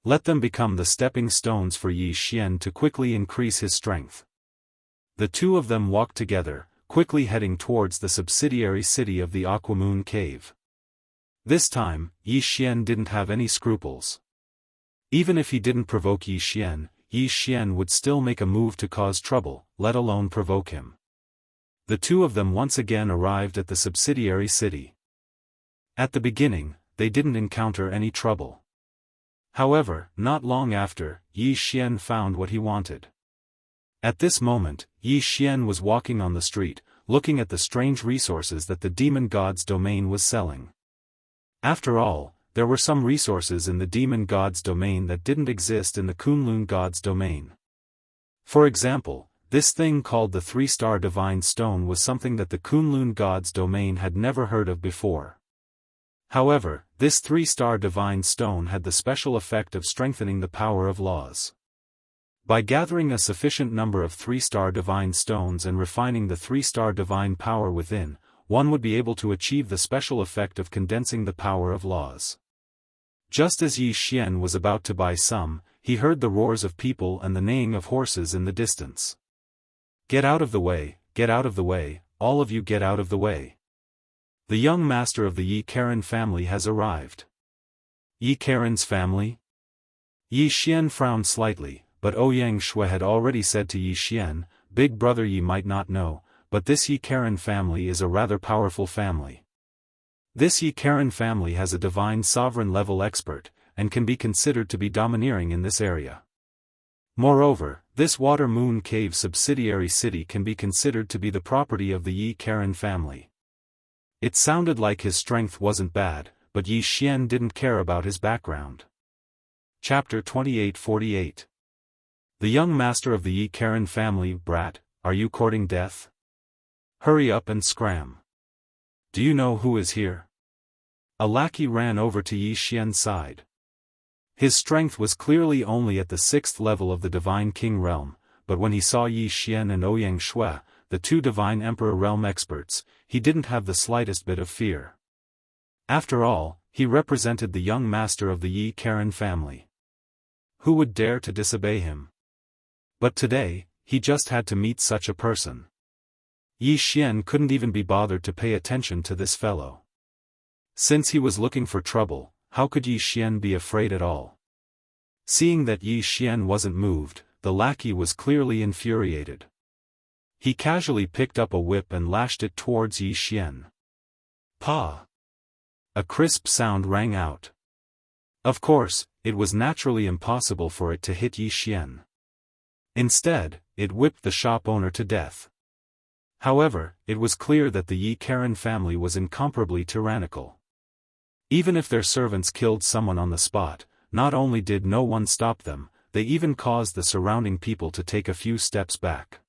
Let them become the stepping stones for Yi Xian to quickly increase his strength. The two of them walked together, quickly heading towards the subsidiary city of the Aquamoon Cave. This time, Yi Xian didn't have any scruples. Even if he didn't provoke Yi Xian would still make a move to cause trouble, let alone provoke him. The two of them once again arrived at the subsidiary city. At the beginning, they didn't encounter any trouble. However, not long after, Yi Xian found what he wanted. At this moment, Yi Xian was walking on the street, looking at the strange resources that the demon god's domain was selling. After all, there were some resources in the demon god's domain that didn't exist in the Kunlun god's domain. For example, this thing called the 3-star divine stone was something that the Kunlun god's domain had never heard of before. However, this 3-star divine stone had the special effect of strengthening the power of laws. By gathering a sufficient number of 3-star divine stones and refining the 3-star divine power within, one would be able to achieve the special effect of condensing the power of laws. Just as Yi Xian was about to buy some, he heard the roars of people and the neighing of horses in the distance. Get out of the way, all of you get out of the way. The young master of the Yi Karen family has arrived. Yi Karen's family? Yi Xian frowned slightly, but Ouyang Shui had already said to Yi Xian, Big brother Yi might not know, but this Yi Karen family is a rather powerful family. This Yi Karen family has a divine sovereign level expert, and can be considered to be domineering in this area. Moreover, this Water Moon Cave subsidiary city can be considered to be the property of the Yi Karen family. It sounded like his strength wasn't bad, but Yi Xian didn't care about his background. Chapter 2848. The young master of the Yi Karen family, brat, are you courting death? Hurry up and scram. Do you know who is here? A lackey ran over to Yi Xian's side. His strength was clearly only at the 6th level of the Divine King realm, but when he saw Yi Xian and Ouyang Shui, the 2 Divine Emperor realm experts, he didn't have the slightest bit of fear. After all, he represented the young master of the Yi Karen family. Who would dare to disobey him? But today, he just had to meet such a person. Yi Xian couldn't even be bothered to pay attention to this fellow. Since he was looking for trouble, how could Yi Xian be afraid at all? Seeing that Yi Xian wasn't moved, the lackey was clearly infuriated. He casually picked up a whip and lashed it towards Yi Xian. Pa! A crisp sound rang out. Of course, it was naturally impossible for it to hit Yi Xian. Instead, it whipped the shop owner to death. However, it was clear that the Yi Karen family was incomparably tyrannical. Even if their servants killed someone on the spot, not only did no one stop them, they even caused the surrounding people to take a few steps back.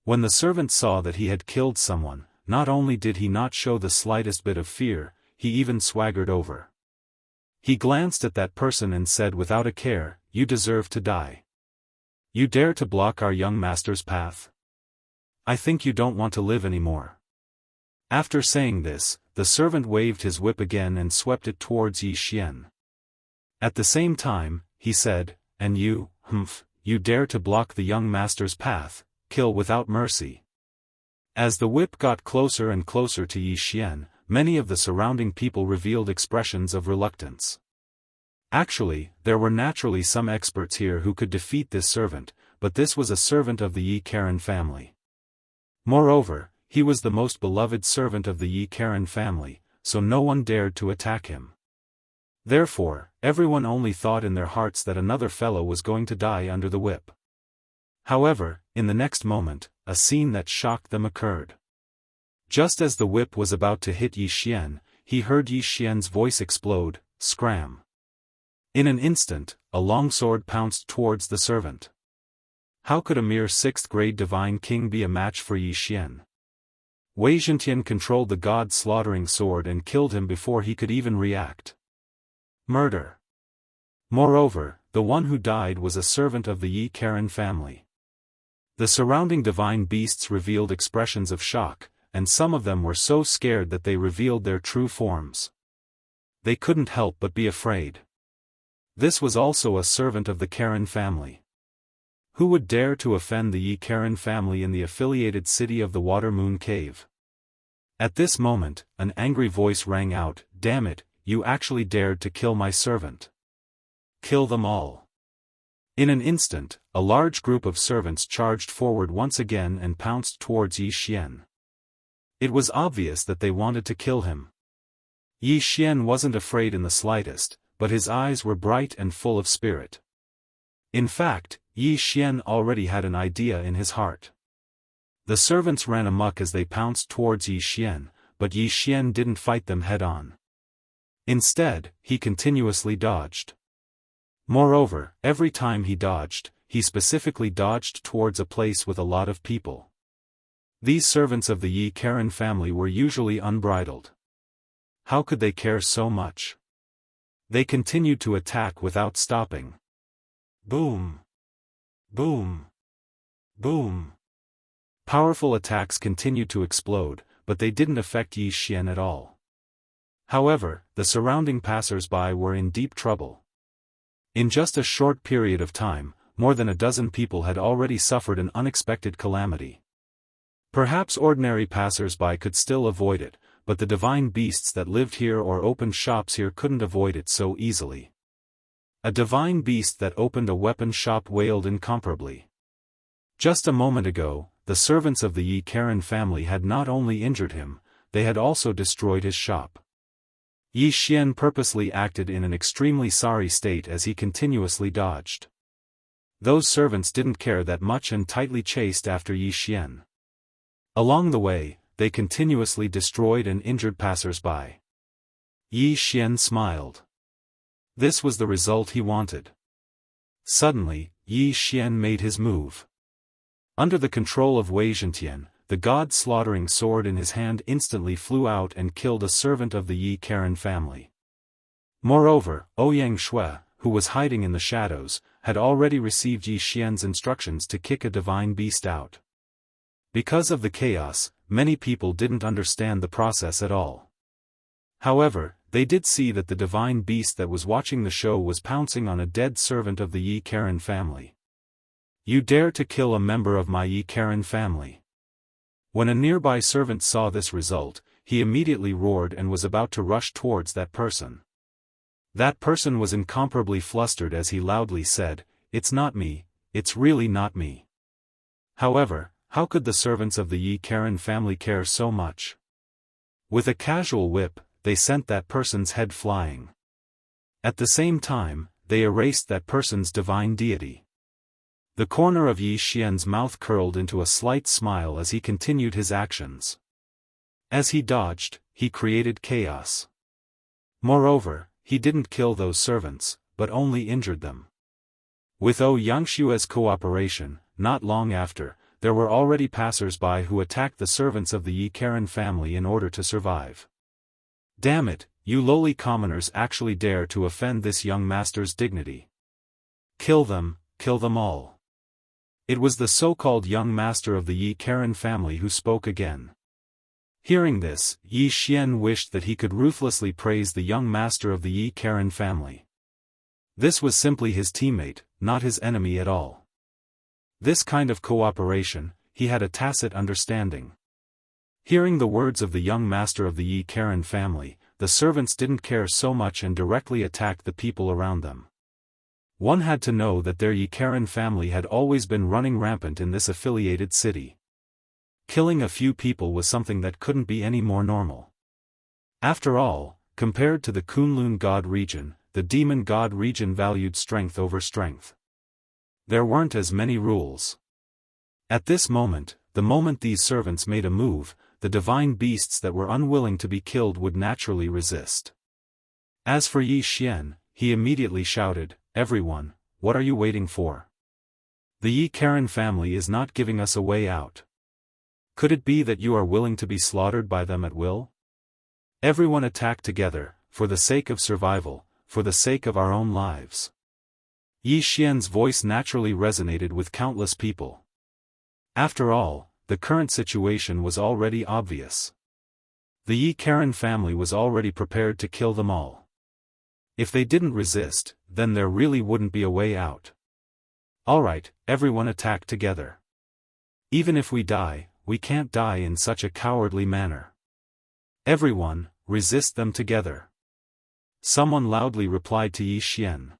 When the servant saw that he had killed someone, not only did he not show the slightest bit of fear, he even swaggered over. He glanced at that person and said without a care, "You deserve to die. You dare to block our young master's path? I think you don't want to live anymore." After saying this, the servant waved his whip again and swept it towards Yi Xian. At the same time, he said, "And you, you dare to block the young master's path, kill without mercy." As the whip got closer and closer to Yi Xian, many of the surrounding people revealed expressions of reluctance. Actually, there were naturally some experts here who could defeat this servant, but this was a servant of the Yi Karen family. Moreover, he was the most beloved servant of the Yi Karen family, so no one dared to attack him. Therefore, everyone only thought in their hearts that another fellow was going to die under the whip. However, in the next moment, a scene that shocked them occurred. Just as the whip was about to hit Yi Xian, he heard Yi Xian's voice explode, "Scram!" In an instant, a longsword pounced towards the servant. How could a mere 6th-grade divine king be a match for Yi Xian? Wei Zhentian controlled the god-slaughtering sword and killed him before he could even react. Murder. Moreover, the one who died was a servant of the Yi Karen family. The surrounding divine beasts revealed expressions of shock, and some of them were so scared that they revealed their true forms. They couldn't help but be afraid. This was also a servant of the Karen family. Who would dare to offend the Yi Karen family in the affiliated city of the Water Moon Cave? At this moment, an angry voice rang out, "Damn it, you actually dared to kill my servant. Kill them all." In an instant, a large group of servants charged forward once again and pounced towards Yi Xian. It was obvious that they wanted to kill him. Yi Xian wasn't afraid in the slightest, but his eyes were bright and full of spirit. In fact, Yi Xian already had an idea in his heart. The servants ran amok as they pounced towards Yi Xian, but Yi Xian didn't fight them head-on. Instead, he continuously dodged. Moreover, every time he dodged, he specifically dodged towards a place with a lot of people. These servants of the Yi Karen family were usually unbridled. How could they care so much? They continued to attack without stopping. Boom! Boom! Boom! Powerful attacks continued to explode, but they didn't affect Yi Xian at all. However, the surrounding passers-by were in deep trouble. In just a short period of time, more than a dozen people had already suffered an unexpected calamity. Perhaps ordinary passers-by could still avoid it, but the divine beasts that lived here or opened shops here couldn't avoid it so easily. A divine beast that opened a weapon shop wailed incomparably. Just a moment ago, the servants of the Yi Karen family had not only injured him, they had also destroyed his shop. Yi Xian purposely acted in an extremely sorry state as he continuously dodged. Those servants didn't care that much and tightly chased after Yi Xian. Along the way, they continuously destroyed and injured passers-by. Yi Xian smiled. This was the result he wanted. Suddenly, Yi Xian made his move. Under the control of Wei Zhentian, the god-slaughtering sword in his hand instantly flew out and killed a servant of the Yi Karen family. Moreover, Ouyang Shui, who was hiding in the shadows, had already received Yi Xian's instructions to kick a divine beast out. Because of the chaos, many people didn't understand the process at all. However, they did see that the divine beast that was watching the show was pouncing on a dead servant of the Yi Karen family. "You dare to kill a member of my Yi Karen family." When a nearby servant saw this result, he immediately roared and was about to rush towards that person. That person was incomparably flustered as he loudly said, "It's not me, it's really not me." However, how could the servants of the Yi Karen family care so much? With a casual whip, they sent that person's head flying. At the same time, they erased that person's divine deity. The corner of Yi Xian's mouth curled into a slight smile as he continued his actions. As he dodged, he created chaos. Moreover, he didn't kill those servants, but only injured them. With Ouyang Shui's cooperation, not long after, there were already passers-by who attacked the servants of the Yi Karen family in order to survive. "Damn it, you lowly commoners actually dare to offend this young master's dignity. Kill them all." It was the so-called young master of the Yi Karen family who spoke again. Hearing this, Yi Xian wished that he could ruthlessly praise the young master of the Yi Karen family. This was simply his teammate, not his enemy at all. This kind of cooperation, he had a tacit understanding. Hearing the words of the young master of the Yi Karen family, the servants didn't care so much and directly attacked the people around them. One had to know that their Yi Karen family had always been running rampant in this affiliated city. Killing a few people was something that couldn't be any more normal. After all, compared to the Kunlun God region, the Demon God region valued strength over strength. There weren't as many rules. At this moment, the moment these servants made a move, the divine beasts that were unwilling to be killed would naturally resist. As for Yi Xian, he immediately shouted, "Everyone, what are you waiting for? The Yi Karen family is not giving us a way out. Could it be that you are willing to be slaughtered by them at will? Everyone attack together, for the sake of survival, for the sake of our own lives." Yi Xian's voice naturally resonated with countless people. After all, the current situation was already obvious. The Yi Karen family was already prepared to kill them all. If they didn't resist, then there really wouldn't be a way out. "Alright, everyone attack together. Even if we die, we can't die in such a cowardly manner. Everyone, resist them together." Someone loudly replied to Yi Xian.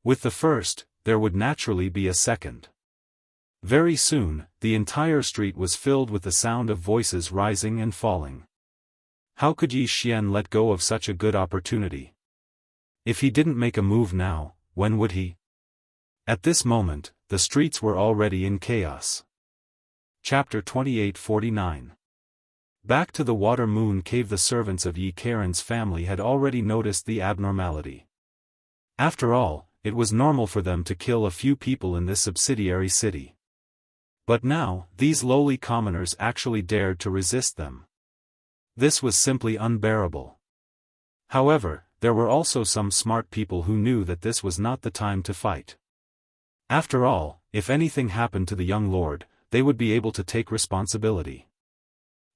With the first, there would naturally be a second. Very soon, the entire street was filled with the sound of voices rising and falling. How could Yi Xian let go of such a good opportunity? If he didn't make a move now, when would he? At this moment, the streets were already in chaos. Chapter 28-49. Back to the Water Moon Cave. The servants of Yi Karen's family had already noticed the abnormality. After all, it was normal for them to kill a few people in this subsidiary city. But now, these lowly commoners actually dared to resist them. This was simply unbearable. However, there were also some smart people who knew that this was not the time to fight. After all, if anything happened to the young lord, they would be able to take responsibility.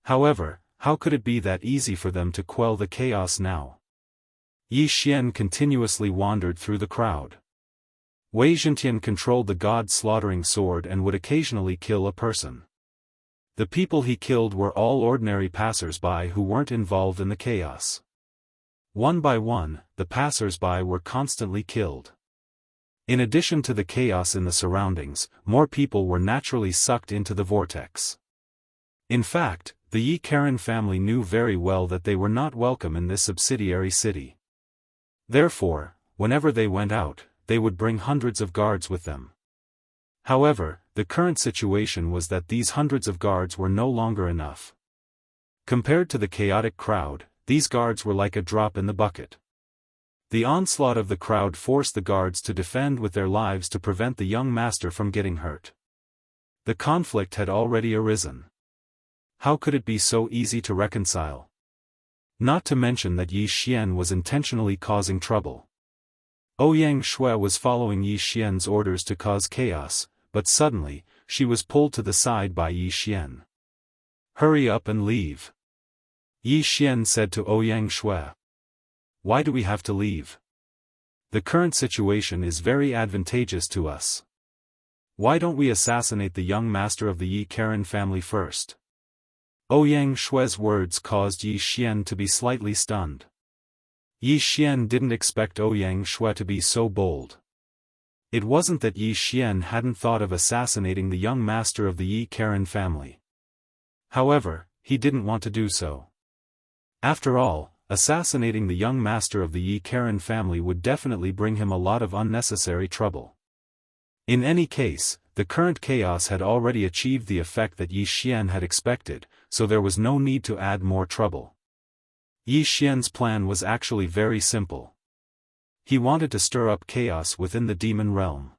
However, how could it be that easy for them to quell the chaos now? Yi Xian continuously wandered through the crowd. Wei Zhentian controlled the god-slaughtering sword and would occasionally kill a person. The people he killed were all ordinary passers-by who weren't involved in the chaos. One by one, the passers-by were constantly killed. In addition to the chaos in the surroundings, more people were naturally sucked into the vortex. In fact, the Yi Karen family knew very well that they were not welcome in this subsidiary city. Therefore, whenever they went out, they would bring hundreds of guards with them. However, the current situation was that these hundreds of guards were no longer enough. Compared to the chaotic crowd, these guards were like a drop in the bucket. The onslaught of the crowd forced the guards to defend with their lives to prevent the young master from getting hurt. The conflict had already arisen. How could it be so easy to reconcile? Not to mention that Yi Xian was intentionally causing trouble. Ouyang Shui was following Yi Xian's orders to cause chaos, but suddenly, she was pulled to the side by Yi Xian. "Hurry up and leave," Yi Xian said to Ouyang Shui. "Why do we have to leave? The current situation is very advantageous to us. Why don't we assassinate the young master of the Yi Karen family first?" Ouyang Shui's words caused Yi Xian to be slightly stunned. Yi Xian didn't expect Ouyang Shui to be so bold. It wasn't that Yi Xian hadn't thought of assassinating the young master of the Yi Karen family. However, he didn't want to do so. After all, assassinating the young master of the Yi Karen family would definitely bring him a lot of unnecessary trouble. In any case, the current chaos had already achieved the effect that Yi Xian had expected, so there was no need to add more trouble. Yi Xian's plan was actually very simple. He wanted to stir up chaos within the demon realm.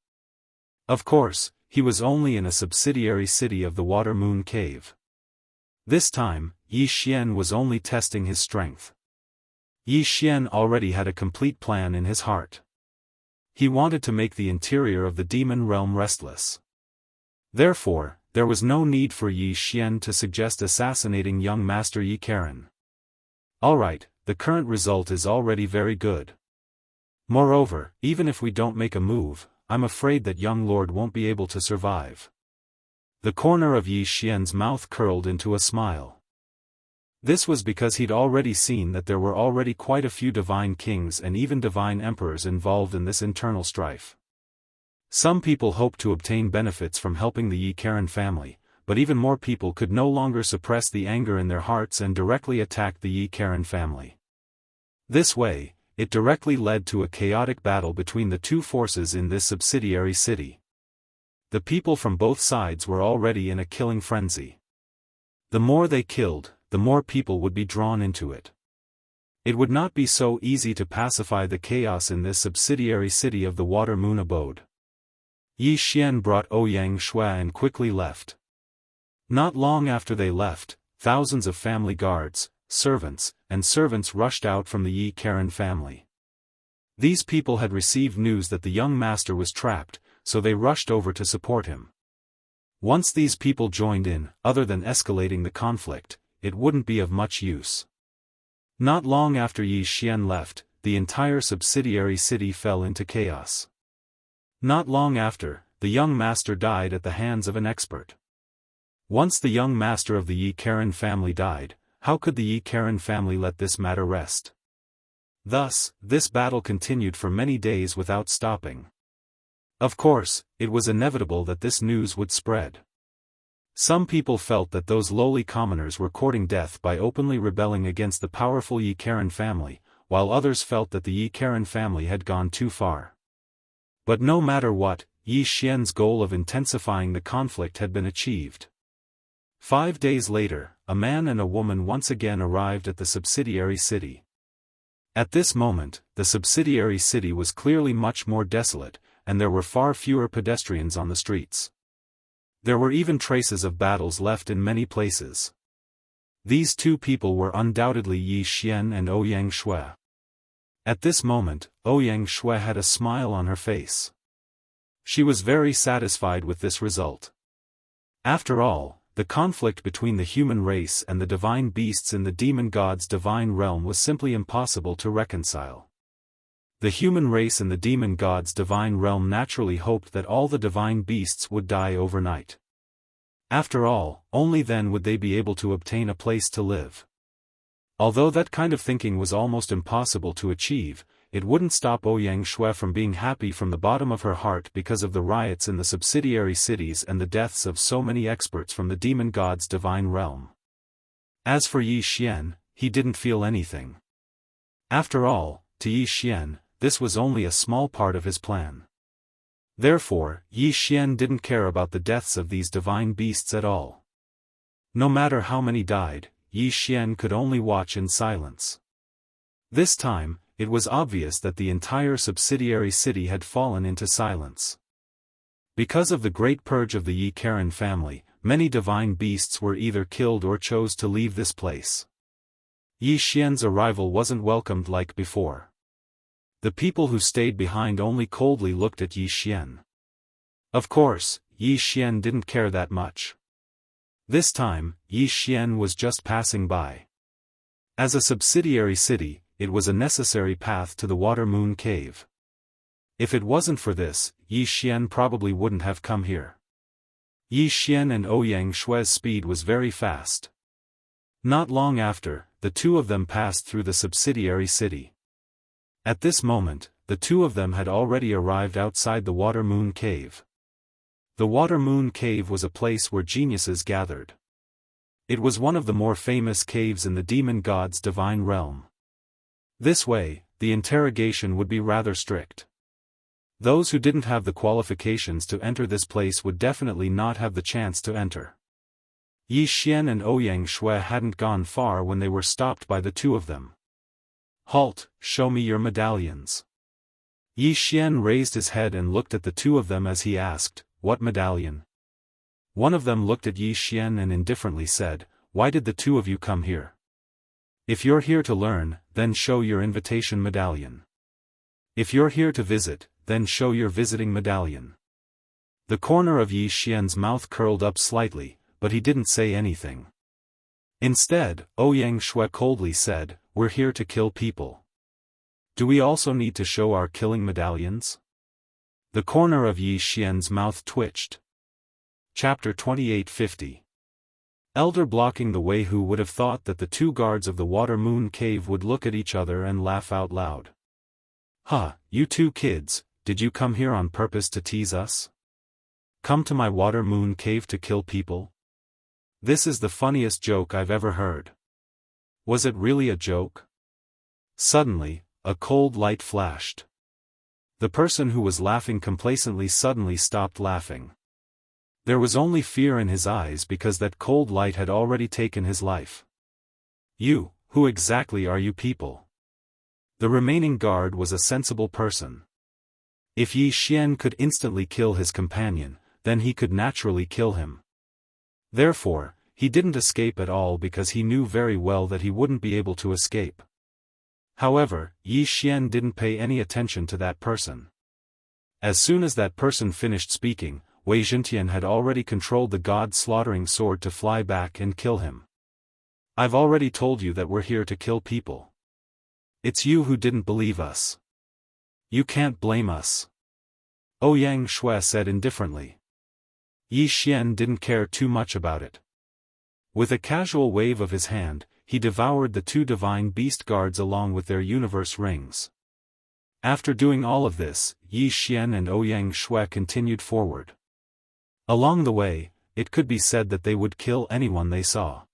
Of course, he was only in a subsidiary city of the Water Moon Cave. This time, Yi Xian was only testing his strength. Yi Xian already had a complete plan in his heart. He wanted to make the interior of the demon realm restless. Therefore, there was no need for Yi Xian to suggest assassinating young Master Yi Karen. Alright, the current result is already very good. Moreover, even if we don't make a move, I'm afraid that young lord won't be able to survive. The corner of Yi Xian's mouth curled into a smile. This was because he'd already seen that there were already quite a few divine kings and even divine emperors involved in this internal strife. Some people hoped to obtain benefits from helping the Yi Karen family, but even more people could no longer suppress the anger in their hearts and directly attack the Yi Karen family. This way, it directly led to a chaotic battle between the two forces in this subsidiary city. The people from both sides were already in a killing frenzy. The more they killed, the more people would be drawn into it. It would not be so easy to pacify the chaos in this subsidiary city of the Water Moon abode. Yi Xian brought Ouyang Shui and quickly left. Not long after they left, thousands of family guards, servants, and servants rushed out from the Yi Karen family. These people had received news that the young master was trapped, so they rushed over to support him. Once these people joined in, other than escalating the conflict, it wouldn't be of much use. Not long after Yi Xian left, the entire subsidiary city fell into chaos. Not long after, the young master died at the hands of an expert. Once the young master of the Yi Karen family died, how could the Yi Karen family let this matter rest? Thus, this battle continued for many days without stopping. Of course, it was inevitable that this news would spread. Some people felt that those lowly commoners were courting death by openly rebelling against the powerful Yi Karen family, while others felt that the Yi Karen family had gone too far. But no matter what, Yi Xian's goal of intensifying the conflict had been achieved. 5 days later, a man and a woman once again arrived at the subsidiary city. At this moment, the subsidiary city was clearly much more desolate, and there were far fewer pedestrians on the streets. There were even traces of battles left in many places. These two people were undoubtedly Yi Xian and Ouyang Shui. At this moment, Ouyang Shui had a smile on her face. She was very satisfied with this result. After all, the conflict between the human race and the divine beasts in the demon god's divine realm was simply impossible to reconcile. The human race in the demon god's divine realm naturally hoped that all the divine beasts would die overnight. After all, only then would they be able to obtain a place to live. Although that kind of thinking was almost impossible to achieve, it wouldn't stop Ouyang Shui from being happy from the bottom of her heart because of the riots in the subsidiary cities and the deaths of so many experts from the demon god's divine realm. As for Yi Xian, he didn't feel anything. After all, to Yi Xian, this was only a small part of his plan. Therefore, Yi Xian didn't care about the deaths of these divine beasts at all. No matter how many died, Yi Xian could only watch in silence. This time, it was obvious that the entire subsidiary city had fallen into silence. Because of the great purge of the Yi Karen family, many divine beasts were either killed or chose to leave this place. Yi Xian's arrival wasn't welcomed like before. The people who stayed behind only coldly looked at Yi Xian. Of course, Yi Xian didn't care that much. This time, Yi Xian was just passing by. As a subsidiary city, it was a necessary path to the Water Moon Cave. If it wasn't for this, Yi Xian probably wouldn't have come here. Yi Xian and Ouyang Shui's speed was very fast. Not long after, the two of them passed through the subsidiary city. At this moment, the two of them had already arrived outside the Water Moon Cave. The Water Moon Cave was a place where geniuses gathered. It was one of the more famous caves in the demon god's divine realm. This way, the interrogation would be rather strict. Those who didn't have the qualifications to enter this place would definitely not have the chance to enter. Yi Xian and Ouyang Shui hadn't gone far when they were stopped by the two of them. "Halt, show me your medallions." Yi Xian raised his head and looked at the two of them as he asked, "What medallion?" One of them looked at Yi Xian and indifferently said, "Why did the two of you come here? If you're here to learn, then show your invitation medallion. If you're here to visit, then show your visiting medallion." The corner of Yi Xian's mouth curled up slightly, but he didn't say anything. Instead, Ouyang Shui coldly said, "We're here to kill people. Do we also need to show our killing medallions?" The corner of Yi Xian's mouth twitched. Chapter 2850. Elder blocking the way. Who would have thought that the two guards of the Water Moon Cave would look at each other and laugh out loud? "Huh, you two kids, did you come here on purpose to tease us? Come to my Water Moon Cave to kill people? This is the funniest joke I've ever heard." Was it really a joke? Suddenly, a cold light flashed. The person who was laughing complacently suddenly stopped laughing. There was only fear in his eyes because that cold light had already taken his life. Who exactly are you people?" The remaining guard was a sensible person. If Yi Xian could instantly kill his companion, then he could naturally kill him. Therefore, he didn't escape at all because he knew very well that he wouldn't be able to escape. However, Yi Xian didn't pay any attention to that person. As soon as that person finished speaking, Wei Zhentian had already controlled the god's slaughtering sword to fly back and kill him. "I've already told you that we're here to kill people. It's you who didn't believe us. You can't blame us," Ouyang Shui said indifferently. Yi Xian didn't care too much about it. With a casual wave of his hand, he devoured the two divine beast guards along with their universe rings. After doing all of this, Yi Xian and Ouyang Shui continued forward. Along the way, it could be said that they would kill anyone they saw.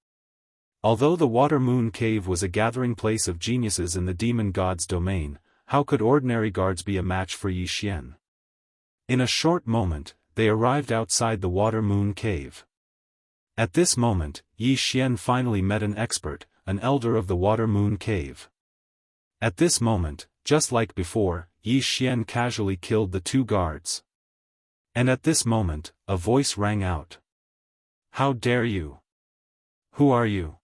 Although the Water Moon Cave was a gathering place of geniuses in the demon god's domain, how could ordinary guards be a match for Yi Xian? In a short moment, they arrived outside the Water Moon Cave. At this moment, Yi Xian finally met an expert, an elder of the Water Moon Cave. At this moment, just like before, Yi Xian casually killed the two guards. And at this moment, a voice rang out. "How dare you? Who are you?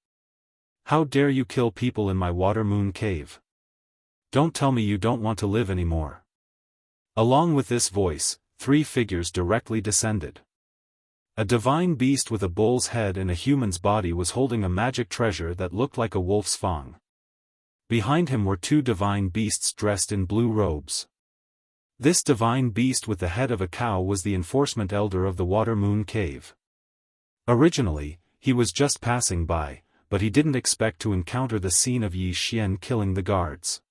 How dare you kill people in my Water Moon Cave? Don't tell me you don't want to live anymore." Along with this voice, three figures directly descended. A divine beast with a bull's head and a human's body was holding a magic treasure that looked like a wolf's fang. Behind him were two divine beasts dressed in blue robes. This divine beast with the head of a cow was the enforcement elder of the Water Moon Cave. Originally, he was just passing by, but he didn't expect to encounter the scene of Yi Xian killing the guards.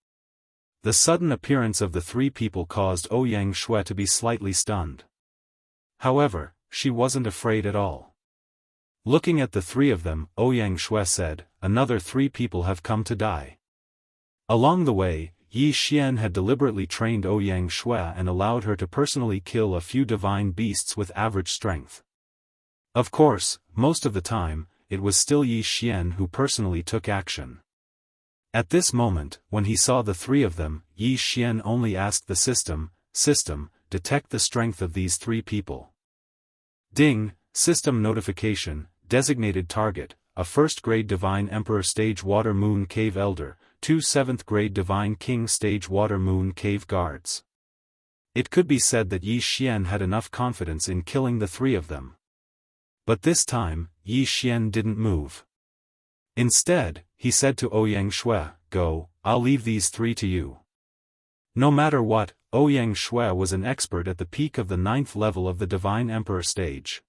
The sudden appearance of the three people caused Ouyang Shui to be slightly stunned. However, she wasn't afraid at all. Looking at the three of them, Ouyang Shui said, "Another three people have come to die." Along the way, Yi Xian had deliberately trained Ouyang Shui and allowed her to personally kill a few divine beasts with average strength. Of course, most of the time, it was still Yi Xian who personally took action. At this moment, when he saw the three of them, Yi Xian only asked the system, detect the strength of these three people. Ding, System notification, designated target, a 1st grade Divine Emperor Stage Water Moon Cave Elder, 2 7th grade Divine King Stage Water Moon Cave Guards. It could be said that Yi Xian had enough confidence in killing the 3 of them. But this time, Yi Xian didn't move. Instead, he said to Ouyang Shui, "Go, I'll leave these 3 to you." No matter what, Ouyang Shui was an expert at the peak of the 9th level of the Divine Emperor stage.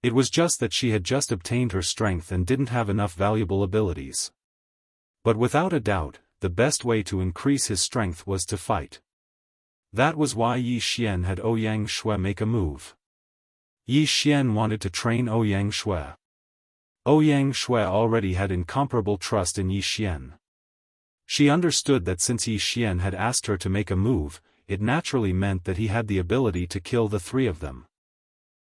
It was just that she had just obtained her strength and didn't have enough valuable abilities. But without a doubt, the best way to increase his strength was to fight. That was why Yi Xian had Ouyang Shui make a move. Yi Xian wanted to train Ouyang Shui. Ouyang Shui already had incomparable trust in Yi Xian. She understood that since Yi Xian had asked her to make a move, it naturally meant that he had the ability to kill the 3 of them.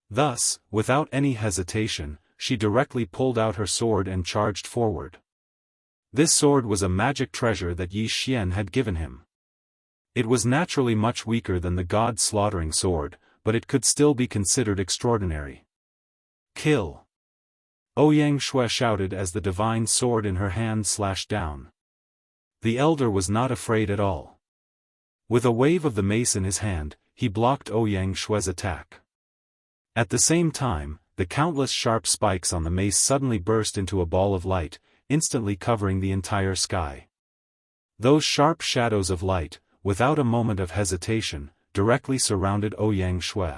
Thus, without any hesitation, she directly pulled out her sword and charged forward. This sword was a magic treasure that Yi Xian had given him. It was naturally much weaker than the god-slaughtering sword, but it could still be considered extraordinary. Kill! Ouyang Shui shouted as the divine sword in her hand slashed down. The elder was not afraid at all. With a wave of the mace in his hand, he blocked Ouyang Shui's attack. At the same time, the countless sharp spikes on the mace suddenly burst into a ball of light, instantly covering the entire sky. Those sharp shadows of light, without a moment of hesitation, directly surrounded Ouyang Shui.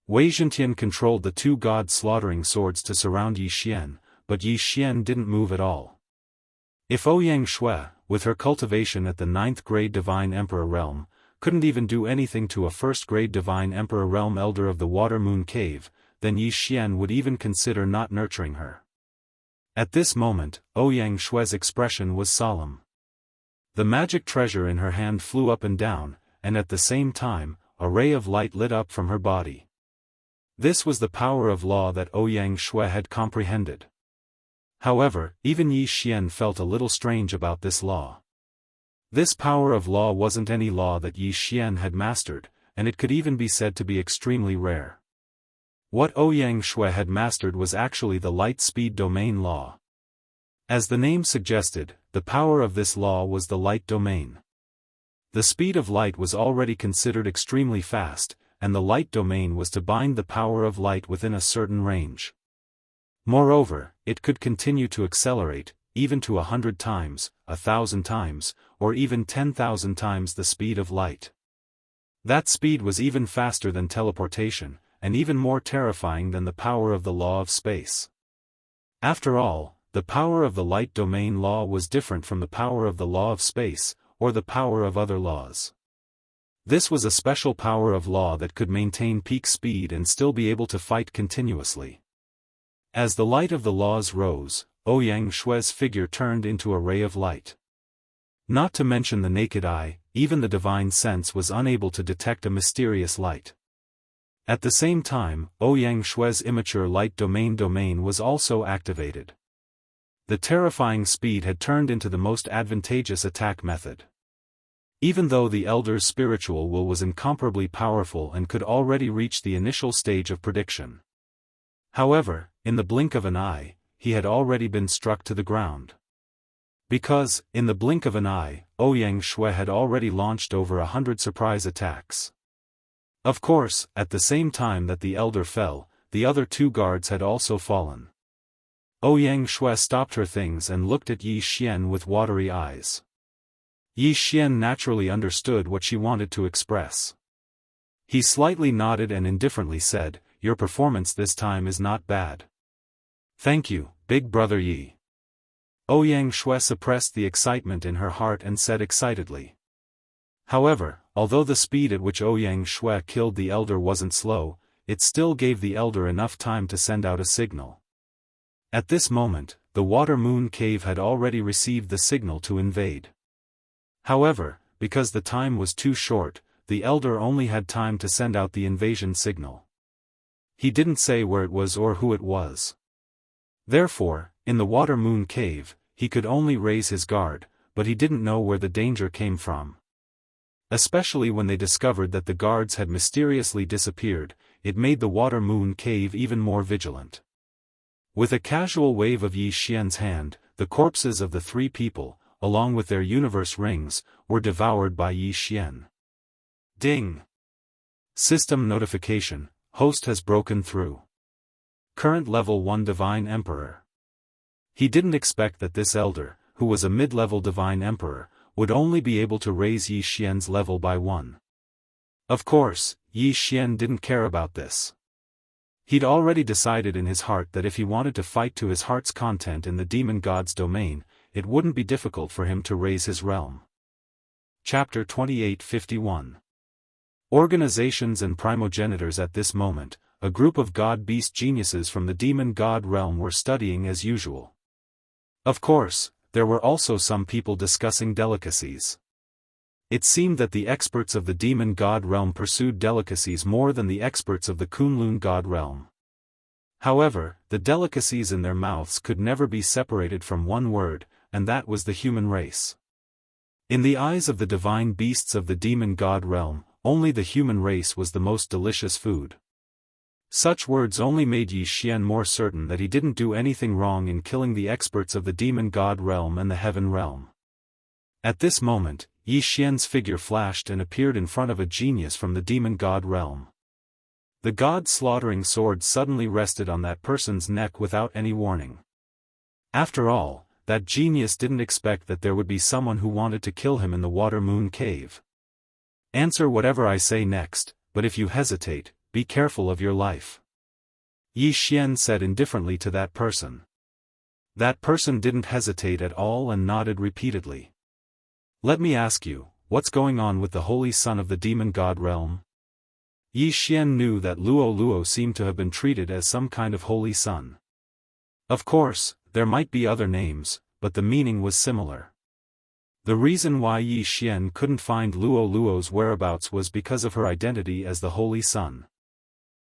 Wei Zhentian controlled the 2 god-slaughtering swords to surround Yi Xian, but Yi Xian didn't move at all. If Ouyang Shui, with her cultivation at the 9th grade Divine Emperor realm, couldn't even do anything to a 1st grade Divine Emperor realm Elder of the Water Moon Cave, then Yi Xian would even consider not nurturing her. At this moment, Ouyang Shui's expression was solemn. The magic treasure in her hand flew up and down, and at the same time, a ray of light lit up from her body. This was the power of law that Ouyang Shui had comprehended. However, even Yi Xian felt a little strange about this law. This power of law wasn't any law that Yi Xian had mastered, and it could even be said to be extremely rare. What Ouyang Shui had mastered was actually the light-speed domain law. As the name suggested, the power of this law was the light domain. The speed of light was already considered extremely fast, and the light domain was to bind the power of light within a certain range. Moreover, it could continue to accelerate, even to 100 times, 1,000 times, or even 10,000 times the speed of light. That speed was even faster than teleportation, and even more terrifying than the power of the law of space. After all, the power of the light domain law was different from the power of the law of space, or the power of other laws. This was a special power of law that could maintain peak speed and still be able to fight continuously. As the light of the laws rose, Ouyang Shui's figure turned into a ray of light. Not to mention the naked eye, even the divine sense was unable to detect a mysterious light. At the same time, Ouyang Shui's immature light domain was also activated. The terrifying speed had turned into the most advantageous attack method. Even though the elder's spiritual will was incomparably powerful and could already reach the initial stage of prediction. However, in the blink of an eye, he had already been struck to the ground. Because, in the blink of an eye, Ouyang Shui had already launched over 100 surprise attacks. Of course, at the same time that the elder fell, the other 2 guards had also fallen. Ouyang Shui stopped her things and looked at Yi Xian with watery eyes. Yi Xian naturally understood what she wanted to express. He slightly nodded and indifferently said, "Your performance this time is not bad." "Thank you, big brother Yi." Ouyang Shui suppressed the excitement in her heart and said excitedly. However, although the speed at which Ouyang Shui killed the elder wasn't slow, it still gave the elder enough time to send out a signal. At this moment, the Water Moon Cave had already received the signal to invade. However, because the time was too short, the elder only had time to send out the invasion signal. He didn't say where it was or who it was. Therefore, in the Water Moon Cave, he could only raise his guard, but he didn't know where the danger came from. Especially when they discovered that the guards had mysteriously disappeared, it made the water moon cave even more vigilant. With a casual wave of Yi Xian's hand, the corpses of the three people, along with their universe rings, were devoured by Yi Xian. Ding! System notification, host has broken through. Current level 1 Divine Emperor. He didn't expect that this elder, who was a mid-level Divine Emperor, would only be able to raise Yi Xian's level by 1. Of course, Yi Xian didn't care about this. He'd already decided in his heart that if he wanted to fight to his heart's content in the demon god's domain, it wouldn't be difficult for him to raise his realm. Chapter 28:51. Organizations and primogenitors. At this moment, a group of god-beast geniuses from the demon god realm were studying as usual. Of course, there were also some people discussing delicacies. It seemed that the experts of the demon god realm pursued delicacies more than the experts of the Kunlun god realm. However, the delicacies in their mouths could never be separated from one word, and that was the human race. In the eyes of the divine beasts of the demon god realm, only the human race was the most delicious food. Such words only made Yi Xian more certain that he didn't do anything wrong in killing the experts of the demon god realm and the heaven realm. At this moment, Yi Xian's figure flashed and appeared in front of a genius from the demon god realm. The god-slaughtering sword suddenly rested on that person's neck without any warning. After all, that genius didn't expect that there would be someone who wanted to kill him in the water moon cave. Answer whatever I say next, but if you hesitate, be careful of your life. Yi Xian said indifferently to that person. That person didn't hesitate at all and nodded repeatedly. Let me ask you, what's going on with the holy son of the demon god realm? Yi Xian knew that Luo Luo seemed to have been treated as some kind of holy son. Of course, there might be other names, but the meaning was similar. The reason why Yi Xian couldn't find Luo Luo's whereabouts was because of her identity as the holy son.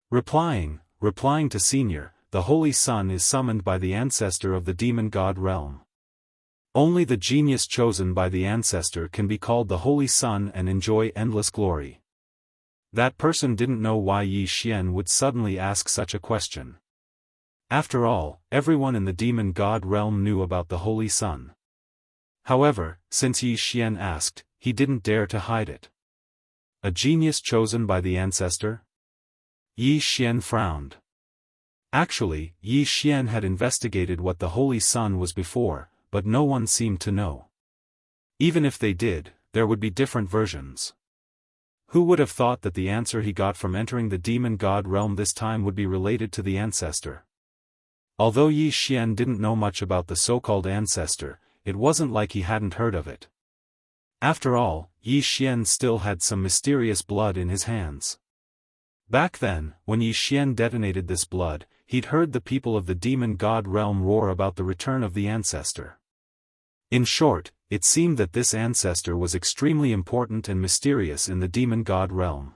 Replying to Senior, the holy son is summoned by the ancestor of the demon god realm. Only the genius chosen by the ancestor can be called the holy son and enjoy endless glory. That person didn't know why Yi Xian would suddenly ask such a question. After all, everyone in the demon god realm knew about the holy son. However, since Yi Xian asked, he didn't dare to hide it. A genius chosen by the ancestor? Yi Xian frowned. Actually, Yi Xian had investigated what the holy son was before, but no one seemed to know. Even if they did, there would be different versions. Who would have thought that the answer he got from entering the demon god realm this time would be related to the ancestor? Although Yi Xian didn't know much about the so-called ancestor, it wasn't like he hadn't heard of it. After all, Yi Xian still had some mysterious blood in his hands. Back then, when Yi Xian detonated this blood, he'd heard the people of the demon god realm roar about the return of the ancestor. In short, it seemed that this ancestor was extremely important and mysterious in the demon god realm.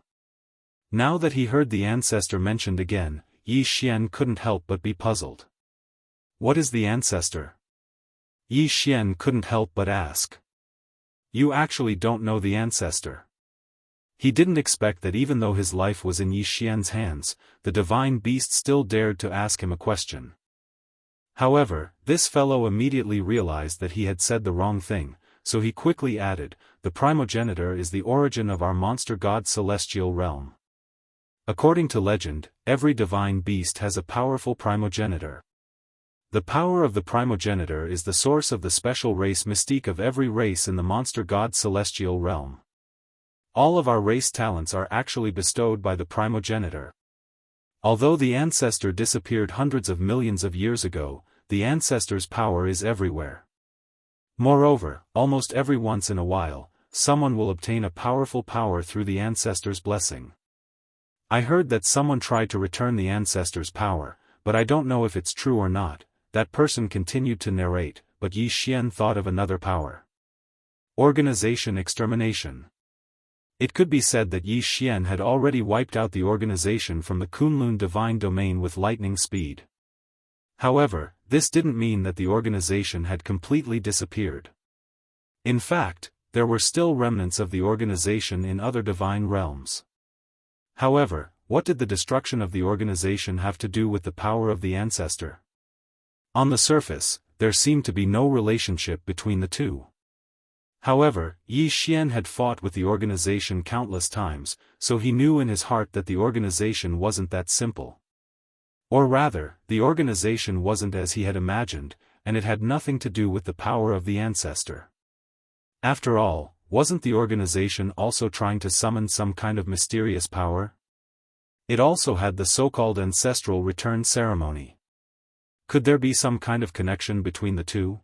Now that he heard the ancestor mentioned again, Yi Xian couldn't help but be puzzled. What is the ancestor? Yi Xian couldn't help but ask. You actually don't know the ancestor? He didn't expect that even though his life was in Yi Xian's hands, the divine beast still dared to ask him a question. However, this fellow immediately realized that he had said the wrong thing, so he quickly added, the primogenitor is the origin of our monster god celestial realm. According to legend, every divine beast has a powerful primogenitor. The power of the primogenitor is the source of the special race mystique of every race in the monster god celestial realm. All of our race talents are actually bestowed by the primogenitor. Although the ancestor disappeared hundreds of millions of years ago, the ancestor's power is everywhere. Moreover, almost every once in a while, someone will obtain a powerful power through the ancestor's blessing. I heard that someone tried to return the ancestor's power, but I don't know if it's true or not. That person continued to narrate, but Yi Xian thought of another power. Organization extermination. It could be said that Yi Xian had already wiped out the organization from the Kunlun divine domain with lightning speed. However, this didn't mean that the organization had completely disappeared. In fact, there were still remnants of the organization in other divine realms. However, what did the destruction of the organization have to do with the power of the ancestor? On the surface, there seemed to be no relationship between the two. However, Yi Xian had fought with the organization countless times, so he knew in his heart that the organization wasn't that simple. Or rather, the organization wasn't as he had imagined, and it had nothing to do with the power of the ancestor. After all, wasn't the organization also trying to summon some kind of mysterious power? It also had the so-called ancestral return ceremony. Could there be some kind of connection between the two?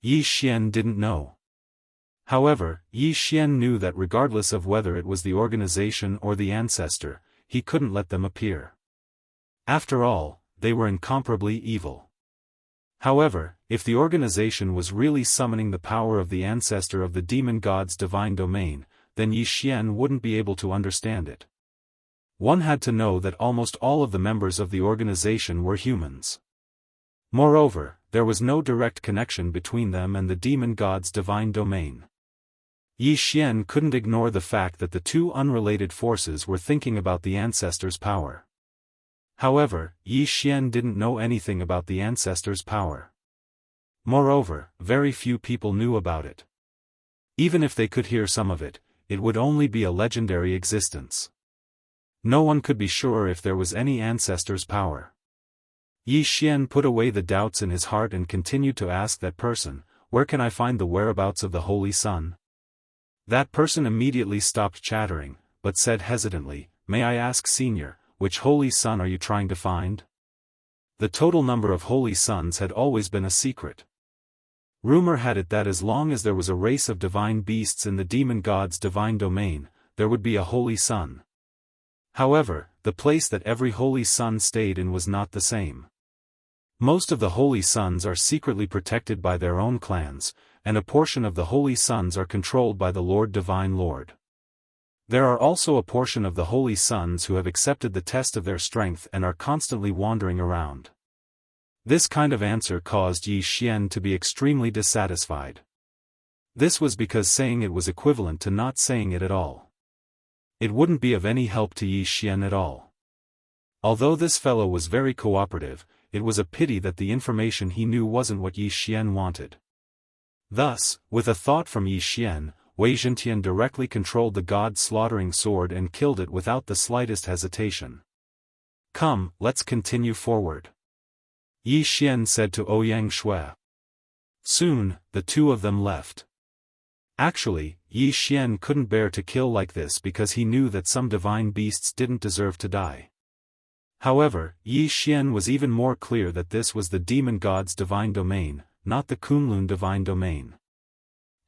Yi Xian didn't know. However, Yi Xian knew that regardless of whether it was the organization or the ancestor, he couldn't let them appear. After all, they were incomparably evil. However, if the organization was really summoning the power of the ancestor of the demon god's divine domain, then Yi Xian wouldn't be able to understand it. One had to know that almost all of the members of the organization were humans. Moreover, there was no direct connection between them and the demon god's divine domain. Yi Xian couldn't ignore the fact that the two unrelated forces were thinking about the ancestor's power. However, Yi Xian didn't know anything about the ancestor's power. Moreover, very few people knew about it. Even if they could hear some of it, it would only be a legendary existence. No one could be sure if there was any ancestor's power. Yi Xian put away the doubts in his heart and continued to ask that person, "Where can I find the whereabouts of the Holy Sun?" That person immediately stopped chattering, but said hesitantly, "May I ask, Senior, which Holy Sun are you trying to find?" The total number of Holy Suns had always been a secret. Rumor had it that as long as there was a race of divine beasts in the demon god's divine domain, there would be a Holy Sun. However, the place that every Holy Sun stayed in was not the same. Most of the Holy Suns are secretly protected by their own clans, and a portion of the Holy Suns are controlled by the Lord Divine Lord. There are also a portion of the Holy Suns who have accepted the test of their strength and are constantly wandering around. This kind of answer caused Yi Xian to be extremely dissatisfied. This was because saying it was equivalent to not saying it at all. It wouldn't be of any help to Yi Xian at all. Although this fellow was very cooperative, it was a pity that the information he knew wasn't what Yi Xian wanted. Thus, with a thought from Yi Xian, Wei Zhentian directly controlled the god-slaughtering sword and killed it without the slightest hesitation. "Come, let's continue forward," Yi Xian said to Ouyang Shui. Soon, the two of them left. Actually, Yi Xian couldn't bear to kill like this because he knew that some divine beasts didn't deserve to die. However, Yi Xian was even more clear that this was the demon god's divine domain, not the Kunlun divine domain.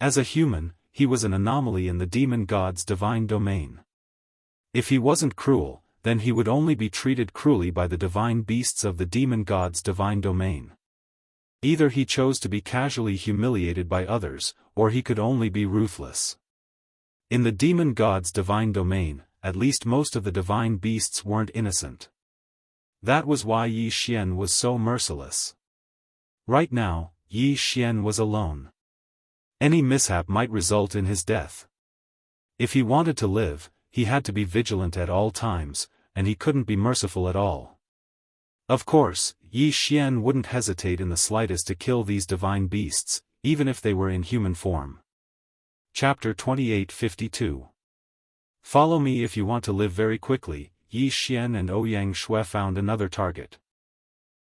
As a human, he was an anomaly in the demon god's divine domain. If he wasn't cruel, then he would only be treated cruelly by the divine beasts of the demon god's divine domain. Either he chose to be casually humiliated by others, or he could only be ruthless. In the demon god's divine domain, at least most of the divine beasts weren't innocent. That was why Yi Xian was so merciless. Right now, Yi Xian was alone. Any mishap might result in his death. If he wanted to live, he had to be vigilant at all times, and he couldn't be merciful at all. Of course, Yi Xian wouldn't hesitate in the slightest to kill these divine beasts, even if they were in human form. Chapter 2852. Follow me if you want to live very quickly. Yi Xian and Ouyang Shui found another target.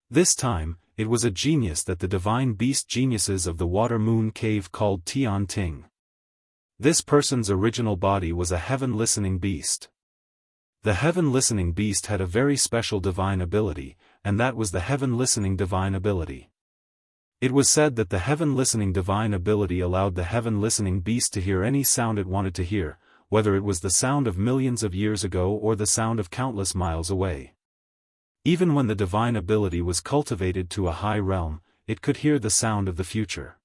This time, it was a genius that the divine beast geniuses of the Water Moon Cave called Tian Ting. This person's original body was a heaven-listening beast. The heaven-listening beast had a very special divine ability, and that was the heaven-listening divine ability. It was said that the heaven-listening divine ability allowed the heaven-listening beast to hear any sound it wanted to hear, whether it was the sound of millions of years ago or the sound of countless miles away. Even when the divine ability was cultivated to a high realm, it could hear the sound of the future.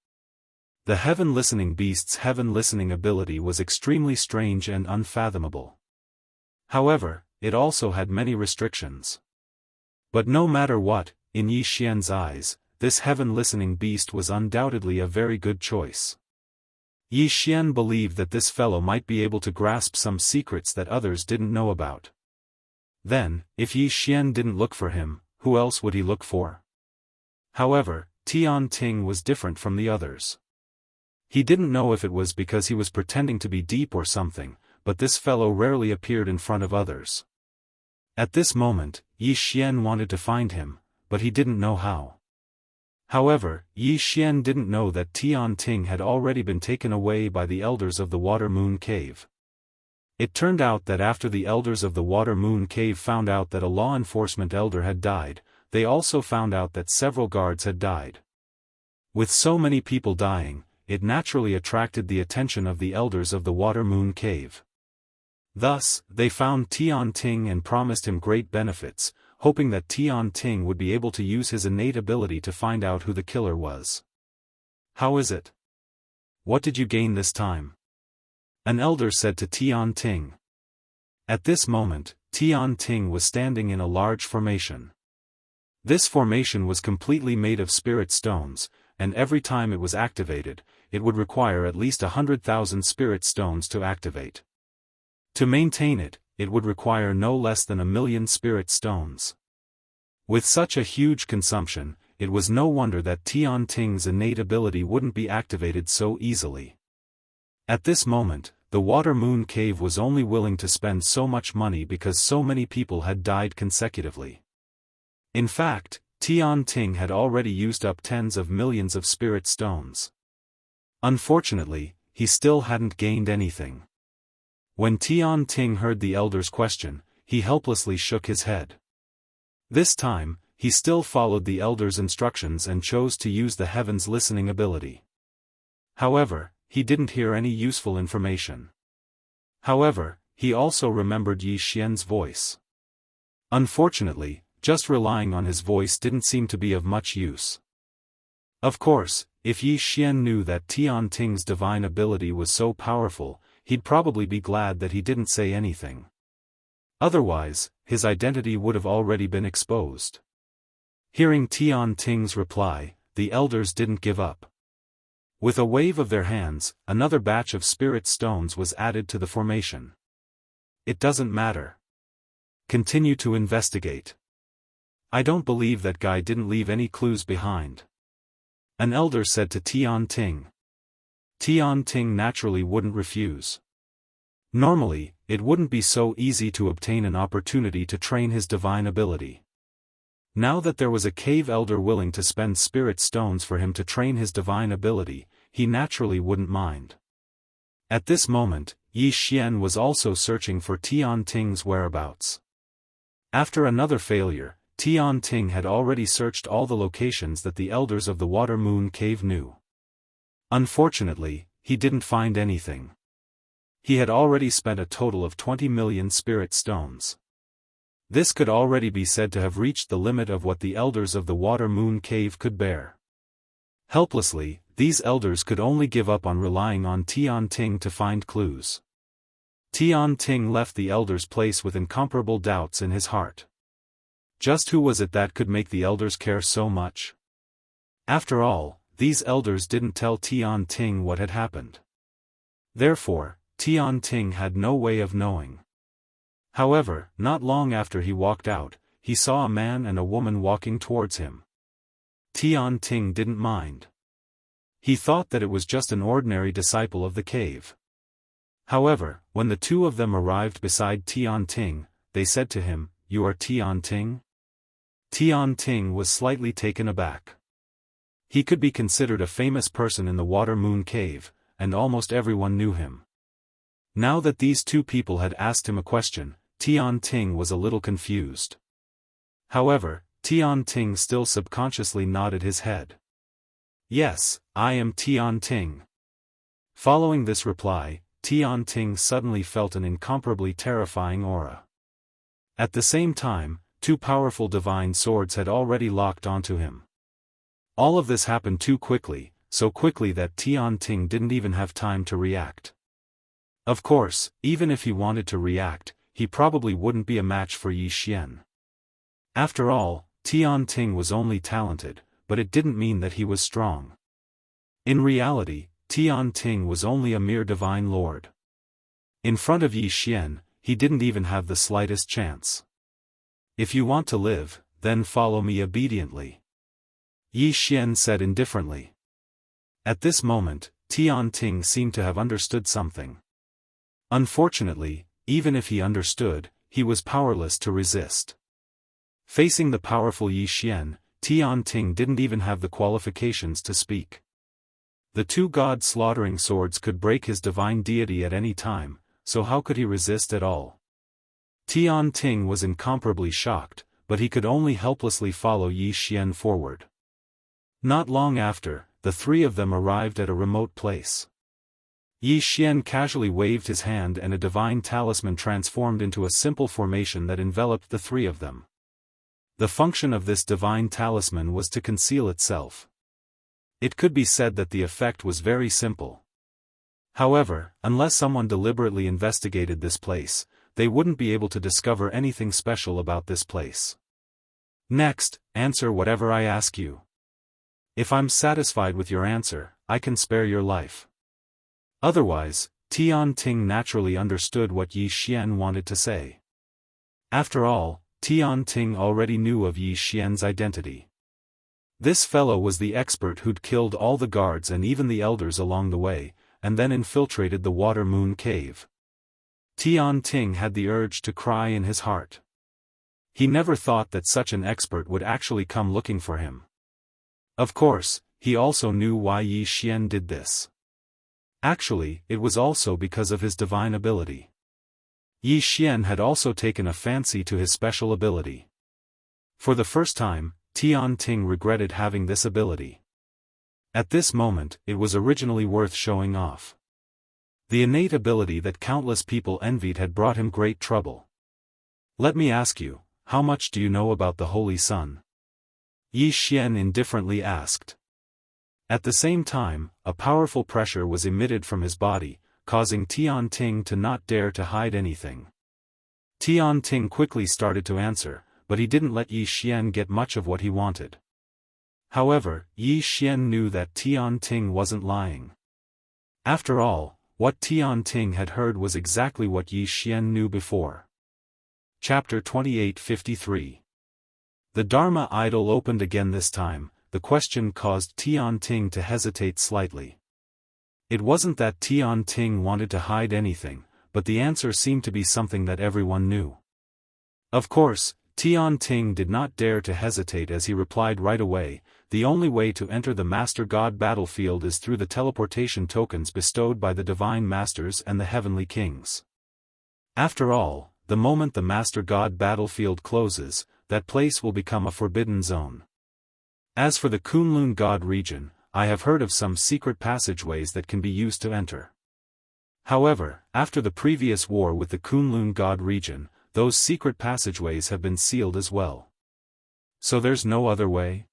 The heaven-listening beast's heaven-listening ability was extremely strange and unfathomable. However, it also had many restrictions. But no matter what, in Yi Xian's eyes, this heaven-listening beast was undoubtedly a very good choice. Yi Xian believed that this fellow might be able to grasp some secrets that others didn't know about. Then, if Yi Xian didn't look for him, who else would he look for? However, Tian Ting was different from the others. He didn't know if it was because he was pretending to be deep or something, but this fellow rarely appeared in front of others. At this moment, Yi Xian wanted to find him, but he didn't know how. However, Yi Xian didn't know that Tian Ting had already been taken away by the elders of the Water Moon Cave. It turned out that after the elders of the Water Moon Cave found out that a law enforcement elder had died, they also found out that several guards had died. With so many people dying, it naturally attracted the attention of the elders of the Water Moon Cave. Thus, they found Tian Ting and promised him great benefits, hoping that Tian Ting would be able to use his innate ability to find out who the killer was. "How is it? What did you gain this time?" an elder said to Tian Ting. At this moment, Tian Ting was standing in a large formation. This formation was completely made of spirit stones, and every time it was activated, it would require at least 100,000 spirit stones to activate. To maintain it, it would require no less than 1,000,000 spirit stones. With such a huge consumption, it was no wonder that Tian Ting's innate ability wouldn't be activated so easily. At this moment, the Water Moon Cave was only willing to spend so much money because so many people had died consecutively. In fact, Tian Ting had already used up tens of millions of spirit stones. Unfortunately, he still hadn't gained anything. When Tian Ting heard the elder's question, he helplessly shook his head. This time, he still followed the elder's instructions and chose to use the heaven's listening ability. However, he didn't hear any useful information. However, he also remembered Yi Xian's voice. Unfortunately, just relying on his voice didn't seem to be of much use. Of course, if Yi Xian knew that Tian Ting's divine ability was so powerful, he'd probably be glad that he didn't say anything. Otherwise, his identity would have already been exposed. Hearing Tian Ting's reply, the elders didn't give up. With a wave of their hands, another batch of spirit stones was added to the formation. "It doesn't matter. Continue to investigate. I don't believe that guy didn't leave any clues behind," an elder said to Tian Ting. Tian Ting naturally wouldn't refuse. Normally, it wouldn't be so easy to obtain an opportunity to train his divine ability. Now that there was a cave elder willing to spend spirit stones for him to train his divine ability, he naturally wouldn't mind. At this moment, Yi Xian was also searching for Tian Ting's whereabouts. After another failure, Tian Ting had already searched all the locations that the elders of the Water Moon Cave knew. Unfortunately, he didn't find anything. He had already spent a total of 20 million spirit stones. This could already be said to have reached the limit of what the elders of the Water Moon Cave could bear. Helplessly, these elders could only give up on relying on Tian Ting to find clues. Tian Ting left the elders' place with incomparable doubts in his heart. Just who was it that could make the elders care so much? After all, these elders didn't tell Tian Ting what had happened. Therefore, Tian Ting had no way of knowing. However, not long after he walked out, he saw a man and a woman walking towards him. Tian Ting didn't mind. He thought that it was just an ordinary disciple of the cave. However, when the two of them arrived beside Tian Ting, they said to him, "You are Tian Ting?" Tian Ting was slightly taken aback. He could be considered a famous person in the Water Moon Cave, and almost everyone knew him. Now that these two people had asked him a question, Tian Ting was a little confused. However, Tian Ting still subconsciously nodded his head. "Yes, I am Tian Ting." Following this reply, Tian Ting suddenly felt an incomparably terrifying aura. At the same time, two powerful divine swords had already locked onto him. All of this happened too quickly, so quickly that Tian Ting didn't even have time to react. Of course, even if he wanted to react, he probably wouldn't be a match for Yi Xian. After all, Tian Ting was only talented, but it didn't mean that he was strong. In reality, Tian Ting was only a mere divine lord. In front of Yi Xian, he didn't even have the slightest chance. If you want to live, then follow me obediently. Yi Xian said indifferently. At this moment, Tian Ting seemed to have understood something. Unfortunately, even if he understood, he was powerless to resist. Facing the powerful Yi Xian, Tian Ting didn't even have the qualifications to speak. The two god-slaughtering swords could break his divine deity at any time, so how could he resist at all? Tian Ting was incomparably shocked, but he could only helplessly follow Yi Xian forward. Not long after, the three of them arrived at a remote place. Yi Xian casually waved his hand and a divine talisman transformed into a simple formation that enveloped the three of them. The function of this divine talisman was to conceal itself. It could be said that the effect was very simple. However, unless someone deliberately investigated this place, they wouldn't be able to discover anything special about this place. Next, answer whatever I ask you. If I'm satisfied with your answer, I can spare your life. Otherwise, Tian Ting naturally understood what Yi Xian wanted to say. After all, Tian Ting already knew of Yi Xian's identity. This fellow was the expert who'd killed all the guards and even the elders along the way, and then infiltrated the Water Moon Cave. Tian Ting had the urge to cry in his heart. He never thought that such an expert would actually come looking for him. Of course, he also knew why Yi Xian did this. Actually, it was also because of his divine ability. Yi Xian had also taken a fancy to his special ability. For the first time, Tian Ting regretted having this ability. At this moment, it was originally worth showing off. The innate ability that countless people envied had brought him great trouble. Let me ask you, how much do you know about the Holy Sun? Yi Xian indifferently asked. At the same time, a powerful pressure was emitted from his body, causing Tian Ting to not dare to hide anything. Tian Ting quickly started to answer, but he didn't let Yi Xian get much of what he wanted. However, Yi Xian knew that Tian Ting wasn't lying. After all, what Tian Ting had heard was exactly what Yi Xian knew before. Chapter 2853. The Dharma idol opened again this time. The question caused Tian Ting to hesitate slightly. It wasn't that Tian Ting wanted to hide anything, but the answer seemed to be something that everyone knew. Of course, Tian Ting did not dare to hesitate as he replied right away, the only way to enter the Master God battlefield is through the teleportation tokens bestowed by the Divine Masters and the Heavenly Kings. After all, the moment the Master God battlefield closes, that place will become a forbidden zone. As for the Kunlun God region, I have heard of some secret passageways that can be used to enter. However, after the previous war with the Kunlun God region, those secret passageways have been sealed as well. So there's no other way?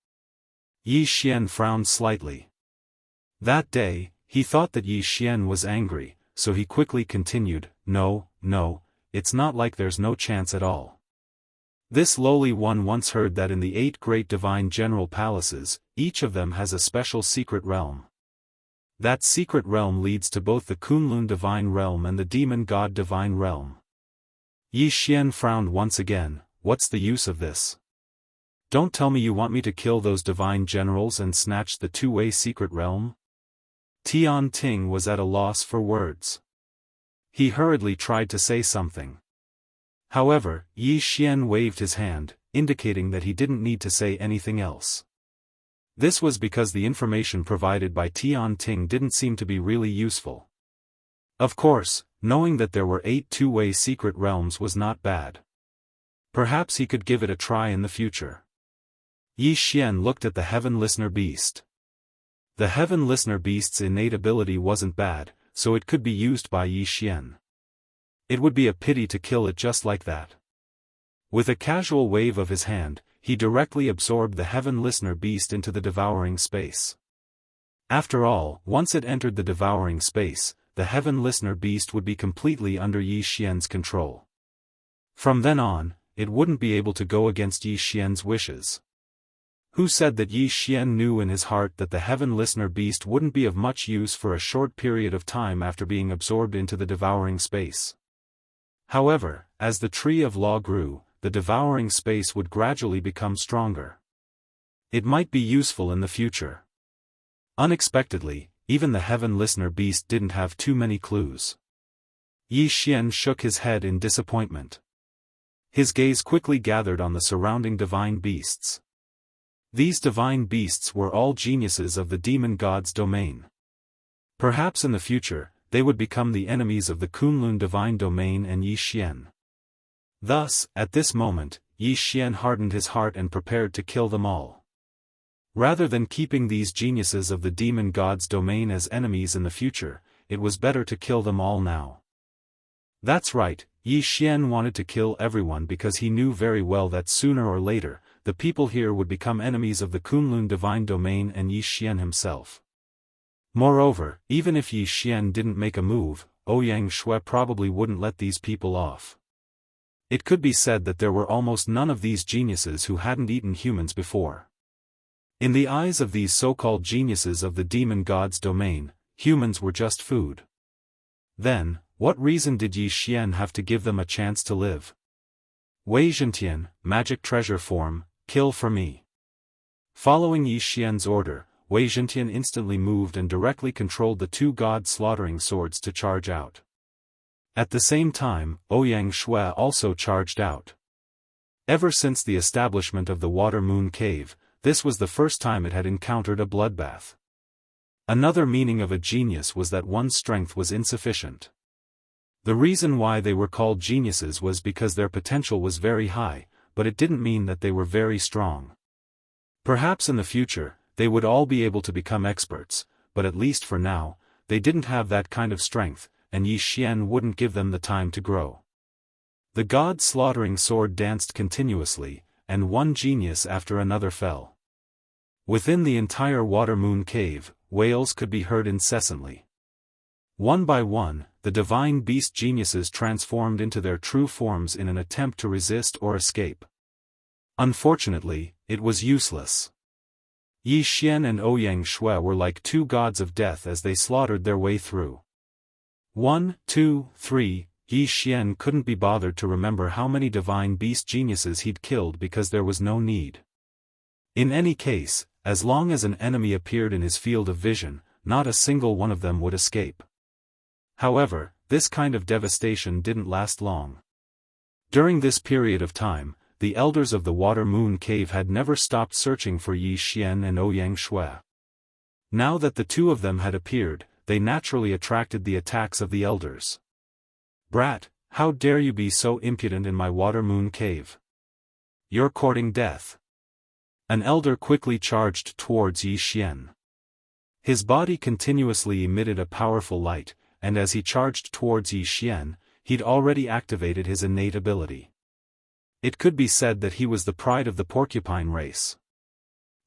Yi Xian frowned slightly. That day, he thought that Yi Xian was angry, so he quickly continued, No, it's not like there's no chance at all. This lowly one once heard that in the 8 great divine general palaces, each of them has a special secret realm. That secret realm leads to both the Kunlun divine realm and the demon god divine realm. Yi Xian frowned once again. What's the use of this? Don't tell me you want me to kill those divine generals and snatch the two-way secret realm? Tian Ting was at a loss for words. He hurriedly tried to say something. However, Yi Xian waved his hand, indicating that he didn't need to say anything else. This was because the information provided by Tian Ting didn't seem to be really useful. Of course, knowing that there were 8 two-way secret realms was not bad. Perhaps he could give it a try in the future. Yi Xian looked at the Heaven Listener Beast. The Heaven Listener Beast's innate ability wasn't bad, so it could be used by Yi Xian. It would be a pity to kill it just like that. With a casual wave of his hand, he directly absorbed the Heaven Listener Beast into the Devouring space. After all, once it entered the Devouring space, the Heaven Listener Beast would be completely under Yi Xian's control. From then on, it wouldn't be able to go against Yi Xian's wishes. Who said that Yi Xian knew in his heart that the Heaven Listener Beast wouldn't be of much use for a short period of time after being absorbed into the Devouring space? However, as the Tree of Law grew, the devouring space would gradually become stronger. It might be useful in the future. Unexpectedly, even the heaven listener beast didn't have too many clues. Yi Xian shook his head in disappointment. His gaze quickly gathered on the surrounding divine beasts. These divine beasts were all geniuses of the demon god's domain. Perhaps in the future, they would become the enemies of the Kunlun divine domain and Yi Xian. Thus, at this moment, Yi Xian hardened his heart and prepared to kill them all. Rather than keeping these geniuses of the demon god's domain as enemies in the future, it was better to kill them all now. That's right, Yi Xian wanted to kill everyone because he knew very well that sooner or later, the people here would become enemies of the Kunlun divine domain and Yi Xian himself. Moreover, even if Yi Xian didn't make a move, Ouyang Shui probably wouldn't let these people off. It could be said that there were almost none of these geniuses who hadn't eaten humans before. In the eyes of these so-called geniuses of the demon god's domain, humans were just food. Then, what reason did Yi Xian have to give them a chance to live? Wei Zhentian, magic treasure form, kill for me. Following Yi Xian's order, Wei Zhentian instantly moved and directly controlled the two god-slaughtering swords to charge out. At the same time, Ouyang Shui also charged out. Ever since the establishment of the Water Moon Cave, this was the first time it had encountered a bloodbath. Another meaning of a genius was that one's strength was insufficient. The reason why they were called geniuses was because their potential was very high, but it didn't mean that they were very strong. Perhaps in the future, they would all be able to become experts, but at least for now, they didn't have that kind of strength, and Yi Xian wouldn't give them the time to grow. The god-slaughtering sword danced continuously, and one genius after another fell. Within the entire Water Moon Cave, wails could be heard incessantly. One by one, the divine beast geniuses transformed into their true forms in an attempt to resist or escape. Unfortunately, it was useless. Yi Xian and Ouyang Shui were like two gods of death as they slaughtered their way through. 1, 2, 3, Yi Xian couldn't be bothered to remember how many divine beast geniuses he'd killed because there was no need. In any case, as long as an enemy appeared in his field of vision, not a single one of them would escape. However, this kind of devastation didn't last long. During this period of time, the elders of the Water Moon Cave had never stopped searching for Yi Xian and Ouyang Shui. Now that the two of them had appeared, they naturally attracted the attacks of the elders. "Brat, how dare you be so impudent in my Water Moon Cave? You're courting death." An elder quickly charged towards Yi Xian. His body continuously emitted a powerful light, and as he charged towards Yi Xian, he'd already activated his innate ability. It could be said that he was the pride of the porcupine race.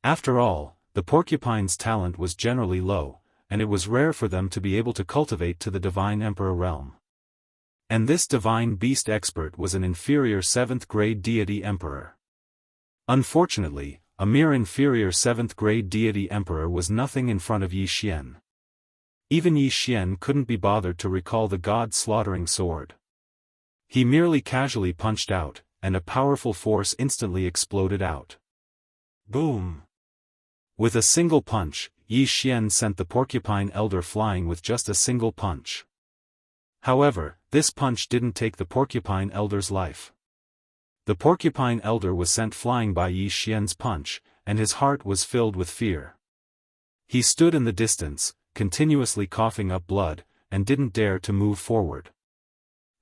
After all, the porcupine's talent was generally low, and it was rare for them to be able to cultivate to the divine emperor realm. And this divine beast expert was an inferior 7th grade deity emperor. Unfortunately, a mere inferior 7th grade deity emperor was nothing in front of Yi Xian. Even Yi Xian couldn't be bothered to recall the god-slaughtering sword. He merely casually punched out, and a powerful force instantly exploded out. Boom! With a single punch, Yi Xian sent the porcupine elder flying with just a single punch. However, this punch didn't take the porcupine elder's life. The porcupine elder was sent flying by Yi Xian's punch, and his heart was filled with fear. He stood in the distance, continuously coughing up blood, and didn't dare to move forward.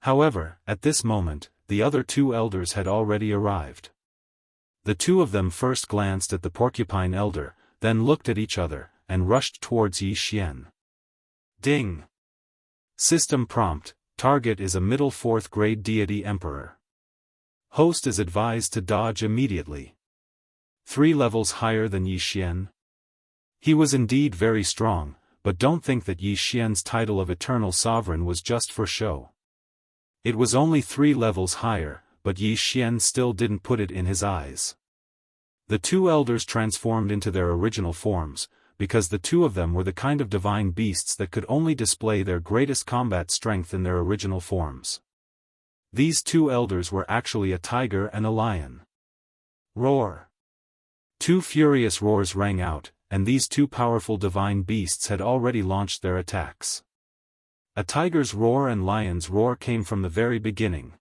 However, at this moment, the other two elders had already arrived. The two of them first glanced at the porcupine elder, then looked at each other, and rushed towards Yi Xian. Ding! System prompt: target is a middle 4th grade deity emperor. Host is advised to dodge immediately. 3 levels higher than Yi Xian. He was indeed very strong, but don't think that Yi Xian's title of Eternal Sovereign was just for show. It was only 3 levels higher, but Yi Xian still didn't put it in his eyes. The two elders transformed into their original forms, because the two of them were the kind of divine beasts that could only display their greatest combat strength in their original forms. These two elders were actually a tiger and a lion. Roar! Two furious roars rang out, and these two powerful divine beasts had already launched their attacks. A tiger's roar and lion's roar came from the very beginning.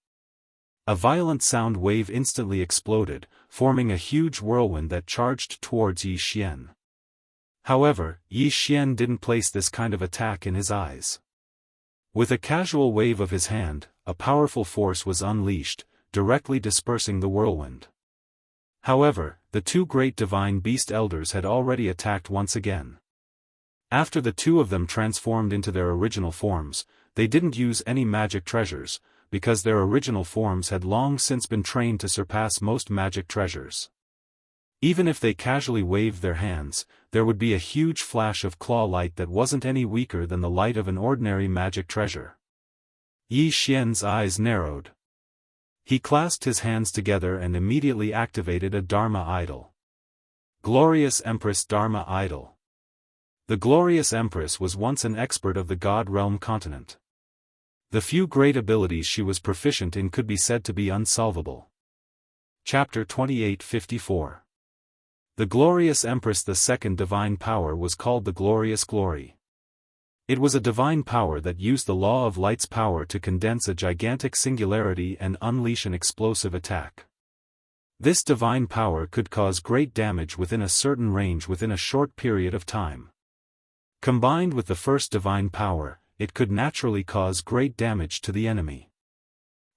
A violent sound wave instantly exploded, forming a huge whirlwind that charged towards Yi Xian. However, Yi Xian didn't place this kind of attack in his eyes. With a casual wave of his hand, a powerful force was unleashed, directly dispersing the whirlwind. However, the two great divine beast elders had already attacked once again. After the two of them transformed into their original forms, they didn't use any magic treasures, because their original forms had long since been trained to surpass most magic treasures. Even if they casually waved their hands, there would be a huge flash of claw light that wasn't any weaker than the light of an ordinary magic treasure. Yi Xian's eyes narrowed. He clasped his hands together and immediately activated a Dharma idol. Glorious Empress Dharma idol. The Glorious Empress was once an expert of the God Realm continent. The few great abilities she was proficient in could be said to be unsolvable. Chapter 28:54. The Glorious Empress. The second divine power was called the Glorious Glory. It was a divine power that used the law of light's power to condense a gigantic singularity and unleash an explosive attack. This divine power could cause great damage within a certain range within a short period of time. Combined with the first divine power, it could naturally cause great damage to the enemy.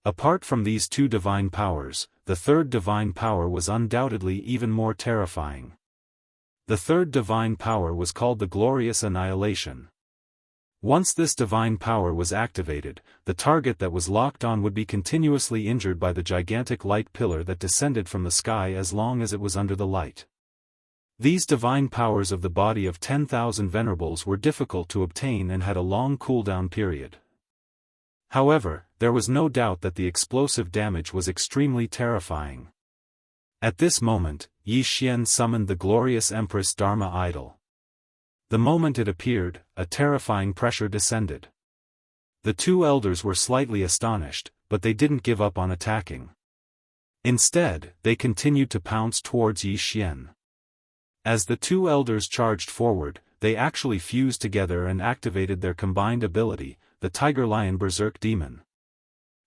Apart from these two divine powers, the third divine power was undoubtedly even more terrifying. The third divine power was called the Glorious Annihilation. Once this divine power was activated, the target that was locked on would be continuously injured by the gigantic light pillar that descended from the sky as long as it was under the light. These divine powers of the body of 10,000 venerables were difficult to obtain and had a long cooldown period. However, there was no doubt that the explosive damage was extremely terrifying. At this moment, Yi Xian summoned the Glorious Empress Dharma idol. The moment it appeared, a terrifying pressure descended. The two elders were slightly astonished, but they didn't give up on attacking. Instead, they continued to pounce towards Yi Xian. As the two elders charged forward, they actually fused together and activated their combined ability, the Tiger-Lion Berserk Demon.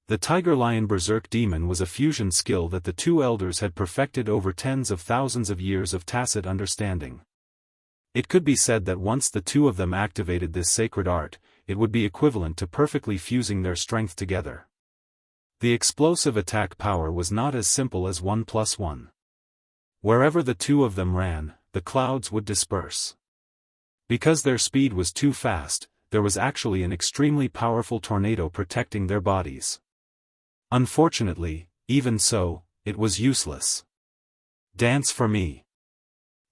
The Tiger-Lion Berserk Demon was a fusion skill that the two elders had perfected over tens of thousands of years of tacit understanding. It could be said that once the two of them activated this sacred art, it would be equivalent to perfectly fusing their strength together. The explosive attack power was not as simple as 1 + 1. Wherever the two of them ran, the clouds would disperse. Because their speed was too fast, there was actually an extremely powerful tornado protecting their bodies. Unfortunately, even so, it was useless. Dance for me.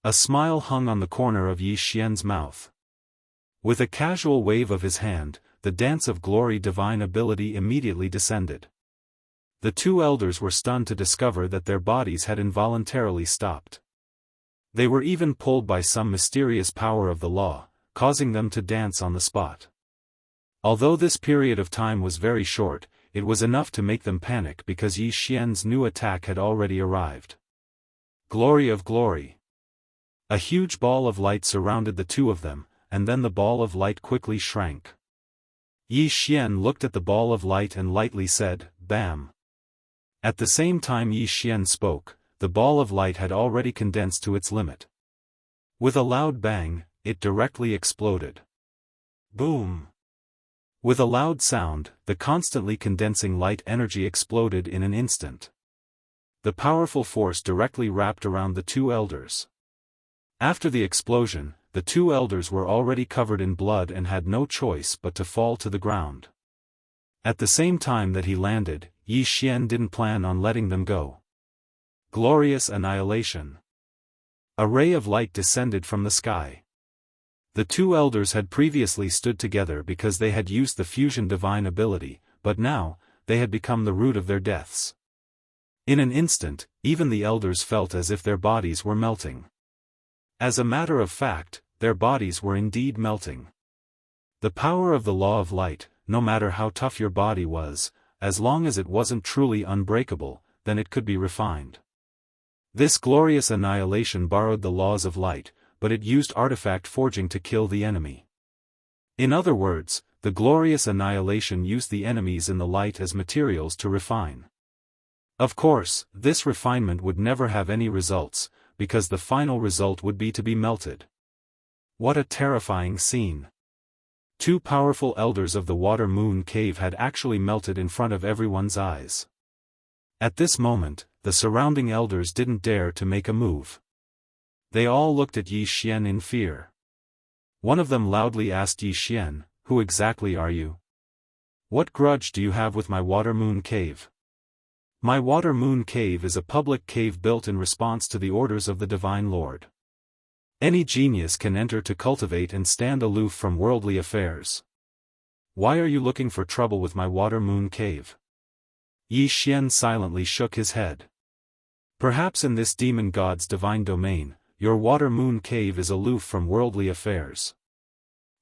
A smile hung on the corner of Yi Xian's mouth. With a casual wave of his hand, the Dance of Glory divine ability immediately descended. The two elders were stunned to discover that their bodies had involuntarily stopped. They were even pulled by some mysterious power of the law, causing them to dance on the spot. Although this period of time was very short, it was enough to make them panic because Yi Xian's new attack had already arrived. Glory of Glory. A huge ball of light surrounded the two of them, and then the ball of light quickly shrank. Yi Xian looked at the ball of light and lightly said, "Bam." At the same time Yi Xian spoke, the ball of light had already condensed to its limit. With a loud bang, it directly exploded. Boom! With a loud sound, the constantly condensing light energy exploded in an instant. The powerful force directly wrapped around the two elders. After the explosion, the two elders were already covered in blood and had no choice but to fall to the ground. At the same time that he landed, Yi Xian didn't plan on letting them go. Glorious Annihilation. A ray of light descended from the sky. The two elders had previously stood together because they had used the fusion divine ability, but now, they had become the root of their deaths. In an instant, even the elders felt as if their bodies were melting. As a matter of fact, their bodies were indeed melting. The power of the law of light, no matter how tough your body was, as long as it wasn't truly unbreakable, then it could be refined. This glorious annihilation borrowed the laws of light, but it used artifact forging to kill the enemy. In other words, the glorious annihilation used the enemies in the light as materials to refine. Of course, this refinement would never have any results, because the final result would be to be melted. What a terrifying scene! 2 powerful elders of the Water Moon Cave had actually melted in front of everyone's eyes. At this moment, the surrounding elders didn't dare to make a move. They all looked at Yi Xian in fear. One of them loudly asked Yi Xian, "Who exactly are you? What grudge do you have with my Water Moon Cave?" "My Water Moon Cave is a public cave built in response to the orders of the Divine Lord. Any genius can enter to cultivate and stand aloof from worldly affairs. Why are you looking for trouble with my Water Moon Cave?" Yi Xian silently shook his head. "Perhaps in this demon god's divine domain, your Water Moon Cave is aloof from worldly affairs.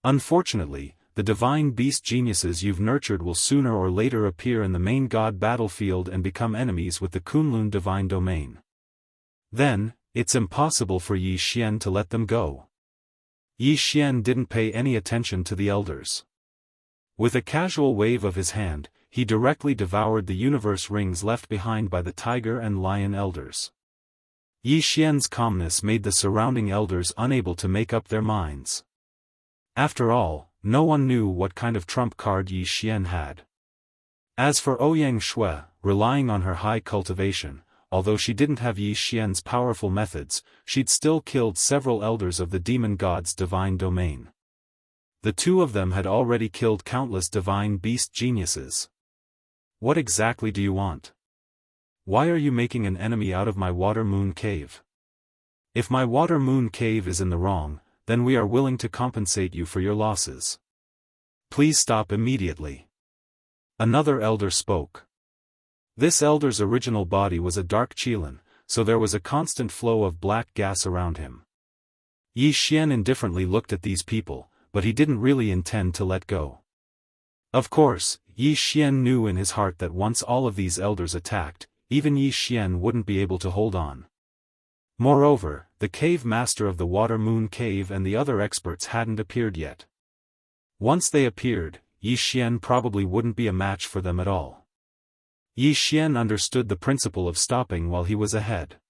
Unfortunately, the divine beast geniuses you've nurtured will sooner or later appear in the main god battlefield and become enemies with the Kunlun divine domain. Then, it's impossible for Yi Xian to let them go." Yi Xian didn't pay any attention to the elders. With a casual wave of his hand, he directly devoured the universe rings left behind by the tiger and lion elders. Yi Xian's calmness made the surrounding elders unable to make up their minds. After all, no one knew what kind of trump card Yi Xian had. As for Ouyang Shui, relying on her high cultivation, although she didn't have Yi Xian's powerful methods, she'd still killed several elders of the demon god's divine domain. The 2 of them had already killed countless divine beast geniuses. "What exactly do you want? Why are you making an enemy out of my Water Moon Cave? If my Water Moon Cave is in the wrong, then we are willing to compensate you for your losses. Please stop immediately." Another elder spoke. This elder's original body was a dark Qilin, so there was a constant flow of black gas around him. Yi Xian indifferently looked at these people, but he didn't really intend to let go. Of course, Yi Xian knew in his heart that once all of these elders attacked, even Yi Xian wouldn't be able to hold on. Moreover, the cave master of the Water Moon Cave and the other experts hadn't appeared yet. Once they appeared, Yi Xian probably wouldn't be a match for them at all. Yi Xian understood the principle of stopping while he was ahead.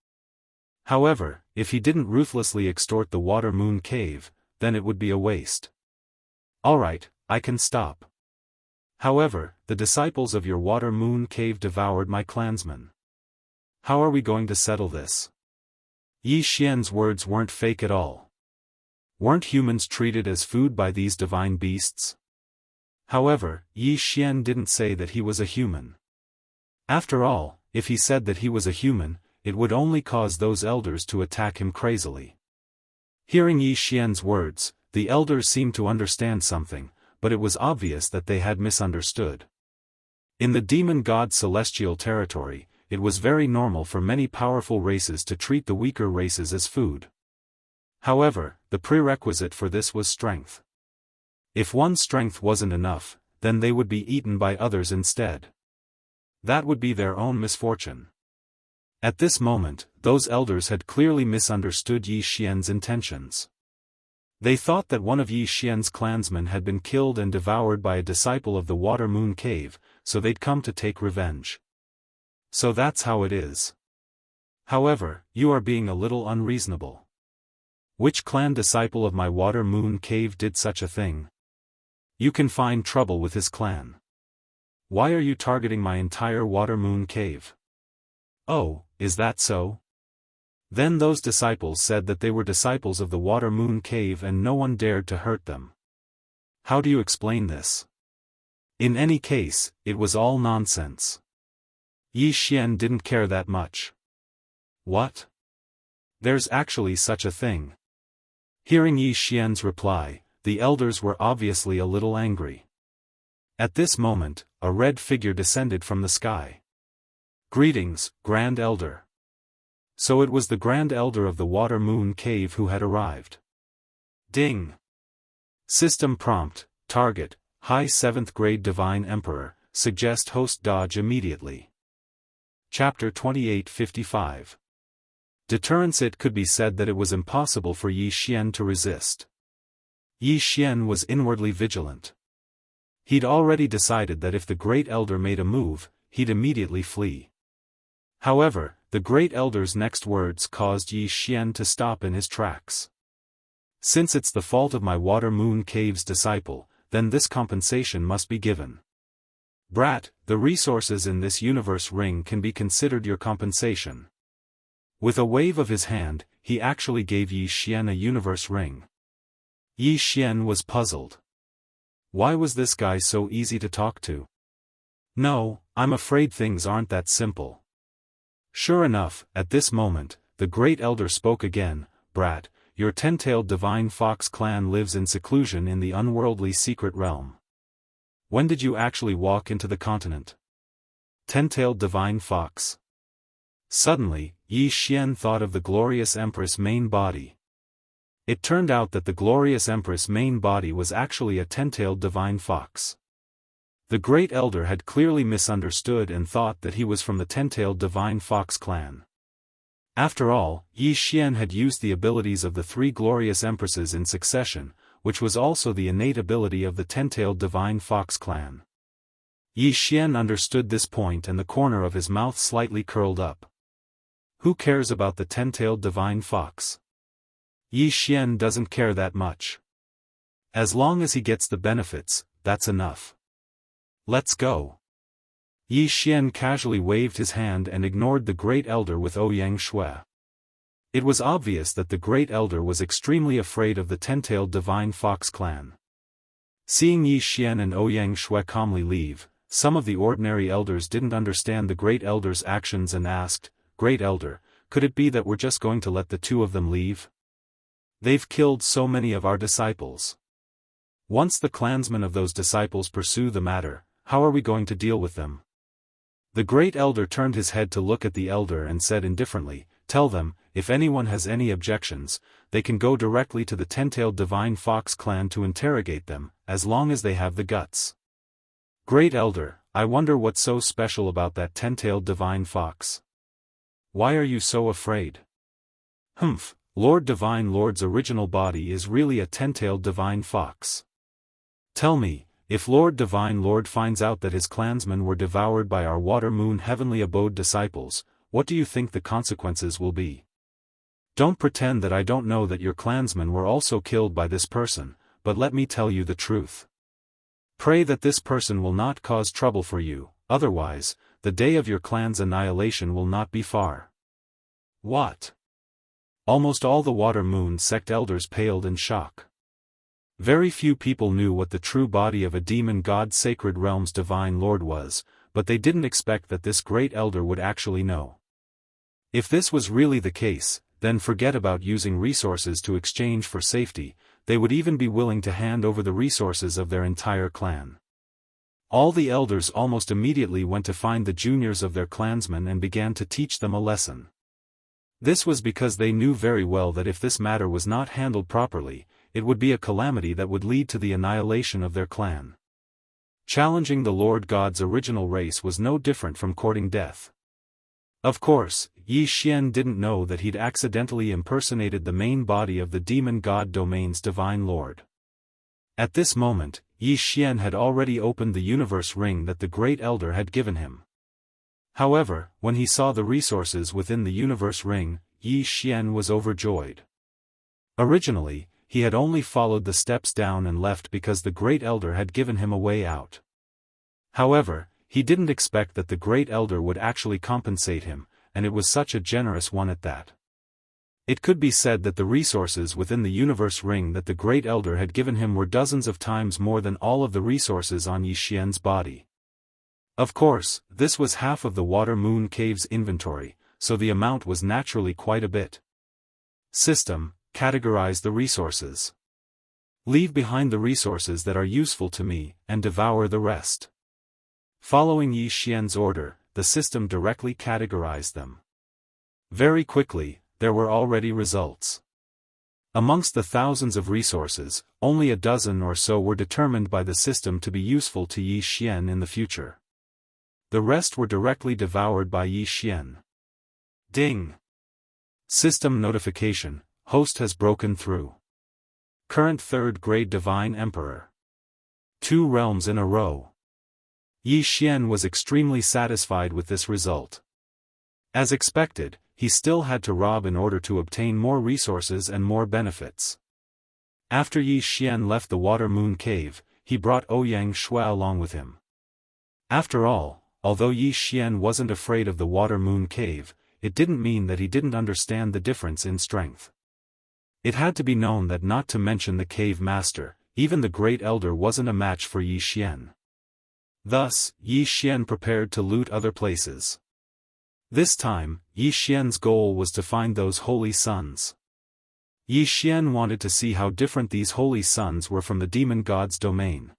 However, if he didn't ruthlessly extort the Water Moon Cave, then it would be a waste. "Alright, I can stop. However, the disciples of your Water Moon Cave devoured my clansmen. How are we going to settle this?" Yi Xian's words weren't fake at all. Weren't humans treated as food by these divine beasts? However, Yi Xian didn't say that he was a human. After all, if he said that he was a human, it would only cause those elders to attack him crazily. Hearing Yi Xian's words, the elders seemed to understand something, but it was obvious that they had misunderstood. In the demon god celestial territory, it was very normal for many powerful races to treat the weaker races as food. However, the prerequisite for this was strength. If one's strength wasn't enough, then they would be eaten by others instead. That would be their own misfortune. At this moment, those elders had clearly misunderstood Yi Xian's intentions. They thought that one of Yi Xian's clansmen had been killed and devoured by a disciple of the Water Moon Cave, so they'd come to take revenge. So that's how it is. However, you are being a little unreasonable. Which clan disciple of my Water Moon Cave did such a thing? You can find trouble with his clan. Why are you targeting my entire Water Moon Cave? Oh, is that so? Then those disciples said that they were disciples of the Water Moon Cave and no one dared to hurt them. How do you explain this? In any case, it was all nonsense. Yi Xian didn't care that much. What? There's actually such a thing. Hearing Yi Xian's reply, the elders were obviously a little angry. At this moment, a red figure descended from the sky. Greetings, Grand Elder. So it was the Grand Elder of the Water Moon Cave who had arrived. Ding. System prompt, target, High 7th Grade Divine Emperor, suggest host dodge immediately. Chapter 28:55. Deterrence. It could be said that it was impossible for Yi Xian to resist. Yi Xian was inwardly vigilant. He'd already decided that if the Great Elder made a move, he'd immediately flee. However, the Great Elder's next words caused Yi Xian to stop in his tracks. Since it's the fault of my Water Moon Cave's disciple, then this compensation must be given. Brat, the resources in this universe ring can be considered your compensation. With a wave of his hand, he actually gave Yi Xian a universe ring. Yi Xian was puzzled. Why was this guy so easy to talk to? No, I'm afraid things aren't that simple. Sure enough, at this moment, the Great Elder spoke again. Brat, your ten-tailed divine fox clan lives in seclusion in the unworldly secret realm. When did you actually walk into the continent? Ten-tailed divine fox. Suddenly, Yi Xian thought of the glorious Empress main body. It turned out that the glorious Empress main body was actually a ten-tailed divine fox. The Great Elder had clearly misunderstood and thought that he was from the ten-tailed divine fox clan. After all, Yi Xian had used the abilities of the three glorious empresses in succession, which was also the innate ability of the ten-tailed divine fox clan. Yi Xian understood this point and the corner of his mouth slightly curled up. Who cares about the ten-tailed divine fox? Yi Xian doesn't care that much. As long as he gets the benefits, that's enough. Let's go. Yi Xian casually waved his hand and ignored the Great Elder with Ouyang Shui. It was obvious that the Great Elder was extremely afraid of the ten-tailed divine fox clan. Seeing Yi Xian and Ouyang Shui calmly leave, some of the ordinary elders didn't understand the Great Elder's actions and asked, Great Elder, could it be that we're just going to let the two of them leave? They've killed so many of our disciples. Once the clansmen of those disciples pursue the matter, how are we going to deal with them? The Great Elder turned his head to look at the elder and said indifferently, Tell them, if anyone has any objections, they can go directly to the ten-tailed divine fox clan to interrogate them, as long as they have the guts. Great Elder, I wonder what's so special about that ten-tailed divine fox. Why are you so afraid? Humph, Lord Divine Lord's original body is really a ten-tailed divine fox. Tell me, if Lord Divine Lord finds out that his clansmen were devoured by our Water Moon Heavenly Abode disciples, what do you think the consequences will be? Don't pretend that I don't know that your clansmen were also killed by this person, but let me tell you the truth. Pray that this person will not cause trouble for you, otherwise, the day of your clan's annihilation will not be far. What? Almost all the Water Moon sect elders paled in shock. Very few people knew what the true body of a demon god Sacred Realm's Divine Lord was, but they didn't expect that this Great Elder would actually know. If this was really the case, then forget about using resources to exchange for safety, they would even be willing to hand over the resources of their entire clan. All the elders almost immediately went to find the juniors of their clansmen and began to teach them a lesson. This was because they knew very well that if this matter was not handled properly, it would be a calamity that would lead to the annihilation of their clan. Challenging the Lord God's original race was no different from courting death. Of course, Yi Xian didn't know that he'd accidentally impersonated the main body of the demon god domain's Divine Lord. At this moment, Yi Xian had already opened the universe ring that the Great Elder had given him. However, when he saw the resources within the universe ring, Yi Xian was overjoyed. Originally, he had only followed the steps down and left because the Great Elder had given him a way out. However, he didn't expect that the Great Elder would actually compensate him, and it was such a generous one at that. It could be said that the resources within the universe ring that the Great Elder had given him were dozens of times more than all of the resources on Yi Xian's body. Of course, this was half of the Water Moon Cave's inventory, so the amount was naturally quite a bit. System, categorize the resources. Leave behind the resources that are useful to me, and devour the rest. Following Yi Xian's order, the system directly categorized them. Very quickly, there were already results. Amongst the thousands of resources, only a dozen or so were determined by the system to be useful to Yi Xian in the future. The rest were directly devoured by Yi Xian. Ding! System notification, host has broken through. Current 3rd grade Divine Emperor. 2 realms in a row. Yi Xian was extremely satisfied with this result. As expected, he still had to rob in order to obtain more resources and more benefits. After Yi Xian left the Water Moon Cave, he brought Ouyang Shui along with him. After all, although Yi Xian wasn't afraid of the Water Moon Cave, it didn't mean that he didn't understand the difference in strength. It had to be known that not to mention the cave master, even the Great Elder wasn't a match for Yi Xian. Thus, Yi Xian prepared to loot other places. This time, Yi Xian's goal was to find those holy sons. Yi Xian wanted to see how different these holy sons were from the demon god's domain.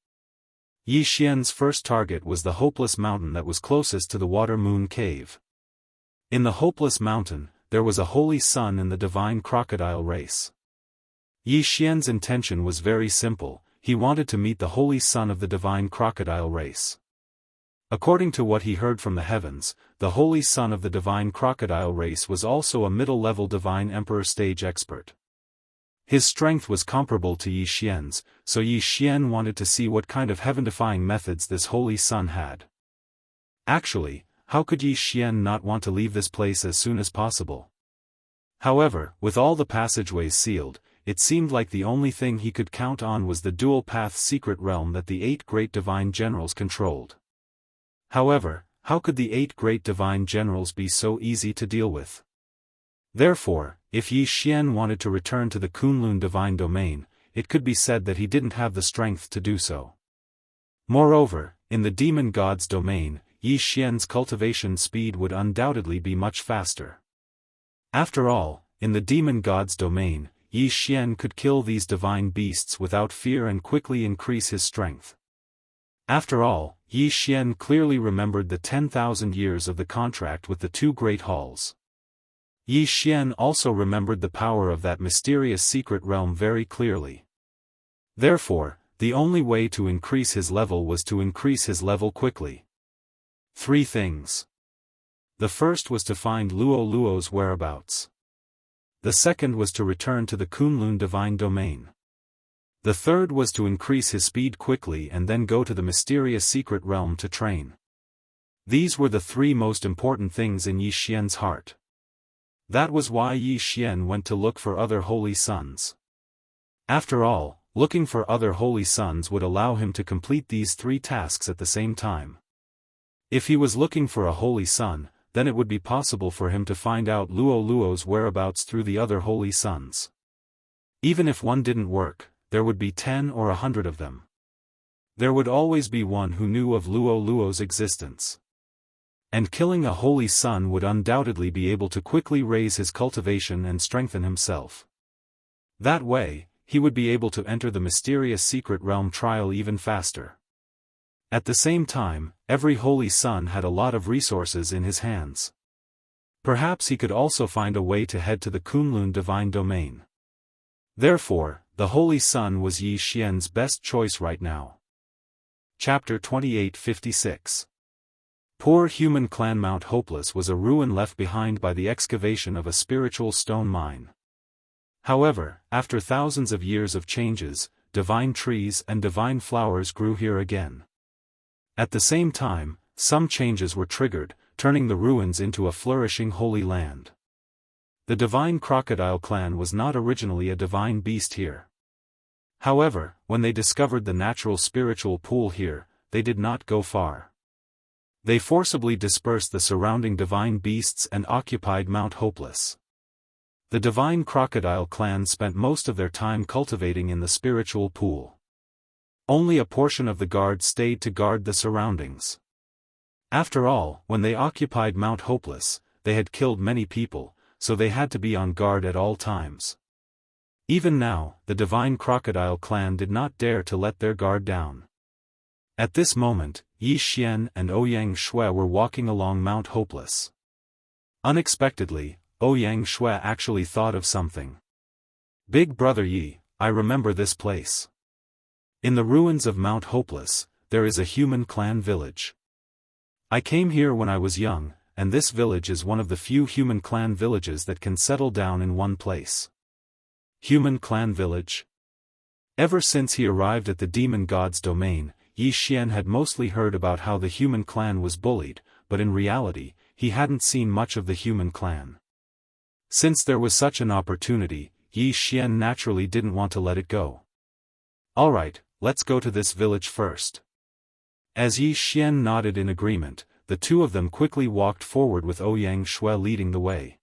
Yi Xian's first target was the Hopeless Mountain that was closest to the Water Moon Cave. In the Hopeless Mountain, there was a holy son in the divine crocodile race. Yi Xian's intention was very simple, he wanted to meet the holy son of the divine crocodile race. According to what he heard from the heavens, the holy son of the divine crocodile race was also a middle-level divine emperor stage expert. His strength was comparable to Yi Xian's, so Yi Xian wanted to see what kind of heaven-defying methods this holy son had. Actually, how could Yi Xian not want to leave this place as soon as possible? However, with all the passageways sealed, it seemed like the only thing he could count on was the dual-path secret realm that the 8 great divine generals controlled. However, how could the 8 great divine generals be so easy to deal with? Therefore, if Yi Xian wanted to return to the Kunlun divine domain, it could be said that he didn't have the strength to do so. Moreover, in the demon god's domain, Yi Xian's cultivation speed would undoubtedly be much faster. After all, in the demon god's domain, Yi Xian could kill these divine beasts without fear and quickly increase his strength. After all, Yi Xian clearly remembered the 10,000 years of the contract with the 2 great halls. Yi Xian also remembered the power of that mysterious secret realm very clearly. Therefore, the only way to increase his level was to increase his level quickly. 3 things. The first was to find Luo Luo's whereabouts. The second was to return to the Kunlun divine domain. The third was to increase his speed quickly and then go to the mysterious secret realm to train. These were the 3 most important things in Yi Xian's heart. That was why Yi Xian went to look for other holy sons. After all, looking for other holy sons would allow him to complete these 3 tasks at the same time. If he was looking for a holy son, then it would be possible for him to find out Luo Luo's whereabouts through the other holy sons. Even if one didn't work, there would be 10 or 100 of them. There would always be one who knew of Luo Luo's existence. And killing a holy son would undoubtedly be able to quickly raise his cultivation and strengthen himself. That way, he would be able to enter the mysterious secret realm trial even faster. At the same time, every holy son had a lot of resources in his hands. Perhaps he could also find a way to head to the Kunlun divine domain. Therefore, the holy son was Yi Xian's best choice right now. Chapter 2856. Poor human clan Mount Hopeless was a ruin left behind by the excavation of a spiritual stone mine. However, after thousands of years of changes, divine trees and divine flowers grew here again. At the same time, some changes were triggered, turning the ruins into a flourishing holy land. The divine crocodile clan was not originally a divine beast here. However, when they discovered the natural spiritual pool here, they did not go far. They forcibly dispersed the surrounding divine beasts and occupied Mount Hopeless. The divine crocodile clan spent most of their time cultivating in the spiritual pool. Only a portion of the guard stayed to guard the surroundings. After all, when they occupied Mount Hopeless, they had killed many people, so they had to be on guard at all times. Even now, the divine crocodile clan did not dare to let their guard down. At this moment, Yi Xian and Ouyang Shui were walking along Mount Hopeless. Unexpectedly, Ouyang Shui actually thought of something. Big brother Yi, I remember this place. In the ruins of Mount Hopeless, there is a human clan village. I came here when I was young, and this village is one of the few human clan villages that can settle down in one place. Human clan village? Ever since he arrived at the demon god's domain, Yi Xian had mostly heard about how the human clan was bullied, but in reality, he hadn't seen much of the human clan. Since there was such an opportunity, Yi Xian naturally didn't want to let it go. Alright, let's go to this village first. As Yi Xian nodded in agreement, the two of them quickly walked forward with Ouyang Shui leading the way.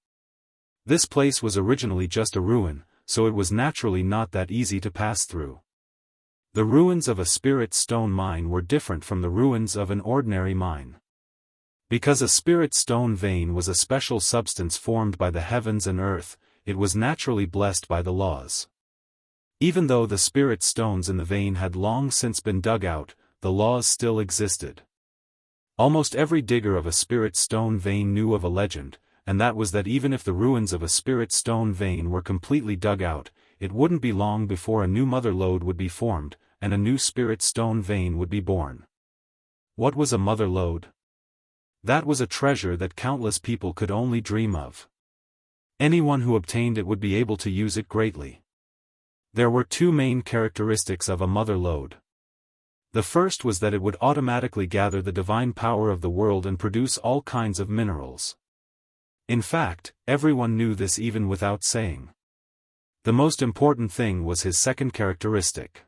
This place was originally just a ruin, so it was naturally not that easy to pass through. The ruins of a spirit stone mine were different from the ruins of an ordinary mine. Because a spirit stone vein was a special substance formed by the heavens and earth, it was naturally blessed by the laws. Even though the spirit stones in the vein had long since been dug out, the laws still existed. Almost every digger of a spirit stone vein knew of a legend, and that was that even if the ruins of a spirit stone vein were completely dug out, it wouldn't be long before a new mother lode would be formed, and a new spirit stone vein would be born. What was a mother lode? That was a treasure that countless people could only dream of. Anyone who obtained it would be able to use it greatly. There were two main characteristics of a mother lode. The first was that it would automatically gather the divine power of the world and produce all kinds of minerals. In fact, everyone knew this even without saying. The most important thing was his second characteristic.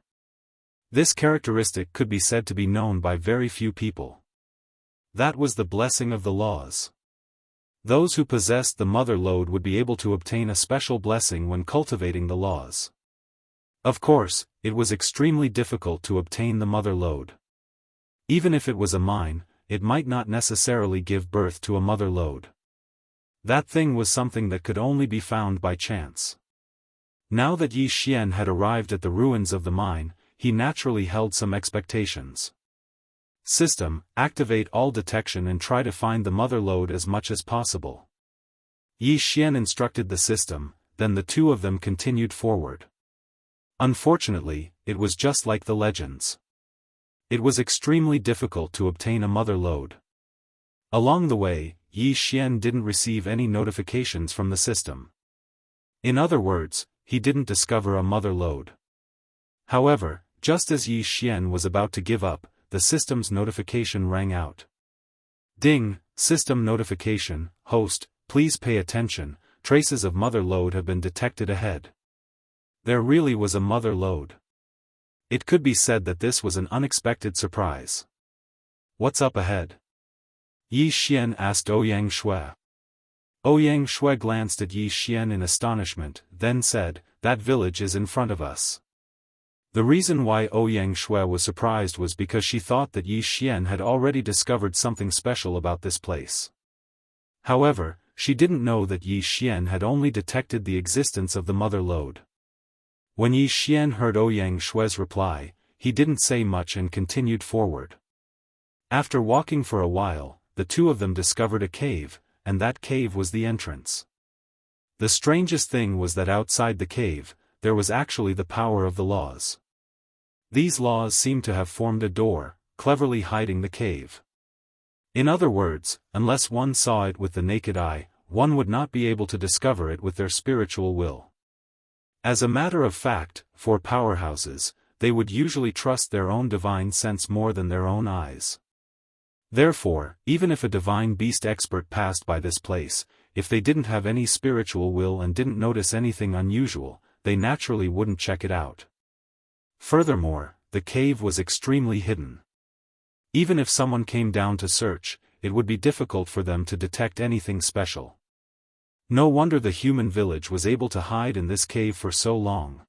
This characteristic could be said to be known by very few people. That was the blessing of the laws. Those who possessed the mother lode would be able to obtain a special blessing when cultivating the laws. Of course, it was extremely difficult to obtain the mother lode. Even if it was a mine, it might not necessarily give birth to a mother lode. That thing was something that could only be found by chance. Now that Yi Xian had arrived at the ruins of the mine, he naturally held some expectations. System, activate all detection and try to find the mother lode as much as possible. Yi Xian instructed the system, then the two of them continued forward. Unfortunately, it was just like the legends. It was extremely difficult to obtain a mother lode. Along the way, Yi Xian didn't receive any notifications from the system. In other words, he didn't discover a mother lode. However, just as Yi Xian was about to give up, the system's notification rang out. Ding, system notification, host, please pay attention, traces of mother lode have been detected ahead. There really was a mother lode. It could be said that this was an unexpected surprise. What's up ahead? Yi Xian asked Ouyang Shui. Ouyang Shui glanced at Yi Xian in astonishment, then said, that village is in front of us. The reason why Ouyang Shui was surprised was because she thought that Yi Xian had already discovered something special about this place. However, she didn't know that Yi Xian had only detected the existence of the mother lode. When Yi Xian heard Ouyang Shui's reply, he didn't say much and continued forward. After walking for a while, the two of them discovered a cave, and that cave was the entrance. The strangest thing was that outside the cave, there was actually the power of the laws. These laws seemed to have formed a door, cleverly hiding the cave. In other words, unless one saw it with the naked eye, one would not be able to discover it with their spiritual will. As a matter of fact, for powerhouses, they would usually trust their own divine sense more than their own eyes. Therefore, even if a divine beast expert passed by this place, if they didn't have any spiritual will and didn't notice anything unusual, they naturally wouldn't check it out. Furthermore, the cave was extremely hidden. Even if someone came down to search, it would be difficult for them to detect anything special. No wonder the human village was able to hide in this cave for so long.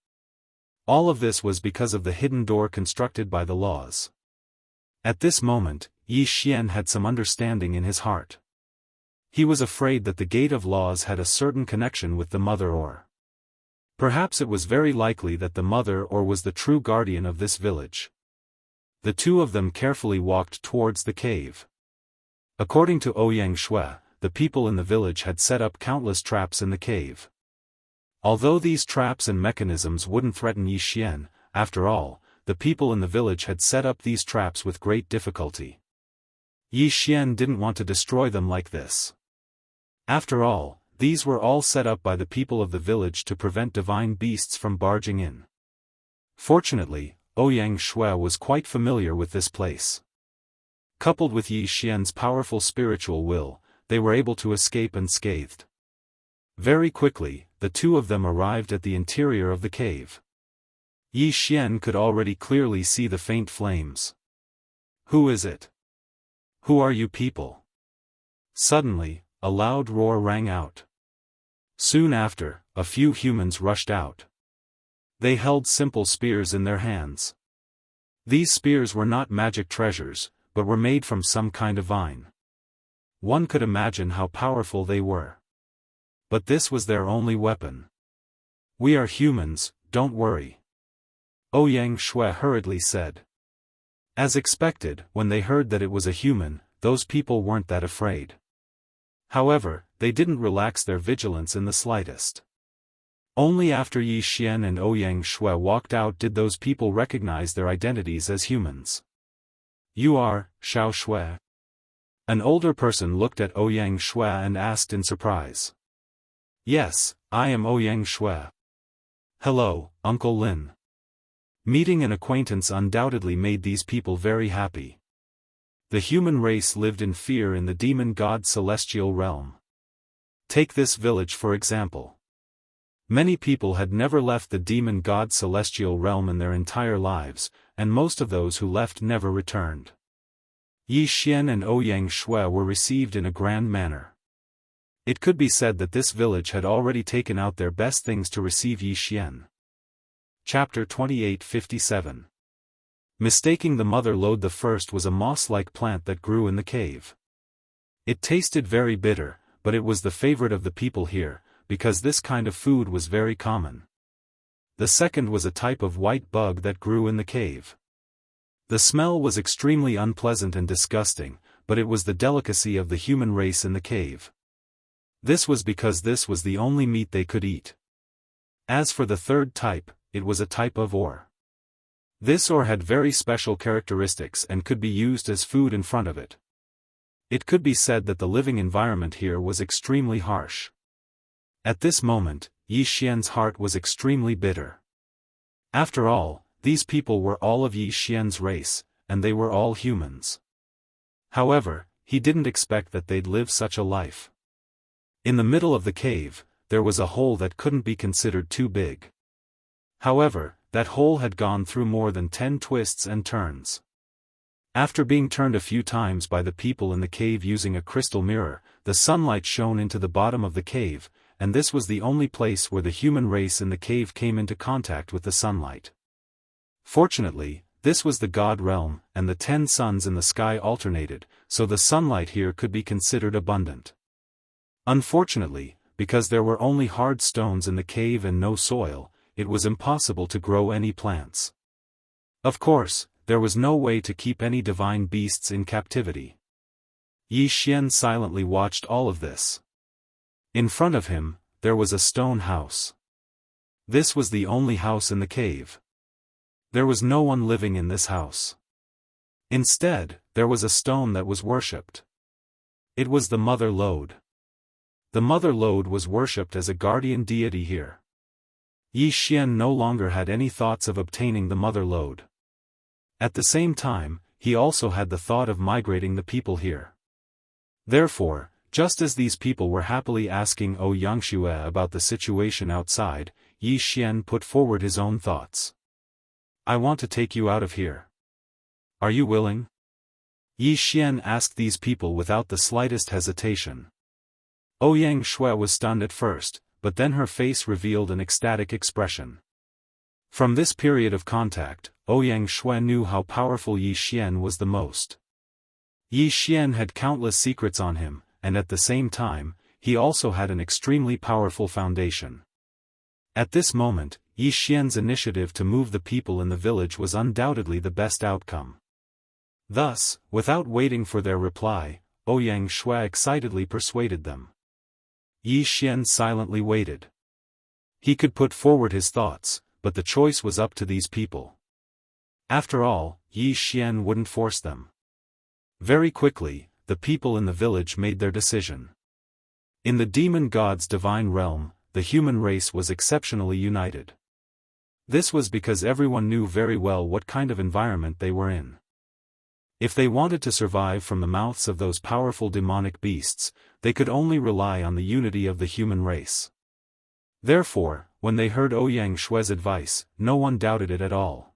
All of this was because of the hidden door constructed by the laws. At this moment, Yi Xian had some understanding in his heart. He was afraid that the gate of laws had a certain connection with the mother or. Perhaps it was very likely that the mother or was the true guardian of this village. The two of them carefully walked towards the cave. According to Ouyang Shui, the people in the village had set up countless traps in the cave. Although these traps and mechanisms wouldn't threaten Yi Xian, after all, the people in the village had set up these traps with great difficulty. Yi Xian didn't want to destroy them like this. After all, these were all set up by the people of the village to prevent divine beasts from barging in. Fortunately, Ouyang Shui was quite familiar with this place. Coupled with Yi Xian's powerful spiritual will, they were able to escape unscathed. Very quickly, the two of them arrived at the interior of the cave. Yi Xian could already clearly see the faint flames. "Who is it? Who are you people?" Suddenly, a loud roar rang out. Soon after, a few humans rushed out. They held simple spears in their hands. These spears were not magic treasures, but were made from some kind of vine. One could imagine how powerful they were. But this was their only weapon. "We are humans, don't worry," Ouyang Shui hurriedly said. As expected, when they heard that it was a human, those people weren't that afraid. However, they didn't relax their vigilance in the slightest. Only after Yi Xian and Ouyang Shui walked out did those people recognize their identities as humans. "You are, Xiao Shui?" An older person looked at Ouyang Shui and asked in surprise. "Yes, I am Ouyang Shui." "Hello, Uncle Lin." Meeting an acquaintance undoubtedly made these people very happy. The human race lived in fear in the demon god celestial realm. Take this village for example. Many people had never left the demon god celestial realm in their entire lives, and most of those who left never returned. Yi Xian and Ouyang Shui were received in a grand manner. It could be said that this village had already taken out their best things to receive Yi Xian. Chapter 2857. Mistaking the mother lode. The first was a moss-like plant that grew in the cave. It tasted very bitter, but it was the favorite of the people here, because this kind of food was very common. The second was a type of white bug that grew in the cave. The smell was extremely unpleasant and disgusting, but it was the delicacy of the human race in the cave. This was because this was the only meat they could eat. As for the third type, it was a type of ore. This ore had very special characteristics and could be used as food in front of it. It could be said that the living environment here was extremely harsh. At this moment, Yi Xian's heart was extremely bitter. After all, these people were all of Yi Xian's race, and they were all humans. However, he didn't expect that they'd live such a life. In the middle of the cave, there was a hole that couldn't be considered too big. However, that hole had gone through more than 10 twists and turns. After being turned a few times by the people in the cave using a crystal mirror, the sunlight shone into the bottom of the cave, and this was the only place where the human race in the cave came into contact with the sunlight. Fortunately, this was the god realm, and the 10 suns in the sky alternated, so the sunlight here could be considered abundant. Unfortunately, because there were only hard stones in the cave and no soil, it was impossible to grow any plants. Of course, there was no way to keep any divine beasts in captivity. Yi Xian silently watched all of this. In front of him, there was a stone house. This was the only house in the cave. There was no one living in this house. Instead, there was a stone that was worshipped. It was the mother lode. The mother lode was worshipped as a guardian deity here. Yi Xian no longer had any thoughts of obtaining the mother lode. At the same time, he also had the thought of migrating the people here. Therefore, just as these people were happily asking Ouyang Shui about the situation outside, Yi Xian put forward his own thoughts. "I want to take you out of here. Are you willing?" Yi Xian asked these people without the slightest hesitation. Ouyang Shui was stunned at first, but then her face revealed an ecstatic expression. From this period of contact, Ouyang Shui knew how powerful Yi Xian was the most. Yi Xian had countless secrets on him, and at the same time, he also had an extremely powerful foundation. At this moment, Yi Xian's initiative to move the people in the village was undoubtedly the best outcome. Thus, without waiting for their reply, Ouyang Shui excitedly persuaded them. Yi Xian silently waited. He could put forward his thoughts, but the choice was up to these people. After all, Yi Xian wouldn't force them. Very quickly, the people in the village made their decision. In the demon god's divine realm, the human race was exceptionally united. This was because everyone knew very well what kind of environment they were in. If they wanted to survive from the mouths of those powerful demonic beasts, they could only rely on the unity of the human race. Therefore, when they heard Ouyang Shue's advice, no one doubted it at all.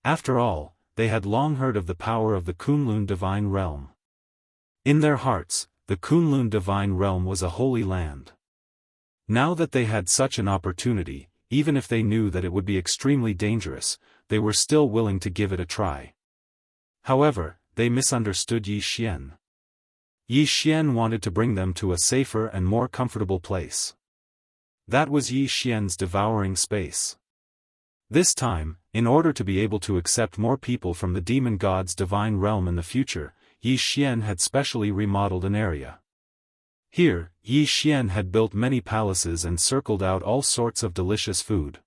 After all, they had long heard of the power of the Kunlun divine realm. In their hearts, the Kunlun divine realm was a holy land. Now that they had such an opportunity, even if they knew that it would be extremely dangerous, they were still willing to give it a try. However, they misunderstood Yi Xian. Yi Xian wanted to bring them to a safer and more comfortable place. That was Yi Xian's devouring space. This time, in order to be able to accept more people from the demon god's divine realm in the future, Yi Xian had specially remodeled an area. Here, Yi Xian had built many palaces and circled out all sorts of delicious food.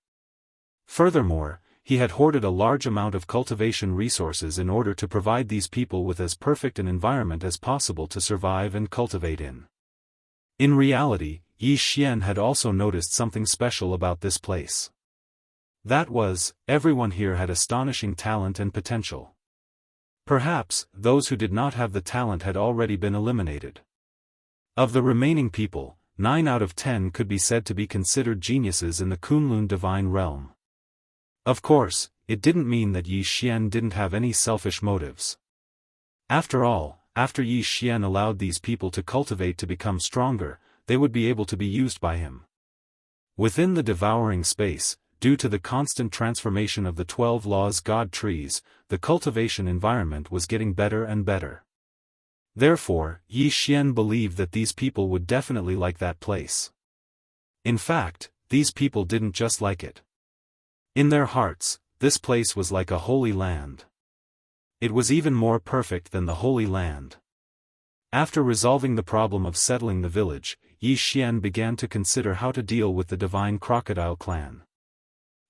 Furthermore, he had hoarded a large amount of cultivation resources in order to provide these people with as perfect an environment as possible to survive and cultivate in. In reality, Yi Xian had also noticed something special about this place. That was, everyone here had astonishing talent and potential. Perhaps, those who did not have the talent had already been eliminated. Of the remaining people, 9 out of 10 could be said to be considered geniuses in the Kunlun divine realm. Of course, it didn't mean that Yi Xian didn't have any selfish motives. After all, after Yi Xian allowed these people to cultivate to become stronger, they would be able to be used by him. Within the devouring space, due to the constant transformation of the 12 laws god trees, the cultivation environment was getting better and better. Therefore, Yi Xian believed that these people would definitely like that place. In fact, these people didn't just like it. In their hearts, this place was like a holy land. It was even more perfect than the Holy Land. After resolving the problem of settling the village, Yi Xian began to consider how to deal with the divine crocodile clan.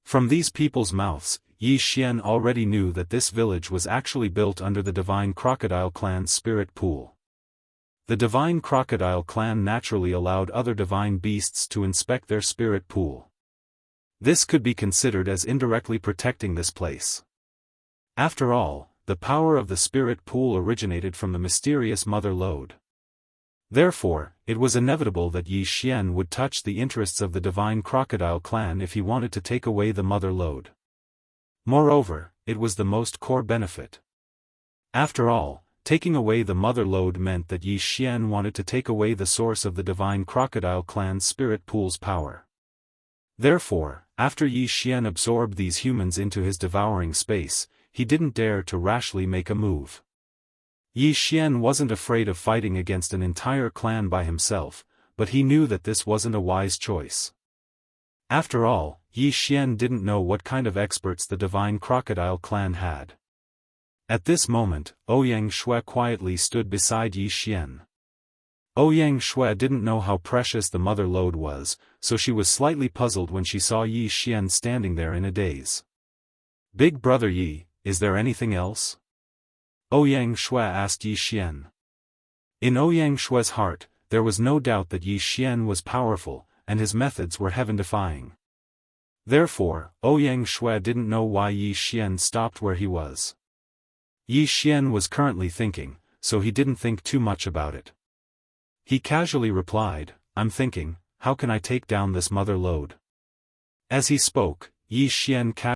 From these people's mouths, Yi Xian already knew that this village was actually built under the divine crocodile clan's spirit pool. The divine crocodile clan naturally allowed other divine beasts to inspect their spirit pool. This could be considered as indirectly protecting this place. After all, the power of the spirit pool originated from the mysterious mother lode. Therefore, it was inevitable that Yi Xian would touch the interests of the divine crocodile clan if he wanted to take away the mother lode. Moreover, it was the most core benefit. After all, taking away the mother lode meant that Yi Xian wanted to take away the source of the divine crocodile clan's spirit pool's power. Therefore, after Yi Xian absorbed these humans into his devouring space, he didn't dare to rashly make a move. Yi Xian wasn't afraid of fighting against an entire clan by himself, but he knew that this wasn't a wise choice. After all, Yi Xian didn't know what kind of experts the divine crocodile clan had. At this moment, Ouyang Shui quietly stood beside Yi Xian. Ouyang Shui didn't know how precious the mother lode was, so she was slightly puzzled when she saw Yi Xian standing there in a daze. "Big brother Yi, is there anything else?" Ouyang Shui asked Yi Xian. In Ouyang Shui's heart, there was no doubt that Yi Xian was powerful, and his methods were heaven-defying. Therefore, Ouyang Shui didn't know why Yi Xian stopped where he was. Yi Xian was currently thinking, so he didn't think too much about it. He casually replied, "I'm thinking, how can I take down this mother lode?" As he spoke, Yi Xian